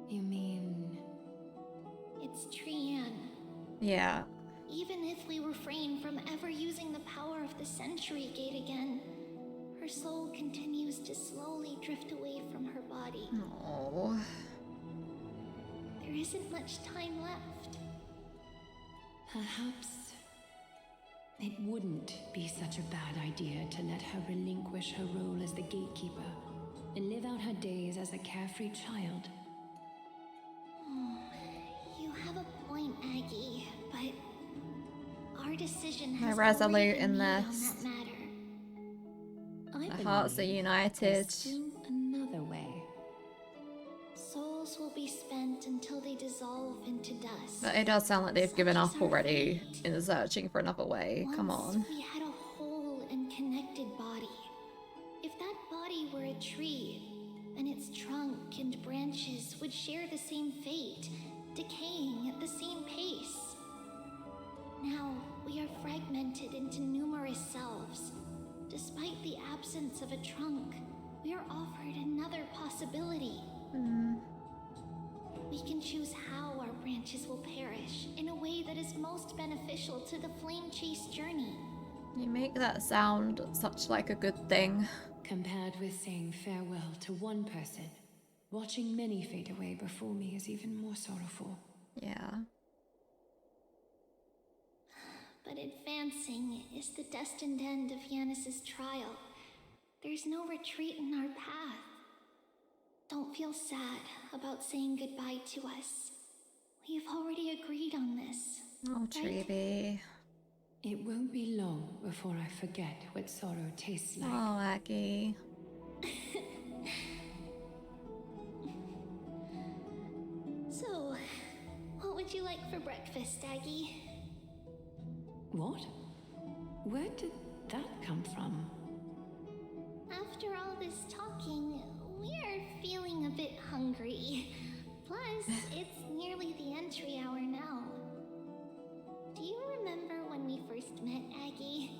You mean... It's Trian. Yeah. Even if we refrain from ever using the power of the Century Gate again, her soul continues to slowly drift away from her body. Oh. There isn't much time left. Perhaps it wouldn't be such a bad idea to let her relinquish her role as the gatekeeper and live out her days as a carefree child. You have a point, Aggie, but our decision They're has resolute already been in made this. on that matter. The hearts are united. There's still another way. Souls will be spent until they dissolve into dust. But it does sound like they've given up already in searching for another way. Come Once on. we had a whole and connected body. If that body were a tree, then its trunk and branches would share the same fate, decaying at the same pace. Now, we are fragmented into numerous selves. Despite the absence of a trunk, we are offered another possibility. We can choose how our branches will perish in a way that is most beneficial to the flame chase journey. You make that sound such like a good thing. Compared with saying farewell to one person, watching many fade away before me is even more sorrowful. Yeah. But advancing is the destined end of Yanis's trial. There's no retreat in our path. Don't feel sad about saying goodbye to us. We've already agreed on this. Oh, Treeby. It won't be long before I forget what sorrow tastes like. Oh, Aggie. So, what would you like for breakfast, Aggie? What? Where did that come from? After all this talking, we're feeling a bit hungry. Plus, it's nearly the entry hour now. Do you remember when we first met, Aggie?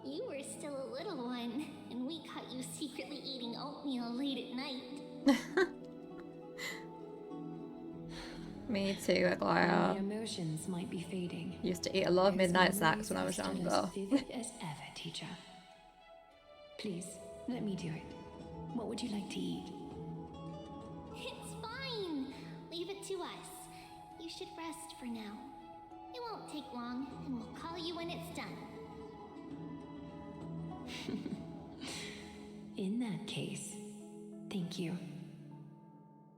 You were still a little one, and we caught you secretly eating oatmeal late at night. Me too, Aglaya. My emotions might be fading. Used to eat a lot of midnight snacks when I was Still younger. as vivid as ever, teacher. Please, let me do it. What would you like to eat? It's fine. Leave it to us. You should rest for now. It won't take long, and we'll call you when it's done. In that case, thank you.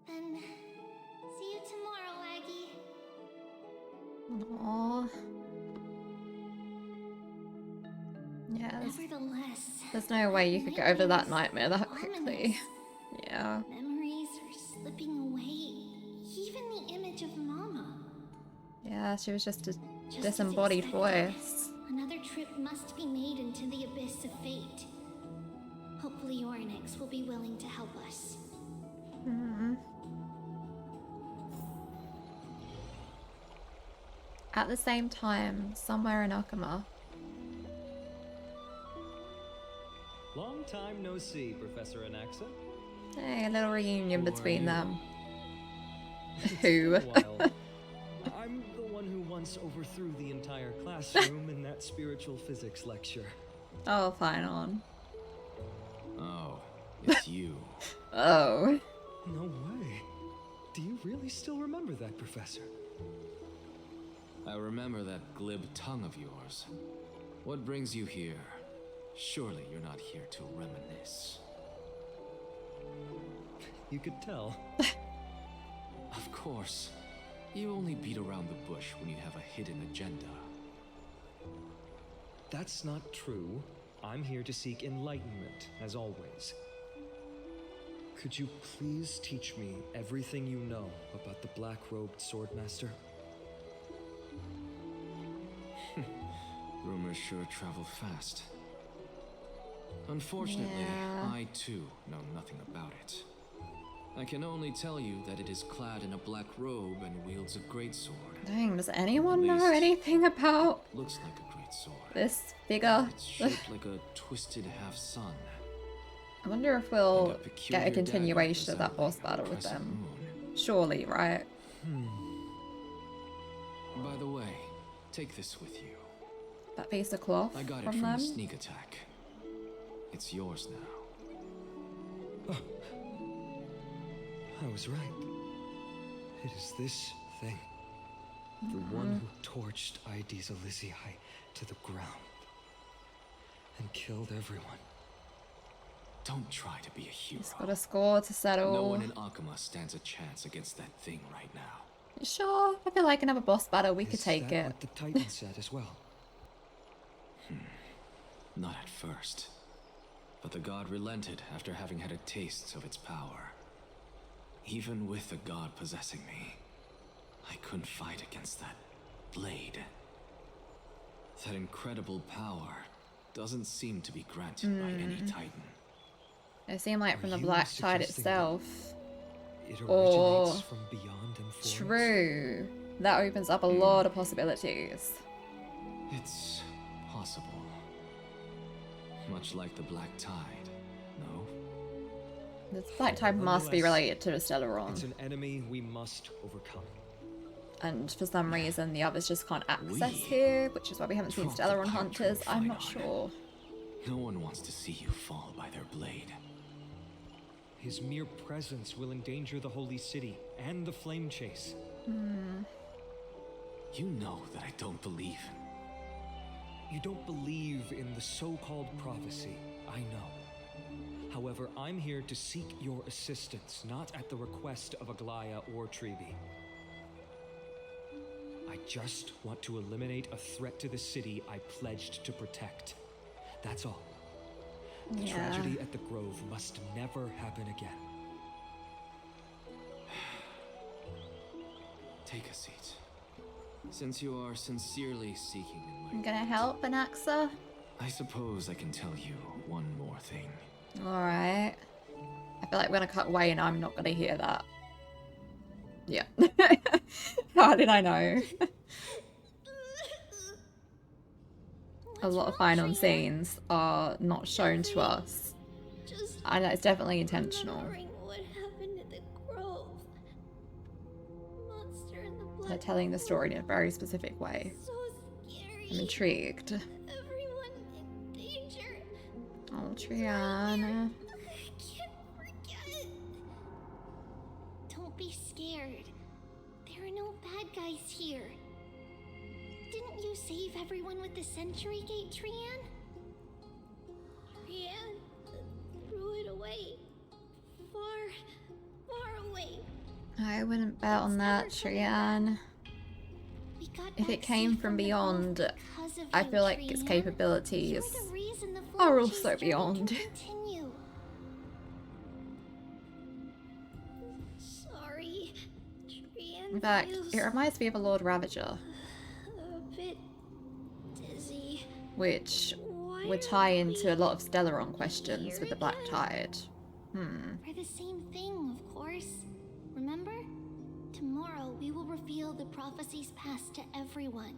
Then, see you tomorrow, Aggie. Aww. Yeah, there's no way you could get over that nightmare that quickly. Yeah. Memories are slipping away. Even the image of Mama. Yeah, she was just a Just disembodied as voice. Another trip must be made into the abyss of fate. Hopefully Ornix will be willing to help us. At the same time, somewhere in Akama. Long time no see, Professor Anaxa. Hey, a little reunion between them. It's Who? been a while. I'm the one who once overthrew the entire classroom in that spiritual physics lecture. Oh, fine on. Oh, it's you. Oh. No way. Do you really still remember that, Professor? I remember that glib tongue of yours. What brings you here? Surely you're not here to reminisce. You could tell. Of course. You only beat around the bush when you have a hidden agenda. That's not true. I'm here to seek enlightenment, as always. Could you please teach me everything you know about the black-robed swordmaster? Rumors sure travel fast. Unfortunately, Yeah. I too know nothing about it. I can only tell you that it is clad in a black robe and wields a greatsword. Dang, does anyone know least, anything about Looks like a great sword. this figure? It's shaped like a twisted half-sun. I wonder if we'll And a peculiar get a continuation of that dagger boss battle with crescent them. moon. Surely, right? By the way, take this with you. That piece of cloth I got it from from them? the sneak attack. It's yours now. I was right. It is this thing. The one who torched ID's Elysiae to the ground. And killed everyone. Don't try to be a hero. He's got a score to settle. No one in Akama stands a chance against that thing right now. You sure? I feel like another boss battle, we could Is take that it. what the Titan said as well? Not at first. But the god relented after having had a taste of its power. Even with the god possessing me, I couldn't fight against that blade. That incredible power doesn't seem to be granted by any Titan. It seemed like from the you Black Tide suggesting itself. It Or originates from beyond Amphoreus? true. That opens up a lot of possibilities. It's possible. Much like the Black Tide, no? This Black Tide must be Nonetheless, related to the Stellaron. It's an enemy we must overcome. And for some reason the others just can't access here, which is why we haven't seen Stellaron hunters. I'm not sure. No one wants to see you fall by their blade. His mere presence will endanger the Holy City and the Flame Chase. You know that I don't believe. You don't believe in the so-called prophecy, I know. However, I'm here to seek your assistance, not at the request of Aglaya or Treeby. I just want to eliminate a threat to the city I pledged to protect. That's all. The tragedy at the Grove must never happen again. Take a seat. Since you are sincerely seeking I'm enlightenment, gonna help Anaxa. I suppose I can tell you one more thing. Alright. I feel like we're gonna cut away and I'm not gonna hear that. Yeah. How did I know? A lot of final scenes are not shown to us. I know it's definitely intentional. What happened at the Grove? Monster in the blood. They're telling the story in a very specific way. So scary. I'm intrigued. Everyone in danger. Oh, Triana. I can't forget. Don't be scared. There are no bad guys here. Didn't you save everyone with the Century Gate, Trian? Trian threw it away. Far away. I wouldn't bet on that, Trian. If it came from beyond, I feel like its capabilities are also beyond. Sorry, Trian. In fact, it reminds me of a Lord Ravager, A bit dizzy. which would tie into a lot of Stellaron questions with the Black Tide. For the same thing, of course. Remember? Tomorrow we will reveal the prophecies past to everyone.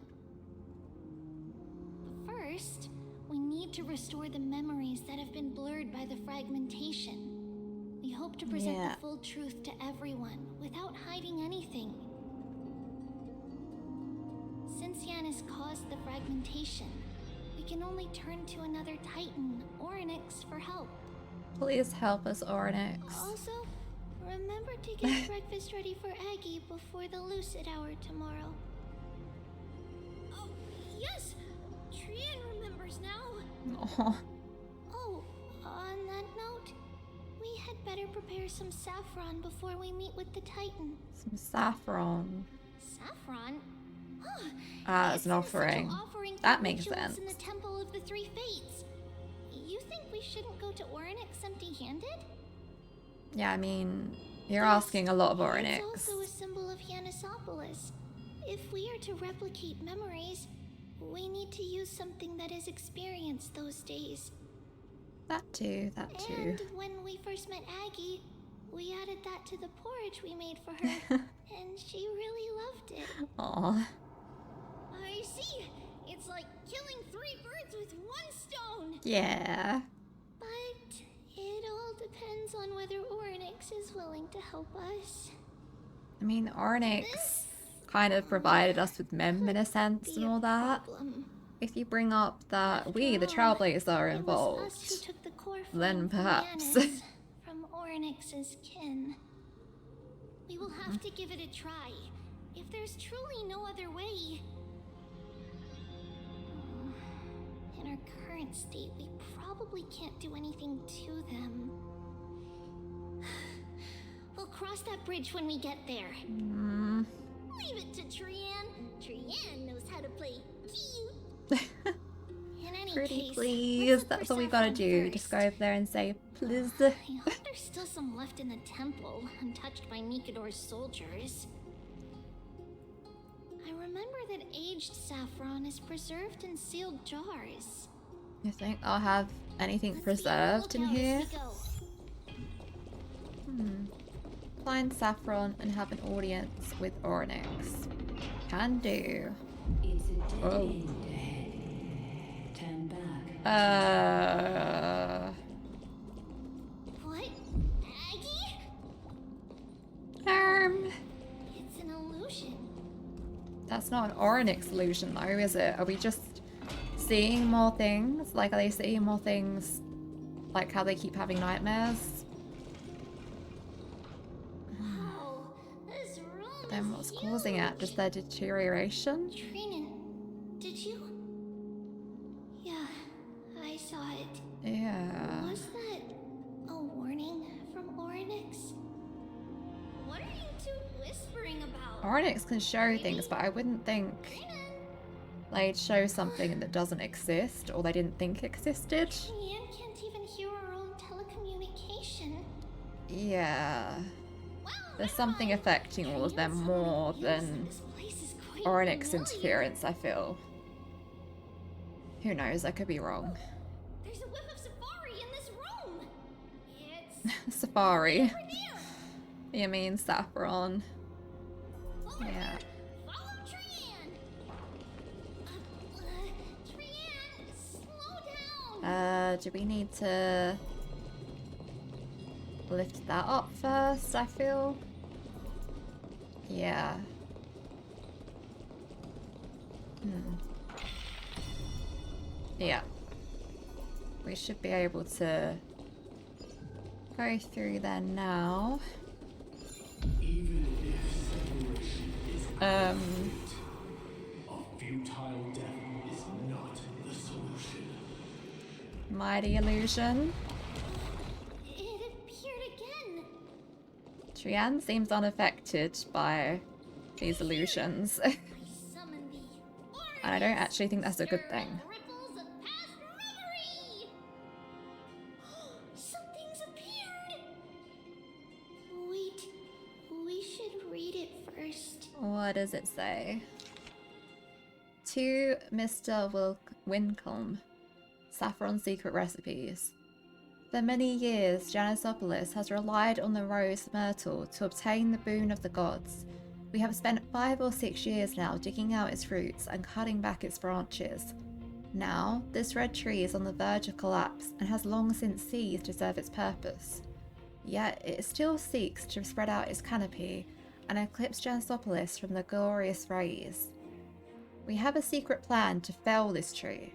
But first, we need to restore the memories that have been blurred by the fragmentation. We hope to present the full truth to everyone without hiding anything. Since Yanis caused the fragmentation, we can only turn to another Titan, Orynyx, for help. Please help us, Orynyx. Also, remember to get breakfast ready for Aggie before the Lucid Hour tomorrow. Oh, yes! Trian remembers now. Oh, on that note, we had better prepare some saffron before we meet with the Titan. Some saffron. Saffron? As an offering. That makes sense. In the Temple of the Three Fates. You think we shouldn't go to Orynyx empty-handed? Yeah, I mean, you're asking a lot of Orynyx. It's also a symbol of Yanisopolis. If we are to replicate memories, we need to use something that has experienced those days. That too, that too. And when we first met Aggie, we added that to the porridge we made for her, and she really loved it. Aw. I see. It's like killing 3 birds with 1 stone. Yeah. But it all depends on whether Orynyx is willing to help us. I mean, Orynyx kind of provided us with Mem in a sense and all that. If you bring up that we, the Trailblazers, are involved, then perhaps. From Orynyx's kin. We will have to give it a try. If there's truly no other way. In our current state, we probably can't do anything to them. We'll cross that bridge when we get there. Leave it to Trian. Trian knows how to play cute. In any Pretty case, please, that's all we gotta do. Just go over there and say, please. I hope there's still some left in the temple, untouched by Nikador's soldiers. remember that aged saffron is preserved in sealed jars. You think I'll have anything preserved in here? Find saffron and have an audience with Onyx. Can do. Oh. Turn back. What? Aggie? It's an illusion. That's not an Onyx illusion though, is it? Are we just seeing more things? Like, are they seeing more things? Like how they keep having nightmares? Wow, this room Then is what's huge. causing it? Just their deterioration? Trinan, did you? Yeah, I saw it. Yeah. Was that a warning from Onyx? What are you two whispering about? Onyx can show things, but I wouldn't think they'd show something that doesn't exist or they didn't think existed. Trian can't even hear our own telecommunication. Yeah. There's something affecting all of them more than Onyx interference, I feel. Who knows, I could be wrong. There's a whiff of safari in this room. It's Safari. over there. You mean saffron? Yeah. Follow Trian. Trian, slow down. Do we need to lift that up first, I feel? Yeah. Yeah. We should be able to go through there now. Even if separation is a futile death is not the solution. Mighty illusion. It appeared again. Trian seems unaffected by these illusions. Summon thee. And I don't actually think that's a good thing. Ripples of past reverie. Something's appeared. Wait, we should read it first. What does it say? To Mr. Wincombe, Saffron Secret Recipes. For many years, Janisopolis has relied on the rose myrtle to obtain the boon of the gods. We have spent 5 or 6 years now digging out its roots and cutting back its branches. Now, this red tree is on the verge of collapse and has long since ceased to serve its purpose. Yet, it still seeks to spread out its canopy and eclipse Janisopolis from the glorious rays. We have a secret plan to fell this tree.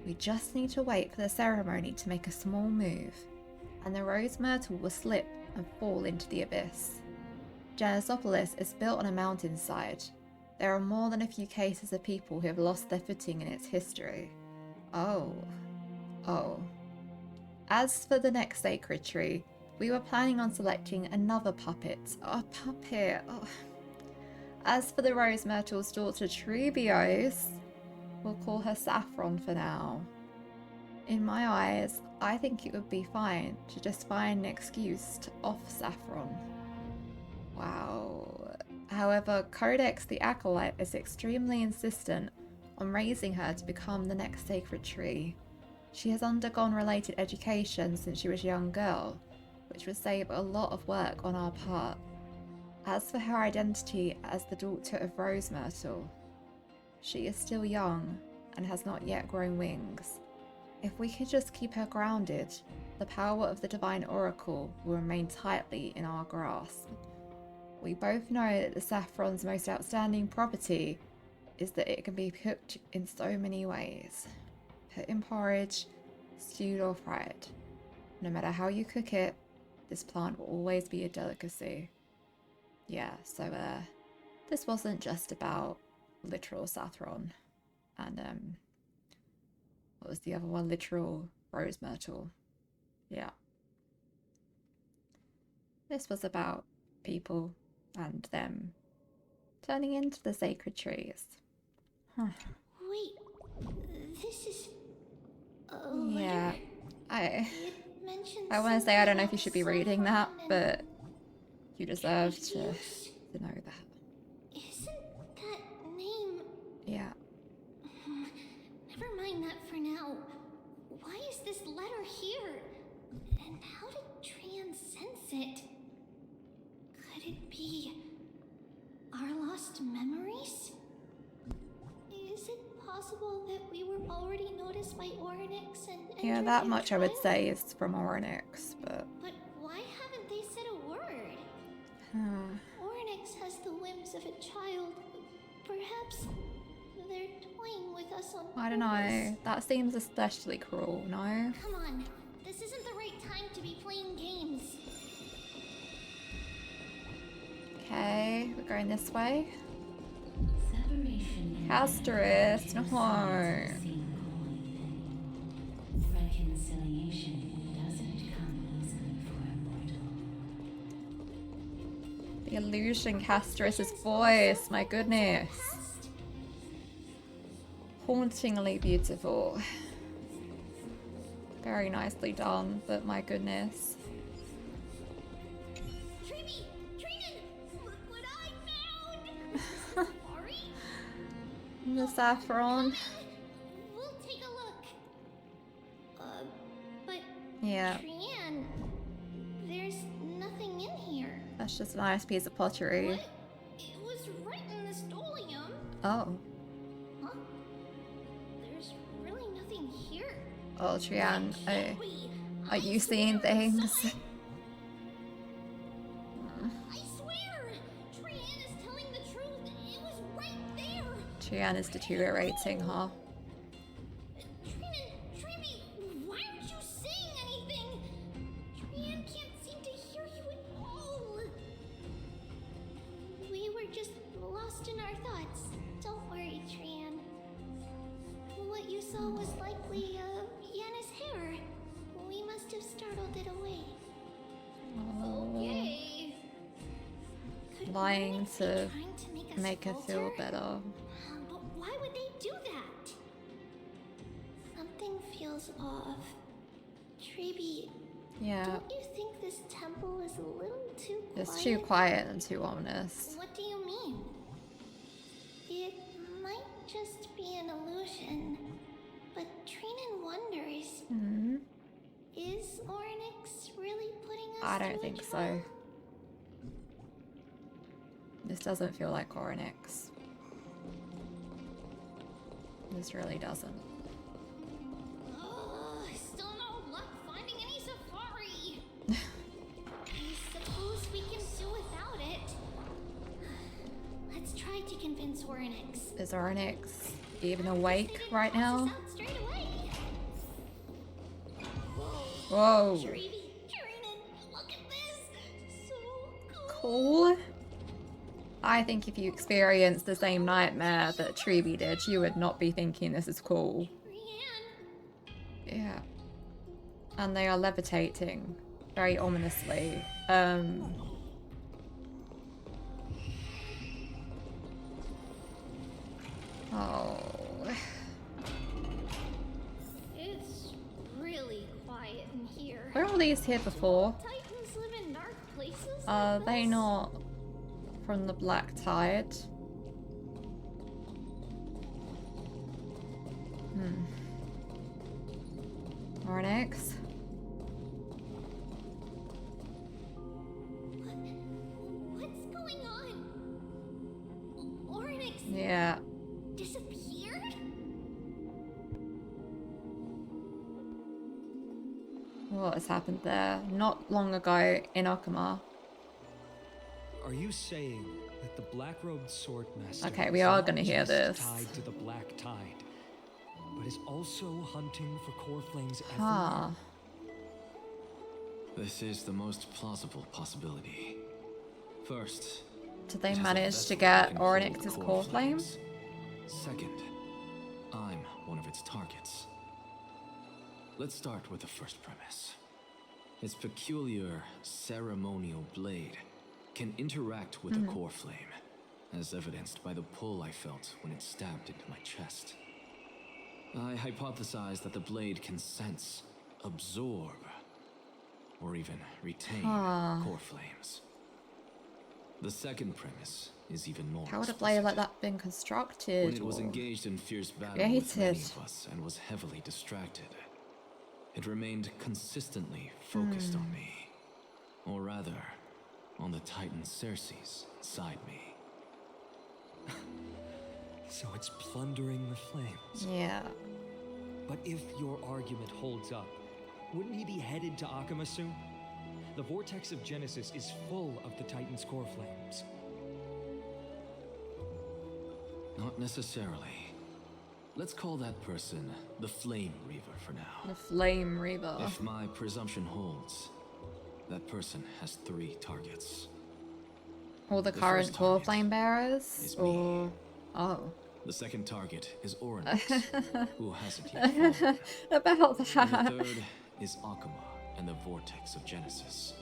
We just need to wait for the ceremony to make a small move, and the rose myrtle will slip and fall into the abyss. Janisopolis is built on a mountainside. There are more than a few cases of people who have lost their footing in its history. Oh. As for the next sacred tree, we were planning on selecting another puppet. A puppet. Oh. As for the rose myrtle's daughter Trebios, we'll call her Saffron for now. In my eyes, I think it would be fine to just find an excuse to off Saffron. Wow. However, Codex the Acolyte is extremely insistent on raising her to become the next sacred tree. She has undergone related education since she was a young girl, which would save a lot of work on our part. As for her identity as the daughter of Rose Myrtle, she is still young and has not yet grown wings. If we could just keep her grounded, the power of the Divine Oracle will remain tightly in our grasp. We both know that the saffron's most outstanding property is that it can be cooked in so many ways. Put in porridge, stewed or fried. No matter how you cook it, this plant will always be a delicacy. Yeah, so this wasn't just about literal saffron and what was the other one? Literal rose myrtle. Yeah. This was about people and them turning into the sacred trees. Huh. Wait, this is a Yeah, letter. I want to say I don't know if you should be reading that, but you deserve to know that. Isn't that name mind that for now. Why is this letter here? And how did Trian sense it? Could it be our lost memories? Is it possible that we were already noticed by Orynyx and Yeah, entered that their much I would trial? say is from Orynyx, but... But why haven't they said a word? Orynyx has the whims of a child. Perhaps they're toying with us on I don't know. That seems especially cruel, no? Come on, this isn't the right time to be playing games. Okay, we're going this way. Separation. Castorus, no. Reconciliation doesn't come easily for a mortal. The illusion Castorus's voice, my goodness. Hauntingly beautiful. Very nicely done, but my goodness. Treeby! Trinan! Look what I found! Sorry? The saffron. We'll take a look. But Yeah, Trian, there's nothing in here. that's just a nice piece of pottery. What? It was right in the stolium. Oh. Huh? There's really nothing here. Oh, Trian, are you seeing things? I swear! Trian is telling the truth. It was right there. Trian is deteriorating, huh? Trinan, Treeby, why aren't you saying anything? Trian can't seem to hear you at all. We were just lost in our thoughts. Don't worry, Trian. What you saw was likely, Yanna's hair. We must have startled it away. Okay. Could Lying Orynyx be to trying to make her falter? feel better. But why would they do that? Something feels off. Treeby, Yeah, don't you think this temple is a little too quiet? it's too quiet and too ominous. What do you mean? It might just be an illusion, but Trinan wonders, Hmm. is Orynyx really putting us I to don't a think trial? so. This doesn't feel like Orynyx. This really doesn't. Still no luck finding any safari. I suppose we can do without it. Let's try to convince Orynyx. Is Orynyx even awake right now? Out straight away. Whoa. Treeby, Trinan, look at this. So Cool. I think if you experienced the same nightmare that Treeby did, you would not be thinking this is cool. Yeah. And they are levitating very ominously. Oh. It's really quiet in here. Were all these here before? Titans live in dark places. Are they not from the Black Tide? Orynyx? What's going on? Orynyx Yeah. disappeared? What has happened there? Not long ago in Okama. Are you saying that the black-robed swordmaster Okay, we is are not gonna hear just this. tied to the Black Tide, but is also hunting for Coreflame's Huh. This is the most plausible possibility. First, Did they it has a manage vessel to that get can hold Orynyx's core core flame? flames. Second, I'm one of its targets. Let's start with the first premise. Its peculiar ceremonial blade can interact with the core flame, as evidenced by the pull I felt when it stabbed into my chest. I hypothesize that the blade can sense, absorb, or even retain core flames. The second premise is even more How would a blade like that been constructed? when it was or engaged in fierce battle with many created? of us and was heavily distracted. It remained consistently focused on me. Or rather, on the Titan Cersei's inside me. So it's plundering the flames. Yeah. But if your argument holds up, wouldn't he be headed to Akama soon? The vortex of Genesis is full of the Titan's core flames. Not necessarily. Let's call that person the Flame Reaver for now. The Flame Reaver. If my presumption holds, that person has 3 targets. All the current core flame bearers? Or... Oh. The second target is Oryx, who hasn't yet fallen. About that. And the third is Akama and the Vortex of Genesis,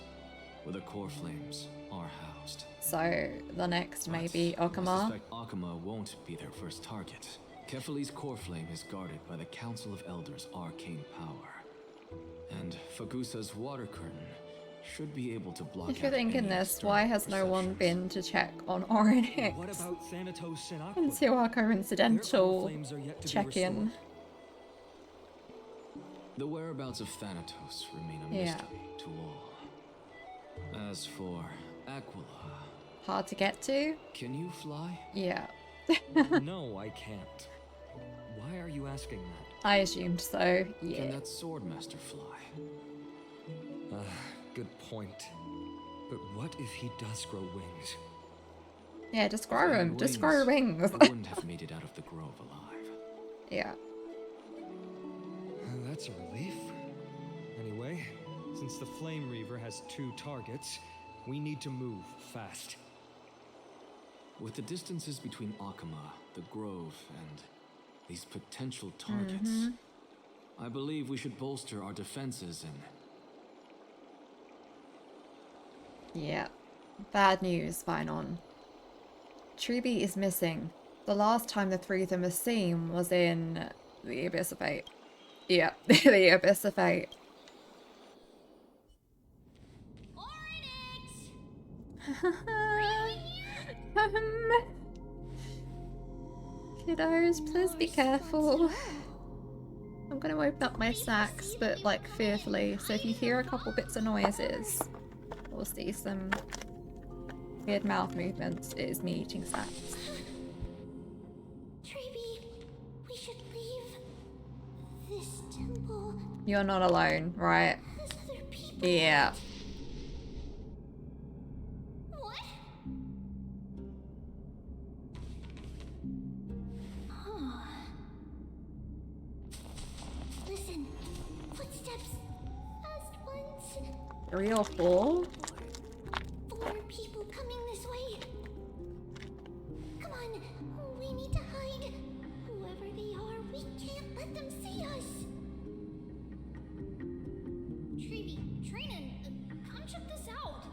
where the core flames are housed. So, the next may be I Okama. suspect Akama won't be their first target. Kefali's core flame is guarded by the Council of Elders' arcane power. And Fagusa's water curtain should be able to block If you're out thinking any this, external why has no one been to check on Oryx? What about Thanatos and Aqua? Until our Their coincidental core flames are yet to be check-in. restored. The whereabouts of Thanatos remain a Yeah. mystery to all. As for Aquila, Hard to get to? can you fly? Yeah. No, I can't. Why are you asking that? I assumed so, Can yeah. that Swordmaster fly? Good point. But what if he does grow wings? Yeah, just grow him. And Just grow wings. he wouldn't have made it out of the grove alive. Yeah. That's a relief. Anyway, since the Flame Reaver has 2 targets, we need to move fast. With the distances between Akama, the grove, and these potential targets, I believe we should bolster our defenses and... Yeah. Bad news, Vinon. Truby is missing. The last time the 3 of them were seen was in the Abyss of Fate. Yeah, the Abyss of Fate. Kiddos, please be careful. I'm gonna open up my snacks, but like fearfully, so if you hear a couple bits of noises or see some weird mouth movements, it is me eating snacks. Treeby, we should leave this temple. You're not alone, right? There's other people. Yeah. What? Huh. Listen, footsteps. Fast ones. 3 or 4? 4 people coming this way. Come on, we need to hide. Whoever they are, we can't let them see us. Treeby, Trinan, come check this out.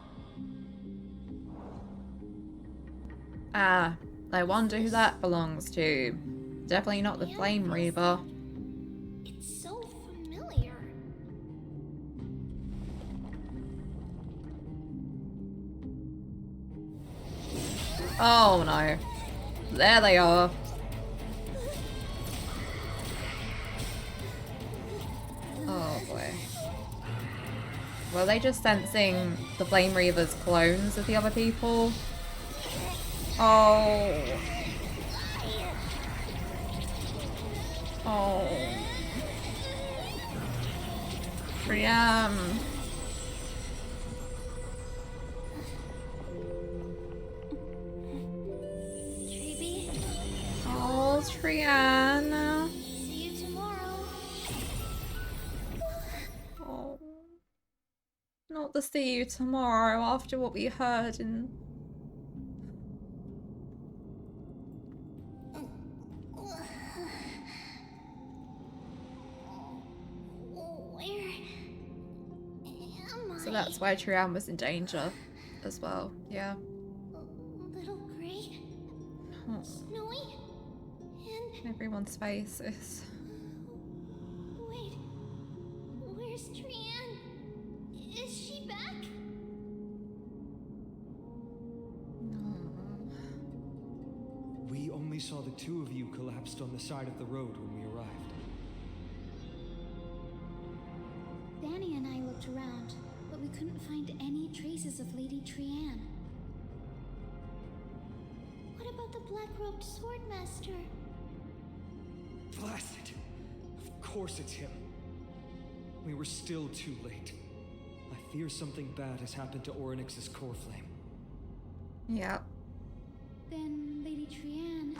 Ah, I wonder who that belongs to. Definitely not the Flame Reaver. It's so familiar. Oh no. There they are. Oh boy. Were they just sensing the Flame Reaver's clones of the other people? Oh. Oh. Priam. Treeby, Oh, Triana. see you tomorrow. Oh. Not to see you tomorrow after what we heard in... Where am I? So that's why Trian was in danger as well, yeah. Little gray, Oh, snowy, and everyone's faces. wait, where's Trian? Is she back? two of you collapsed on the side of the road when we arrived. Danny and I looked around, but we couldn't find any traces of Lady Trianne. What about the black-robed swordmaster? Blast it! Of course it's him. We were still too late. I fear something bad has happened to Orynyx's core flame. Yep. Then Lady Trianne...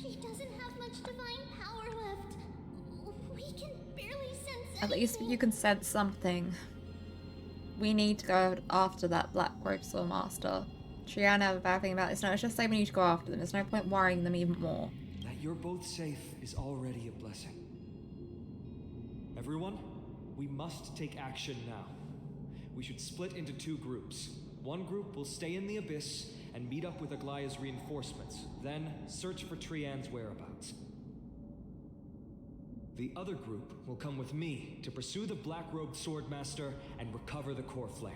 She doesn't have much divine power left. We can barely sense At least anything. you can sense something. We need to go after that Black Robe Swordmaster. Trianne have a bad thing about this. No, it's just say we need to go after them. There's no point worrying them even more. That you're both safe is already a blessing. Everyone, we must take action now. We should split into two groups. One group will stay in the Abyss and meet up with Aglaya's reinforcements, then search for Trianne's whereabouts. The other group will come with me to pursue the black-robed swordmaster and recover the core flame.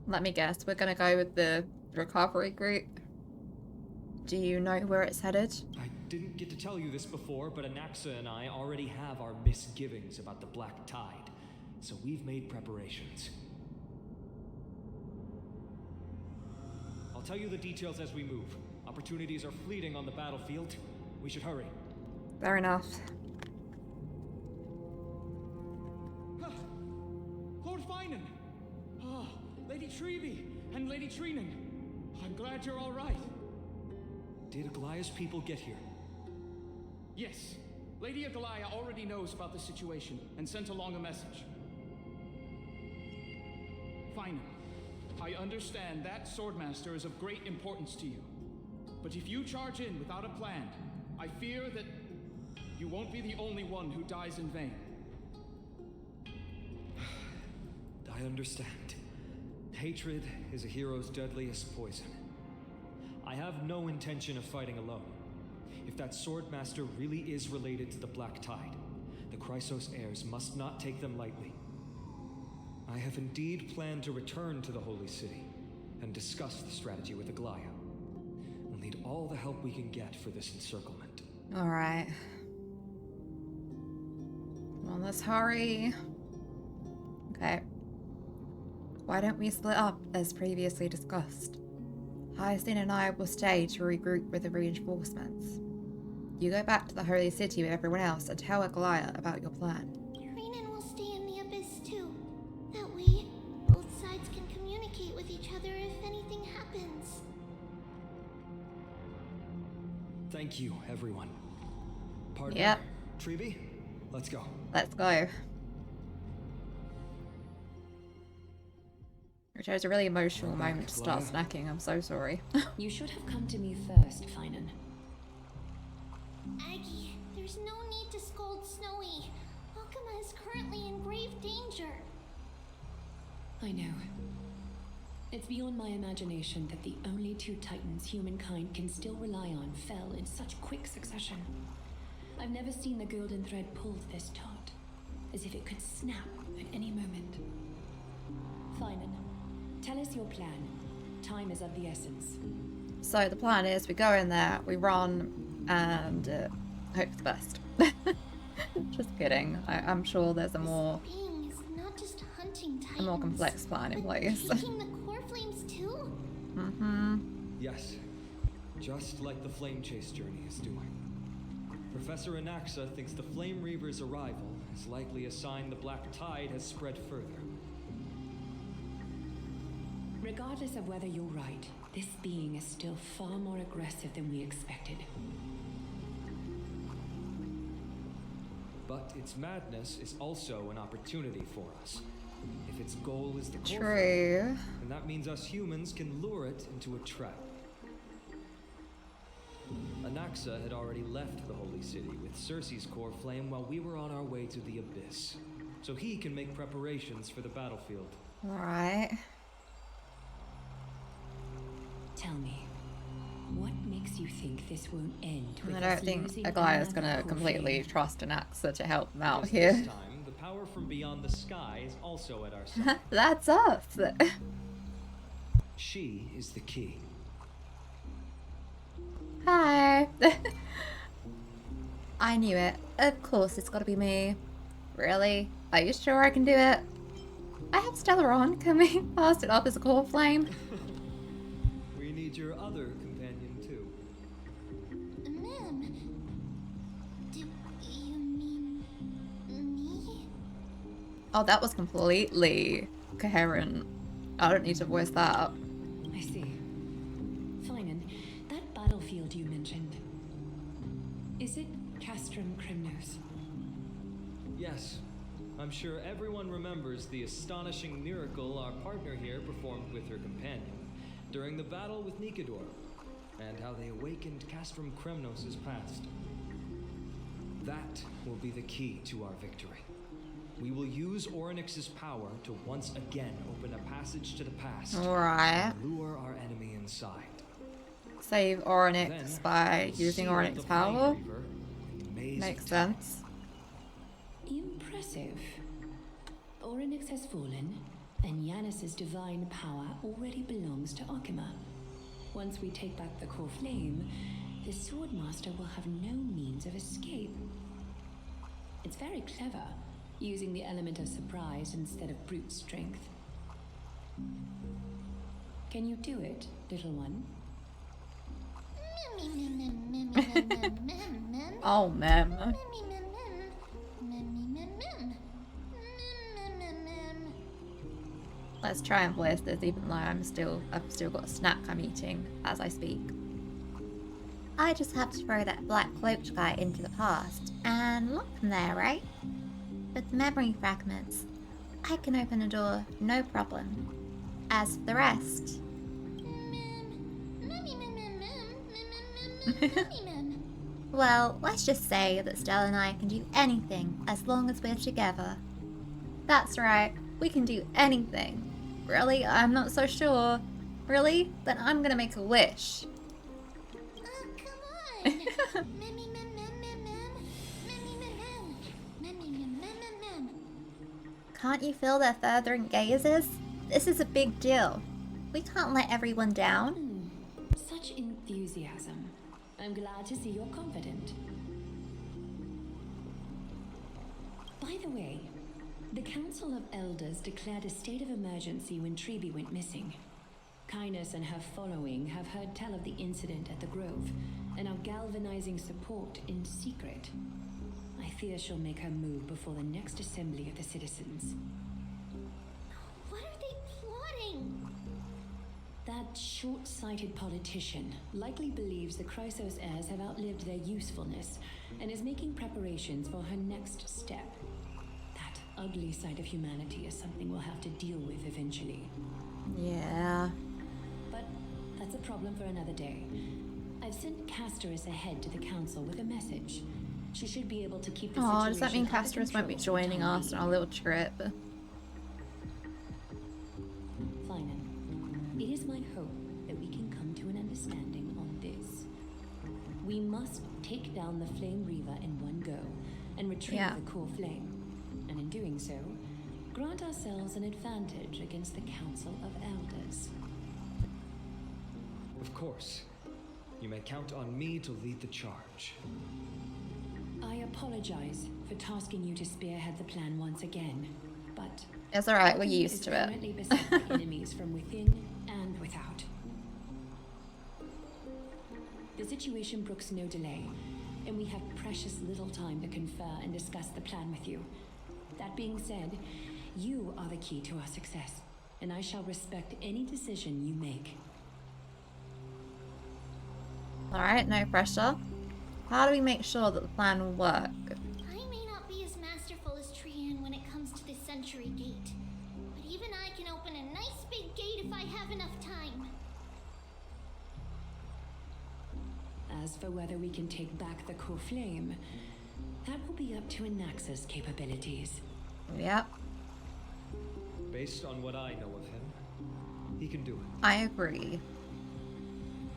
Let me guess, we're gonna go with the recovery group. Do you know where it's headed? I didn't get to tell you this before, but Anaxa and I already have our misgivings about the Black Tide, so we've made preparations. I'll tell you the details as we move. Opportunities are fleeting on the battlefield. We should hurry. Fair enough. Lord Finan! Ah, Lady Treby and Lady Treening. I'm glad you're all right. Did Aglaya's people get here? Yes. Lady Aglaya already knows about the situation and sent along a message. Finan, I understand that Swordmaster is of great importance to you. But if you charge in without a plan, I fear that you won't be the only one who dies in vain. I understand. Hatred is a hero's deadliest poison. I have no intention of fighting alone. If that Swordmaster really is related to the Black Tide, the Chrysos heirs must not take them lightly. I have indeed planned to return to the Holy City and discuss the strategy with Aglaya. We'll need all the help we can get for this encirclement. Alright. Well, let's hurry. Okay. Why don't we split up as previously discussed? Hyacinth and I will stay to regroup with the reinforcements. You go back to the Holy City with everyone else and tell Aglaya about your plan. Renan will stay in the Abyss too. That way, both sides can communicate with each other if anything happens. Thank you, everyone. Partner, Yep. Treby, let's go. Let's go. Which was a really emotional moment to start snacking. I'm so sorry. You should have come to me first, Finan. Aggie, there's no need to scold Snowy. Akuma is currently in grave danger. I know. It's beyond my imagination that the only two titans humankind can still rely on fell in such quick succession. I've never seen the golden thread pulled this taut, as if it could snap at any moment. Finan, tell us your plan. Time is of the essence. So the plan is we go in there, we run, and hope for the best. Just kidding. I'm sure there's a more Being is not just hunting titans, a more complex plan in place. taking the core flames too? Mm-hmm. Yes, just like the Flame Chase journey is doing. Professor Anaxa thinks the Flame Reaver's arrival is likely a sign the Black Tide has spread further. Regardless of whether you're right, this being is still far more aggressive than we expected. But its madness is also an opportunity for us. If its goal is the core True. flame, then that means us humans can lure it into a trap. Anaxa had already left the Holy City with Cersei's core flame while we were on our way to the Abyss, so he can make preparations for the battlefield. Alright. Tell me, what makes you think this won't end with I us don't think losing Aglaya's another gonna core completely flame? trust Anaxa to help them out Because here. this time, the power from beyond the sky is also at our side. That's us. She is the key. I knew it. Of course it's gotta be me. Really? Are you sure I can do it? I have Stellar on. Can we pass it up as a core flame? We need your other companion too. Ma'am, do you mean me? Oh, that was completely coherent. I don't need to voice that. I see. Finan, that battlefield you mentioned, is it Castrum Crimnos? Yes. I'm sure everyone remembers the astonishing miracle our partner here performed with her companion during the battle with Nikador, and how they awakened Castrum Kremnos' past. That will be the key to our victory. We will use Orynyx's power to once again open a passage to the past. Alright. And lure our enemy inside. Save Orynyx Then, by we'll using seal Orynyx's the power. Flame Reaver in the maze Makes of time. sense. Impressive. Orynyx has fallen, and Yanis's divine power already belongs to Okima. Once we take back the core flame, the Swordmaster will have no means of escape. It's very clever, using the element of surprise instead of brute strength. Can you do it, little one? Oh, mem. Let's try and voice this, even though I've still got a snack I'm eating as I speak. I just have to throw that black cloaked guy into the past and lock him there, right? With the memory fragments, I can open a door, no problem. As for the rest... Well, let's just say that Stella and I can do anything as long as we're together. That's right, we can do anything. Really? I'm not so sure. Really? Then I'm gonna make a wish. Can't you feel their fervent gazes? This is a big deal. We can't let everyone down. Such enthusiasm. I'm glad to see you're confident. By the way, the Council of Elders declared a state of emergency when Treeby went missing. Kynus and her following have heard tell of the incident at the Grove and are galvanizing support in secret. I fear she'll make her move before the next assembly of the citizens. What are they plotting? That short-sighted politician likely believes the Chrysos heirs have outlived their usefulness and is making preparations for her next step. That ugly side of humanity is something we'll have to deal with eventually. Yeah. But that's a problem for another day. I've sent Castorus ahead to the council with a message. She should be able to keep the situation. Oh, does that mean under Castorus won't be control for the joining time us on our little trip? Finan, it is my hope that we can come to an understanding on this. We must take down the Flame Reaver in one go and retrieve the core flame. And in doing so, grant ourselves an advantage against the Council of Elders. Of course. You may count on me to lead the charge. I apologize for tasking you to spearhead the plan once again, but it's alright, we're used to it. currently beset by enemies from within and without. The situation brooks no delay, and we have precious little time to confer and discuss the plan with you. That being said, you are the key to our success, and I shall respect any decision you make. Alright, no pressure. How do we make sure that the plan will work? I may not be as masterful as Trian when it comes to the Century Gate, but even I can open a nice big gate if I have enough time. As for whether we can take back the core flame, that will be up to Anaxa's capabilities. Yep. Based on what I know of him, he can do it. I agree.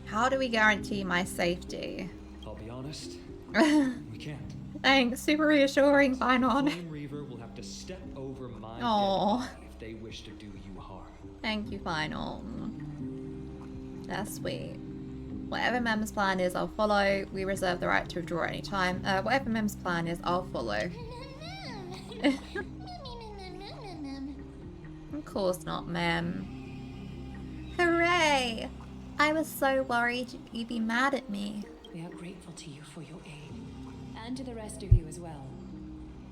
How do we guarantee my safety? I'll be honest, we can't. Thanks, super reassuring, Finan. Flame Reaver will have to step over my Aw. dead body if they wish to do you harm. Thank you, Finan. That's sweet. Whatever Mem's plan is, I'll follow. We reserve the right to withdraw any time. Whatever Mem's plan is, I'll follow. Of course not, Mem. Hooray! I was so worried you'd be mad at me. We are grateful to you for your aid, and to the rest of you as well.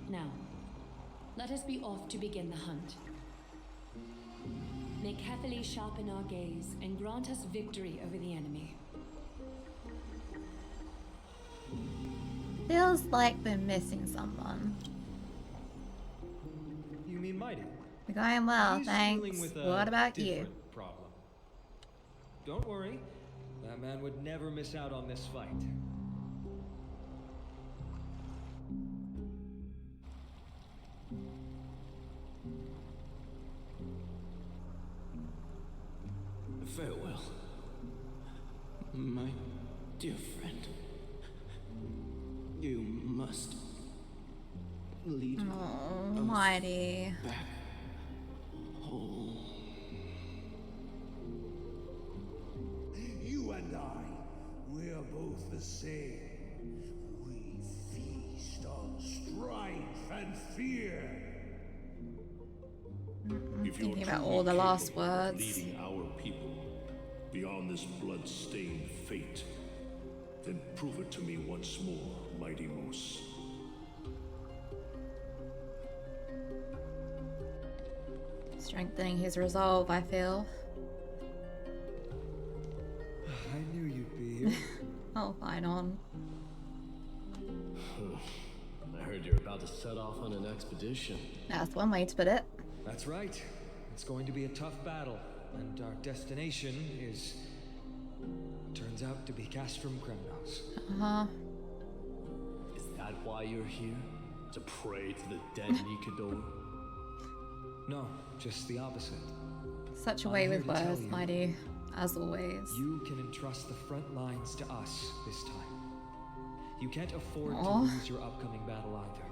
Now, let us be off to begin the hunt. May Cathali sharpen our gaze and grant us victory over the enemy. Feels like we're missing someone. You mean Mighty? We're going well, He's thanks. dealing with What about you? different problem. Don't worry, that man would never miss out on this fight. Farewell, my dear friend. You must lead Oh, us Mighty. back home. You and I, we are both the same. We feast on strife and fear. If you're Thinking about truly all the last capable of words. leading our people beyond this blood-stained fate, then prove it to me once more, mighty Moose. Strengthening his resolve, I feel. I knew you'd be here. Oh, fine on. I heard you're about to set off on an expedition. That's one way to put it. That's right. It's going to be a tough battle, and our destination is... turns out to be Castrum Kremnos. Uh-huh. Is that why you're here? To pray to the dead Nikador? No, just the opposite. Such a I'm way here with to tell words, you. Mighty. As always. You can entrust the front lines to us this time. You can't afford to Aw. lose your upcoming battle either.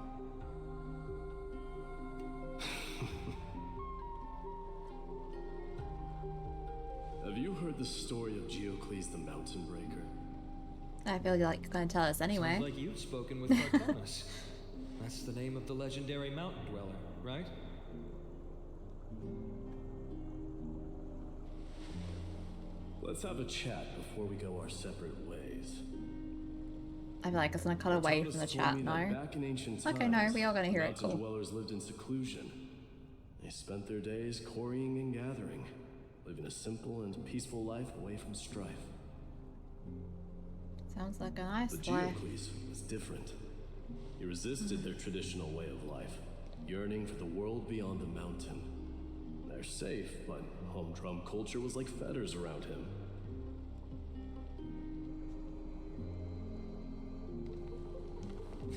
Have you heard the story of Geocles the Mountain Breaker? I feel like you're going to tell us anyway. Sounds like you've spoken with Arcanus. That's the name of the legendary mountain dweller, right? Let's have a chat before we go our separate ways. I feel like it's going to cut away from the chat, no? Back in ancient Okay, no, times, we are going to hear it, mountain cool. dwellers lived in seclusion. They spent their days quarrying and gathering, living a simple and peaceful life away from strife. Sounds like a nice But life. Geocles was different. He resisted their traditional way of life, yearning for the world beyond the mountain. They're safe, but humdrum culture was like fetters around him.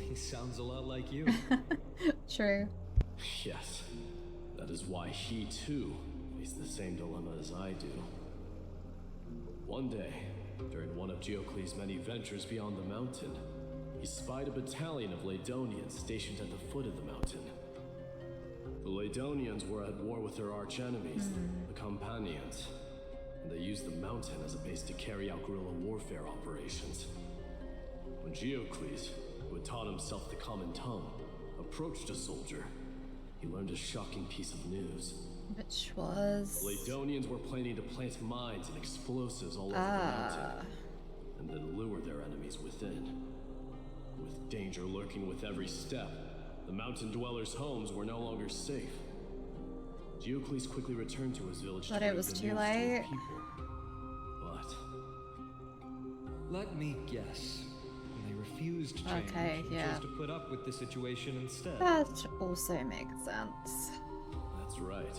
He sounds a lot like you. True. Yes, that is why he too faced the same dilemma as I do. One day, during one of Geocles' many ventures beyond the mountain, he spied a battalion of Ladonians stationed at the foot of the mountain. The Ladonians were at war with their arch-enemies, the Companions, and they used the mountain as a base to carry out guerrilla warfare operations. When Geocles, who had taught himself the common tongue, approached a soldier, he learned a shocking piece of news. Which was... Ladonians were planning to plant mines and explosives all over the mountain, and then lure their enemies within. With danger lurking with every step, the mountain dwellers' homes were no longer safe. Geocles quickly returned to his village But to it break was the too news to late. his people. But Let me guess. They refused change Okay, and yeah. chose to put up with the situation instead. That also makes sense. that's right.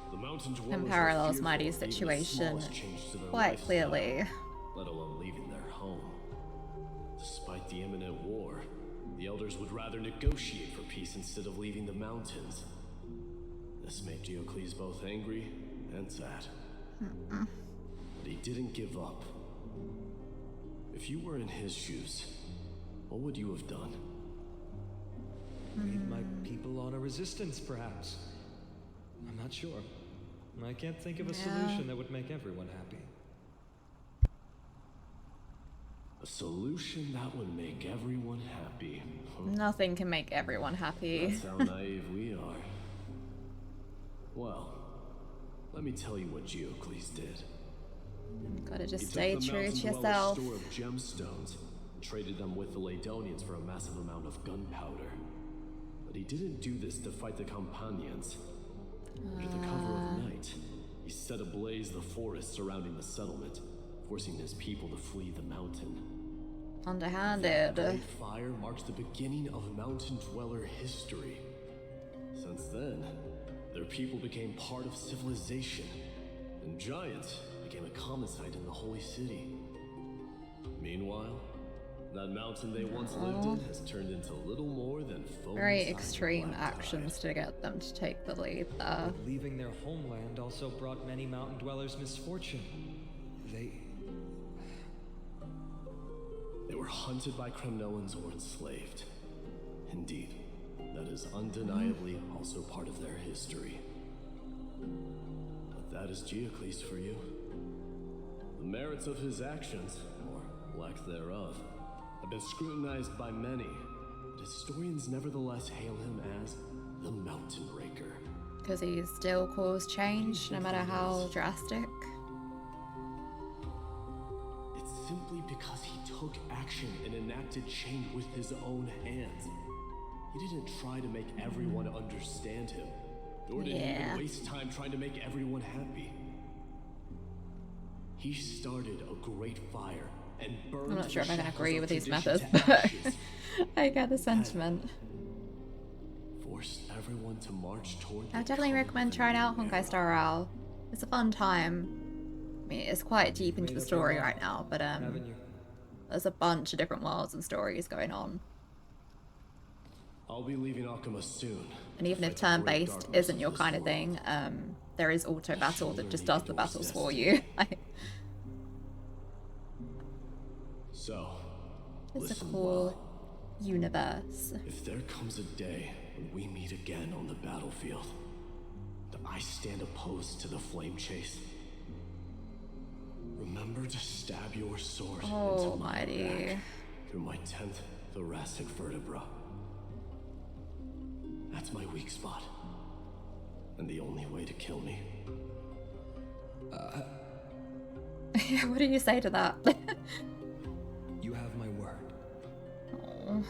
The mountain dwellers And were parallels fearful Mighty's of even the situation smallest change to their quite lifestyle, clearly. let alone leaving their home. Despite the imminent war, the elders would rather negotiate for peace instead of leaving the mountains. This made Geocles both angry and sad. But he didn't give up. If you were in his shoes, what would you have done? Lead my people on a resistance, perhaps. I'm not sure. I can't think of a Yeah. solution that would make everyone happy. solution that would make everyone happy. Nothing can make everyone happy. That's how naive we are. Well, let me tell you what Geocles did. Gotta just He stay took the true Mountain to Dweller's yourself. store of gemstones and traded them with the Ladonians for a massive amount of gunpowder. But he didn't do this to fight the Companions. Under the cover of night, he set ablaze the forest surrounding the settlement, forcing his people to flee the mountain. Underhanded. The Great Fire marks the beginning of Mountain Dweller history. Since then, their people became part of civilization, and giants became a common sight in the Holy City. Meanwhile, that mountain they once lived in has turned into little more than foam. Very extreme actions to get them to take the lead there. But leaving their homeland also brought many mountain dwellers misfortune. They were hunted by Kremnoans or enslaved. Indeed, that is undeniably also part of their history. But that is Geocles for you. The merits of his actions, or lack thereof, have been scrutinized by many, but historians nevertheless hail him as the Mountain Breaker. Because he still caused change, no matter how drastic. It's simply because he took action and enacted change with his own hands. He didn't try to make everyone understand him, nor did he even waste time trying to make everyone happy. He started a great fire and burned. I'm not sure if I can the agree with these shackles methods, of but tradition I get the sentiment. forced everyone to march toward I the definitely recommend trying out Honkai Star Rail. It's a fun time. I mean, it's quite deep into the story right now, but there's a bunch of different worlds and stories going on. I'll be leaving Alchema soon. And even if turn-based isn't your kind of thing, there is auto battle that just does the battles for you. So, It's a listen cool well. universe. If there comes a day when we meet again on the battlefield, that I stand opposed to the flame chase, remember to stab your sword into my back through my 10th thoracic vertebra. That's my weak spot, and the only way to kill me. What do you say to that? You have my word. Oh.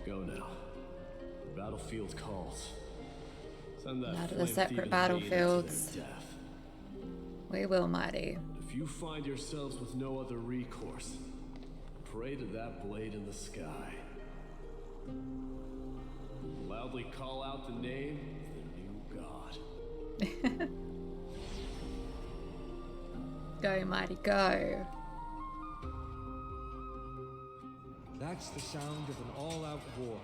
Go now. The battlefield calls. Send that Now to the flame separate thieving battlefields. to their death. We will, mighty. If you find yourselves with no other recourse, pray to that blade in the sky. Loudly call out the name of the new god. Go, mighty, go. That's the sound of an all-out war.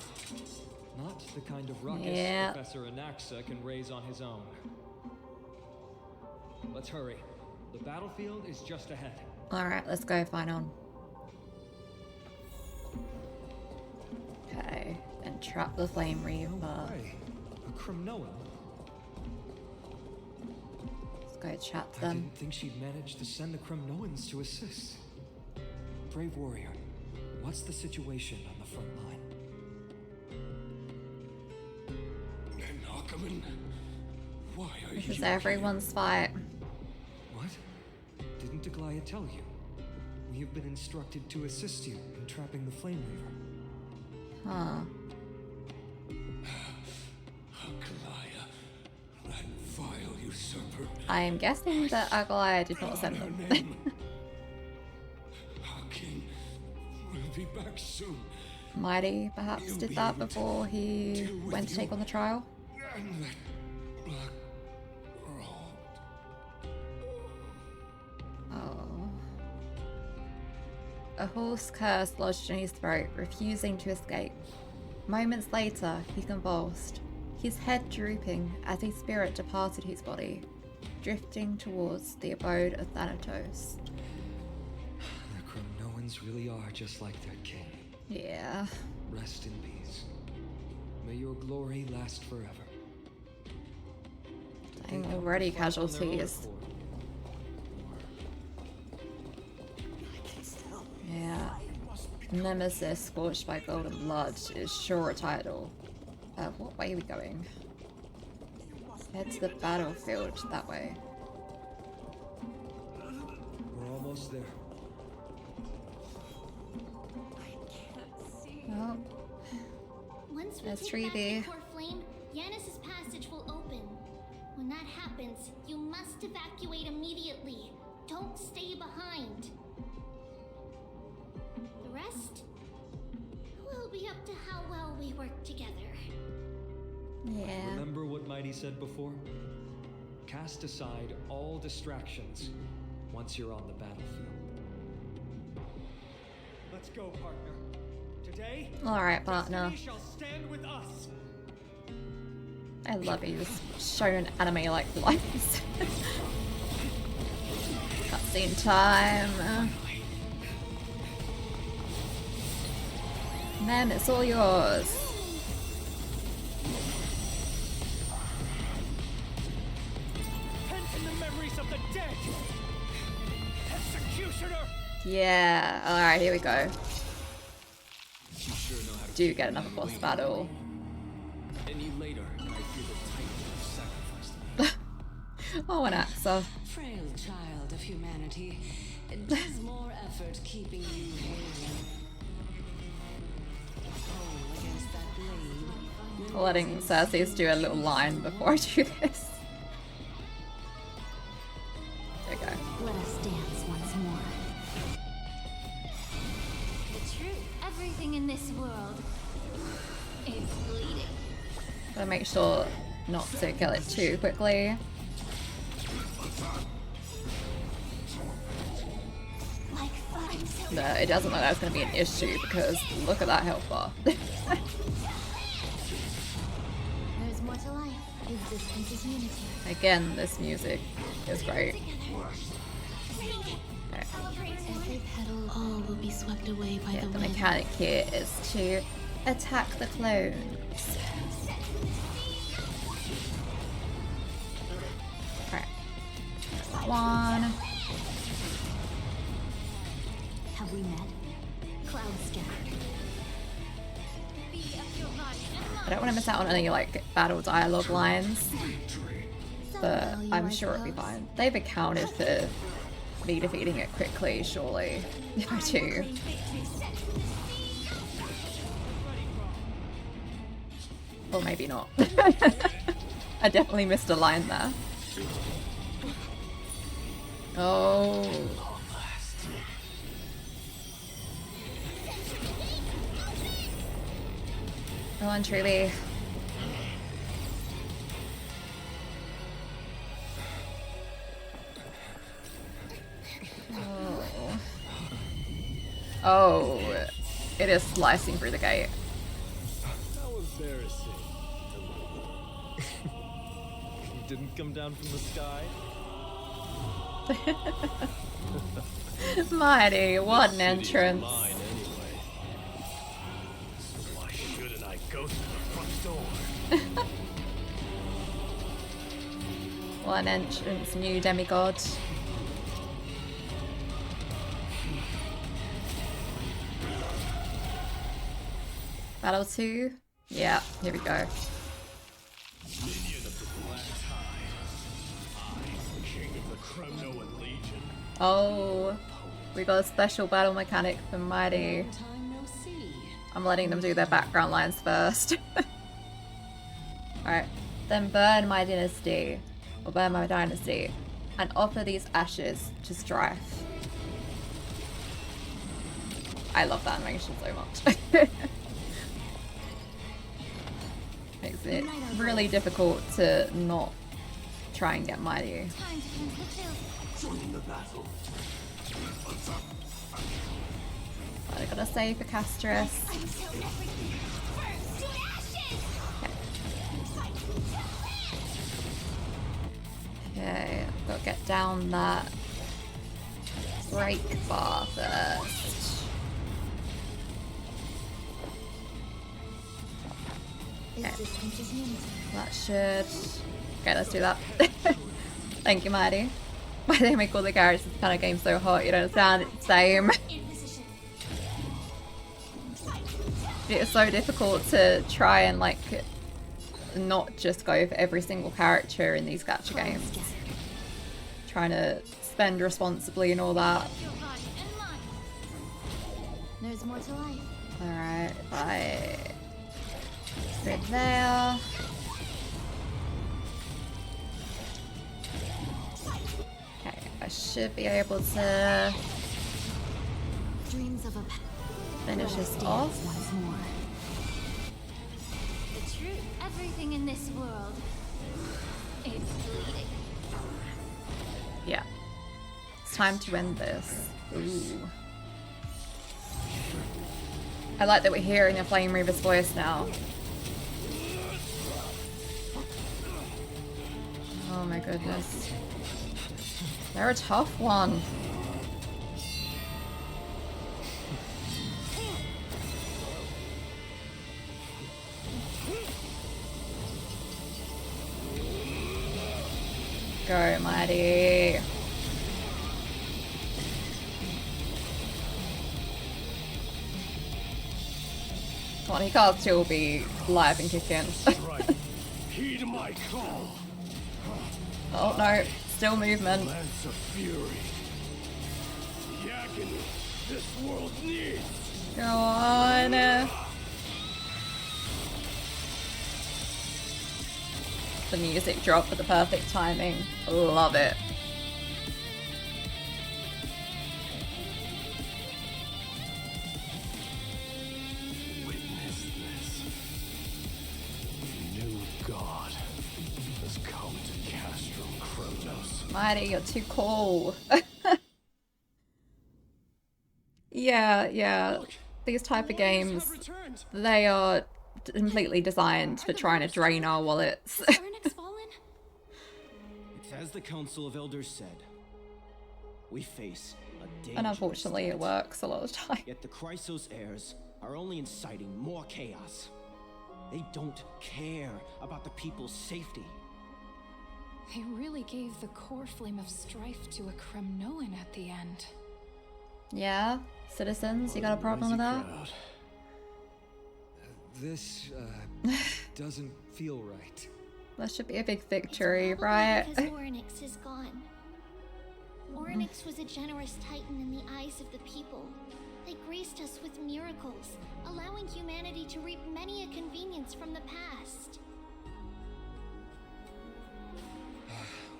Not the kind of ruckus Yeah. Professor Anaxa can raise on his own. Let's hurry. The battlefield is just ahead. Alright, let's go, Finon. Okay, and trap the Flame Reaper. Hey, a Kremnoan? Let's go chat to I them. didn't think she'd managed to send the Kremnoans to assist. Brave warrior, what's the situation on the front line? Narcoman, why are This you is everyone's fight. What? Didn't Aglaya tell you? We have been instructed to assist you in trapping the Flame Reaver. Huh. Aglaya, that vile usurper. I am guessing that Aglaya did not send them. Our king will be back soon. Mighty perhaps did that before he went to take on the trial. And that black robe. Oh. A hoarse curse lodged in his throat, refusing to escape. Moments later, he convulsed, his head drooping as his spirit departed his body, drifting towards the abode of Thanatos. The Kremnoans really are just like their king. Yeah. Rest in peace. May your glory last forever. And already casualties. Yeah. Nemesis scorched by golden blood is sure a title. What way are we going? Head to the battlefield that way. We're almost there. Oh. Once we That's take back Treeby. the core flame, Yanis's passage will open. When that happens, you must evacuate immediately. Don't stay behind. The rest will be up to how well we work together. Yeah. Remember what Mighty said before? Cast aside all distractions once you're on the battlefield. Let's go, partner. Today, Alright, partner. destiny shall stand with us. I love you. Just shown anime like lights. Cutscene time. Man, it's all yours. In the memories of the dead. Executioner. Yeah. Alright, here we go. You sure know how to Do get another boss battle. Any later, and I feel the Titans have sacrificed. Oh, an Axa. Frail child of humanity, it does more effort keeping you hale. Oh, against that blade. Letting Cersei do a little line before I do this. There we go. Let us dance once more. The truth. Everything in this world is bleeding. Gotta make sure not to kill it too quickly. Like fine silver. No, it doesn't look like that's gonna be an issue because look at that health bar. There's more to life. Existence is unity. Again, this music is great. Every petal, all will be swept away by Yeah, the the wind. mechanic here is to attack the clones. Alright. That one. Have we met? Cloud scattered. I don't want to miss out on any like battle dialogue lines, but I'm sure it'll be fine. They've accounted for me defeating it quickly, surely. If I do. Or maybe not. I definitely missed a line there. Oh. Go on, Treeby. Oh. Oh. It is slicing through the gate. How embarrassing. You didn't come down from the sky? Mighty, what an This city's entrance. mine anyway. So why shouldn't I go through the front door? What an entrance, new demigod. Battle 2? Yeah, here we go. Minion of the Black Tide. I, King of the Kremnoan Legion. Oh, we got a special battle mechanic for Mighty. Time no see. I'm letting them do their background lines first. Alright, then burn my dynasty, or burn my dynasty, and offer these ashes to Strife. I love that animation so much. Makes it really difficult to not try and get Mighty. Time to cleanse the filth. Join the battle. But I gotta save for Castress. Until everything burns to ashes. Okay, gotta get down that break bar first. Okay. Existence is unity. That should Okay, let's do that. Thank you, Mighty. Why they make all the characters in this kind of game so hot? You don't understand. It's the same. It's so difficult to try and like not just go for every single character in these gacha games. Trying to spend responsibly and all that. There's more to life. Alright, if I go there. Okay, I should be able to Dreams of a finish this off. once more. The truth. Everything in this world. It's bleeding. Yeah. It's time to end this. Ooh. I like that we're hearing a Flame Reaver's voice now. Oh my goodness. They're a tough one. Go, Mighty. Come on, he can't still be live and kicking. Heed my call. Oh no, still movement. Lance of fury. The agony this world needs. Go on. The music drop with the perfect timing. Love it. Witness this. The new god has come to Castrum Kronos. Mighty, you're too cool. Yeah. These type of games, they are completely designed for trying to drain our wallets. Ornyx fallen? It's as the Council of Elders said. We face a dangerous And unfortunately it works a lot of the time. Yet the Chrysos heirs are only inciting more chaos. They don't care about the people's safety. They really gave the core flame of strife to a Kremnoan at the end. Yeah? Citizens, you got a problem with that? This doesn't feel right. That should be a big victory, right? Because Ornyx is gone. Ornyx was a generous titan in the eyes of the people. They graced us with miracles, allowing humanity to reap many a convenience from the past.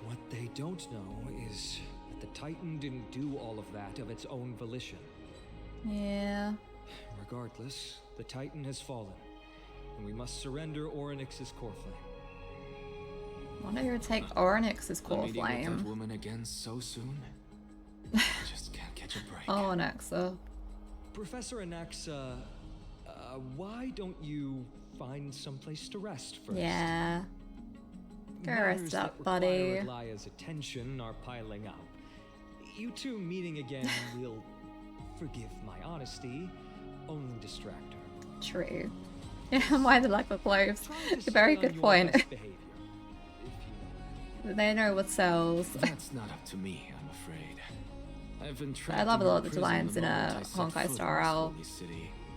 What they don't know is that the Titan didn't do all of that of its own volition. Yeah. Regardless, the Titan has fallen, and we must surrender Ornyx's core flame. I wonder who would take Ornyx's core Meeting with that flame. woman again so soon? I just can't catch a break. Oh, Anaxa. Professor Anaxa, why don't you find someplace to rest first? Yeah. Go Matters rest that up, require buddy. Aglaya's attention are piling up. You two meeting again will, forgive my honesty, only distract her. True. Yeah, why the lack of clothes? A very good Your point. best behavior, They know what sells. That's not up to me, I'm afraid. I've been I love a lot of the designs in a Honkai Star Rail.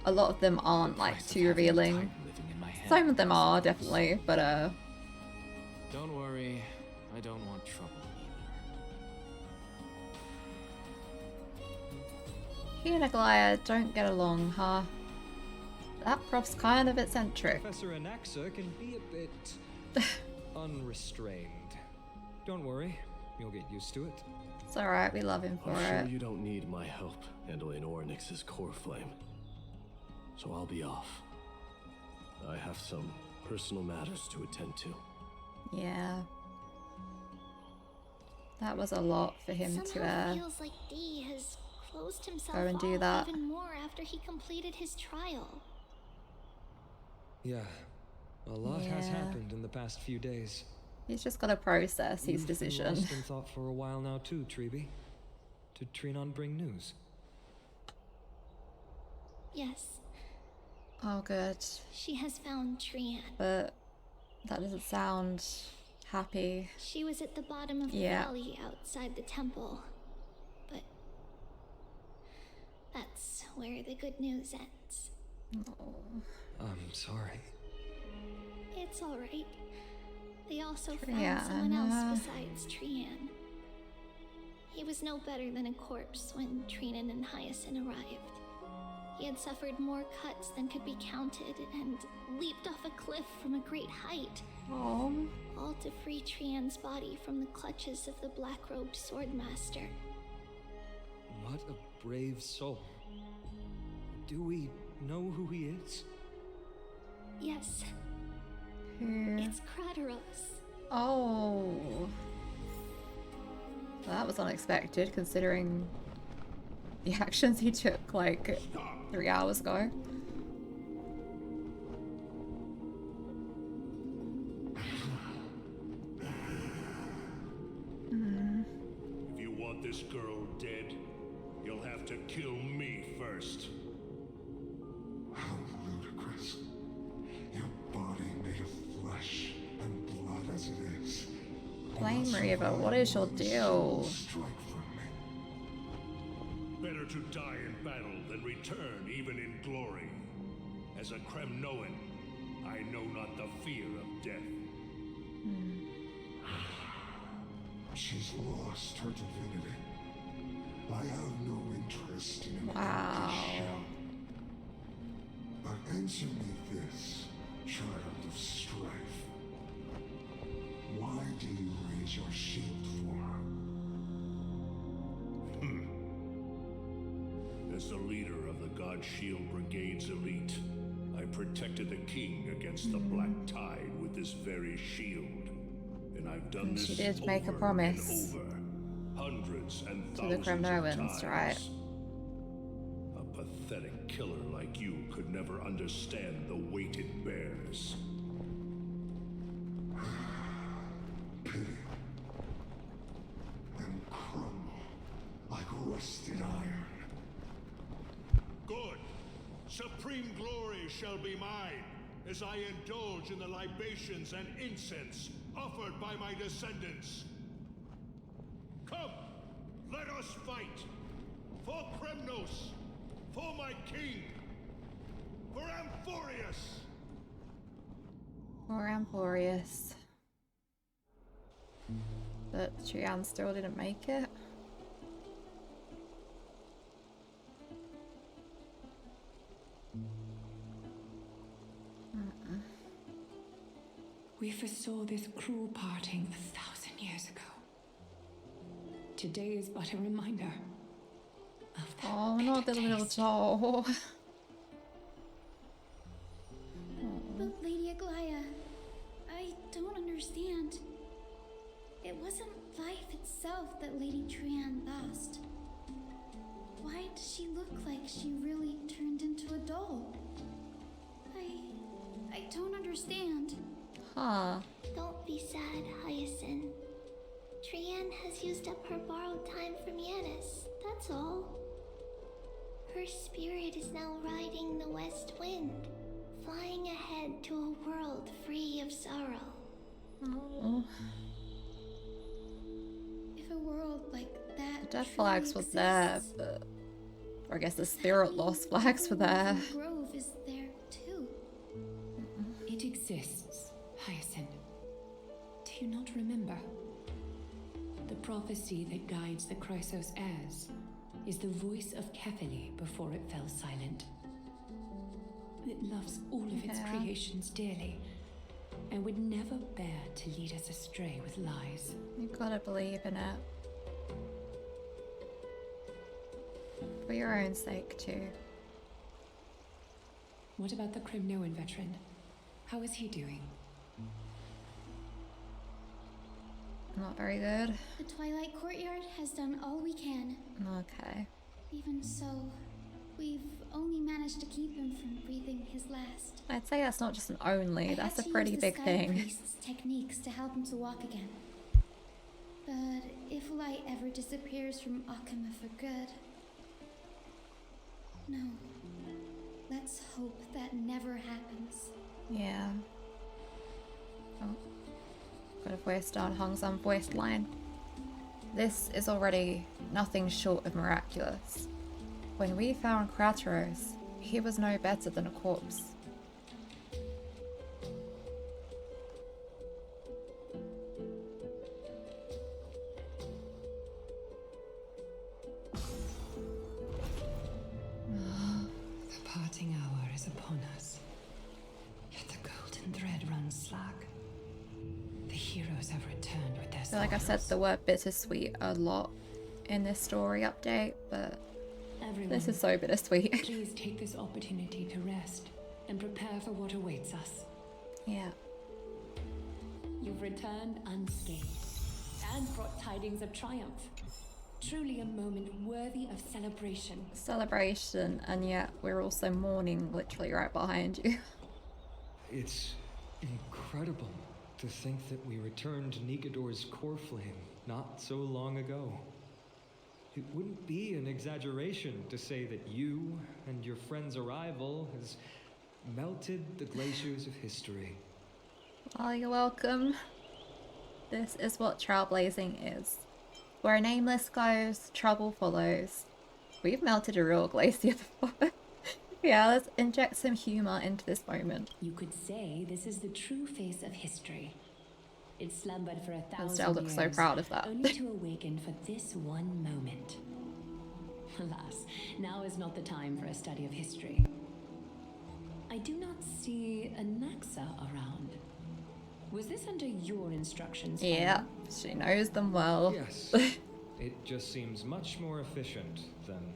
A lot of them aren't like too revealing. Some of them are definitely, but Don't worry, I don't want trouble he and Aglaya don't get along, huh? That prof's kind of eccentric. Professor Anaxa can be a bit unrestrained. Don't worry, you'll get used to it. It's alright, we love him for I'm it. sure you don't need my help handling Ornyx's core flame. So I'll be off. I have some personal matters to attend to. Yeah. That was a lot for him Somehow to feels like D has closed himself go and do off that. even more after he completed his trial. Yeah, a lot has Yeah. happened in the past few days. He's just got to process his You've been decision. lost in thought for a while now too, Treeby. Did Trinon bring news? Yes, Oh, good. she has found Trian. But that doesn't sound happy. She was at the bottom of the valley outside the temple. But that's where the good news ends. Oh. I'm sorry. It's alright. They also found someone else besides Trian. He was no better than a corpse when Trinan and Hyacinth arrived. He had suffered more cuts than could be counted and leaped off a cliff from a great height. Oh. All to free Trian's body from the clutches of the black-robed swordmaster. What a brave soul. Do we know who he is? Yes. It's Krateros. Oh. That was unexpected considering the actions he took like 3 hours ago. If you want this girl dead, you'll have to kill me first. How ludicrous. Your body made of flesh and blood as it is. Flame Reaver, what is your deal? Better to die in battle than return even in glory. As a Kremnoan, I know not the fear of death. She's lost her divinity. I have no interest in it. Wow. But answer me this, child of strife. Why do you raise your shield for her? As the leader of the God Shield Brigade's elite, I protected the king against the Black Tide with this very shield. And I've done And this she did over make a promise and over, hundreds and to the thousands of Kremnoans, times. right? A pathetic killer like you could never understand the weight it bears. Pity. And crumble like rusted iron. Good. Supreme glory shall be mine, as I indulge in the libations and incense offered by my descendants. Come, let us fight. For Kremnos, for my king, for amphoreus. Or amphoreus. But Trian still didn't make it. We foresaw this cruel parting 1,000 years ago. Today is but a reminder of that. Oh, not the little doll. But Lady Aglaya, I don't understand. It wasn't life itself that Lady Trian lost. Why does she look like she really turned into a doll? I don't understand. Huh. Don't be sad, Hyacinth. Trian has used up her borrowed time from Yanis, that's all. Her spirit is now riding the west wind, flying ahead to a world free of sorrow. Oh. If a world like that Death flags were there, but or I guess the spirit lost flags were there. Grove is there too. It exists, Hyacinth. Do you not remember? The prophecy that guides the Chrysos heirs is the voice of Kefili before it fell silent. It loves all of its creations dearly and would never bear to lead us astray with lies. You gotta believe in it. For your own sake, too. What about the Kremnoan veteran? How is he doing? Not very good. The Twilight Courtyard has done all we can. Okay. Even so, we've only managed to keep him from breathing his last. I'd say that's not just an only, I that's had a to pretty use the big Sky thing. Priest's techniques to help him to walk again. But if light ever disappears from Akama for good... No. Let's hope that never happens. Yeah. Oh. Could have voiced on Hong's unvoiced line. This is already nothing short of miraculous. When we found Kratos, he was no better than a corpse. The parting hour is upon us. Yet the golden thread runs slack. The heroes have returned with their I feel like I said the word bittersweet a lot in this story update, but this is so bittersweet. Please take this opportunity to rest and prepare for what awaits us. Yeah. You've returned unscathed and brought tidings of triumph. Truly a moment worthy of celebration. Celebration, and yet we're also mourning literally right behind you. It's incredible to think that we returned Nikador's core flame not so long ago. It wouldn't be an exaggeration to say that you and your friend's arrival has melted the glaciers of history. Oh, you're welcome. This is what trailblazing is. Where a nameless goes, trouble follows. We've melted a real glacier before. Yeah, let's inject some humor into this moment. You could say this is the true face of history. It slumbered for 1,000 Estelle looks so years, proud of that. only to awaken for this one moment. Alas, now is not the time for a study of history. I do not see a Naxa around. Was this under your instructions? Yeah, she knows them well. Yes. It just seems much more efficient than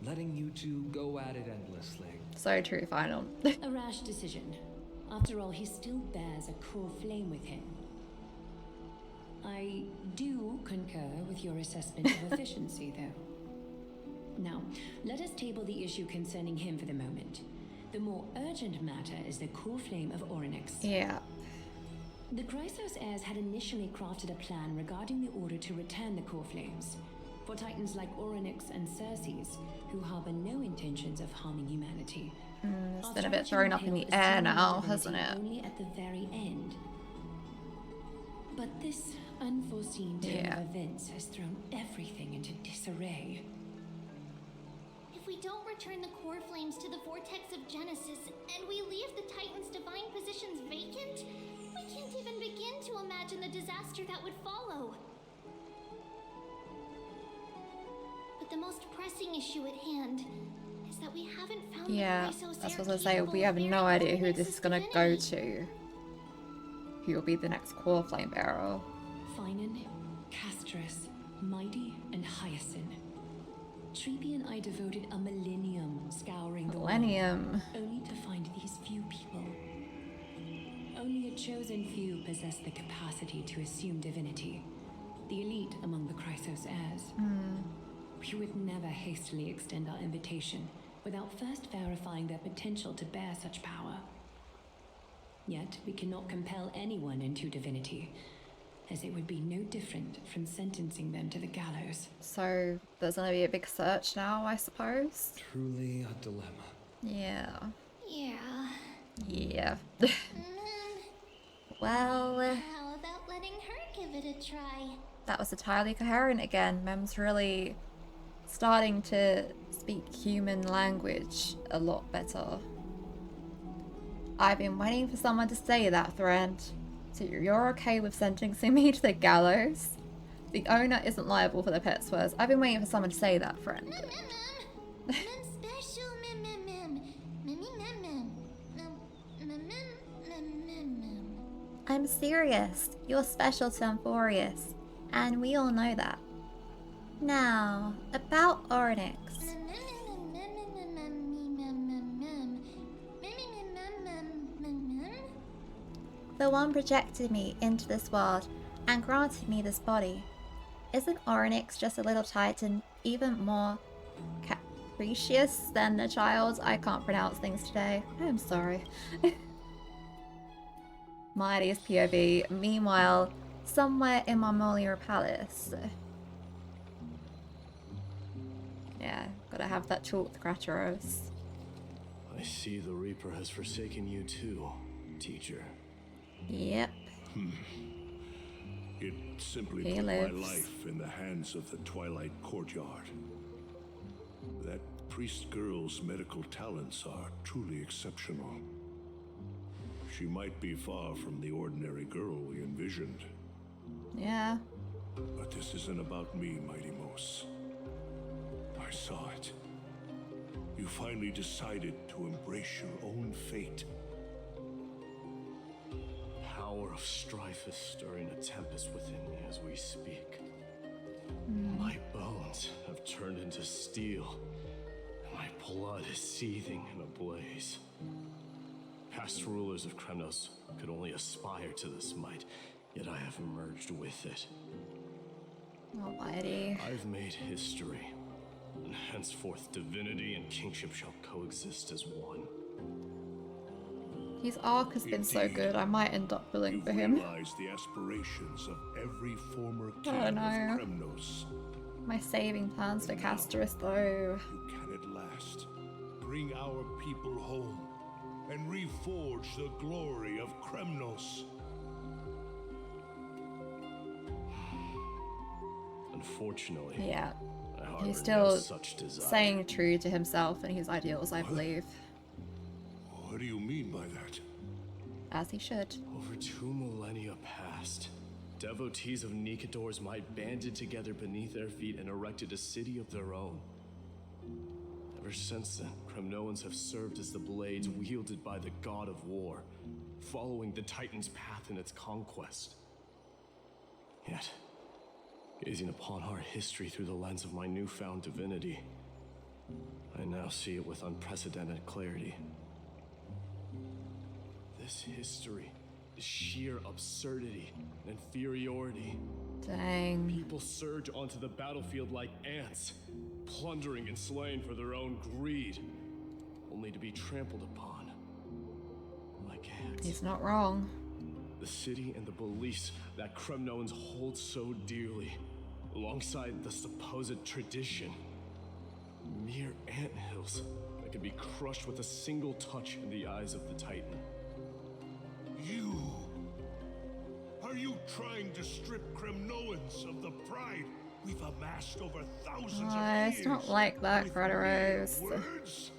letting you two go at it endlessly. So true, Final. A rash decision. After all, he still bears a core flame with him. I do concur with your assessment of efficiency, though. Now, let us table the issue concerning him for the moment. The more urgent matter is the core flame of Orynyx. Yeah. The Chrysos heirs had initially crafted a plan regarding the order to return the core flames for titans like Orynyx and Circes, who harbor no intentions of harming humanity. It's been a bit thrown up in the air now, hasn't it? Only at the very end. But this unforeseen turn of events has thrown everything into disarray. If we don't return the core flames to the vortex of Genesis, and we leave the Titan's divine positions vacant, we can't even begin to imagine the disaster that would follow. But the most pressing issue at hand is that we haven't found the Chrysos that's heir what I was gonna say. capable We of have no bearing idea who this Orynyx's is gonna divinity. go to. Who will be the next core flame bearer? Finan, Castrus, Mighty, and Hyacinth. Treepy and I devoted a millennium scouring the world, only to find these few people. Only a chosen few possess the capacity to assume divinity. The elite among the Chrysos heirs. We would never hastily extend our invitation without first verifying their potential to bear such power. Yet we cannot compel anyone into divinity, as it would be no different from sentencing them to the gallows. So there's gonna be a big search now, I suppose. Truly a dilemma. Yeah. Yeah. Yeah. Well, How about letting her give it a try? that was entirely coherent again. Mem's really starting to speak human language a lot better. I've been waiting for someone to say that, Thread. So you're okay with sentencing me to the gallows? The owner isn't liable for the pet's words. I've been waiting for someone to say that, friend. Special I'm serious. You're special to Amphoreus, and we all know that. Now, about Orynyx. The one projected me into this world and granted me this body. Isn't Orynyx just a little titan, even more capricious than the child? I can't pronounce things today. I'm sorry. Mighty's POV. Meanwhile, somewhere in Marmolia Palace. Yeah, gotta have that talk with Kratos. I see the Reaper has forsaken you too, teacher. Yep. It simply He put lives. my life in the hands of the Twilight Courtyard. That priest girl's medical talents are truly exceptional. She might be far from the ordinary girl we envisioned. Yeah. But this isn't about me, Mighty Mos. I saw it. You finally decided to embrace your own fate. Power of strife is stirring a tempest within me as we speak. My bones have turned into steel. My blood is seething in a blaze. Past rulers of Kremnos could only aspire to this might, yet I have merged with it. Almighty. I've made history, and henceforth divinity and kingship shall coexist as one. His arc has been so good, I might end up pulling for him. Realize the aspirations of every former king Oh of no. Kremnos. My saving plans for Castorus though. You can at last bring our people home and reforge the glory of Kremnos. Unfortunately, Yeah. I harbor He's no still such desire. staying true to himself and his ideals, I believe. What do you mean by that? As he should. Over 2 millennia past, devotees of Nikador's might banded together beneath their feet and erected a city of their own. Ever since then, Kremnoans have served as the blades wielded by the god of war, following the Titan's path in its conquest. Yet, gazing upon our history through the lens of my newfound divinity, I now see it with unprecedented clarity. This history is sheer absurdity and inferiority. Dang. People surge onto the battlefield like ants, plundering and slaying for their own greed, only to be trampled upon like ants. He's not wrong. The city and the beliefs that Kremnoans hold so dearly, alongside the supposed tradition, mere anthills that can be crushed with a single touch in the eyes of the Titan. You! Are you trying to strip Kremnoans of the pride we've amassed over thousands of years? It's not like that, Kratos. Words?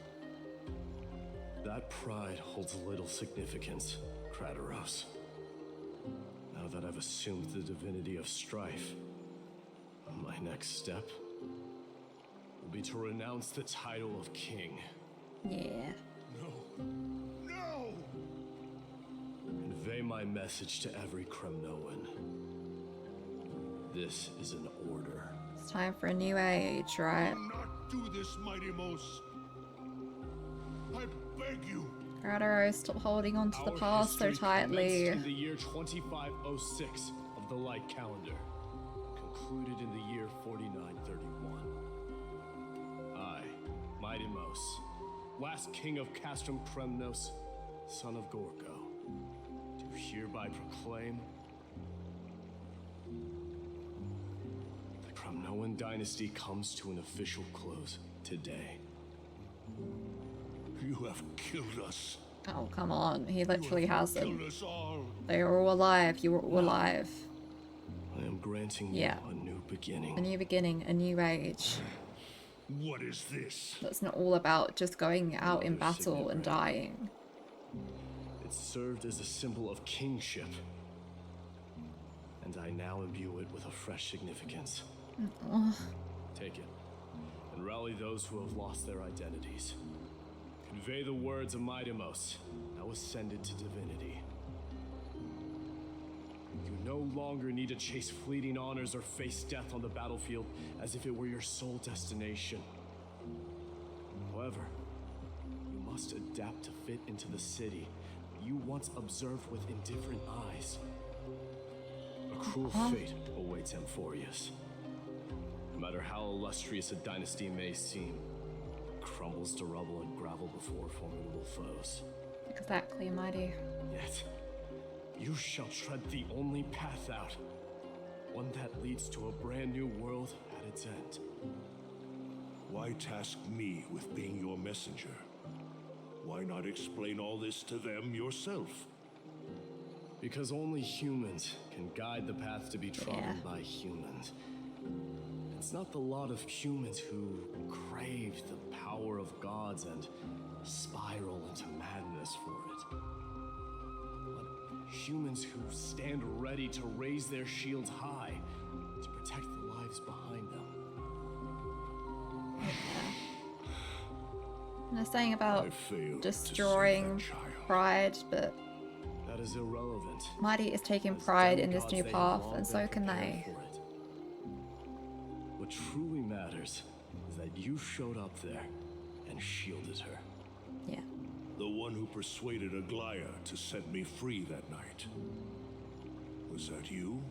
That pride holds little significance, Kratos. Now that I've assumed the divinity of strife, my next step will be to renounce the title of king. Yeah. No. No! Convey my message to every Kremnoan. This is an order. It's time for a new age, right? Do not do this, Mighty Mos. I beg you. Kratos, stop holding on to the Our past so history tightly. commenced in the year 2506 of the Light Calendar, concluded in the year 4931. I, Mighty Mos, last king of Castrum Kremnos, son of Gorgo, do hereby proclaim the Kremnoan dynasty comes to an official close today. You have killed us. Oh, come on. He literally hasn't. Killed us all. They were all alive. You were all alive. I am granting Yeah. you a new beginning. A new beginning, a new age. What is this? That's not all about just going out in battle and dying. It served as a symbol of kingship, and I now imbue it with a fresh significance. Ugh. Take it, and rally those who have lost their identities. Convey the words of Mighty Mos, now ascended to divinity. You no longer need to chase fleeting honors or face death on the battlefield as if it were your sole destination. However, you must adapt to fit into the city you once observed with indifferent eyes. A cruel fate awaits Amphoreus. No matter how illustrious a dynasty may seem, it crumbles to rubble and gravel before formidable foes. Exactly, mighty. Yet, you shall tread the only path out, one that leads to a brand new world at its end. Why task me with being your messenger? Why not explain all this to them yourself? Because only humans can guide the path to be trodden by humans. It's not the lot of humans who crave the power of gods and spiral into madness for it. But humans who stand ready to raise their shields high to protect the lives behind them. And they're saying about destroying pride, but that is irrelevant. Mighty is taking pride in this new path, and so can they. What truly matters is that you showed up there and shielded her. Yeah. The one who persuaded Aglaya to set me free that night. Was that you,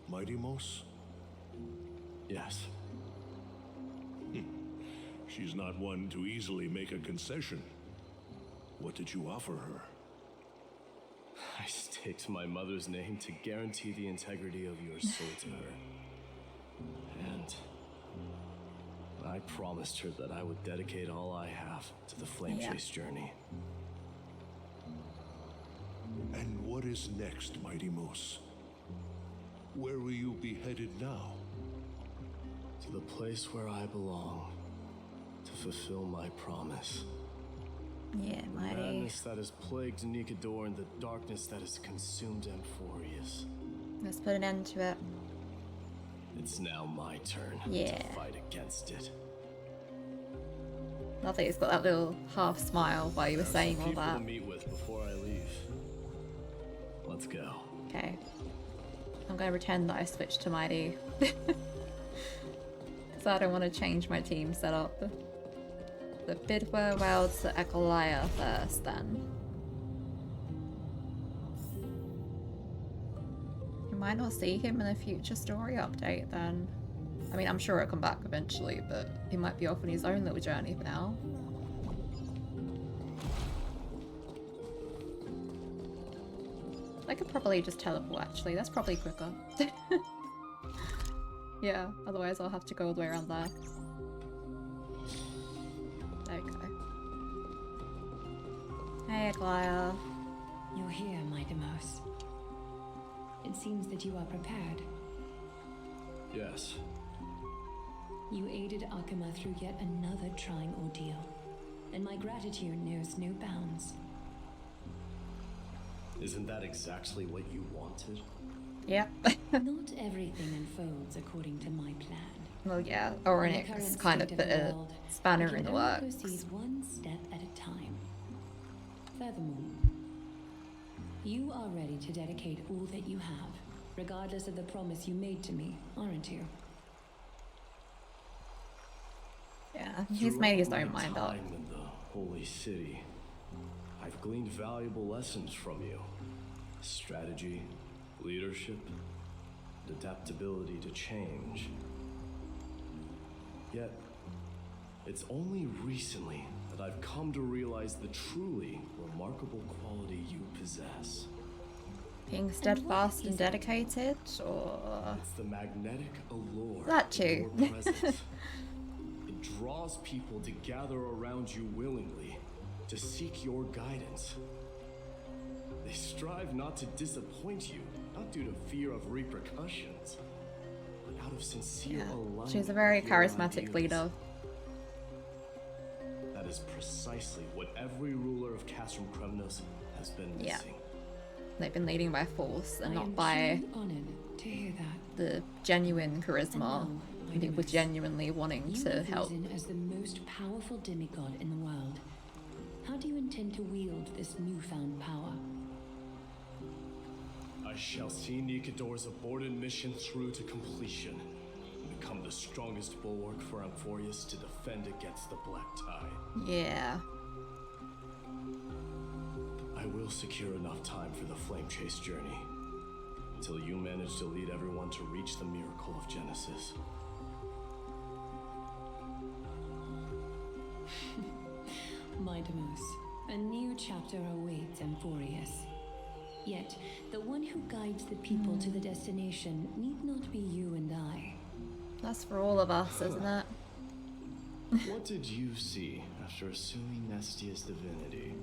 Mighty Mos? Yes. She's not one to easily make a concession. What did you offer her? I staked my mother's name to guarantee the integrity of your soul to her. And I promised her that I would dedicate all I have to the flame chase journey. And what is next, Mighty Mos? Where will you be headed now? To the place where I belong, to fulfill my promise. Yeah, Mighty. The madness that has plagued Nikador and the darkness that has consumed amphoreus. Let's put an end to it. It's now my turn to fight against it. I think he's got that little half smile while you were saying all that. To meet with before I leave. Let's go. Okay. I'm going to pretend that I switched to Mighty. Because I don't want to change my team setup. The bid farewell to Aglaya first, then. You might not see him in a future story update, then. I mean, I'm sure he'll come back eventually, but he might be off on his own little journey for now. I could probably just teleport, actually. That's probably quicker. Yeah, otherwise I'll have to go all the way around there. Okay. Hey, Aglaya. You're here, Mighty Mos. It seems that you are prepared. Yes. You aided Akuma through yet another trying ordeal, and my gratitude knows no bounds. Isn't that exactly what you wanted? Yep. Not everything unfolds according to my plan. Well, yeah, Oryx kind of put a spanner in the works. Proceed one step at a time. Furthermore, you are ready to dedicate all that you have, regardless of the promise you made to me, aren't you? Yeah, he's made his own mind up. In the holy city, I've gleaned valuable lessons from you. Strategy, leadership, adaptability to change. Yet, it's only recently that I've come to realize the truly remarkable quality you possess. Being steadfast and dedicated, or... It's the magnetic allure that too. of your presence. It draws people to gather around you willingly, to seek your guidance. They strive not to disappoint you, not due to fear of repercussions, but out of sincere alignment. She's a very with your charismatic ideals. leader. That is precisely what every ruler of Castrum Kremnos has been missing. They've been leading by force and not by honored to hear that. the genuine charisma and people genuinely wanting to help. You have risen as the most powerful demigod in the world. How do you intend to wield this newfound power? I shall see Nikador's aborted mission through to completion and become the strongest bulwark for amphoreus to defend against the Black Tide. Yeah. I will secure enough time for the flame chase journey until you manage to lead everyone to reach the miracle of Genesis. Mighty Mos, a new chapter awaits amphoreus. Yet, the one who guides the people to the destination need not be you and I. That's for all of us, isn't it? What did you see after assuming Nestia's divinity?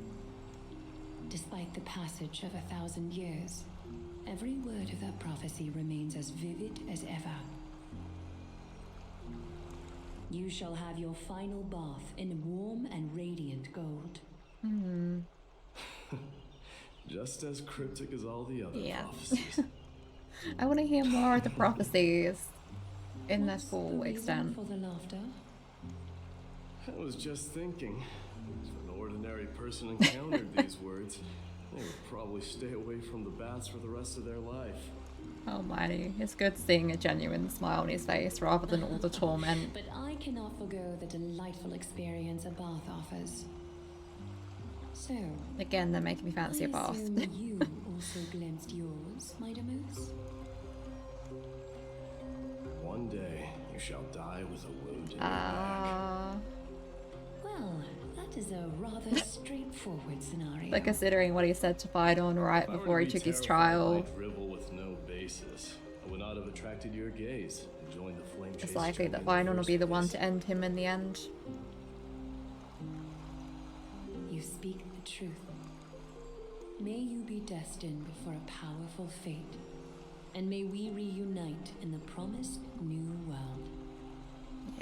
Despite the passage of 1,000 years, Every word of that prophecy remains as vivid as ever. You shall have your final bath in warm and radiant gold. Just as cryptic as all the other Yeah. prophecies. I want to hear more of the prophecies in their full The reason extent. for the laughter? I was just thinking, if an ordinary person encountered these words, they would probably stay away from the baths for the rest of their life. Almighty, it's good seeing a genuine smile on his face rather than all the torment. But I cannot forgo the delightful experience a bath offers. So, Again, they're making me fancy a I bath. assume you also glimpsed yours, Mighty Moose? One day, you shall die with a wound in your back. Well, that is a rather straightforward scenario. But considering what he said to Phaidon right If I were before he to be took his terrified trial, by drivel with no basis, I would not have attracted your gaze and joined the flame chase. it's likely that train in the Phaidon will be the first one place. to end him in the end. You speak the truth. May you be destined for a powerful fate, and may we reunite in the promised new world.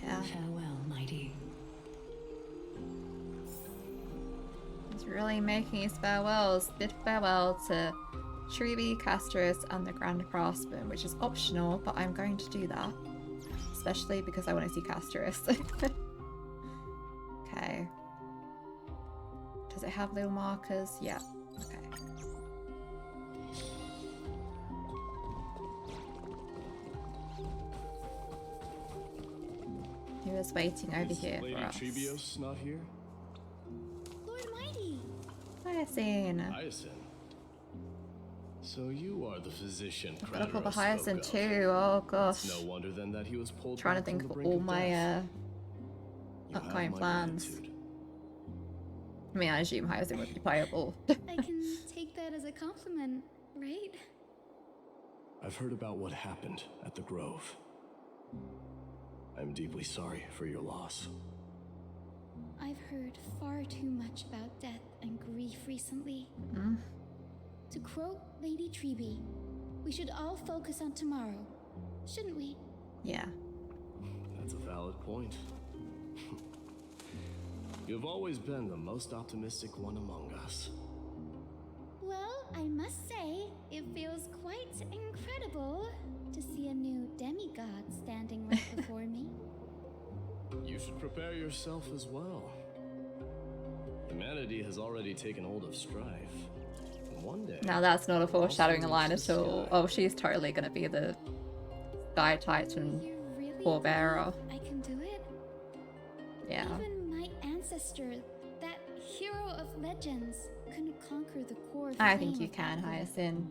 Yeah. Farewell, mighty. He's really making his farewells. Bid farewell to Treeby, Castris, and the Grand Craftsman, which is optional, but I'm going to do that. Especially because I want to see Castris. Okay. Does it have little markers? Yeah. Okay. He was waiting over here Lady for us. Trebios not here? Lord Mighty! Hyacinth. Hyacinth. So you are the physician. Gotta pull the Kratos Hyacinth spoke of. too. Oh gosh. It's no wonder then that he was pulled Trying to back from think the of brink all of my death. You have upcoming my plans. gratitude. I mean, I assume Hyacinth would be playable. I can take that as a compliment, right? I've heard about what happened at the Grove. I'm deeply sorry for your loss. I've heard far too much about death and grief recently. To quote Lady Treeby, we should all focus on tomorrow, shouldn't we? Yeah. That's a valid point. You've always been the most optimistic one among us. Well, I must say, it feels quite incredible to see a new demigod standing right before me. You should prepare yourself as well. Humanity has already taken hold of strife. And one day... Now that's not a foreshadowing line reach at the all. sky. Oh, she's totally gonna be the Sky Titan You really Forebearer. believe I can do it? Yeah. Even my ancestor, that hero of legends, couldn't conquer the core I flame think you of can, battle. Hyacinth.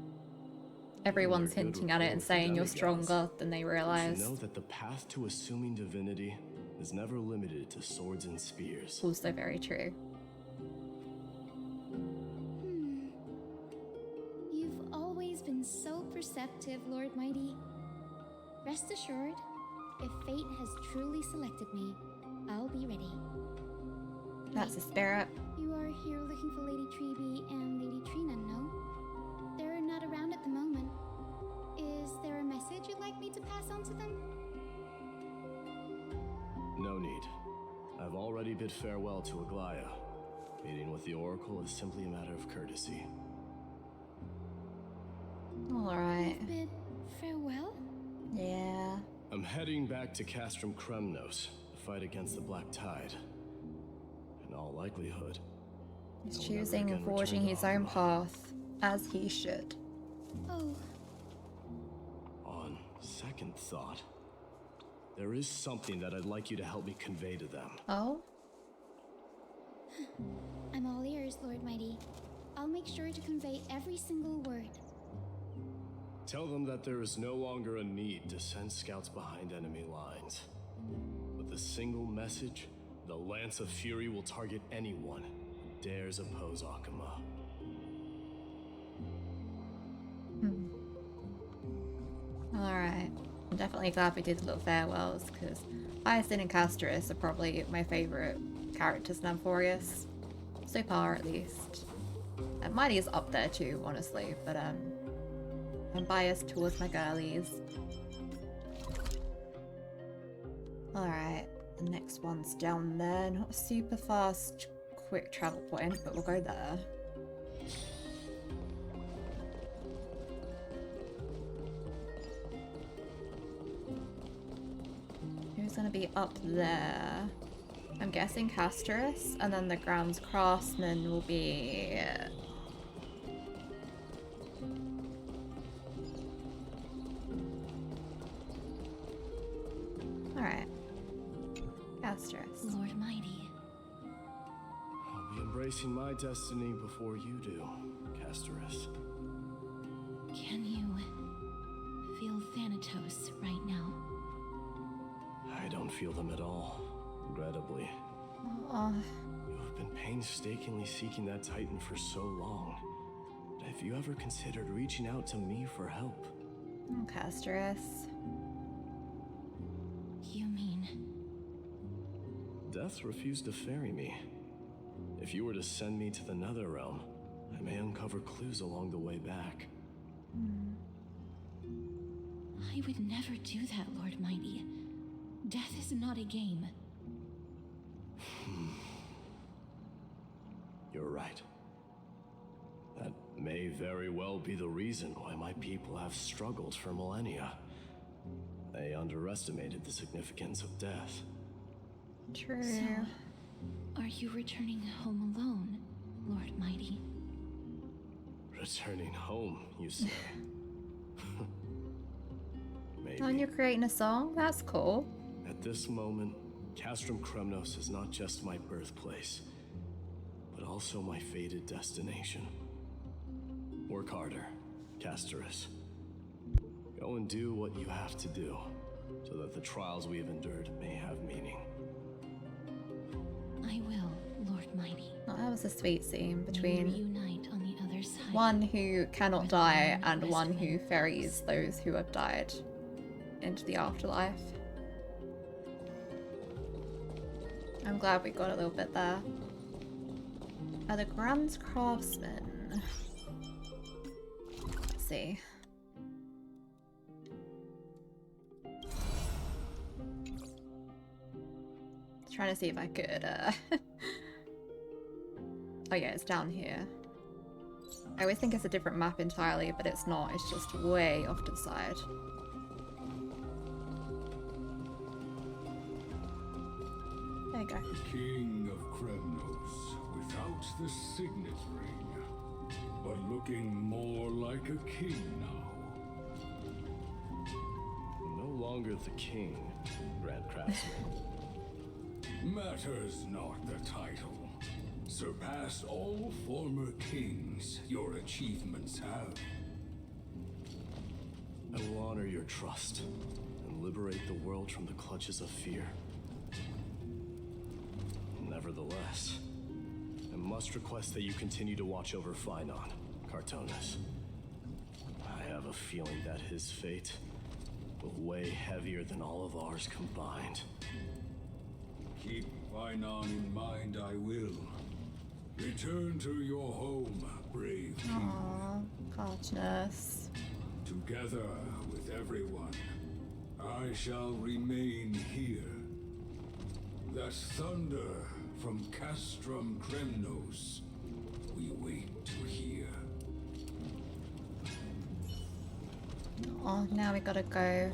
Everyone's You're good hinting at it rapport and with the saying you're demigods. stronger than they You realize. know that the path to assuming divinity is never limited to swords and spears. Also very true. You've always been so perceptive, Lord Mighty. Rest assured, if fate has truly selected me, I'll be ready. That's a spirit. You are here looking for Lady Treeby and Lady Trina, no? They're not around at the moment. Is there a message you'd like me to pass on to them? No need. I've already bid farewell to Aglaya. Meeting with the Oracle is simply a matter of courtesy. Alright. Bid farewell? Yeah. I'm heading back to Castrum Kremnos to fight against the Black Tide. In all likelihood, He's I will never choosing again and forging return to his own Akuma. path, as he should. Oh, On second thought, there is something that I'd like you to help me convey to them. Oh? I'm all ears, Lord Mighty. I'll make sure to convey every single word. Tell them that there is no longer a need to send scouts behind enemy lines. With a single message, the Lance of Fury will target anyone who dares oppose Akuma. Alright. I'm definitely glad we did the little farewells, because Hyacinth and Castris are probably my favourite characters in Amphoreus. So far, at least. Mighty is up there too, honestly, but I'm biased towards my girlies. Alright, the next one's down there. Not a super fast, quick travel point, but we'll go there. Who's gonna be up there? I'm guessing Casterus, and then the Grounds Craftsman will be... Alright. Casterus. Lord Mighty. I'll be embracing my destiny before you do, Casterus. Can you feel Thanatos right now? I don't feel them at all, regrettably. Oh. You have been painstakingly seeking that Titan for so long. But have you ever considered reaching out to me for help? Oh, Casterus. You mean... Death refused to ferry me. If you were to send me to the Netherrealm, I may uncover clues along the way back. I would never do that, Lord Mighty. Death is not a game. You're right. That may very well be the reason why my people have struggled for millennia. They underestimated the significance of death. True. So, are you returning home alone, Lord Mighty? Returning home, you say? Maybe. Oh, and you're creating a song? That's cool. At this moment, Castrum Kremnos is not just my birthplace, but also my fated destination. Work harder, Casterus. Go and do what you have to do, so that the trials we have endured may have meaning. I will, Lord Mighty. Oh, that was a sweet scene We between reunite on the other side. one who cannot die and one who ferries those who have died into the afterlife. I'm glad we got a little bit there. The Grand Craftsman. Let's see. Trying to see if I could, Oh yeah, it's down here. I always think it's a different map entirely, but it's not. It's just way off to the side. There you go. The King of Kremnos, without the signet ring, but looking more like a king now. No longer the king, Grand Craftsman. Matters not the title. Surpassed all former kings your achievements have. I will honor your trust and liberate the world from the clutches of fear. Nevertheless, I must request that you continue to watch over Phainon, Cartonis. I have a feeling that his fate will weigh heavier than all of ours combined. Keep Phainon in mind, I will. Return to your home, brave king. Aww, Cartonis. Together with everyone, I shall remain here. That thunder from Castrum Kremnos, we wait to hear. Oh, now we gotta go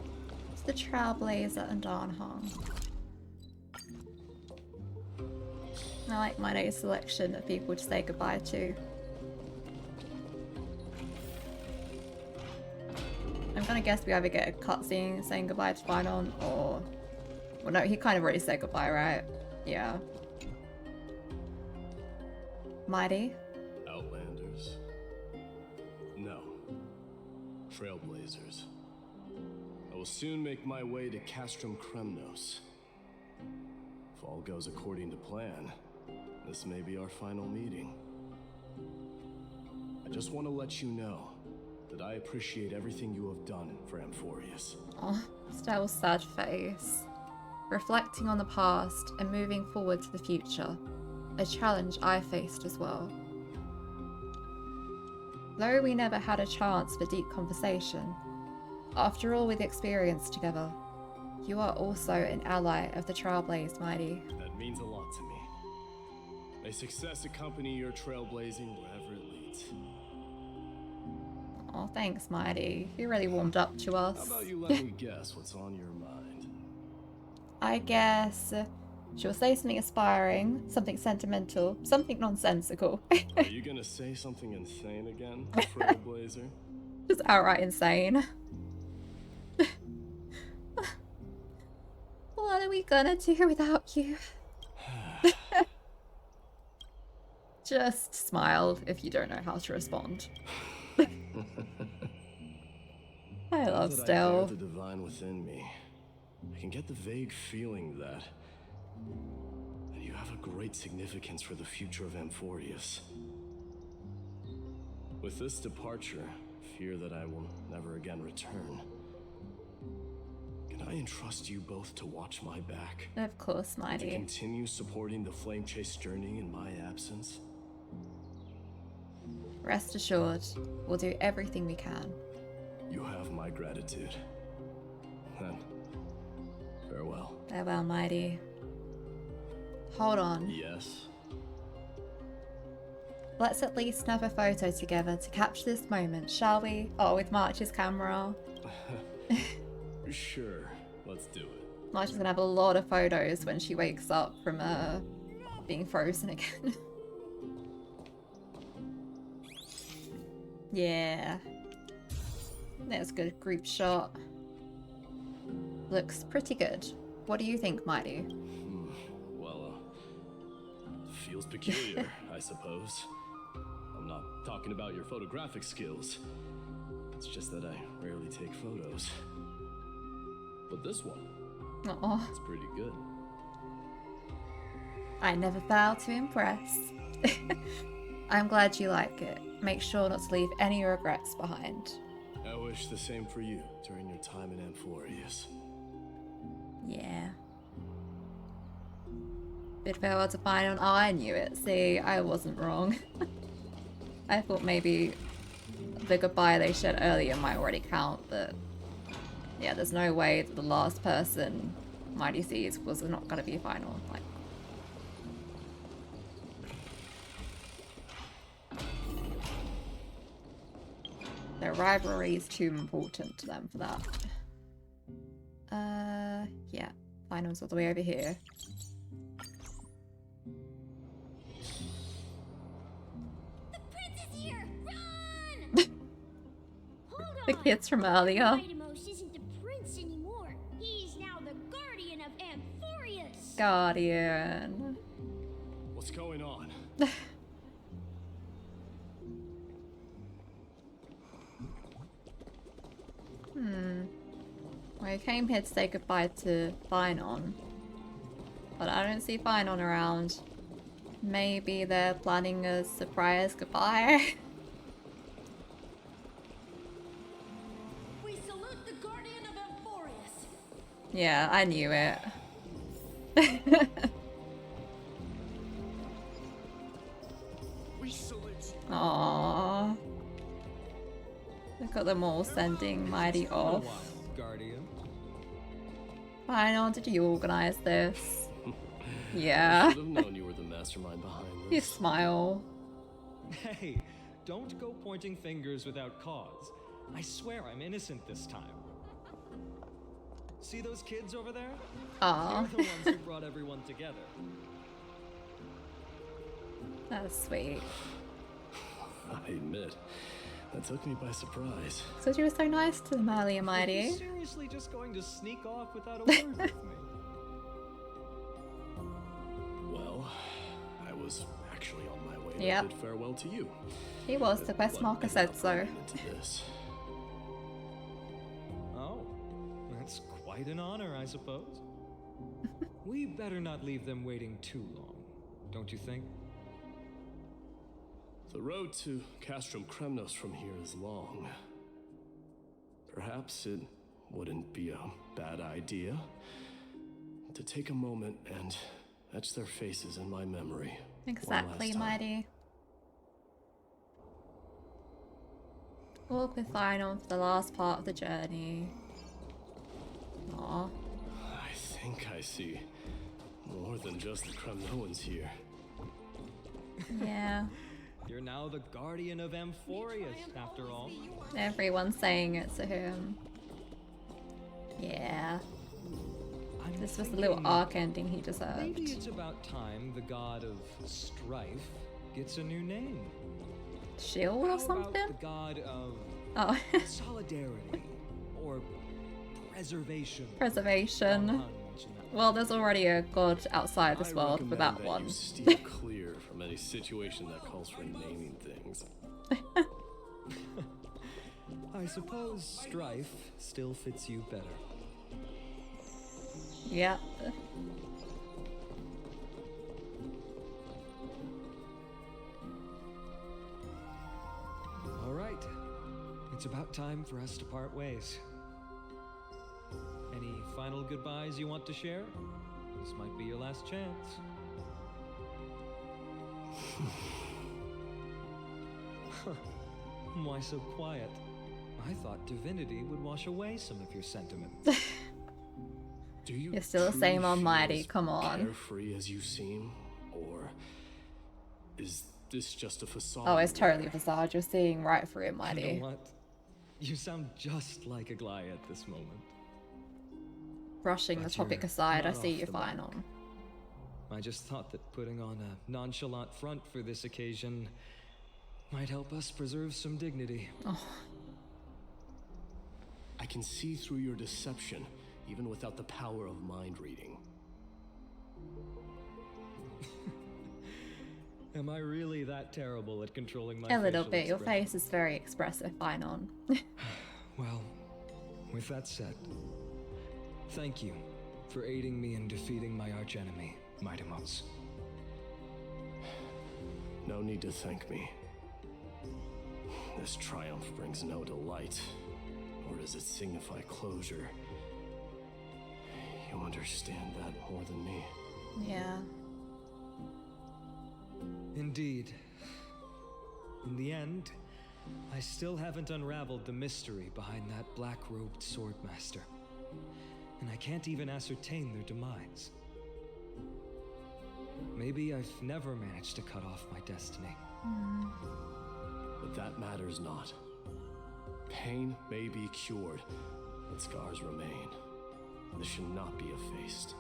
to the Trailblazer and Darnhong. I like my new selection of people to say goodbye to. I'm gonna guess we either get a cutscene saying goodbye to Phainon, or... Well, no, he kind of already said goodbye, right? Yeah. Mighty? Outlanders. No. Trailblazers. I will soon make my way to Castrum Kremnos. If all goes according to plan, this may be our final meeting. I just want to let you know that I appreciate everything you have done for Amphoreus. Oh, still sad face. Reflecting on the past and moving forward to the future. A challenge I faced as well. Though we never had a chance for deep conversation, after all we've experienced together, you are also an ally of the Trailblazed, Mighty. That means a lot to me. May success accompany your trailblazing wherever it leads. Oh, thanks, Mighty. You really warmed up to us. How about you let me guess what's on your mind? I guess she'll say something aspiring, something sentimental, something nonsensical. Are you gonna say something insane again, Trailblazer? Just outright insane. What are we gonna do without you? Just smile if you don't know how to respond. I love I bear Still. the divine within me. I can get the vague feeling that you have a great significance for the future of amphoreus. With this departure, fear that I will never again return. Can I entrust you both to watch my back? Of course, To Mighty. continue supporting the Flame Chase journey in my absence? Rest assured, we'll do everything we can. You have my gratitude. Then, farewell. Farewell, Mighty. Hold on. Yes. Let's at least snap a photo together to capture this moment, shall we? Oh, with March's camera. Sure, let's do it. March is gonna have a lot of photos when she wakes up from being frozen again. Yeah. There's a good group shot. Looks pretty good. What do you think, Mighty? Well, feels peculiar, I suppose. I'm not talking about your photographic skills. It's just that I rarely take photos. But this one, it's pretty good. I never fail to impress. I'm glad you like it. Make sure not to leave any regrets behind. I wish the same for you during your time in amphoreus. Yeah. Bid farewell to Final. Oh, I knew it. See, I wasn't wrong. I thought maybe the goodbye they shared earlier might already count, but yeah, there's no way that the last person Mighty sees was not going to be Final. Like, their rivalry is too important to them for that. Yeah. Final's all the way over here. The prince is here! Run! Hold on! The kids from earlier. Mightymost isn't the prince anymore. He's now the guardian of amphoreus. Guardian. What's going on? I came here to say goodbye to Finon, but I don't see Finon around. Maybe they're planning a surprise goodbye. We salute the guardian of amphoreus. Yeah, I knew it. We salute you. Aww. Look at them all sending Mighty off. Guardian. Finon, did you organize this? I Yeah. should have known you were the mastermind behind this. You smile. Hey, don't go pointing fingers without cause. I swear I'm innocent this time. See those kids over there? Aw. They're the ones who brought everyone together. That's sweet. I admit, that took me by surprise. So you were so nice to them earlier, Are Mighty. you seriously just going to sneak off without a word with me? Well, I was actually on my way Yep. to bid farewell to you. He was, the quest marker said so. Into this. Oh, that's quite an honor, I suppose. We better not leave them waiting too long, don't you think? The road to Castrum Kremnos from here is long. Perhaps it wouldn't be a bad idea to take a moment and etch their faces in my memory. Exactly, time. Mighty. Walk with Final for the last part of the journey. Aw. I think I see more than just the Kremnoans here. Yeah. You're now the guardian of amphoreus, after all. Everyone's saying it to him. Yeah. This was the little arc ending he deserved. Maybe it's about time the god of strife gets a new name. Shield or something? How about the god of solidarity or preservation? Preservation. Well, there's already a god outside this world for that one. You steer clear from any situation that calls for naming things. I suppose strife still fits you better. Yep. All right. It's about time for us to part ways. Any final goodbyes you want to share? This might be your last chance. Why so quiet? I thought divinity would wash away some of your sentiments. You're still the same almighty, come on. Carefree as you seem, or is this just a facade? Oh, it's totally a facade. You're seeing right through it, You mighty. know what? You sound just like Aglaia at this moment. Brushing the But topic you're aside, I not see off you the fine mark. on. I just thought that putting on a nonchalant front for this occasion might help us preserve some dignity. Oh. I can see through your deception, even without the power of mind reading. Am I really that terrible at controlling my A little facial bit. Your expression? face is very expressive, fine on. Well, with that said, thank you for aiding me in defeating my archenemy, Mightimos. No need to thank me. This triumph brings no delight, nor does it signify closure. You understand that more than me. Yeah. Indeed. In the end, I still haven't unraveled the mystery behind that black-robed swordmaster. And I can't even ascertain their demise. Maybe I've never managed to cut off my destiny. But that matters not. Pain may be cured, but scars remain. This should not be effaced.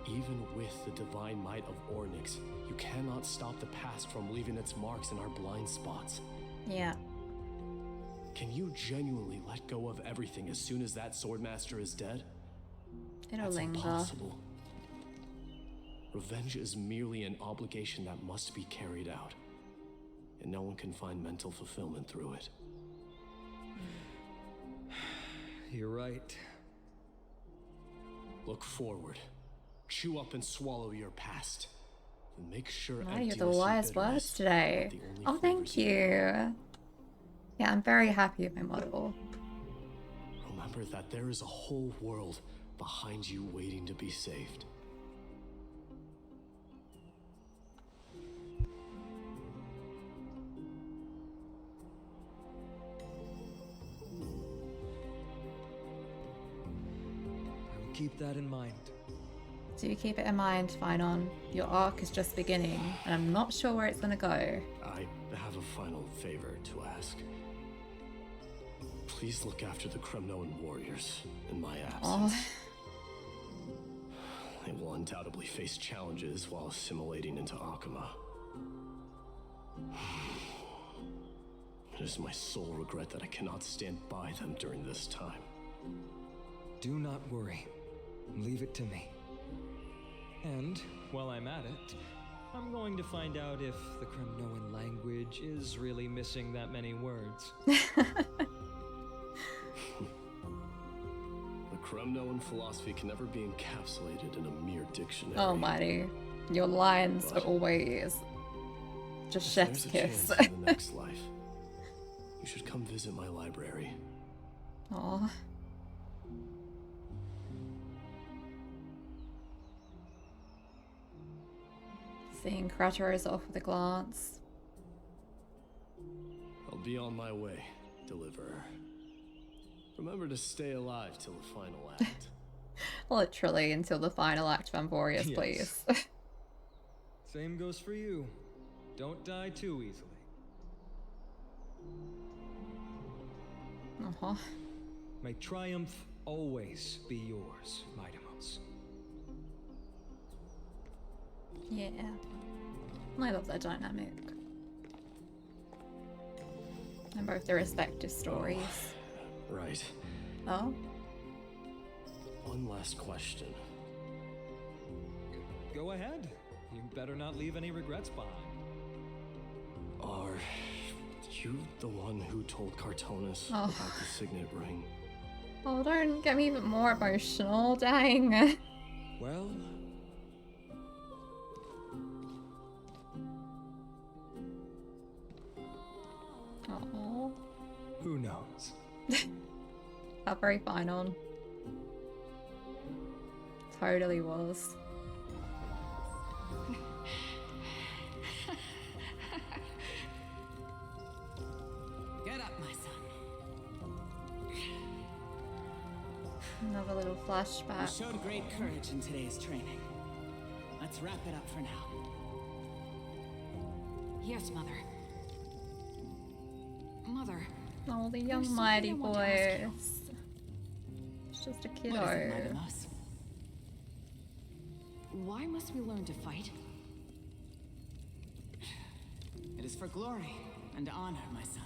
Even with the divine might of Ornyx, you cannot stop the past from leaving its marks in our blind spots. Yeah. Can you genuinely let go of everything as soon as that swordmaster is dead? It'll That's linger. impossible. Revenge is merely an obligation that must be carried out, and no one can find mental fulfillment through it. You're right. Look forward. Chew up and swallow your past. And make sure Oh, you have the emptiness and wise bitterness words today. are the only Oh, thank flavors you. Yeah, I'm very happy with my model. Remember that there is a whole world behind you waiting to be saved. I will keep that in mind. Do keep it in mind, Finon. Your arc is just beginning, and I'm not sure where it's gonna go. I have a final favor to ask. Please look after the Kremnoan warriors in my absence. Oh. They will undoubtedly face challenges while assimilating into Akama. It is my sole regret that I cannot stand by them during this time. Do not worry. Leave it to me. And, while I'm at it, I'm going to find out if the Kremnoan language is really missing that many words. The Kremnoan philosophy can never be encapsulated in a mere dictionary. Almighty. Your lines are always just If chef's there's a kiss. chance in the next life, you should come visit my library. Aw. Seeing Kratos off with a glance. I'll be on my way, Deliverer. Remember to stay alive till the final act. Literally until the final act, amphoreus, Yes. please. Same goes for you. Don't die too easily. Uh-huh. May triumph always be yours, Midamos. Yeah. I love that dynamic. And both their respective stories. Right. Oh? One last question. Go ahead. You better not leave any regrets behind. Are you the one who told Cartonis Oh. about the signet ring? Oh, don't get me even more emotional, dang. Well... Oh. who knows? That very final. Totally was. Get up, my son. Another little You flashback. showed great courage in today's training. Let's wrap it up for now. Yes, Mother. Mother. Oh, the there's young something mighty I want to ask you. voice. It's just a What is it, kiddo. Midamos? Why must we learn to fight? It is for glory and honor, my son.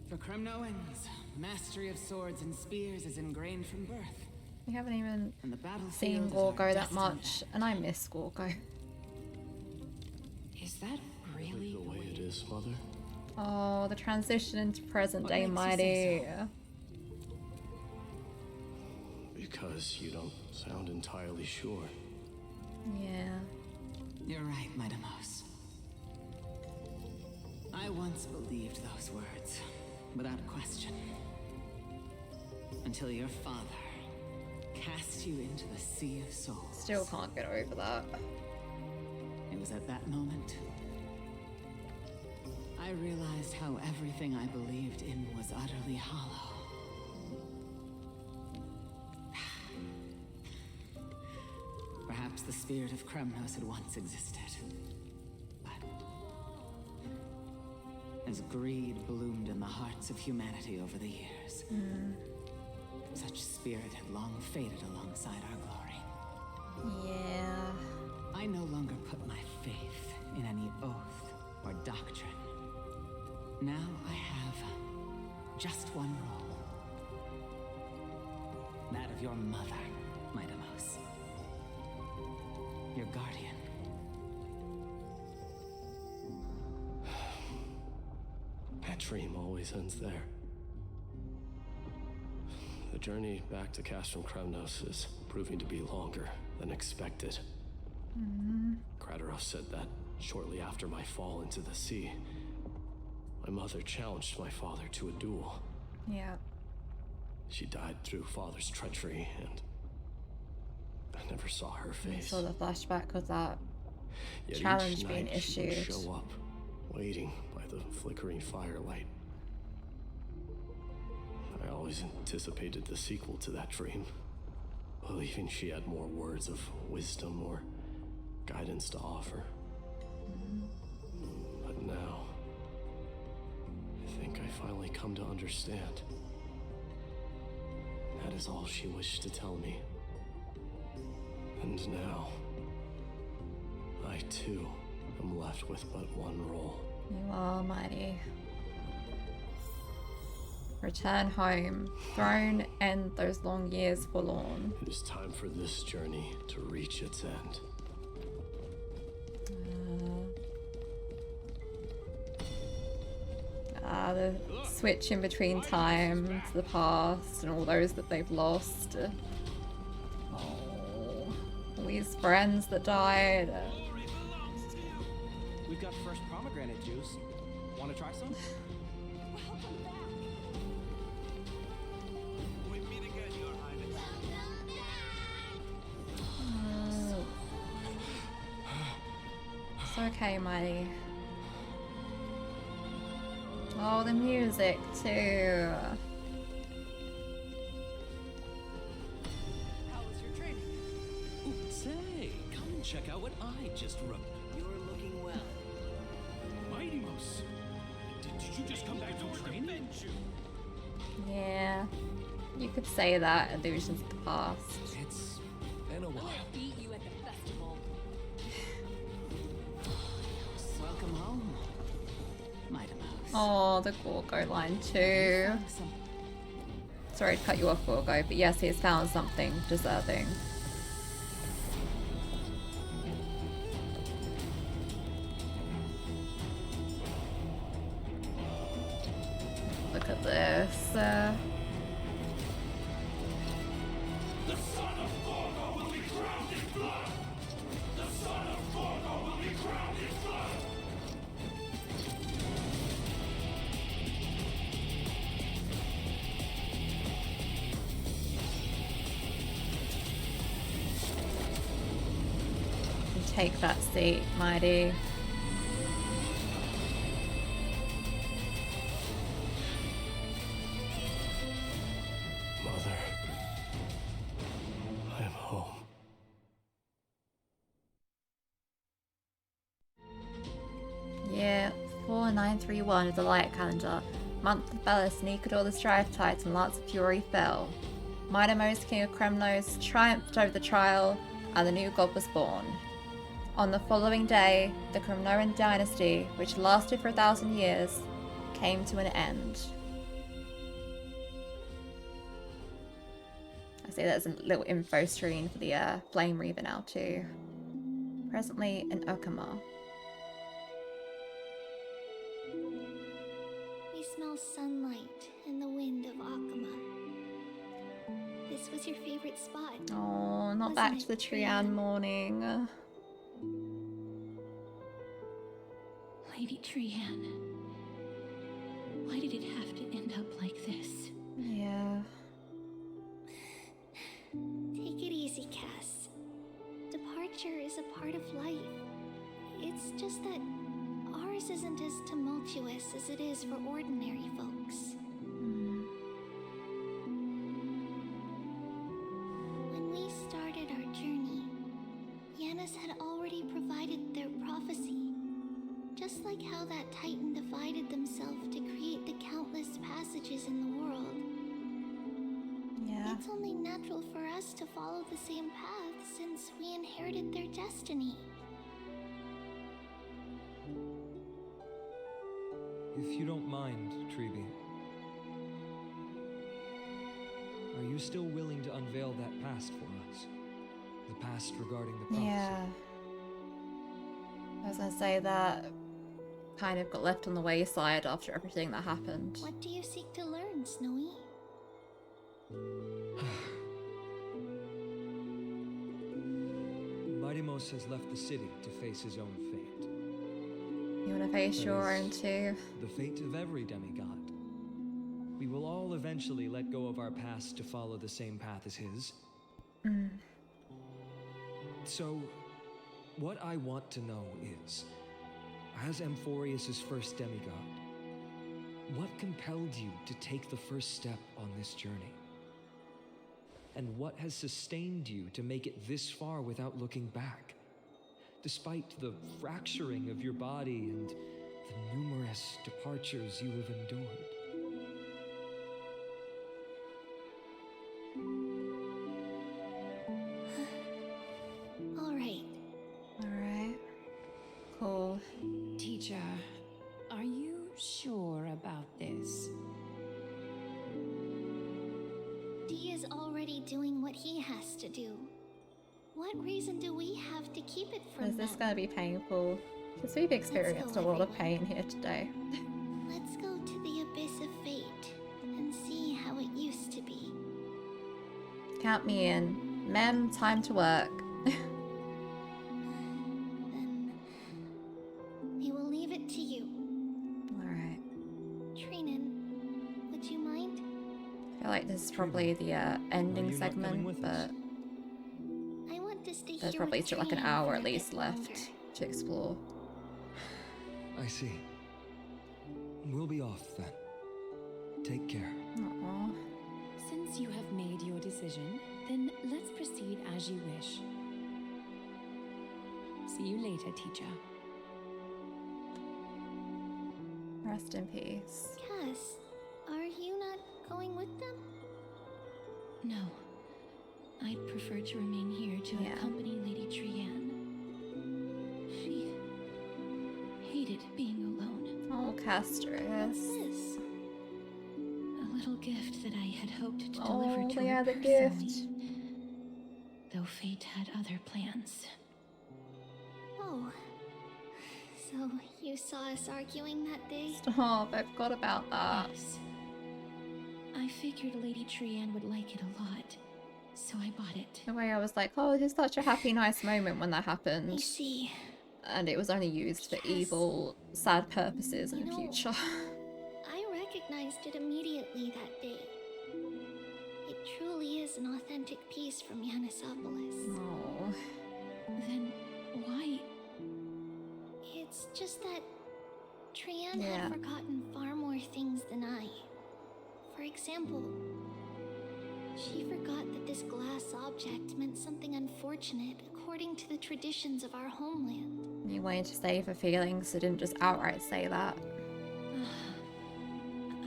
For Kremnoans, mastery of swords and spears is ingrained from birth. We haven't even And the battlefield seen is our Gorgo that destiny. much, and I miss Gorgo. Is that really The way it is, Mother? Oh, the transition into present What day makes you mighty. say Because you don't sound entirely sure. Yeah. You're right, Midamos. I once believed those words, without question. Until your father cast you into the Sea of Souls. Still can't get over that. It was at that moment I realized how everything I believed in was utterly hollow. Perhaps the spirit of Kremnos had once existed. But as greed bloomed in the hearts of humanity over the years, such spirit had long faded alongside our glory. Yeah. I no longer put my faith in any oath or doctrine. Now I have just one role. That of your mother, Midamos. Your guardian. That dream always ends there. The journey back to Castrum Kremnos is proving to be longer than expected. Krateros said that shortly after my fall into the sea, my mother challenged my father to a duel. Yeah. She died through father's treachery, and I never saw her I face. saw the flashback of that Yet each challenge being night she would issued. show up, waiting by the flickering firelight. I always anticipated the sequel to that dream, believing she had more words of wisdom or guidance to offer. But now, I think I finally come to understand. That is all she wished to tell me. And now, I too am left with but one role. You are mighty. Return home. Throne and those long years forlorn. It is time for this journey to reach its end. The switch in between time to the past and all those that they've lost. Oh, all these friends that died. We've got fresh pomegranate juice. Want to try some? It's okay, mighty. Oh, the music too. How was your training? Ooh, say, come and check out what I just wrote. You're looking well. Mighty Mouse, did you just come back from training? Yeah, you could say that. Illusions of the past. It's been a while. I beat you at the festival. Welcome home, Mighty Mouse. Oh, the Gorgo line too. Sorry to cut you off, Gorgo, but yes, he's found something deserving. Look at this. The son of Gorgo will be crowned in blood! The son of Gorgo will be crowned in blood! Take that seat, Mighty. Mother, I am home. Year 4931 of the Light Calendar. Month of Belus, Nikador the Strife Titan, Lance of Fury fell. Midamos, King of Kremnos, triumphed over the trial, and the new god was born. On the following day, the Kremnoan dynasty, which lasted for 1,000 years, came to an end. I see there's a little info screen for the Flame Reaver now too. Presently in Okama. We smell sunlight and the wind of Akama. This was your favorite spot. Oh, not wasn't back it, to the Trian morning. Lady Trian. Why did it have to end up like this? Yeah. Take it easy, Cass. Departure is a part of life. It's just that ours isn't as tumultuous as it is for ordinary folks. When we started our journey, Yanis had already provided their prophecy. Just like how that Titan divided themselves to create the countless passages in the world. Yeah. It's only natural for us to follow the same path since we inherited their destiny. If you don't mind, Treeby, are you still willing to unveil that past for us? The past regarding the prophecy? Yeah. I was gonna say that kind of got left on the wayside after everything that happened. What do you seek to learn, Snowy? Midamos has left the city to face his own fate. You wanna face your That own is too? The fate of every demigod. We will all eventually let go of our past to follow the same path as his. So, what I want to know is, as Amphoreus' first demigod, what compelled you to take the first step on this journey? And what has sustained you to make it this far without looking back? Despite the fracturing of your body and the numerous departures you have endured. Alright. Alright. Cool. Teacher, are you sure about this? Dee is already doing what he has to do. What reason do we have to keep it from Is this them? gonna be painful? Because we've experienced a lot of pain here today. Let's go to the abyss of fate and see how it used to be. Count me in. Mem, time to work. Then we will leave it to you. Alright. Trinan, would you mind? I feel like this is probably the ending segment, but I want to stay there's here probably with still like an Trian hour for at a bit least left longer. to explore. I see. We'll be off then. Take care. Aw. Since you have made your decision, then let's proceed as you wish. See you later, teacher. Rest in peace. Cass, are you not going with them? No. I'd prefer to remain here to accompany Lady Trianne. She hated being alone. Oh, Castress. This. A little gift that I had hoped to Oh, deliver to yeah, her the personally, gift. though fate had other plans. Oh. So you saw us arguing that day? Stop, I forgot about that. Yes. I figured Lady Trianne would like it a lot, so I bought it. The way I was like, oh, it's such a happy, nice moment when that happened. I see. And it was only used for evil, sad purposes in the future. I recognized it immediately that day. It truly is an authentic piece from Yanisopoulos. Oh. Then why? It's just that Trianne Yeah. had forgotten far more things than I. For example, she forgot that this glass object meant something unfortunate according to the traditions of our homeland. You wanted to save her feelings, so didn't just outright say that.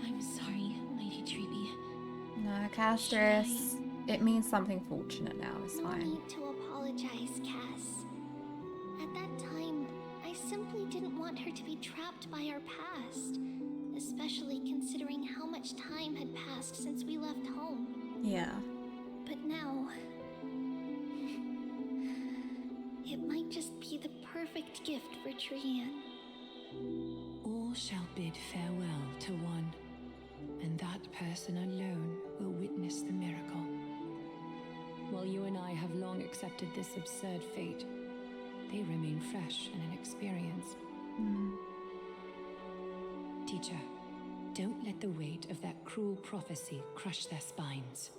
I'm sorry, Lady Treeby. No, Castress. It means something fortunate now, it's No fine. need to apologize, Cass. At that time, I simply didn't want her to be trapped by our past, especially considering how much time had passed since we left home. Yeah. But now, it might just be the perfect gift for Trianne. All shall bid farewell to one, and that person alone will witness the miracle. While you and I have long accepted this absurd fate, they remain fresh and inexperienced. Teacher, don't let the weight of that cruel prophecy crush their spines.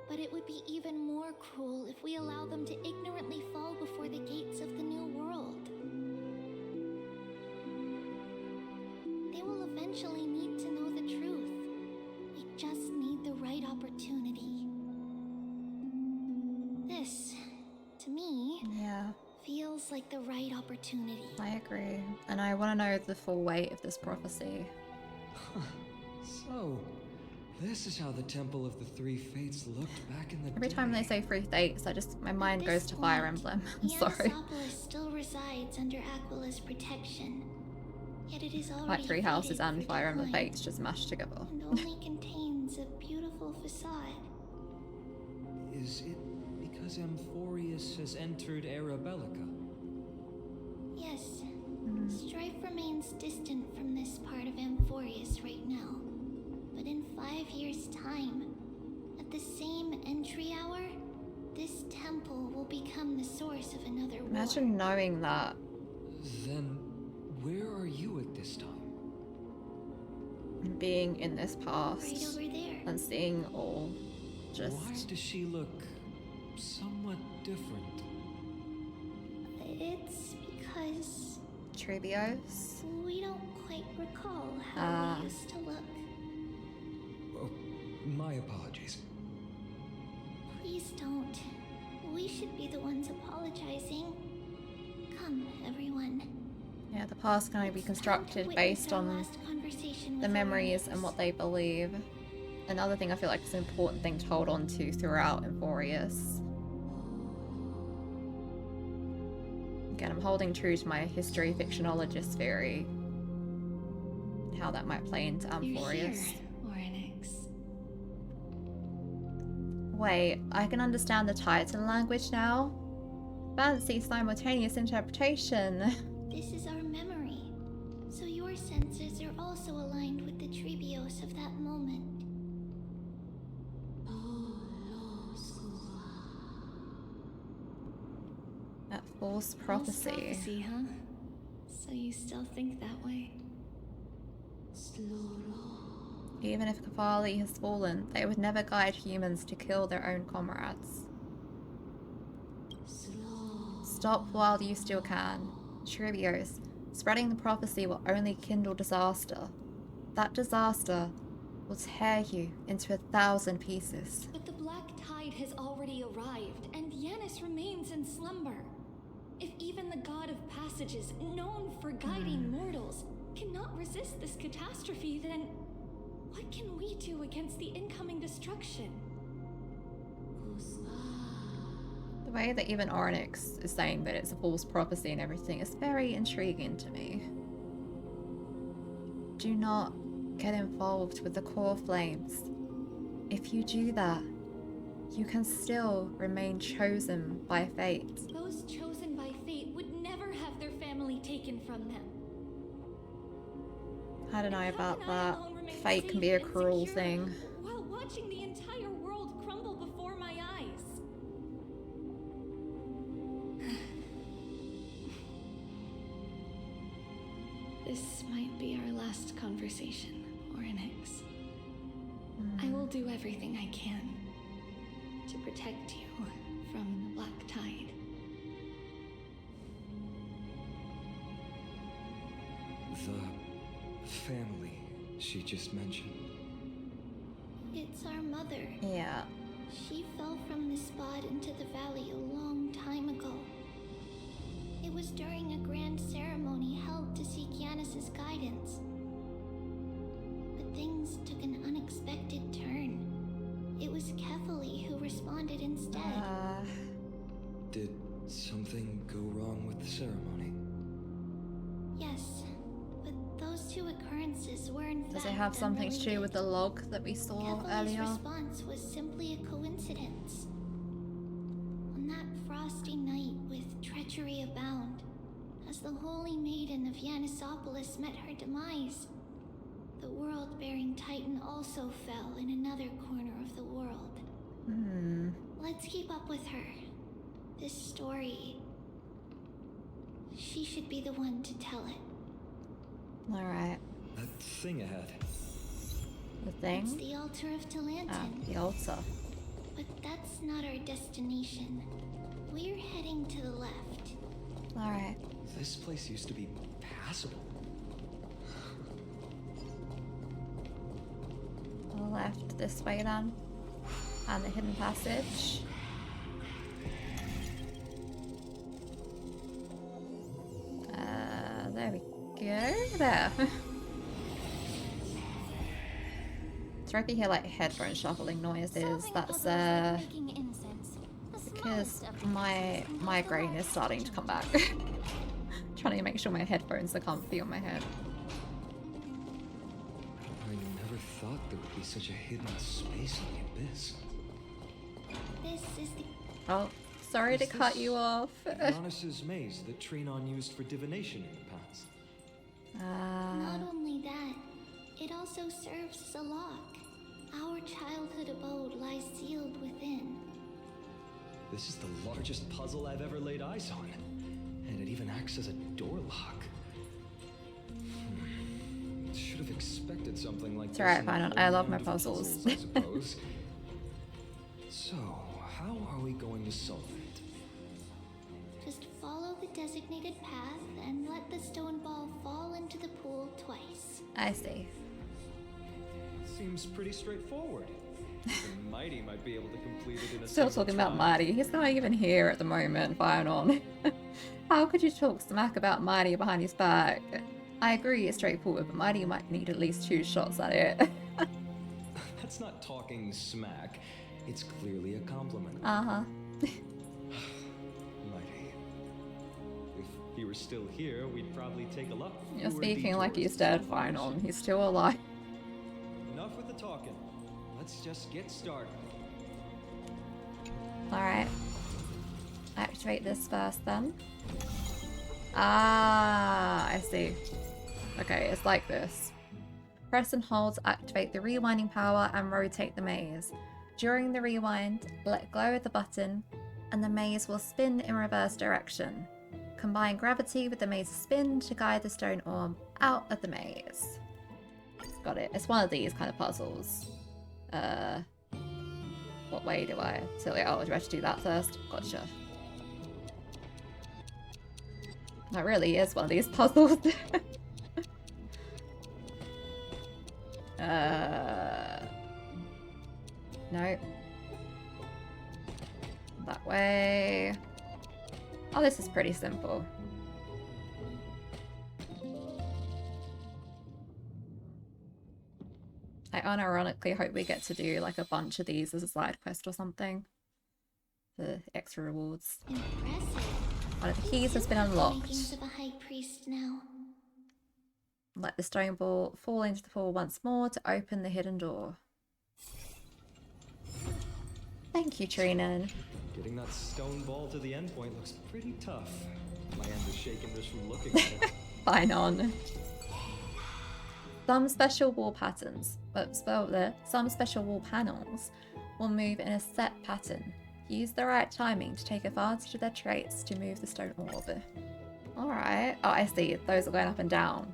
But it would be even more cruel if we allow them to ignorantly fall before the gates of the new world. They will eventually need to know the truth. They just need the right opportunity. This, to me, feels like the right opportunity. I agree. And I want to know the full weight of this prophecy. So, this is how the Temple of the Three Fates looked back in the Every day. time they say Three Fates, my mind goes to Fire Emblem. I'm sorry. Yanisopoulos still resides under Aquila's protection. Yet it is already Like Three Houses faded and for Fire Emblem decline, Fates just mashed together. and only contains a beautiful facade. Is it because Amphoreus has entered Arabelica? Yes, strife remains distant from this part of Amphoreus right now. But in 5 years' time, at the same entry hour, this temple will become the source of another war. Imagine knowing that. Then, where are you at this time? Being in this past. Right over there. And seeing all just... Why does she look somewhat different? It's because Trebios? we don't quite recall how we used to look. Oh, my apologies. Please don't. We should be the ones apologizing. Come, everyone. Yeah, the past can only be constructed based on the memories and what they believe. Another thing I feel like is an important thing to hold on to throughout Amphoreus. Again, I'm holding true to my history fictionologist theory. How that might play into Amphoreus. Wait, I can understand the Titan language now? Fancy simultaneous interpretation. This is our memory, so your senses are also aligned with the Trebios of that moment. That false prophecy. False prophecy, huh? So you still think that way? Even if Kefali has fallen, they would never guide humans to kill their own comrades. Stop while you still can. Trebios, Spreading the prophecy will only kindle disaster. That disaster will tear you into 1,000 pieces. But the black tide has already arrived, and Yanis remains in slumber. If even the god of passages, known for guiding mortals, cannot resist this catastrophe, then what can we do against the incoming destruction? The way that even Oryx is saying that it's a false prophecy and everything is very intriguing to me. Do not get involved with the core flames. If you do that, you can still remain chosen by fate. Those chosen by fate would never have their family taken from them. I don't know about that. Fate can be a cruel thing. While watching the entire world crumble before my eyes. This might be our last conversation, Oryx. I will do everything I can to protect you from the black tide. The family she just mentioned. It's our mother. Yeah. She fell from the spot into the valley a long time ago. It was during a grand ceremony held to seek Yanis's guidance. But things took an unexpected turn. It was Kefali who responded instead. Did something go wrong with the ceremony? Yes, but those two occurrences were in fact Does it have something to do with the log that we saw Kefali's earlier? response was simply a coincidence. On that frosty night with treachery abound, as the holy maiden of Yanisopolis met her demise, the world-bearing titan also fell in another corner of the world. Let's keep up with her. This story, she should be the one to tell it. Alright. That thing ahead. The thing? It's the altar of Talantin. The altar. But that's not our destination. We're heading to the left. Alright. This place used to be passable. To the left, this way then. And the hidden passage. There we go. There. Sorry if you hear like headphone shuffling noises. That's because my migraine is starting to come back. Trying to make sure my headphones are comfy on my head. I never thought there would be such a hidden space in the abyss. This is the... Oh, sorry to cut you off. Giannis's maze that Trinon used for divination in the past. Not only that, it also serves as a lock. Our childhood abode lies sealed within. This is the largest puzzle I've ever laid eyes on. And it even acts as a door lock. Should have expected something like It's this. alright, fine. I love my of puzzles. I suppose. So, how are we going to solve it? Just follow the designated path and let the stone ball fall into the pool twice. I see. Seems pretty straightforward. The Mighty might be able to complete it in a Still single talking about try. Mighty. He's not even here at the moment, fine on. How could you talk smack about Mighty behind his back? I agree it's straightforward, but Mighty might need at least 2 shots at it. That's not talking smack. It's clearly a compliment. Uh-huh. Mighty. If he were still here, we'd probably take a lot You're fewer speaking like detours he's to dead, solve fine the on. mission. He's still alive. Enough with the talking. Let's just get started. Alright. Activate this first then. Ah, I see. Okay, it's like this. Press and hold to activate the rewinding power and rotate the maze. During the rewind, let go of the button and the maze will spin in reverse direction. Combine gravity with the maze's spin to guide the stone orb out of the maze. Got it. It's one of these kind of puzzles. What way do I? So, oh, do I have to do that first? Gotcha. That really is one of these puzzles. No. That way. Oh, this is pretty simple. I unironically hope we get to do like a bunch of these as a side quest or something. The extra rewards. Impressive. One of the keys has been unlocked. Makings of a high priest now. Let the stone ball fall into the pool once more to open the hidden door. Thank you, Trinan. Getting that stone ball to the end point looks pretty tough. My hand is shaking just from looking at it. Fine on. Some special wall patterns, some special wall panels will move in a set pattern. Use the right timing to take advantage of their traits to move the stone orb. Alright. Oh, I see. Those are going up and down.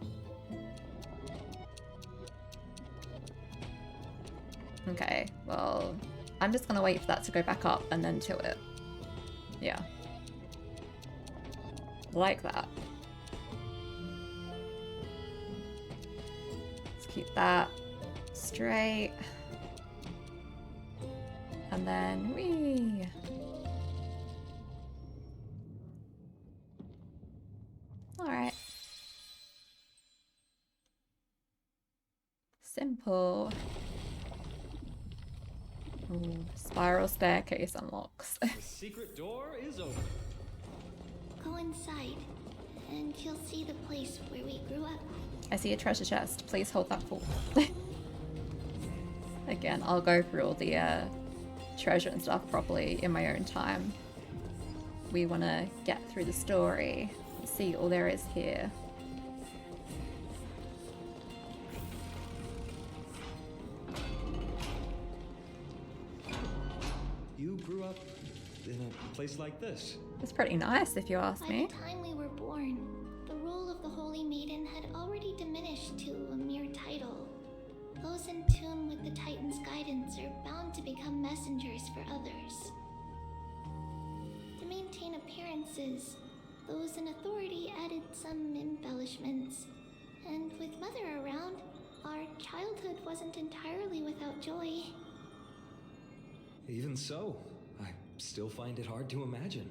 Okay, well, I'm just gonna wait for that to go back up and then tilt it. Yeah. Like that. Let's keep that straight. And then whee. Alright. Simple. Ooh, spiral staircase unlocks. The secret door is open. Go inside, and you'll see the place where we grew up. I see a treasure chest. Please hold that full. Again, I'll go through all the treasure and stuff properly in my own time. We want to get through the story and see all there is here. You grew up in a place like this. It's pretty nice if you ask me. By the time we were born, the role of the Holy Maiden had already diminished to a mere title. Those in tune with the Titan's guidance are bound to become messengers for others. To maintain appearances, those in authority added some embellishments. And with Mother around, our childhood wasn't entirely without joy. Even so, I still find it hard to imagine.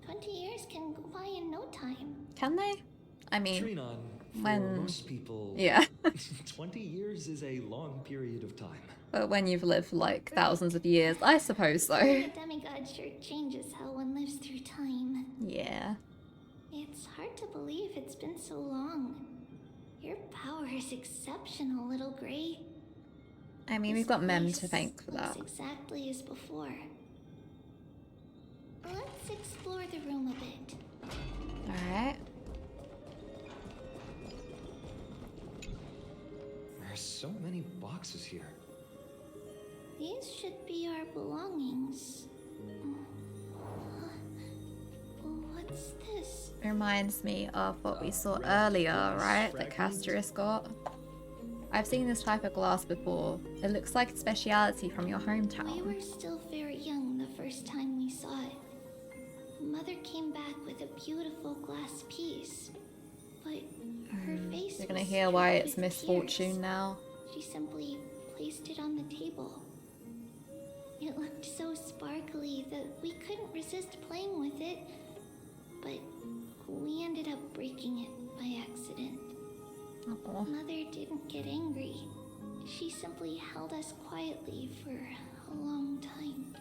20 years can go by in no time. Can they? I mean, Trinan, for when most people, yeah. 20 years is a long period of time. But when you've lived for like thousands of years, I suppose so. Being a demigod sure changes how one lives through time. Yeah. It's hard to believe it's been so long. Your power is exceptional, Little Grey. I mean, we've got Mem to thank for that. Exactly as before. Let's explore the room a bit. Alright. There are so many boxes here. These should be our belongings. What's this? Reminds me of what we saw earlier, right? That Casterus got. I've seen this type of glass before. It looks like a speciality from your hometown. We were still very young the first time we saw it. Mother came back with a beautiful glass piece, but her face You're gonna was hear why streaked it's with misfortune tears. now. She simply placed it on the table. It looked so sparkly that we couldn't resist playing with it, but we ended up breaking it by accident. Aww. Mother didn't get angry. She simply held us quietly for a long time.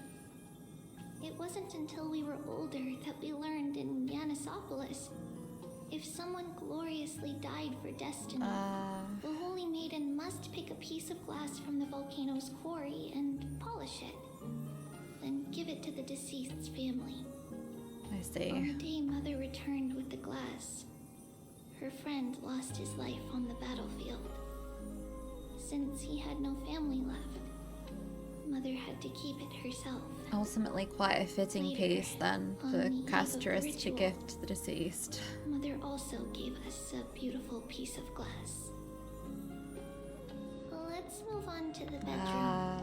It wasn't until we were older that we learned in Yanisopolis, if someone gloriously died for destiny, the Holy Maiden must pick a piece of glass from the volcano's quarry and polish it, then give it to the deceased's family. I see. On the day Mother returned with the glass, her friend lost his life on the battlefield. Since he had no family left, Mother had to keep it herself. Ultimately quite a fitting Later, piece then on for the eve of the Casterus to ritual, gift the deceased. Mother also gave us a beautiful piece of glass. Let's move on to the bedroom.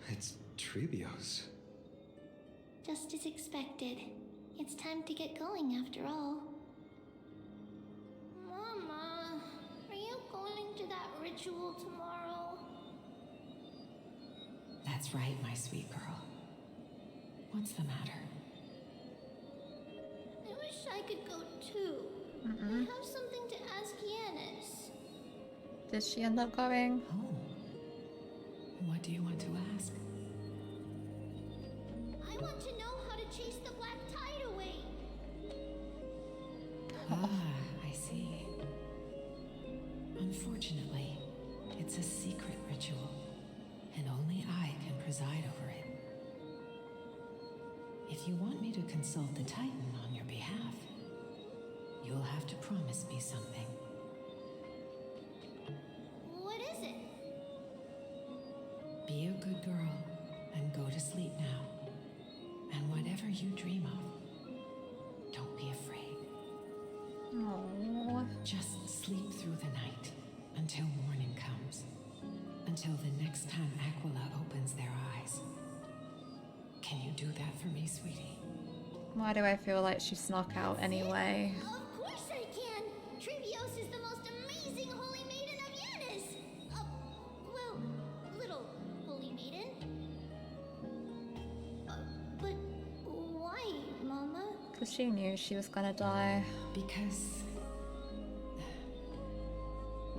It's Trebios. Just as expected. It's time to get going after all. Mama, are you going to that ritual tomorrow? That's right, my sweet girl. What's the matter? I wish I could go too. I have something to ask Yanis. Did she end up going? Oh. What do you want to ask? I want to know how to chase the black tide away. Ah, I see. Unfortunately, it's a secret ritual, and only I can preside over it. If you want me to consult the Titan on your behalf, you'll have to promise me something. What is it? Be a good girl and go to sleep now. And whatever you dream of, don't be afraid. Aww. Just sleep through the night until morning comes. Until the next time Aquila opens their eyes. Can you do that for me, sweetie? Why do I feel like she snuck out anyway? Of course I can! Trebios is the most amazing holy maiden of Yanis! Well, little holy maiden. But why, Mama? Because she knew she was gonna die. Because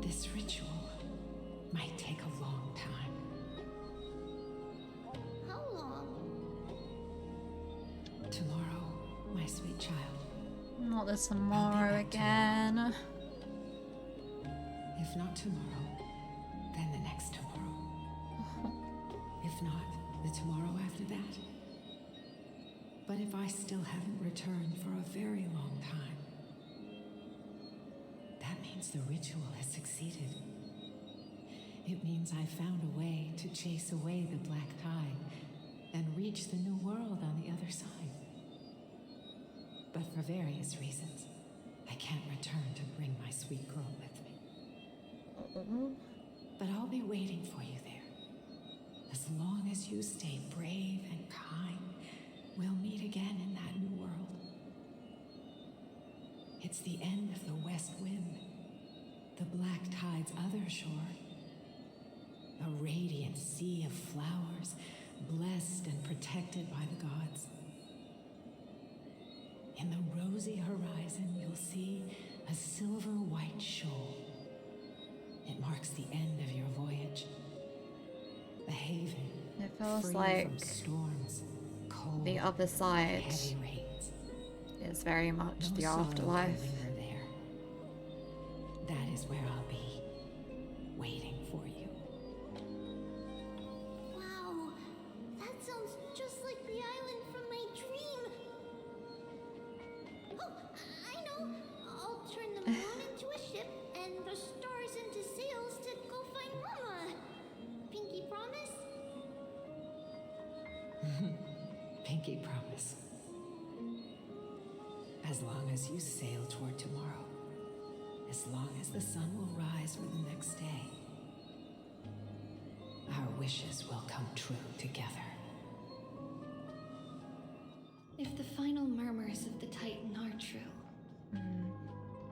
this ritual might take a long time. How long? Tomorrow, my sweet child. Not the tomorrow again. If not tomorrow, then the next tomorrow. If not, the tomorrow after that. But if I still haven't returned for a very long time, that means the ritual has succeeded. It means I found a way to chase away the black tide and reach the new world on the other side. But for various reasons, I can't return to bring my sweet girl with me. But I'll be waiting for you there. As long as you stay brave and kind, we'll meet again in that new world. It's the end of the west wind, the black tide's other shore. A radiant sea of flowers, blessed and protected by the gods. In the rosy horizon, you'll see a silver white shoal. It marks the end of your voyage. The haven, It feels free like from storms, cold, the other side heavy rains. is very much No the sorrow can afterlife. linger there. That is where I'll be, waiting for you. Wow, that sounds just like the island from my dream. Oh, I know. I'll turn the moon into a ship and the stars into sails to go find Mama. Pinky promise? Pinky promise. As long as you sail toward tomorrow, as long as the sun will rise for the next day, our wishes will come true together. If the final murmurs of the Titan are true,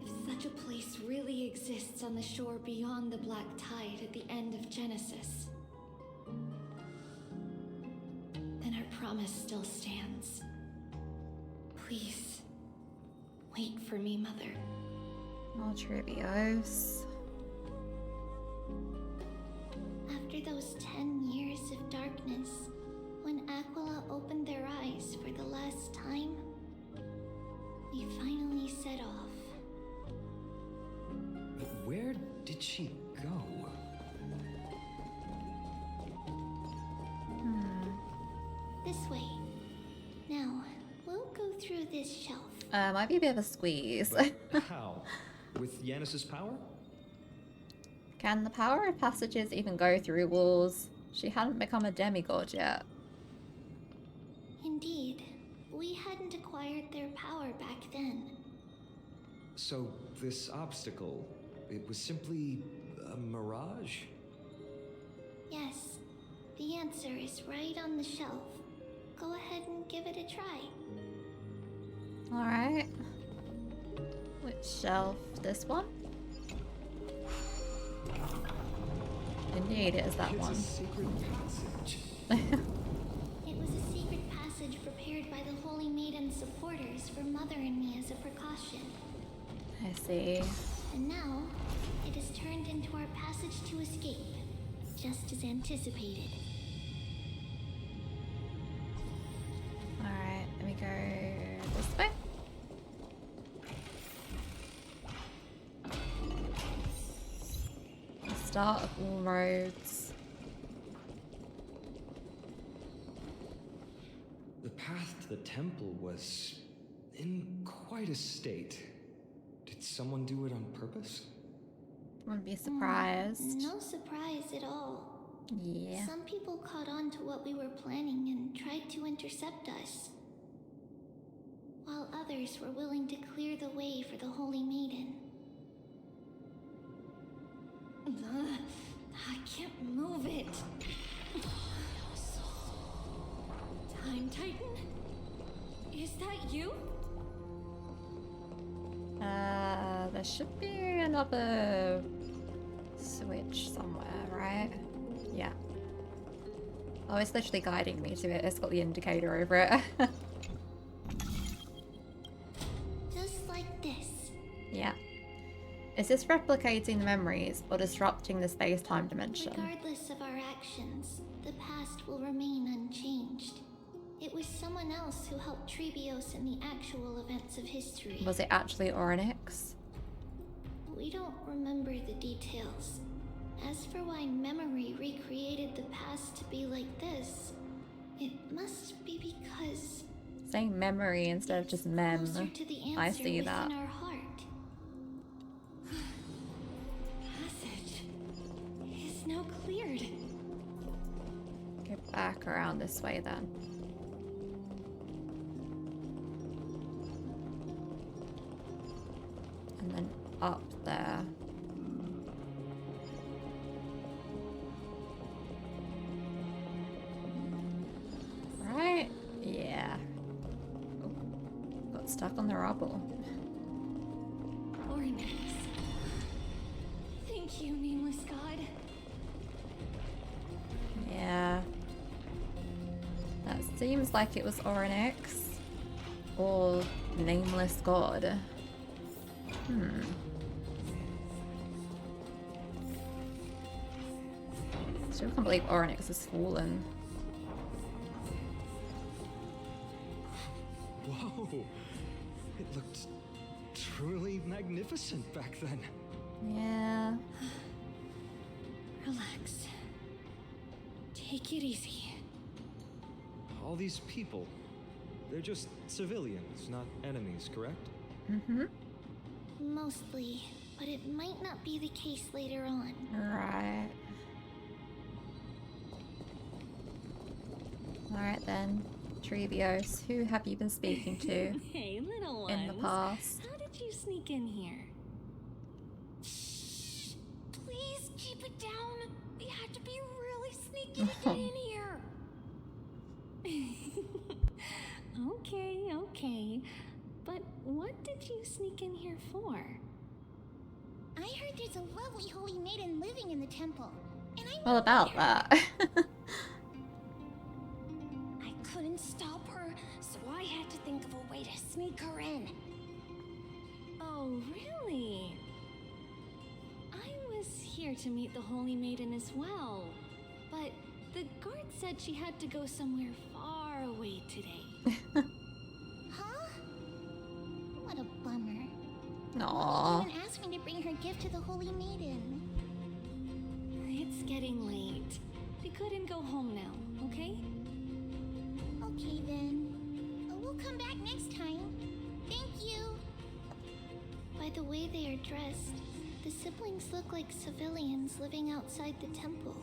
if such a place really exists on the shore beyond the black tide at the end of Genesis, then our promise still stands. Please, wait for me, Mother. Oh, Trebios. After those 10 years of darkness, when Aquila opened their eyes for the last time, we finally set off. But where did she go? This way. Now, we'll go through this shelf. Might be a bit of a squeeze. But how? With Yanis's power? Can the power of passages even go through walls? She hadn't become a demigod yet. Indeed, we hadn't acquired their power back then. So this obstacle, it was simply a mirage? Yes, The answer is right on the shelf. Go ahead and give it a try. Alright. Which shelf? This one? Indeed, it is that one. It's a secret passage. It was a secret passage prepared by the Holy Maiden's supporters for Mother and me as a precaution. I see. And now, it is turned into our passage to escape, just as anticipated. Alright, let me go this way. The start of all roads. The path to the temple was in quite a state. Did someone do it on purpose? Wouldn't be surprised. No surprise at all. Yeah. Some people caught on to what we were planning and tried to intercept us, while others were willing to clear the way for the Holy Maiden. I can't move it. Time Titan? Is that you? There should be another switch somewhere, right? Yeah. Oh, it's literally guiding me to it. It's got the indicator over it. Just like this. Yeah. Is this replicating the memories or disrupting the space-time dimension? Regardless of our actions, the past will remain unchanged. It was someone else who helped Trebios in the actual events of history. Was it actually Orynyx? We don't remember the details. As for why memory recreated the past to be like this, it must be because Saying memory instead of just mem. closer to the answer I see that. within our heart. Passage is now cleared. Go back around this way then. And then up there. Right? Yeah. Oh, got stuck on the rubble. Orynyx. Thank you, nameless god. Yeah. That seems like it was Orynyx. Or nameless god. Still can't believe Orynyx has fallen. Whoa! It looked truly magnificent back then. Yeah. Relax. Take it easy. All these people, they're just civilians, not enemies, correct? Mm-hmm. Mostly, but it might not be the case later on. Right. Alright then. Trebios, who have you been speaking to Hey, little ones. in the past? How did you sneak in here? Please keep it down. We had to be really sneaky to get in here. Okay. But what did you sneak in here for? I heard there's a lovely holy maiden living in the temple, and I Well, about that. I couldn't stop her, so I had to think of a way to sneak her in. Oh, really? I was here to meet the Holy Maiden as well, but the guard said she had to go somewhere far away today. Huh? What a bummer. Aww. She even asked me to bring her gift to the holy maiden. It's getting late. We couldn't go home now, okay? Okay then. We'll come back next time. Thank you. By the way they are dressed, the siblings look like civilians living outside the temple.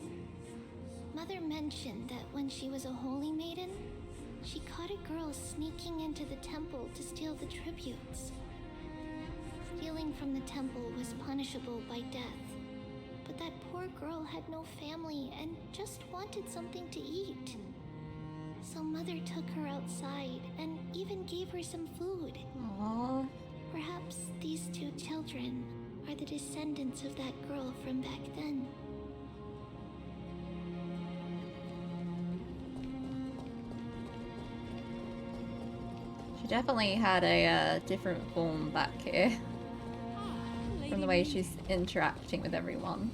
Mother mentioned that when she was a holy maiden, she caught a girl sneaking into the temple to steal the tributes. Stealing from the temple was punishable by death, but that poor girl had no family and just wanted something to eat. So Mother took her outside and even gave her some food. Aww. Perhaps these two children are the descendants of that girl from back then. She definitely had a different form back here. From the way she's interacting with everyone.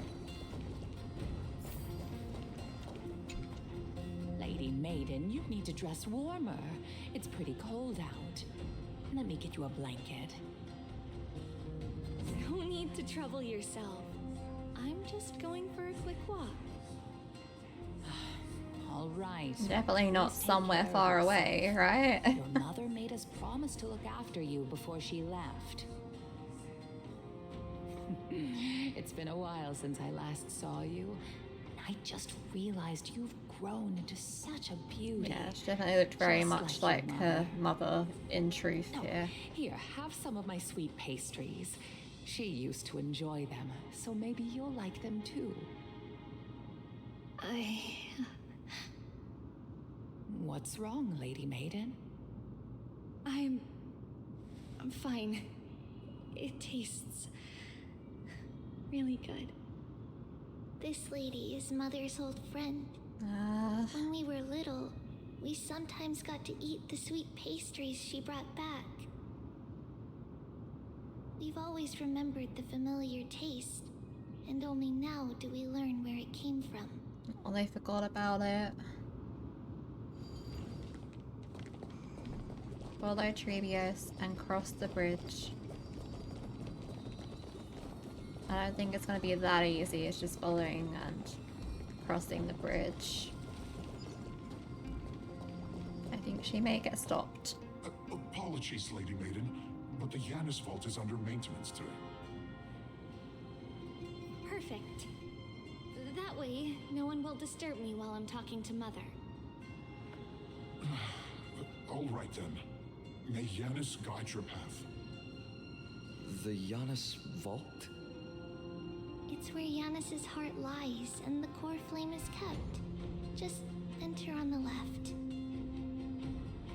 Lady Maiden, you need to dress warmer. It's pretty cold out. Let me get you a blanket. No need to trouble yourself. I'm just going for a quick walk. All right. Definitely not somewhere far away, right? Your mother made us promise to look after you before she left. It's been a while since I last saw you. I just realized you've grown into such a beauty. Yeah, she definitely looked very Just much like like your her mother in truth here. Here, have some of my sweet pastries. She used to enjoy them, so maybe you'll like them too. What's wrong, Lady Maiden? I'm fine. It tastes really good. This lady is Mother's old friend. When we were little, we sometimes got to eat the sweet pastries she brought back. We've always remembered the familiar taste, and only now do we learn where it came from. Oh, they forgot about it. Follow Trebius and cross the bridge. I don't think it's going to be that easy. It's just following and crossing the bridge. I think she may get stopped. Apologies, Lady Maiden, but the Yanis vault is under maintenance today. Perfect. That way, no one will disturb me while I'm talking to Mother. All right then. May Yanis guide your path. The Yanis vault? It's where Yanis's heart lies and the core flame is kept. Just enter on the left.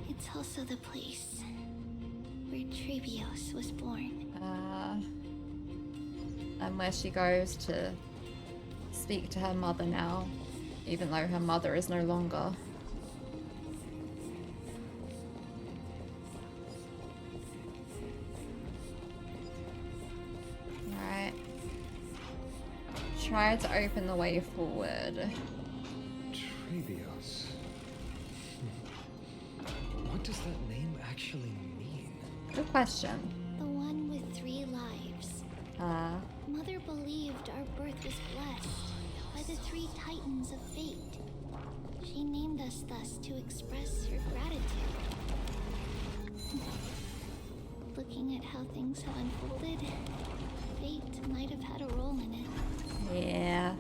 It's also the place where Trebios was born. And where she goes to speak to her mother now, even though her mother is no longer. Alright. Try to open the way forward. Trebios. What does that name actually mean? Good question. The one with 3 lives. Mother believed our birth was blessed by the 3 titans of fate. She named us thus to express her gratitude. Looking at how things have unfolded, fate might have had a role in it. Yeah.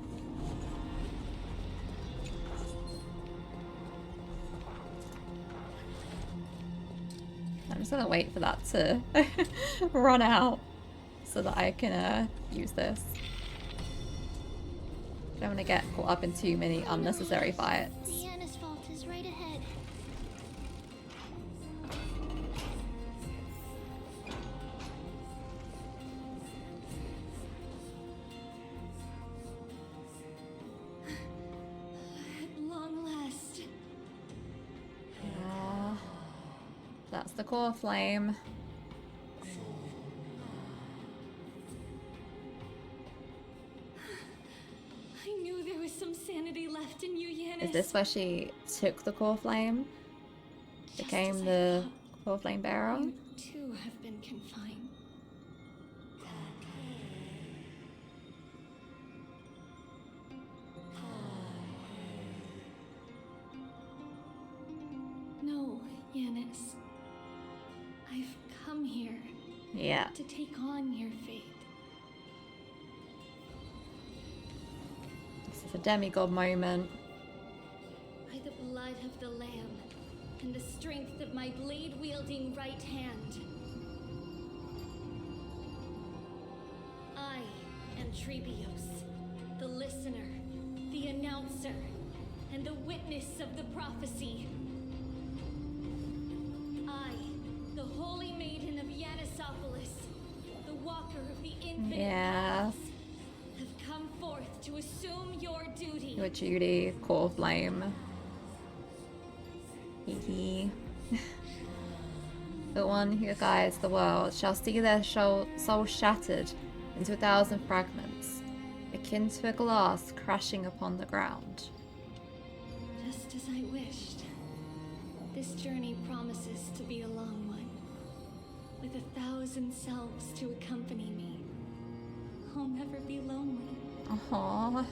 I'm just gonna wait for that to run out so that I can use this. Don't want to get caught up in too many unnecessary fights. The Yanis vault is right ahead. At long last. That's the core flame. I knew there was some sanity left in you, Yanis. Is this where she took the core flame? Became the core flame bearer? You too have been confined. No, Yanis. I've come here Yeah. to take on your fate. This is a demigod moment. By the blood of the Lamb and the strength of my blade-wielding right hand. I am Trebios, the listener, the announcer, and the witness of the prophecy. I, the Holy Maiden of Yanisopolis, the Walker of the Infinite Yeah. Paths, have come forth to assume your duty. Your duty, core flame. Hee. The one who guides the world shall see their soul shattered into 1,000 fragments, akin to a glass crashing upon the ground. Just as I wished. This journey promises to be a long one, with 1,000 selves to accompany me. I'll never be lonely. Aww.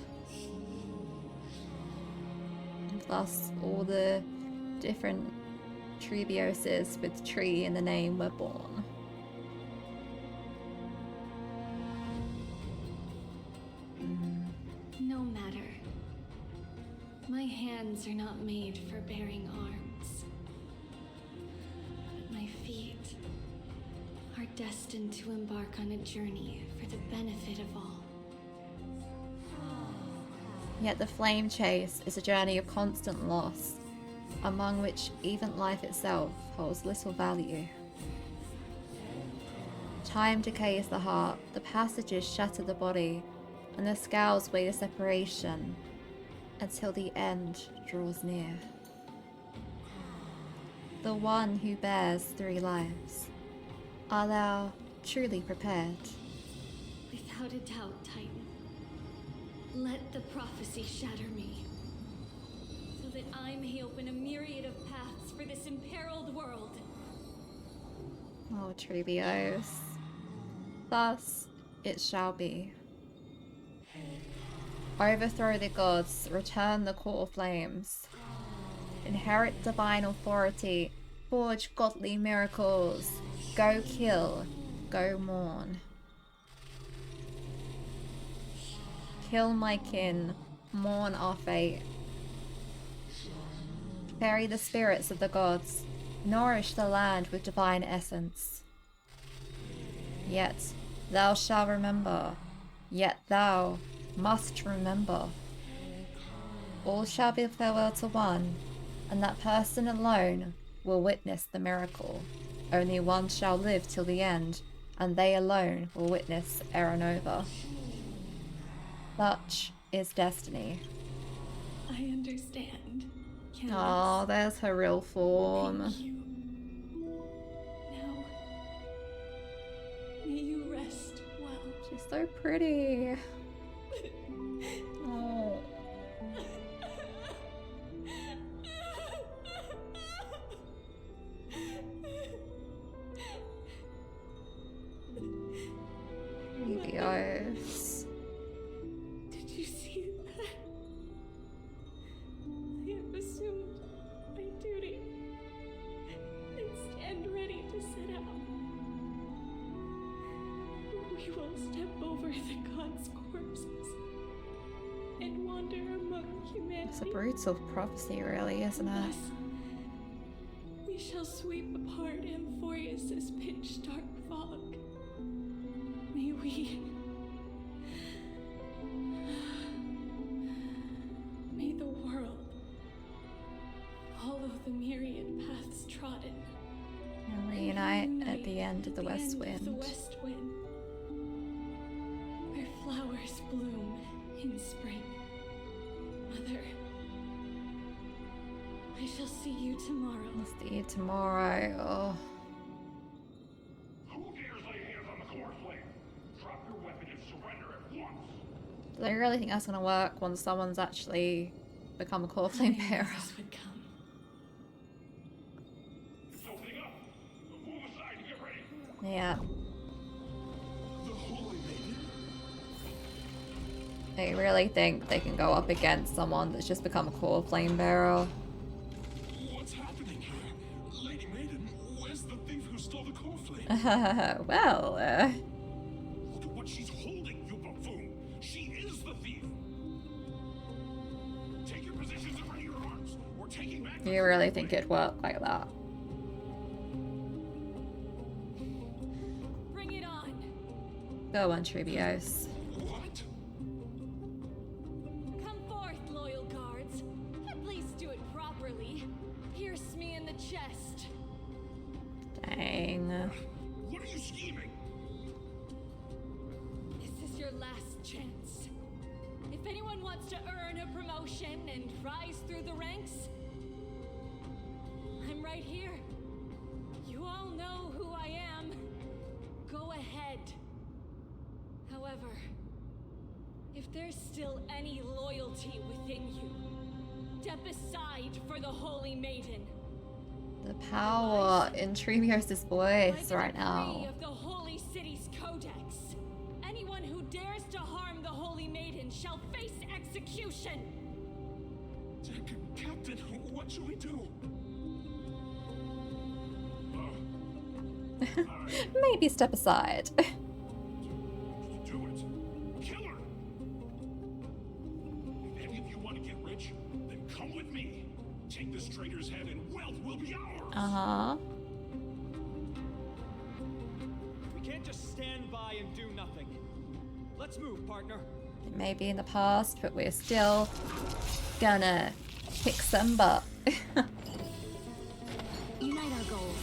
Thus, all the different Trebioses with tree in the name were born. No matter. My hands are not made for bearing arms. But my feet are destined to embark on a journey for the benefit of all. Yet the flame chase is a journey of constant loss, among which even life itself holds little value. Time decays the heart, the passages shatter the body, and the scales weigh the separation until the end draws near. The one who bears 3 lives, art thou truly prepared? Without a doubt, Titan. Let the prophecy shatter me, so that I may open a myriad of paths for this imperiled world. Oh, Trebios. Thus it shall be. Overthrow the gods, return the core flames. Inherit divine authority, forge godly miracles. Go kill, go mourn. Kill my kin, mourn our fate. Bury the spirits of the gods, nourish the land with divine essence. Yet thou shalt remember, yet thou must remember. All shall bid farewell to one, and that person alone will witness the miracle. Only one shall live till the end, and they alone will witness Aranova. Such is destiny. I understand. Oh, there's her real form. Thank you. Now, may you rest well. She's so pretty. Oh. Trebios. Did you see that? I have assumed my duty and stand ready to set out. We will step over the gods' corpses and wander among humanity. It's a brutal prophecy, really, isn't it? Thus, we shall sweep apart amphoreus' pitch-dark fog. May we... May the world follow the myriad paths trodden. And reunite at the end of the West Wind. The West Wind, where flowers bloom in spring. Mother, I shall see you tomorrow. I'll see you tomorrow. Oh. Who dares lay hands on the core flame? Drop your weapon and surrender at once. Do they really think that's gonna work once someone's actually become a core flame bearer? Would come. Opening up. Move aside and get ready. Yeah. The Holy Maiden. They really think they can go up against someone that's just become a core flame bearer. What's happening here? Lady Maiden, where's the thief who stole the core flame? Well, Look at what she's holding, you buffoon. She is the thief. Take your positions and ready your arms. We're taking back the you really think it'd work like that? Bring it on. Go on, Trebios. What? chest. Dang. What are you scheming? This is your last chance. If anyone wants to earn a promotion and rise through the ranks, I'm right here. You all know who I am. Go ahead. However, if there's still any loyalty within you, step aside for the Holy Maiden. The power in Tremios' voice right By the now. decree of the Holy City's Codex, anyone who dares to harm the Holy Maiden shall face execution. Captain, what should we do? Maybe step aside. Do it. Kill her. If any of you want to get rich, then come with me. Take this traitor's head and wealth will be ours. Uh-huh. We can't just stand by and do nothing. Let's move, partner. It may be in the past, but we're still gonna kick some butt. Unite our goals.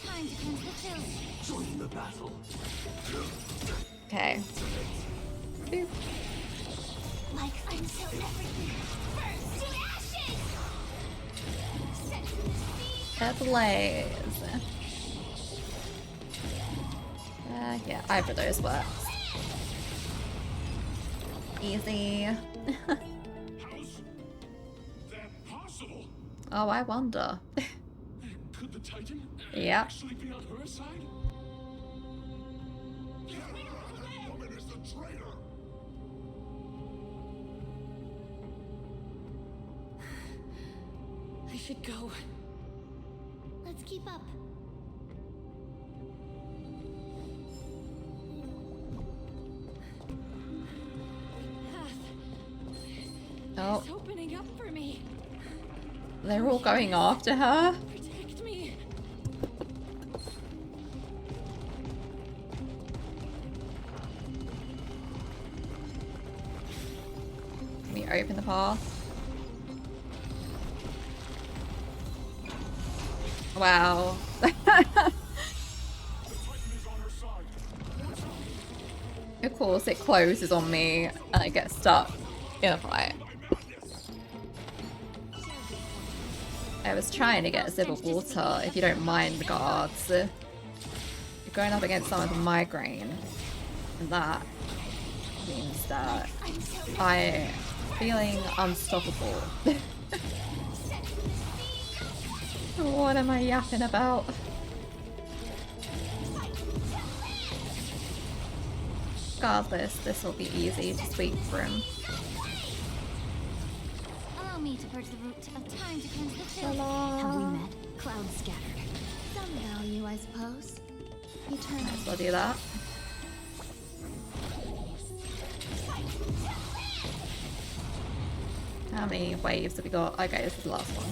Time to cleanse the chill. Join the battle. Okay. Boop. Like until everything burns to ashes. Set to the sea. Ablaze. Yeah, either of those works. Easy. How's that possible? Oh, I wonder. Could the Titan Yep. actually be on her side? That woman is the traitor. I should go. Let's keep up. Oh, It's opening up for me. they're all going after her. Protect me. Can we open the path? Wow. Of course, it closes on me and I get stuck in a fight. I was trying to get a sip of water, if you don't mind the guards. You're going up against someone with a migraine, and that means that I'm feeling unstoppable. What am I yapping about? Regardless, this will be easy to sweep through. Allow me to purge the root of time to cleanse the chill. Ta-da. Have we met? Clouds scattered. Some value, I suppose. Eternal. I'll do that. How many waves have we got? Okay, this is the last one.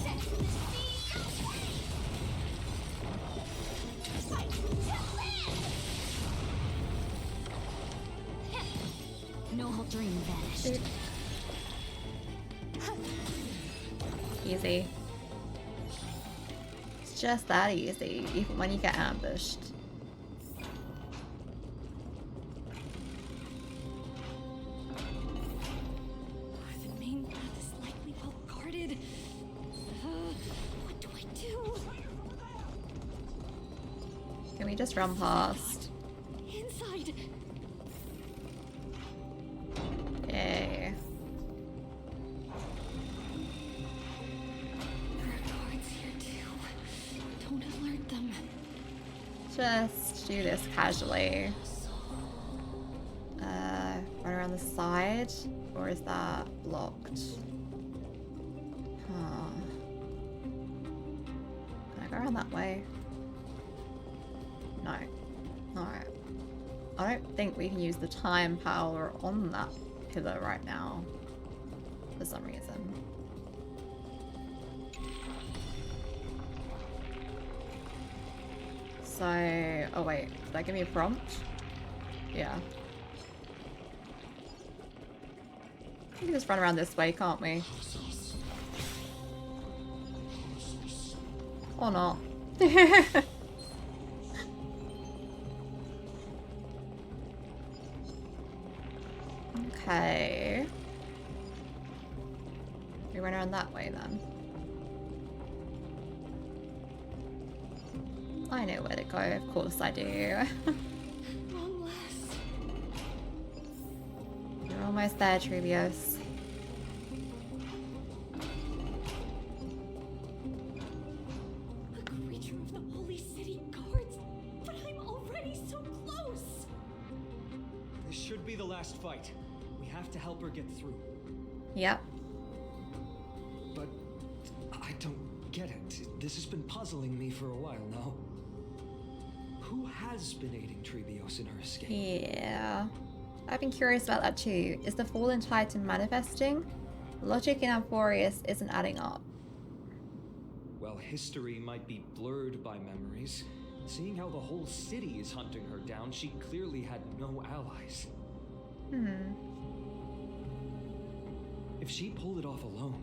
No whole dream vanished. Easy. It's just that easy, even when you get ambushed. The main path is likely well guarded. What do I do? Can we just run past? Inside. Yay. There are guards here too. Don't alert them. Just do this casually. Run around the side? Or is that blocked? Huh. Can I go around that way? No. Alright. I don't think we can use the time power on that pillar right now. For some reason. So... Oh wait, did that give me a prompt? Yeah. We can just run around this way, can't we? Or not. Okay. We went around that way then. I know where to go, of course I do. Long last. You're almost there, Trevios. A creature of the Holy City Guards? But I'm already so close! This should be the last fight. We have to help her get through. Yep. But I don't get it. This has been puzzling me for a while now. Who has been aiding Trevios in her escape? Yeah. I've been curious about that too. Is the Fallen Titan manifesting? Logic in amphoreus isn't adding up. Well, history might be blurred by memories. Seeing how the whole city is hunting her down, she clearly had no allies. If she pulled it off alone,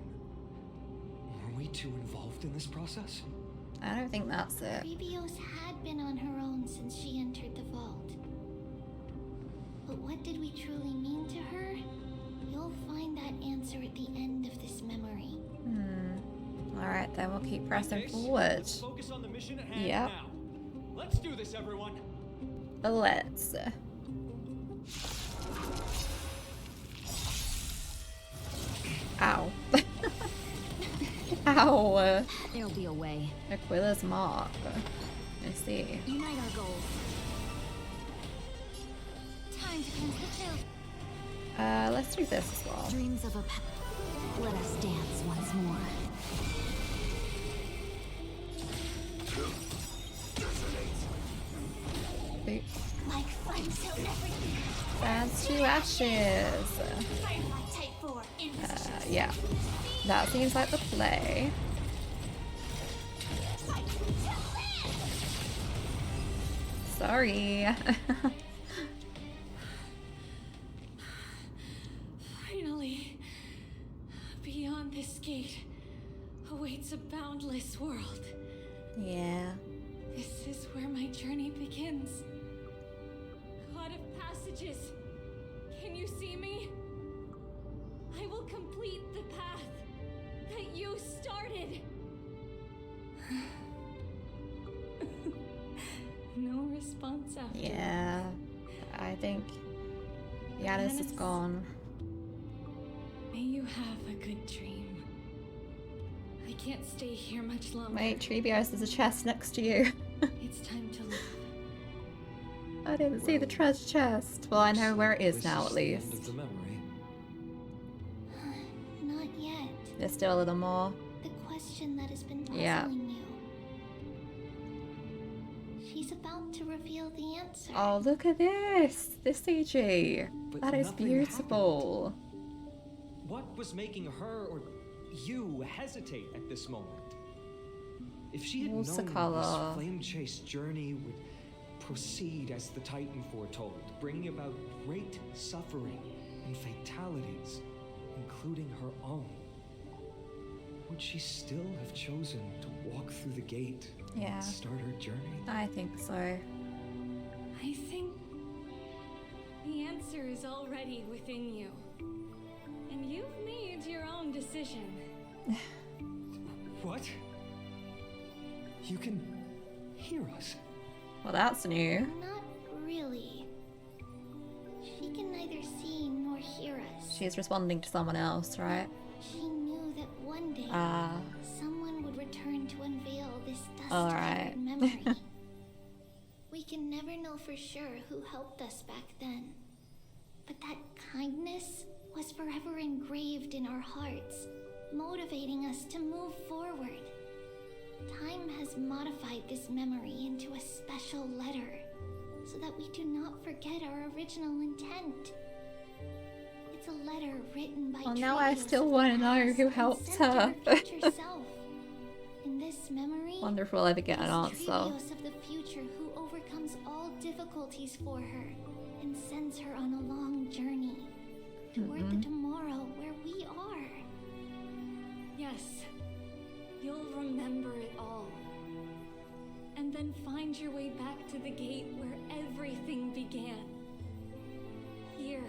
were we too involved in this process? I don't think that's it. Trevios had been on her own since she entered the vault. But what did we truly mean to her? You'll find that answer at the end of this memory. Alright, then we'll keep pressing forward. Let's focus on the mission at hand Yep. now. Let's do this, everyone. Let's. Ow. Ow. There'll be a way. Aquila's mark. I see. Unite our goals. Time to cleanse the chill. Let's do this as well. Dreams of a let us dance once more. Like fun till everything. Dance to ashes. Yeah. That seems like the play. Sorry. Finally, beyond this gate awaits a boundless world. Yeah. This is where my journey begins. God of passages, can you see me? I will complete the path that you started. No response after. Yeah. I think Yanis is gone. May you have a good dream. I can't stay here much longer. Wait, Trevios, there's a chest next to you. It's time to leave. I didn't see the treasure chest. Well, I know where it is now, at least. End of the memory. Not yet. There's still a little more. The question that has been puzzling Yeah. you. She's about to reveal the answer. Oh, look at this! This CG! But That is nothing beautiful. What was making her or you hesitate at this moment? If she had known What's the this color? flame-chased journey would proceed as the Titan foretold, bringing about great suffering and fatalities, including her own, would she still have chosen to walk through the gate Yeah. and start her journey? I think so. I think the answer is already within you. And you've made your own decision. What? You can hear us? Well, that's new. Not really. She can neither see nor hear us. She's responding to someone else, right? She knew that one day Ah. someone would return to unveil this Alright. dust-covered memory. We can never know for sure who helped us back then. But that kindness was forever engraved in our hearts, motivating us to move forward. Time has modified this memory into a special letter, so that we do not forget our original intent. It's a letter written by Well, now I Trevios still of the want to know past who and helped sent to her. future self. In this memory, Wonder if we'll ever get it an is answer. Trevios of the future who overcomes all difficulties for her and sends her on a long journey toward the tomorrow where we are. Yes, you'll remember it all. Then find your way back to the gate where everything began. Here,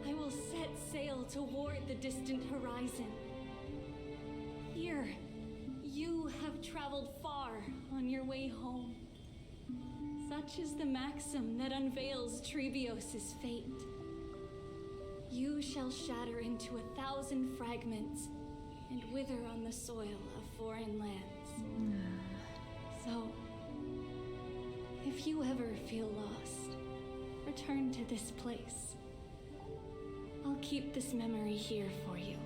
I will set sail toward the distant horizon. Here, you have traveled far on your way home. Such is the maxim that unveils Trebios' fate. You shall shatter into 1,000 fragments and wither on the soil of foreign lands. So, if you ever feel lost, return to this place. I'll keep this memory here for you.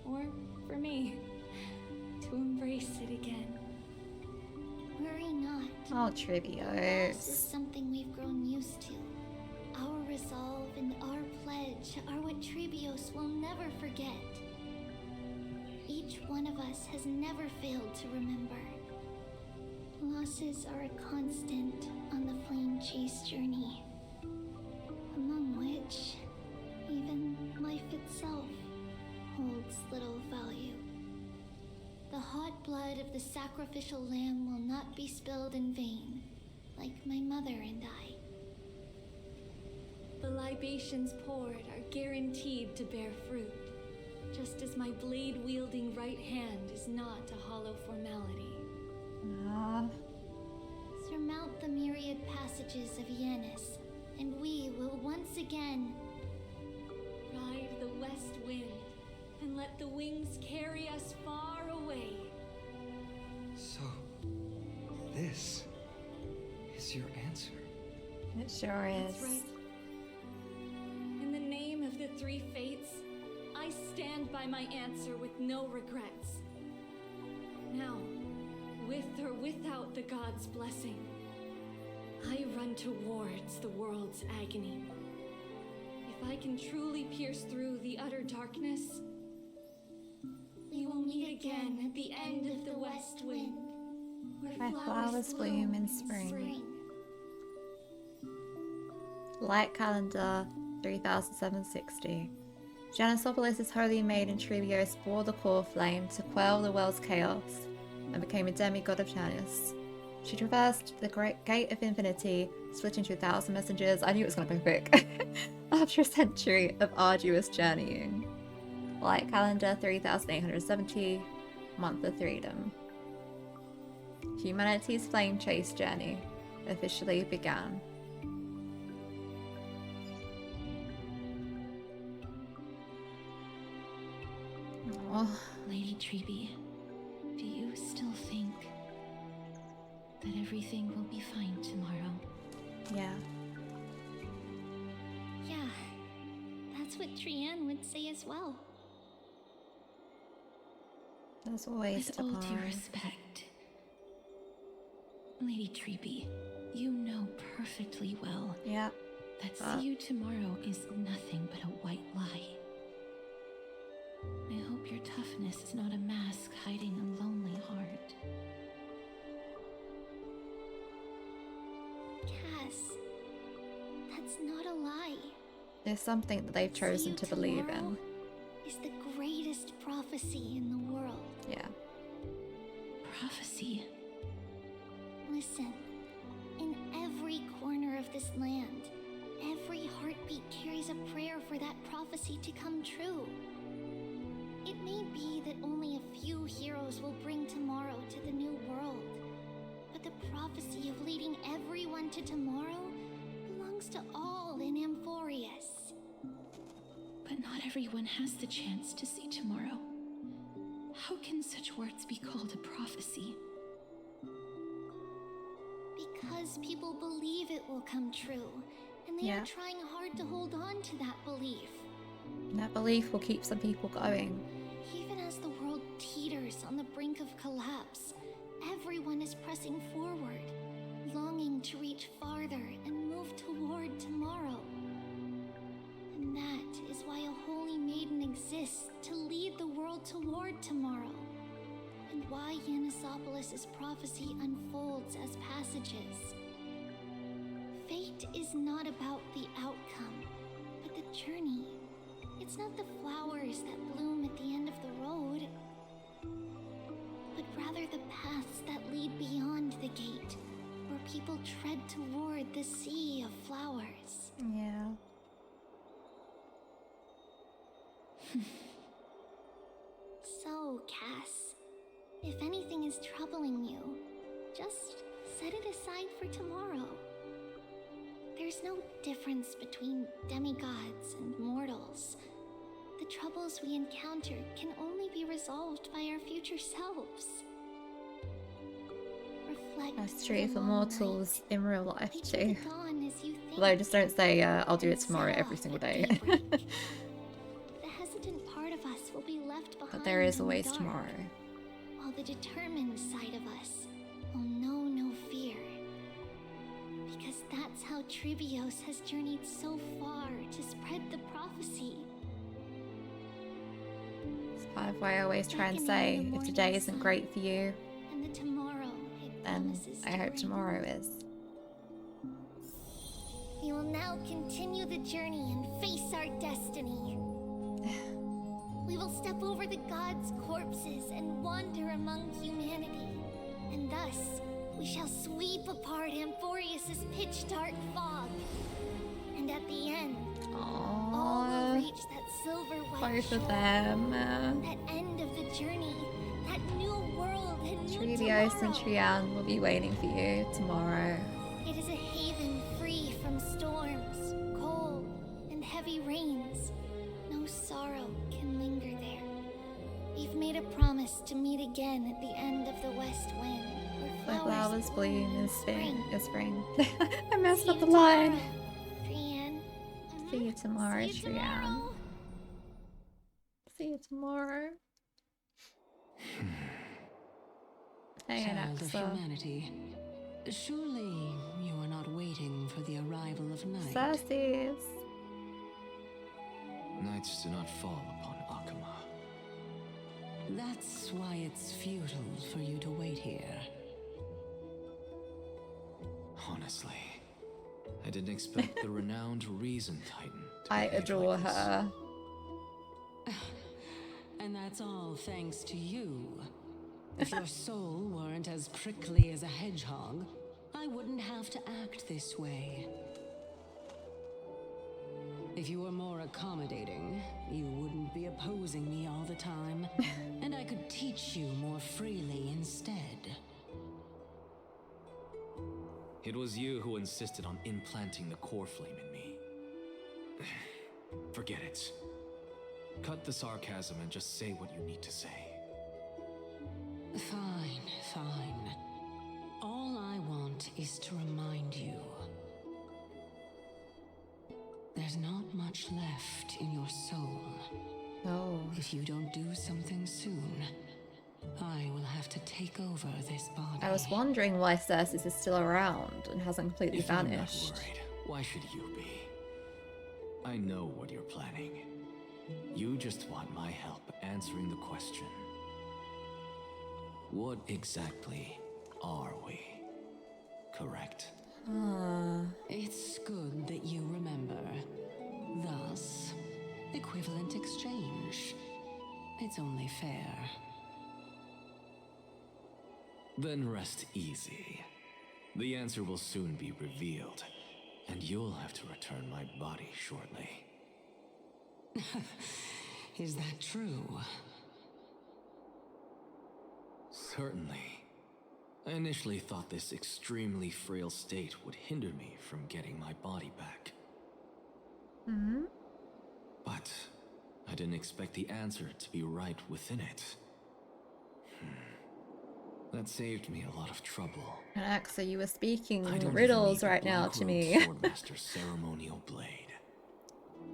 Or for me, to embrace it again. Worry not. Oh, Loss is Trebios. something we've grown used to. Our resolve and our pledge are what Trebios will never forget. Each one of us has never failed to remember. Losses are a constant on the flame chase journey, among which even life itself holds little value. The hot blood of the sacrificial lamb will not be spilled in vain, like my mother and I. The libations poured are guaranteed to bear fruit, just as my blade-wielding right hand is not a hollow formality. Surmount the myriad passages of Yanis, and we will once again ride the west wind and let the wings carry us far away. So, this is your answer. It sure is. That's right. In the name of the three fates, I stand by my answer with no regrets. Now, with or without the god's blessing, I run towards the world's agony. If I can truly pierce through the utter darkness, we will meet again at the end of the west wind, Where flowers bloom in spring. Light calendar 3760. Janisopolis' holy maiden Trebios bore the core flame to quell the world's chaos and became a demigod of Janus. She traversed the great gate of infinity, split into 1,000 messengers. I knew it was going to go quick. After a century of arduous journeying. Light calendar 3870, month of freedom. Humanity's flame chase journey officially began. Oh. Lady Trebi, do you still think that everything will be fine tomorrow? Yeah. Yeah, that's what Trianne would say as well. There's always With a all due tomorrow. respect, Lady Trebi, you know perfectly well that see you tomorrow is nothing but a white lie. I hope your toughness is not a mask hiding a lonely heart. Cass, that's not a lie. There's something that they've chosen to believe in. Is the greatest prophecy in the world. Yeah. Prophecy? Listen, in every corner of this land, every heartbeat carries a prayer for that prophecy to come true. It may be that only a few heroes will bring tomorrow to the new world, but the prophecy of leading everyone to tomorrow belongs to all in Amphoreus. But not everyone has the chance to see tomorrow. How can such words be called a prophecy? Because people believe it will come true, and they are trying hard to hold on to that belief. And that belief will keep some people going. Even as the world teeters on the brink of collapse, everyone is pressing forward, longing to reach farther and move toward tomorrow. And that is why a holy maiden exists to lead the world toward tomorrow. And why Yanisopolis' prophecy unfolds as passages. Fate is not about the outcome, but the journey. It's not the flowers that bloom at the end of the road, but rather the paths that lead beyond the gate, where people tread toward the sea of flowers. Yeah. So, Cass, if anything is troubling you, just set it aside for tomorrow. There's no difference between demigods and mortals. The troubles we encounter can only be resolved by our future selves. Reflect. That's true for mortals in real life too. The dawn as you think. Although just don't say I'll do it tomorrow every single day. The hesitant part of us will be left behind. But there is in the always dark, tomorrow. while the determined side of us will know no fear. Because that's how Trivios has journeyed so far to spread the prophecy. It's part of why I always try and say, if today isn't great for you, And the tomorrow it then promises I to hope bring. tomorrow is. We will now continue the journey and face our destiny. We will step over the gods' corpses and wander among humanity. And thus, we shall sweep apart amphoreus' pitch-dark fog. And at the end, all will reach that silver white Both shore. of them. That end of the journey, that new world and new Trivios and tomorrow. Trian will be waiting for you tomorrow. It is a haven free from storms, cold, and heavy rains. No sorrow can linger there. We've made a promise to meet again at the end of the west wind, where The flowers bloom in spring. spring. I messed up the you line. tomorrow, Trian. See you tomorrow, See you Trian. tomorrow. See you tomorrow. Hey, Child of Anaxa. humanity, surely you are not waiting for the arrival of night. Sassies. Nights do not fall upon Akama. That's why it's futile for you to wait here. Honestly, I didn't expect the renowned Reason Titan to I behave adore like this. her. And that's all thanks to you. If your soul weren't as prickly as a hedgehog, I wouldn't have to act this way. If you were more accommodating, you wouldn't be opposing me all the time, and I could teach you more freely instead. It was you who insisted on implanting the core flame in me. Forget it. Cut the sarcasm and just say what you need to say. Fine, fine. All I want is to remind you. There's not much left in your soul. No. If you don't do something soon, I will have to take over this body. I was wondering why Cersei is still around and hasn't completely If I'm not vanished. worried, why should you be? I know what you're planning. You just want my help answering the question. What exactly are we? Correct? It's good that you remember. Thus, equivalent exchange. It's only fair. Then rest easy. The answer will soon be revealed, and you'll have to return my body shortly. Is that true? Certainly. I initially thought this extremely frail state would hinder me from getting my body back. Hmm? But I didn't expect the answer to be right within it. That saved me a lot of trouble. Anaxa, you were speaking I don't riddles even need right the now Black to Robe me. Swordmaster's ceremonial blade.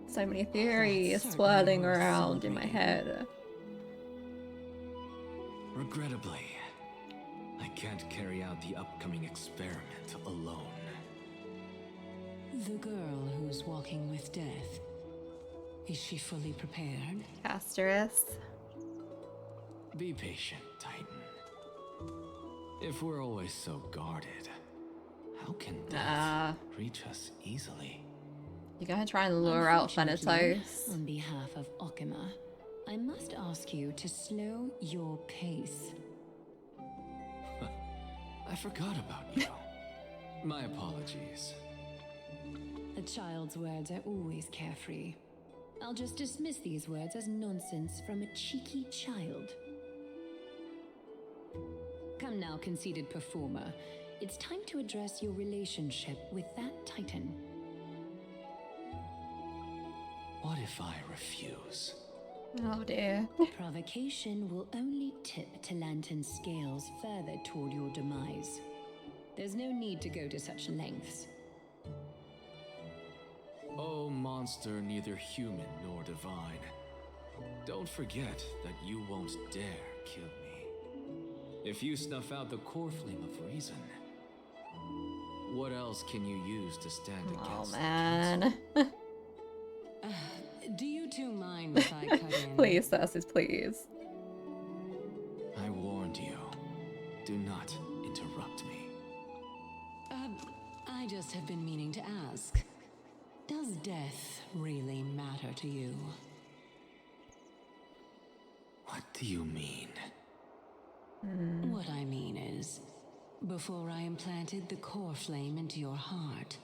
So many theories certainly swirling worth around in my celebrating. head. Regrettably, I can't carry out the upcoming experiment alone. The girl who's walking with death. Is she fully prepared? Casterus. Be patient, Titan. If we're always so guarded, how can death reach us easily? You're gonna try and lure out Unfortunately, Thanatos. On behalf of Okima, I must ask you to slow your pace. I forgot about you. My apologies. A child's words are always carefree. I'll just dismiss these words as nonsense from a cheeky child. Come now, conceited performer. It's time to address your relationship with that titan. What if I refuse? Oh dear. Provocation will only tip Talantan's scales further toward your demise. There's no need to go to such lengths. Oh, monster neither human nor divine. Don't forget that you won't dare kill me. If you snuff out the core flame of reason, what else can you use to stand against? Oh man. Do you two mind if I cut in? Please, Cersei, please. I warned you. Do not interrupt me. I just have been meaning to ask. Does death really matter to you? What do you mean? What I mean is, before I implanted the core flame into your heart,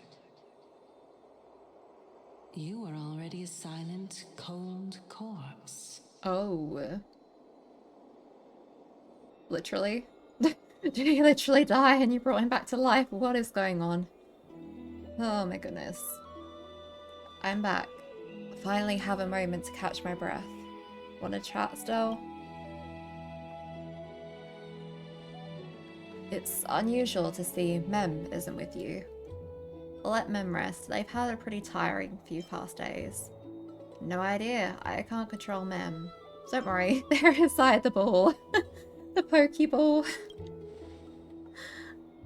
you were already a silent, cold corpse. Oh. Literally? Did he literally die and you brought him back to life? What is going on? Oh my goodness. I'm back. Finally have a moment to catch my breath. Want to chat still? It's unusual to see Mem isn't with you. Let Mem rest. They've had a pretty tiring few past days. No idea. I can't control Mem. Don't worry, they're inside the ball. The Pokeball.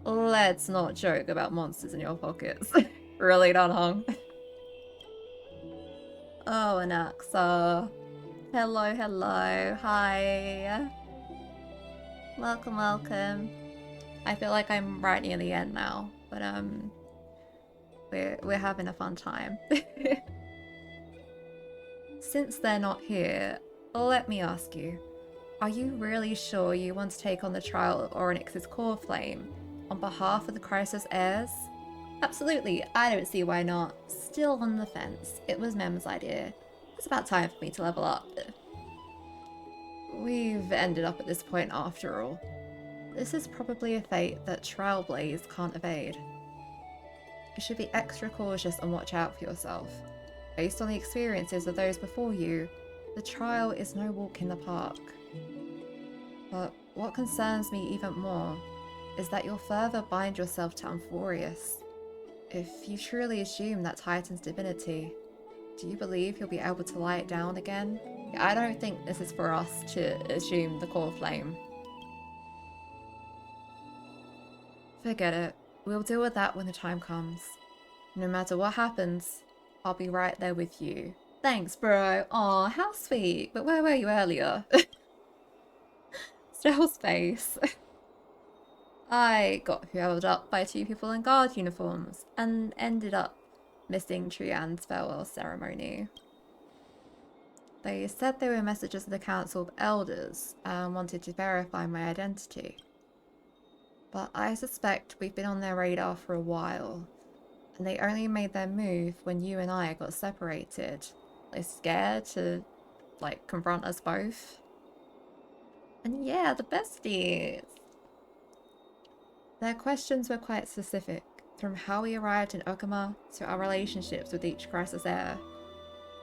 Let's not joke about monsters in your pockets. Really not, hung. Oh, Anaxa. Hello, hello. Hi. Welcome, welcome. I feel like I'm right near the end now, but we're having a fun time. Since they're not here, let me ask you, are you really sure you want to take on the trial of Oryx's core flame on behalf of the Chrysos heirs? Absolutely, I don't see why not. Still on the fence. It was Mem's idea. It's about time for me to level up. We've ended up at this point after all. This is probably a fate that Trailblaze can't evade. You should be extra cautious and watch out for yourself. Based on the experiences of those before you, the trial is no walk in the park. But what concerns me even more is that you'll further bind yourself to amphoreus. If you truly assume that Titan's divinity, do you believe you'll be able to lie it down again? I don't think this is for us to assume the core flame. Forget it. We'll deal with that when the time comes. No matter what happens, I'll be right there with you. Thanks, bro. Aw, how sweet. But where were you earlier? Still space. I got held up by two people in guard uniforms and ended up missing Trian's farewell ceremony. They said they were messages of the Council of Elders and wanted to verify my identity. But I suspect we've been on their radar for a while, and they only made their move when you and I got separated. They're scared to, like, confront us both. And yeah, the besties! Their questions were quite specific, from how we arrived in Okama to our relationships with each Chrysos heir.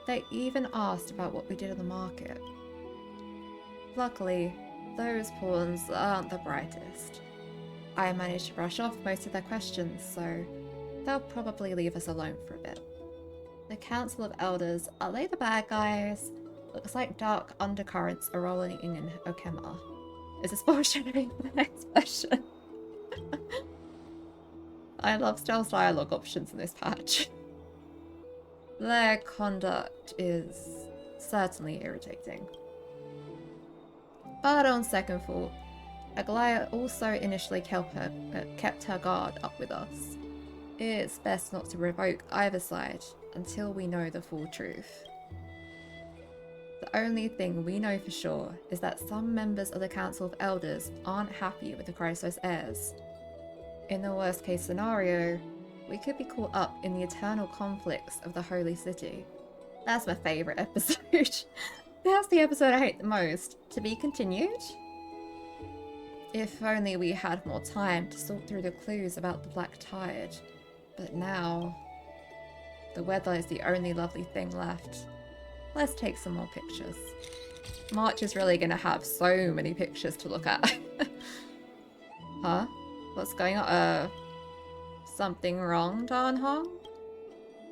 They even asked about what we did in the market. Luckily, those pawns aren't the brightest. I managed to brush off most of their questions, so they'll probably leave us alone for a bit. The Council of Elders, are they the bad guys? Looks like dark undercurrents are rolling in Okama. Is this foreshadowing for the next version? I love stealth dialogue options in this patch. Their conduct is certainly irritating. But on second thought, Aglaya also initially kept her guard up with us. It's best not to provoke either side until we know the full truth. The only thing we know for sure is that some members of the Council of Elders aren't happy with the Chrysos heirs. In the worst case scenario, we could be caught up in the eternal conflicts of the Holy City. That's my favourite episode. That's the episode I hate the most. To be continued? If only we had more time to sort through the clues about the Black Tide. But now, the weather is the only lovely thing left. Let's take some more pictures. March is really gonna have so many pictures to look at. Huh? What's going on? Something wrong, Dan Hong?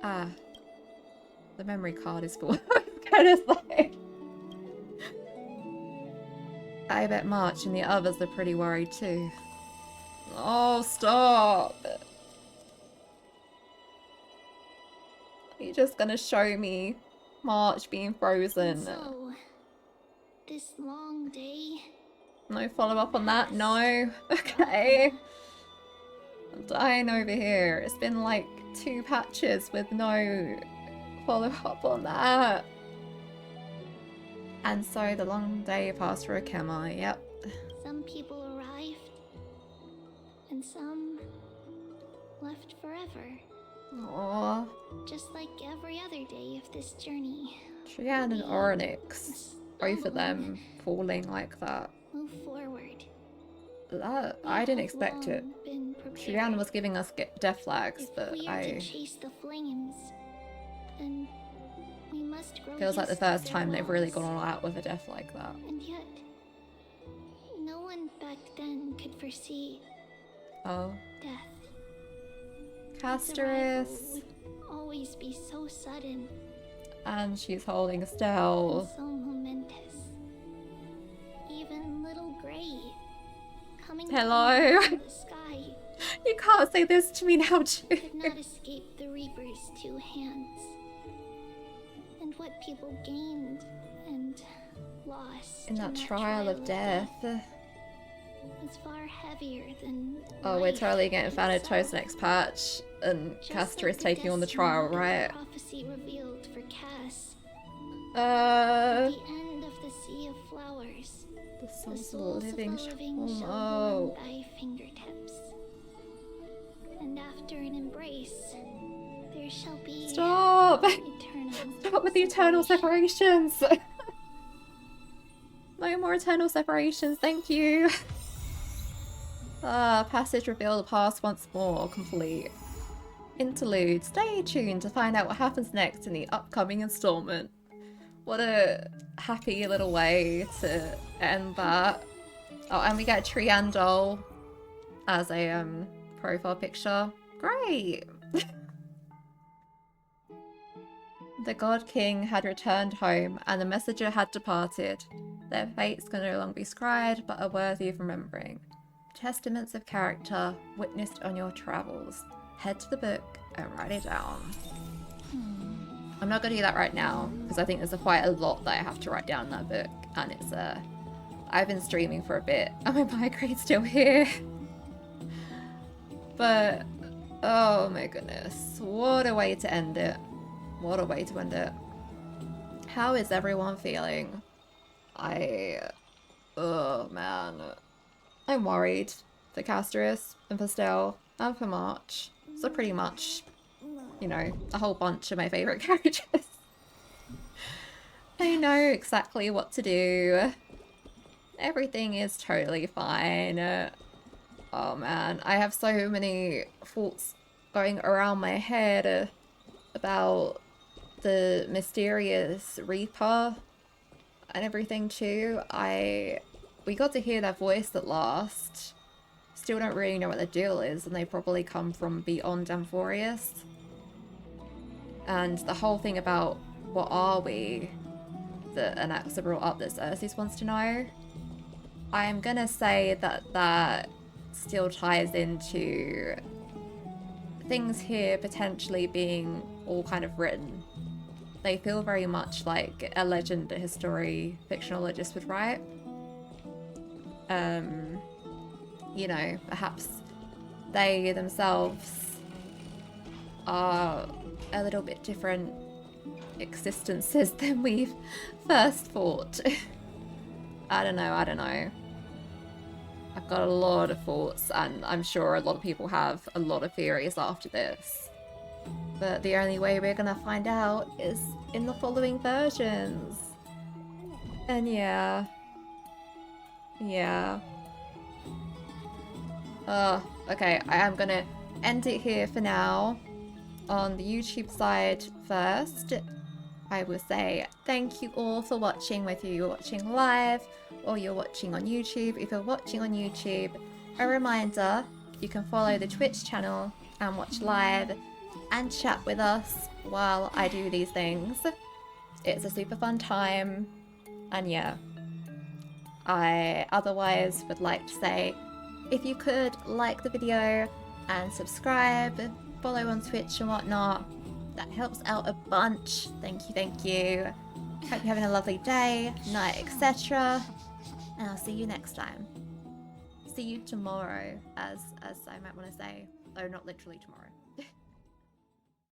Ah. The memory card is full. Kind of like... I bet March and the others are pretty worried too. Oh, stop! You're just gonna show me March being frozen. So, this long day... No follow-up on that? No? Okay. I'm dying over here. It's been like 2 patches with no follow-up on that. And so the long day passed for Akema, yep. Some people arrived, and some left forever. Aww. Just like every other day of this journey. Trian and Oryx. Both of them falling like that. Move forward. That, I didn't expect it. Trian was giving us death flags, but we are to chase the flames, then we must grow feels like the used to first their time they've really laws. gone all out with a death like that. And yet, no one back then could foresee Oh. death. Casterus. Would always be so sudden And she's holding Estelle. and so momentous. Even little Gray coming Hello. down from the sky You can't say this to me now, too. could not escape the Reaper's 2 hands. And what people gained and lost In that trial of death. was far heavier than Oh, we're life totally getting itself. Thanatos next patch. And Just Caster like is the taking on the trial, destiny right? the prophecy revealed for Cass. Uh. At the end of the Sea of Flowers, The the souls of the souls living shall shall burn know. thy fingertips. And after an embrace, there shall be Stop! eternal Stop with the eternal separations! No more eternal separations, thank you! Passage reveal the past once more, complete. Interlude, stay tuned to find out what happens next in the upcoming installment. What a happy little way to end that. Oh, and we get Trian doll as a profile picture. Great! The God King had returned home and the messenger had departed. Their fates can no longer be scried but are worthy of remembering. Testaments of character witnessed on your travels. Head to the book and write it down. I'm not going to do that right now because I think there's quite a lot that I have to write down in that book, and it's I've been streaming for a bit and my migraine's still here. But oh my goodness, what a way to end it. What a way to end it. How is everyone feeling? Oh man. I'm worried for Casterus and for Stell and for March. So pretty much, you know, a whole bunch of my favourite characters. They know exactly what to do. Everything is totally fine. Oh man, I have so many thoughts going around my head about the mysterious Reaper and everything too. We got to hear their voice at last. Still don't really know what the deal is, and they probably come from beyond Amphoreus. And the whole thing about what are we that Anaxa brought up that Xerxes wants to know, I am gonna say that still ties into things here potentially being all kind of written. They feel very much like a legend a fictionologist would write. You know, perhaps they themselves are a little bit different existences than we've first thought. I don't know. I've got a lot of thoughts, and I'm sure a lot of people have a lot of theories after this. But the only way we're gonna find out is in the following versions. And yeah. Yeah. Okay, I am gonna end it here for now. On the YouTube side first, I will say thank you all for watching, whether you're watching live or you're watching on YouTube. If you're watching on YouTube, a reminder, you can follow the Twitch channel and watch live and chat with us while I do these things. It's a super fun time, and yeah. I otherwise would like to say, if you could like the video and subscribe, follow on Twitch and whatnot, that helps out a bunch. Thank you, thank you. Hope you're having a lovely day, night, etc. And I'll see you next time. See you tomorrow, as I might want to say, though not literally tomorrow.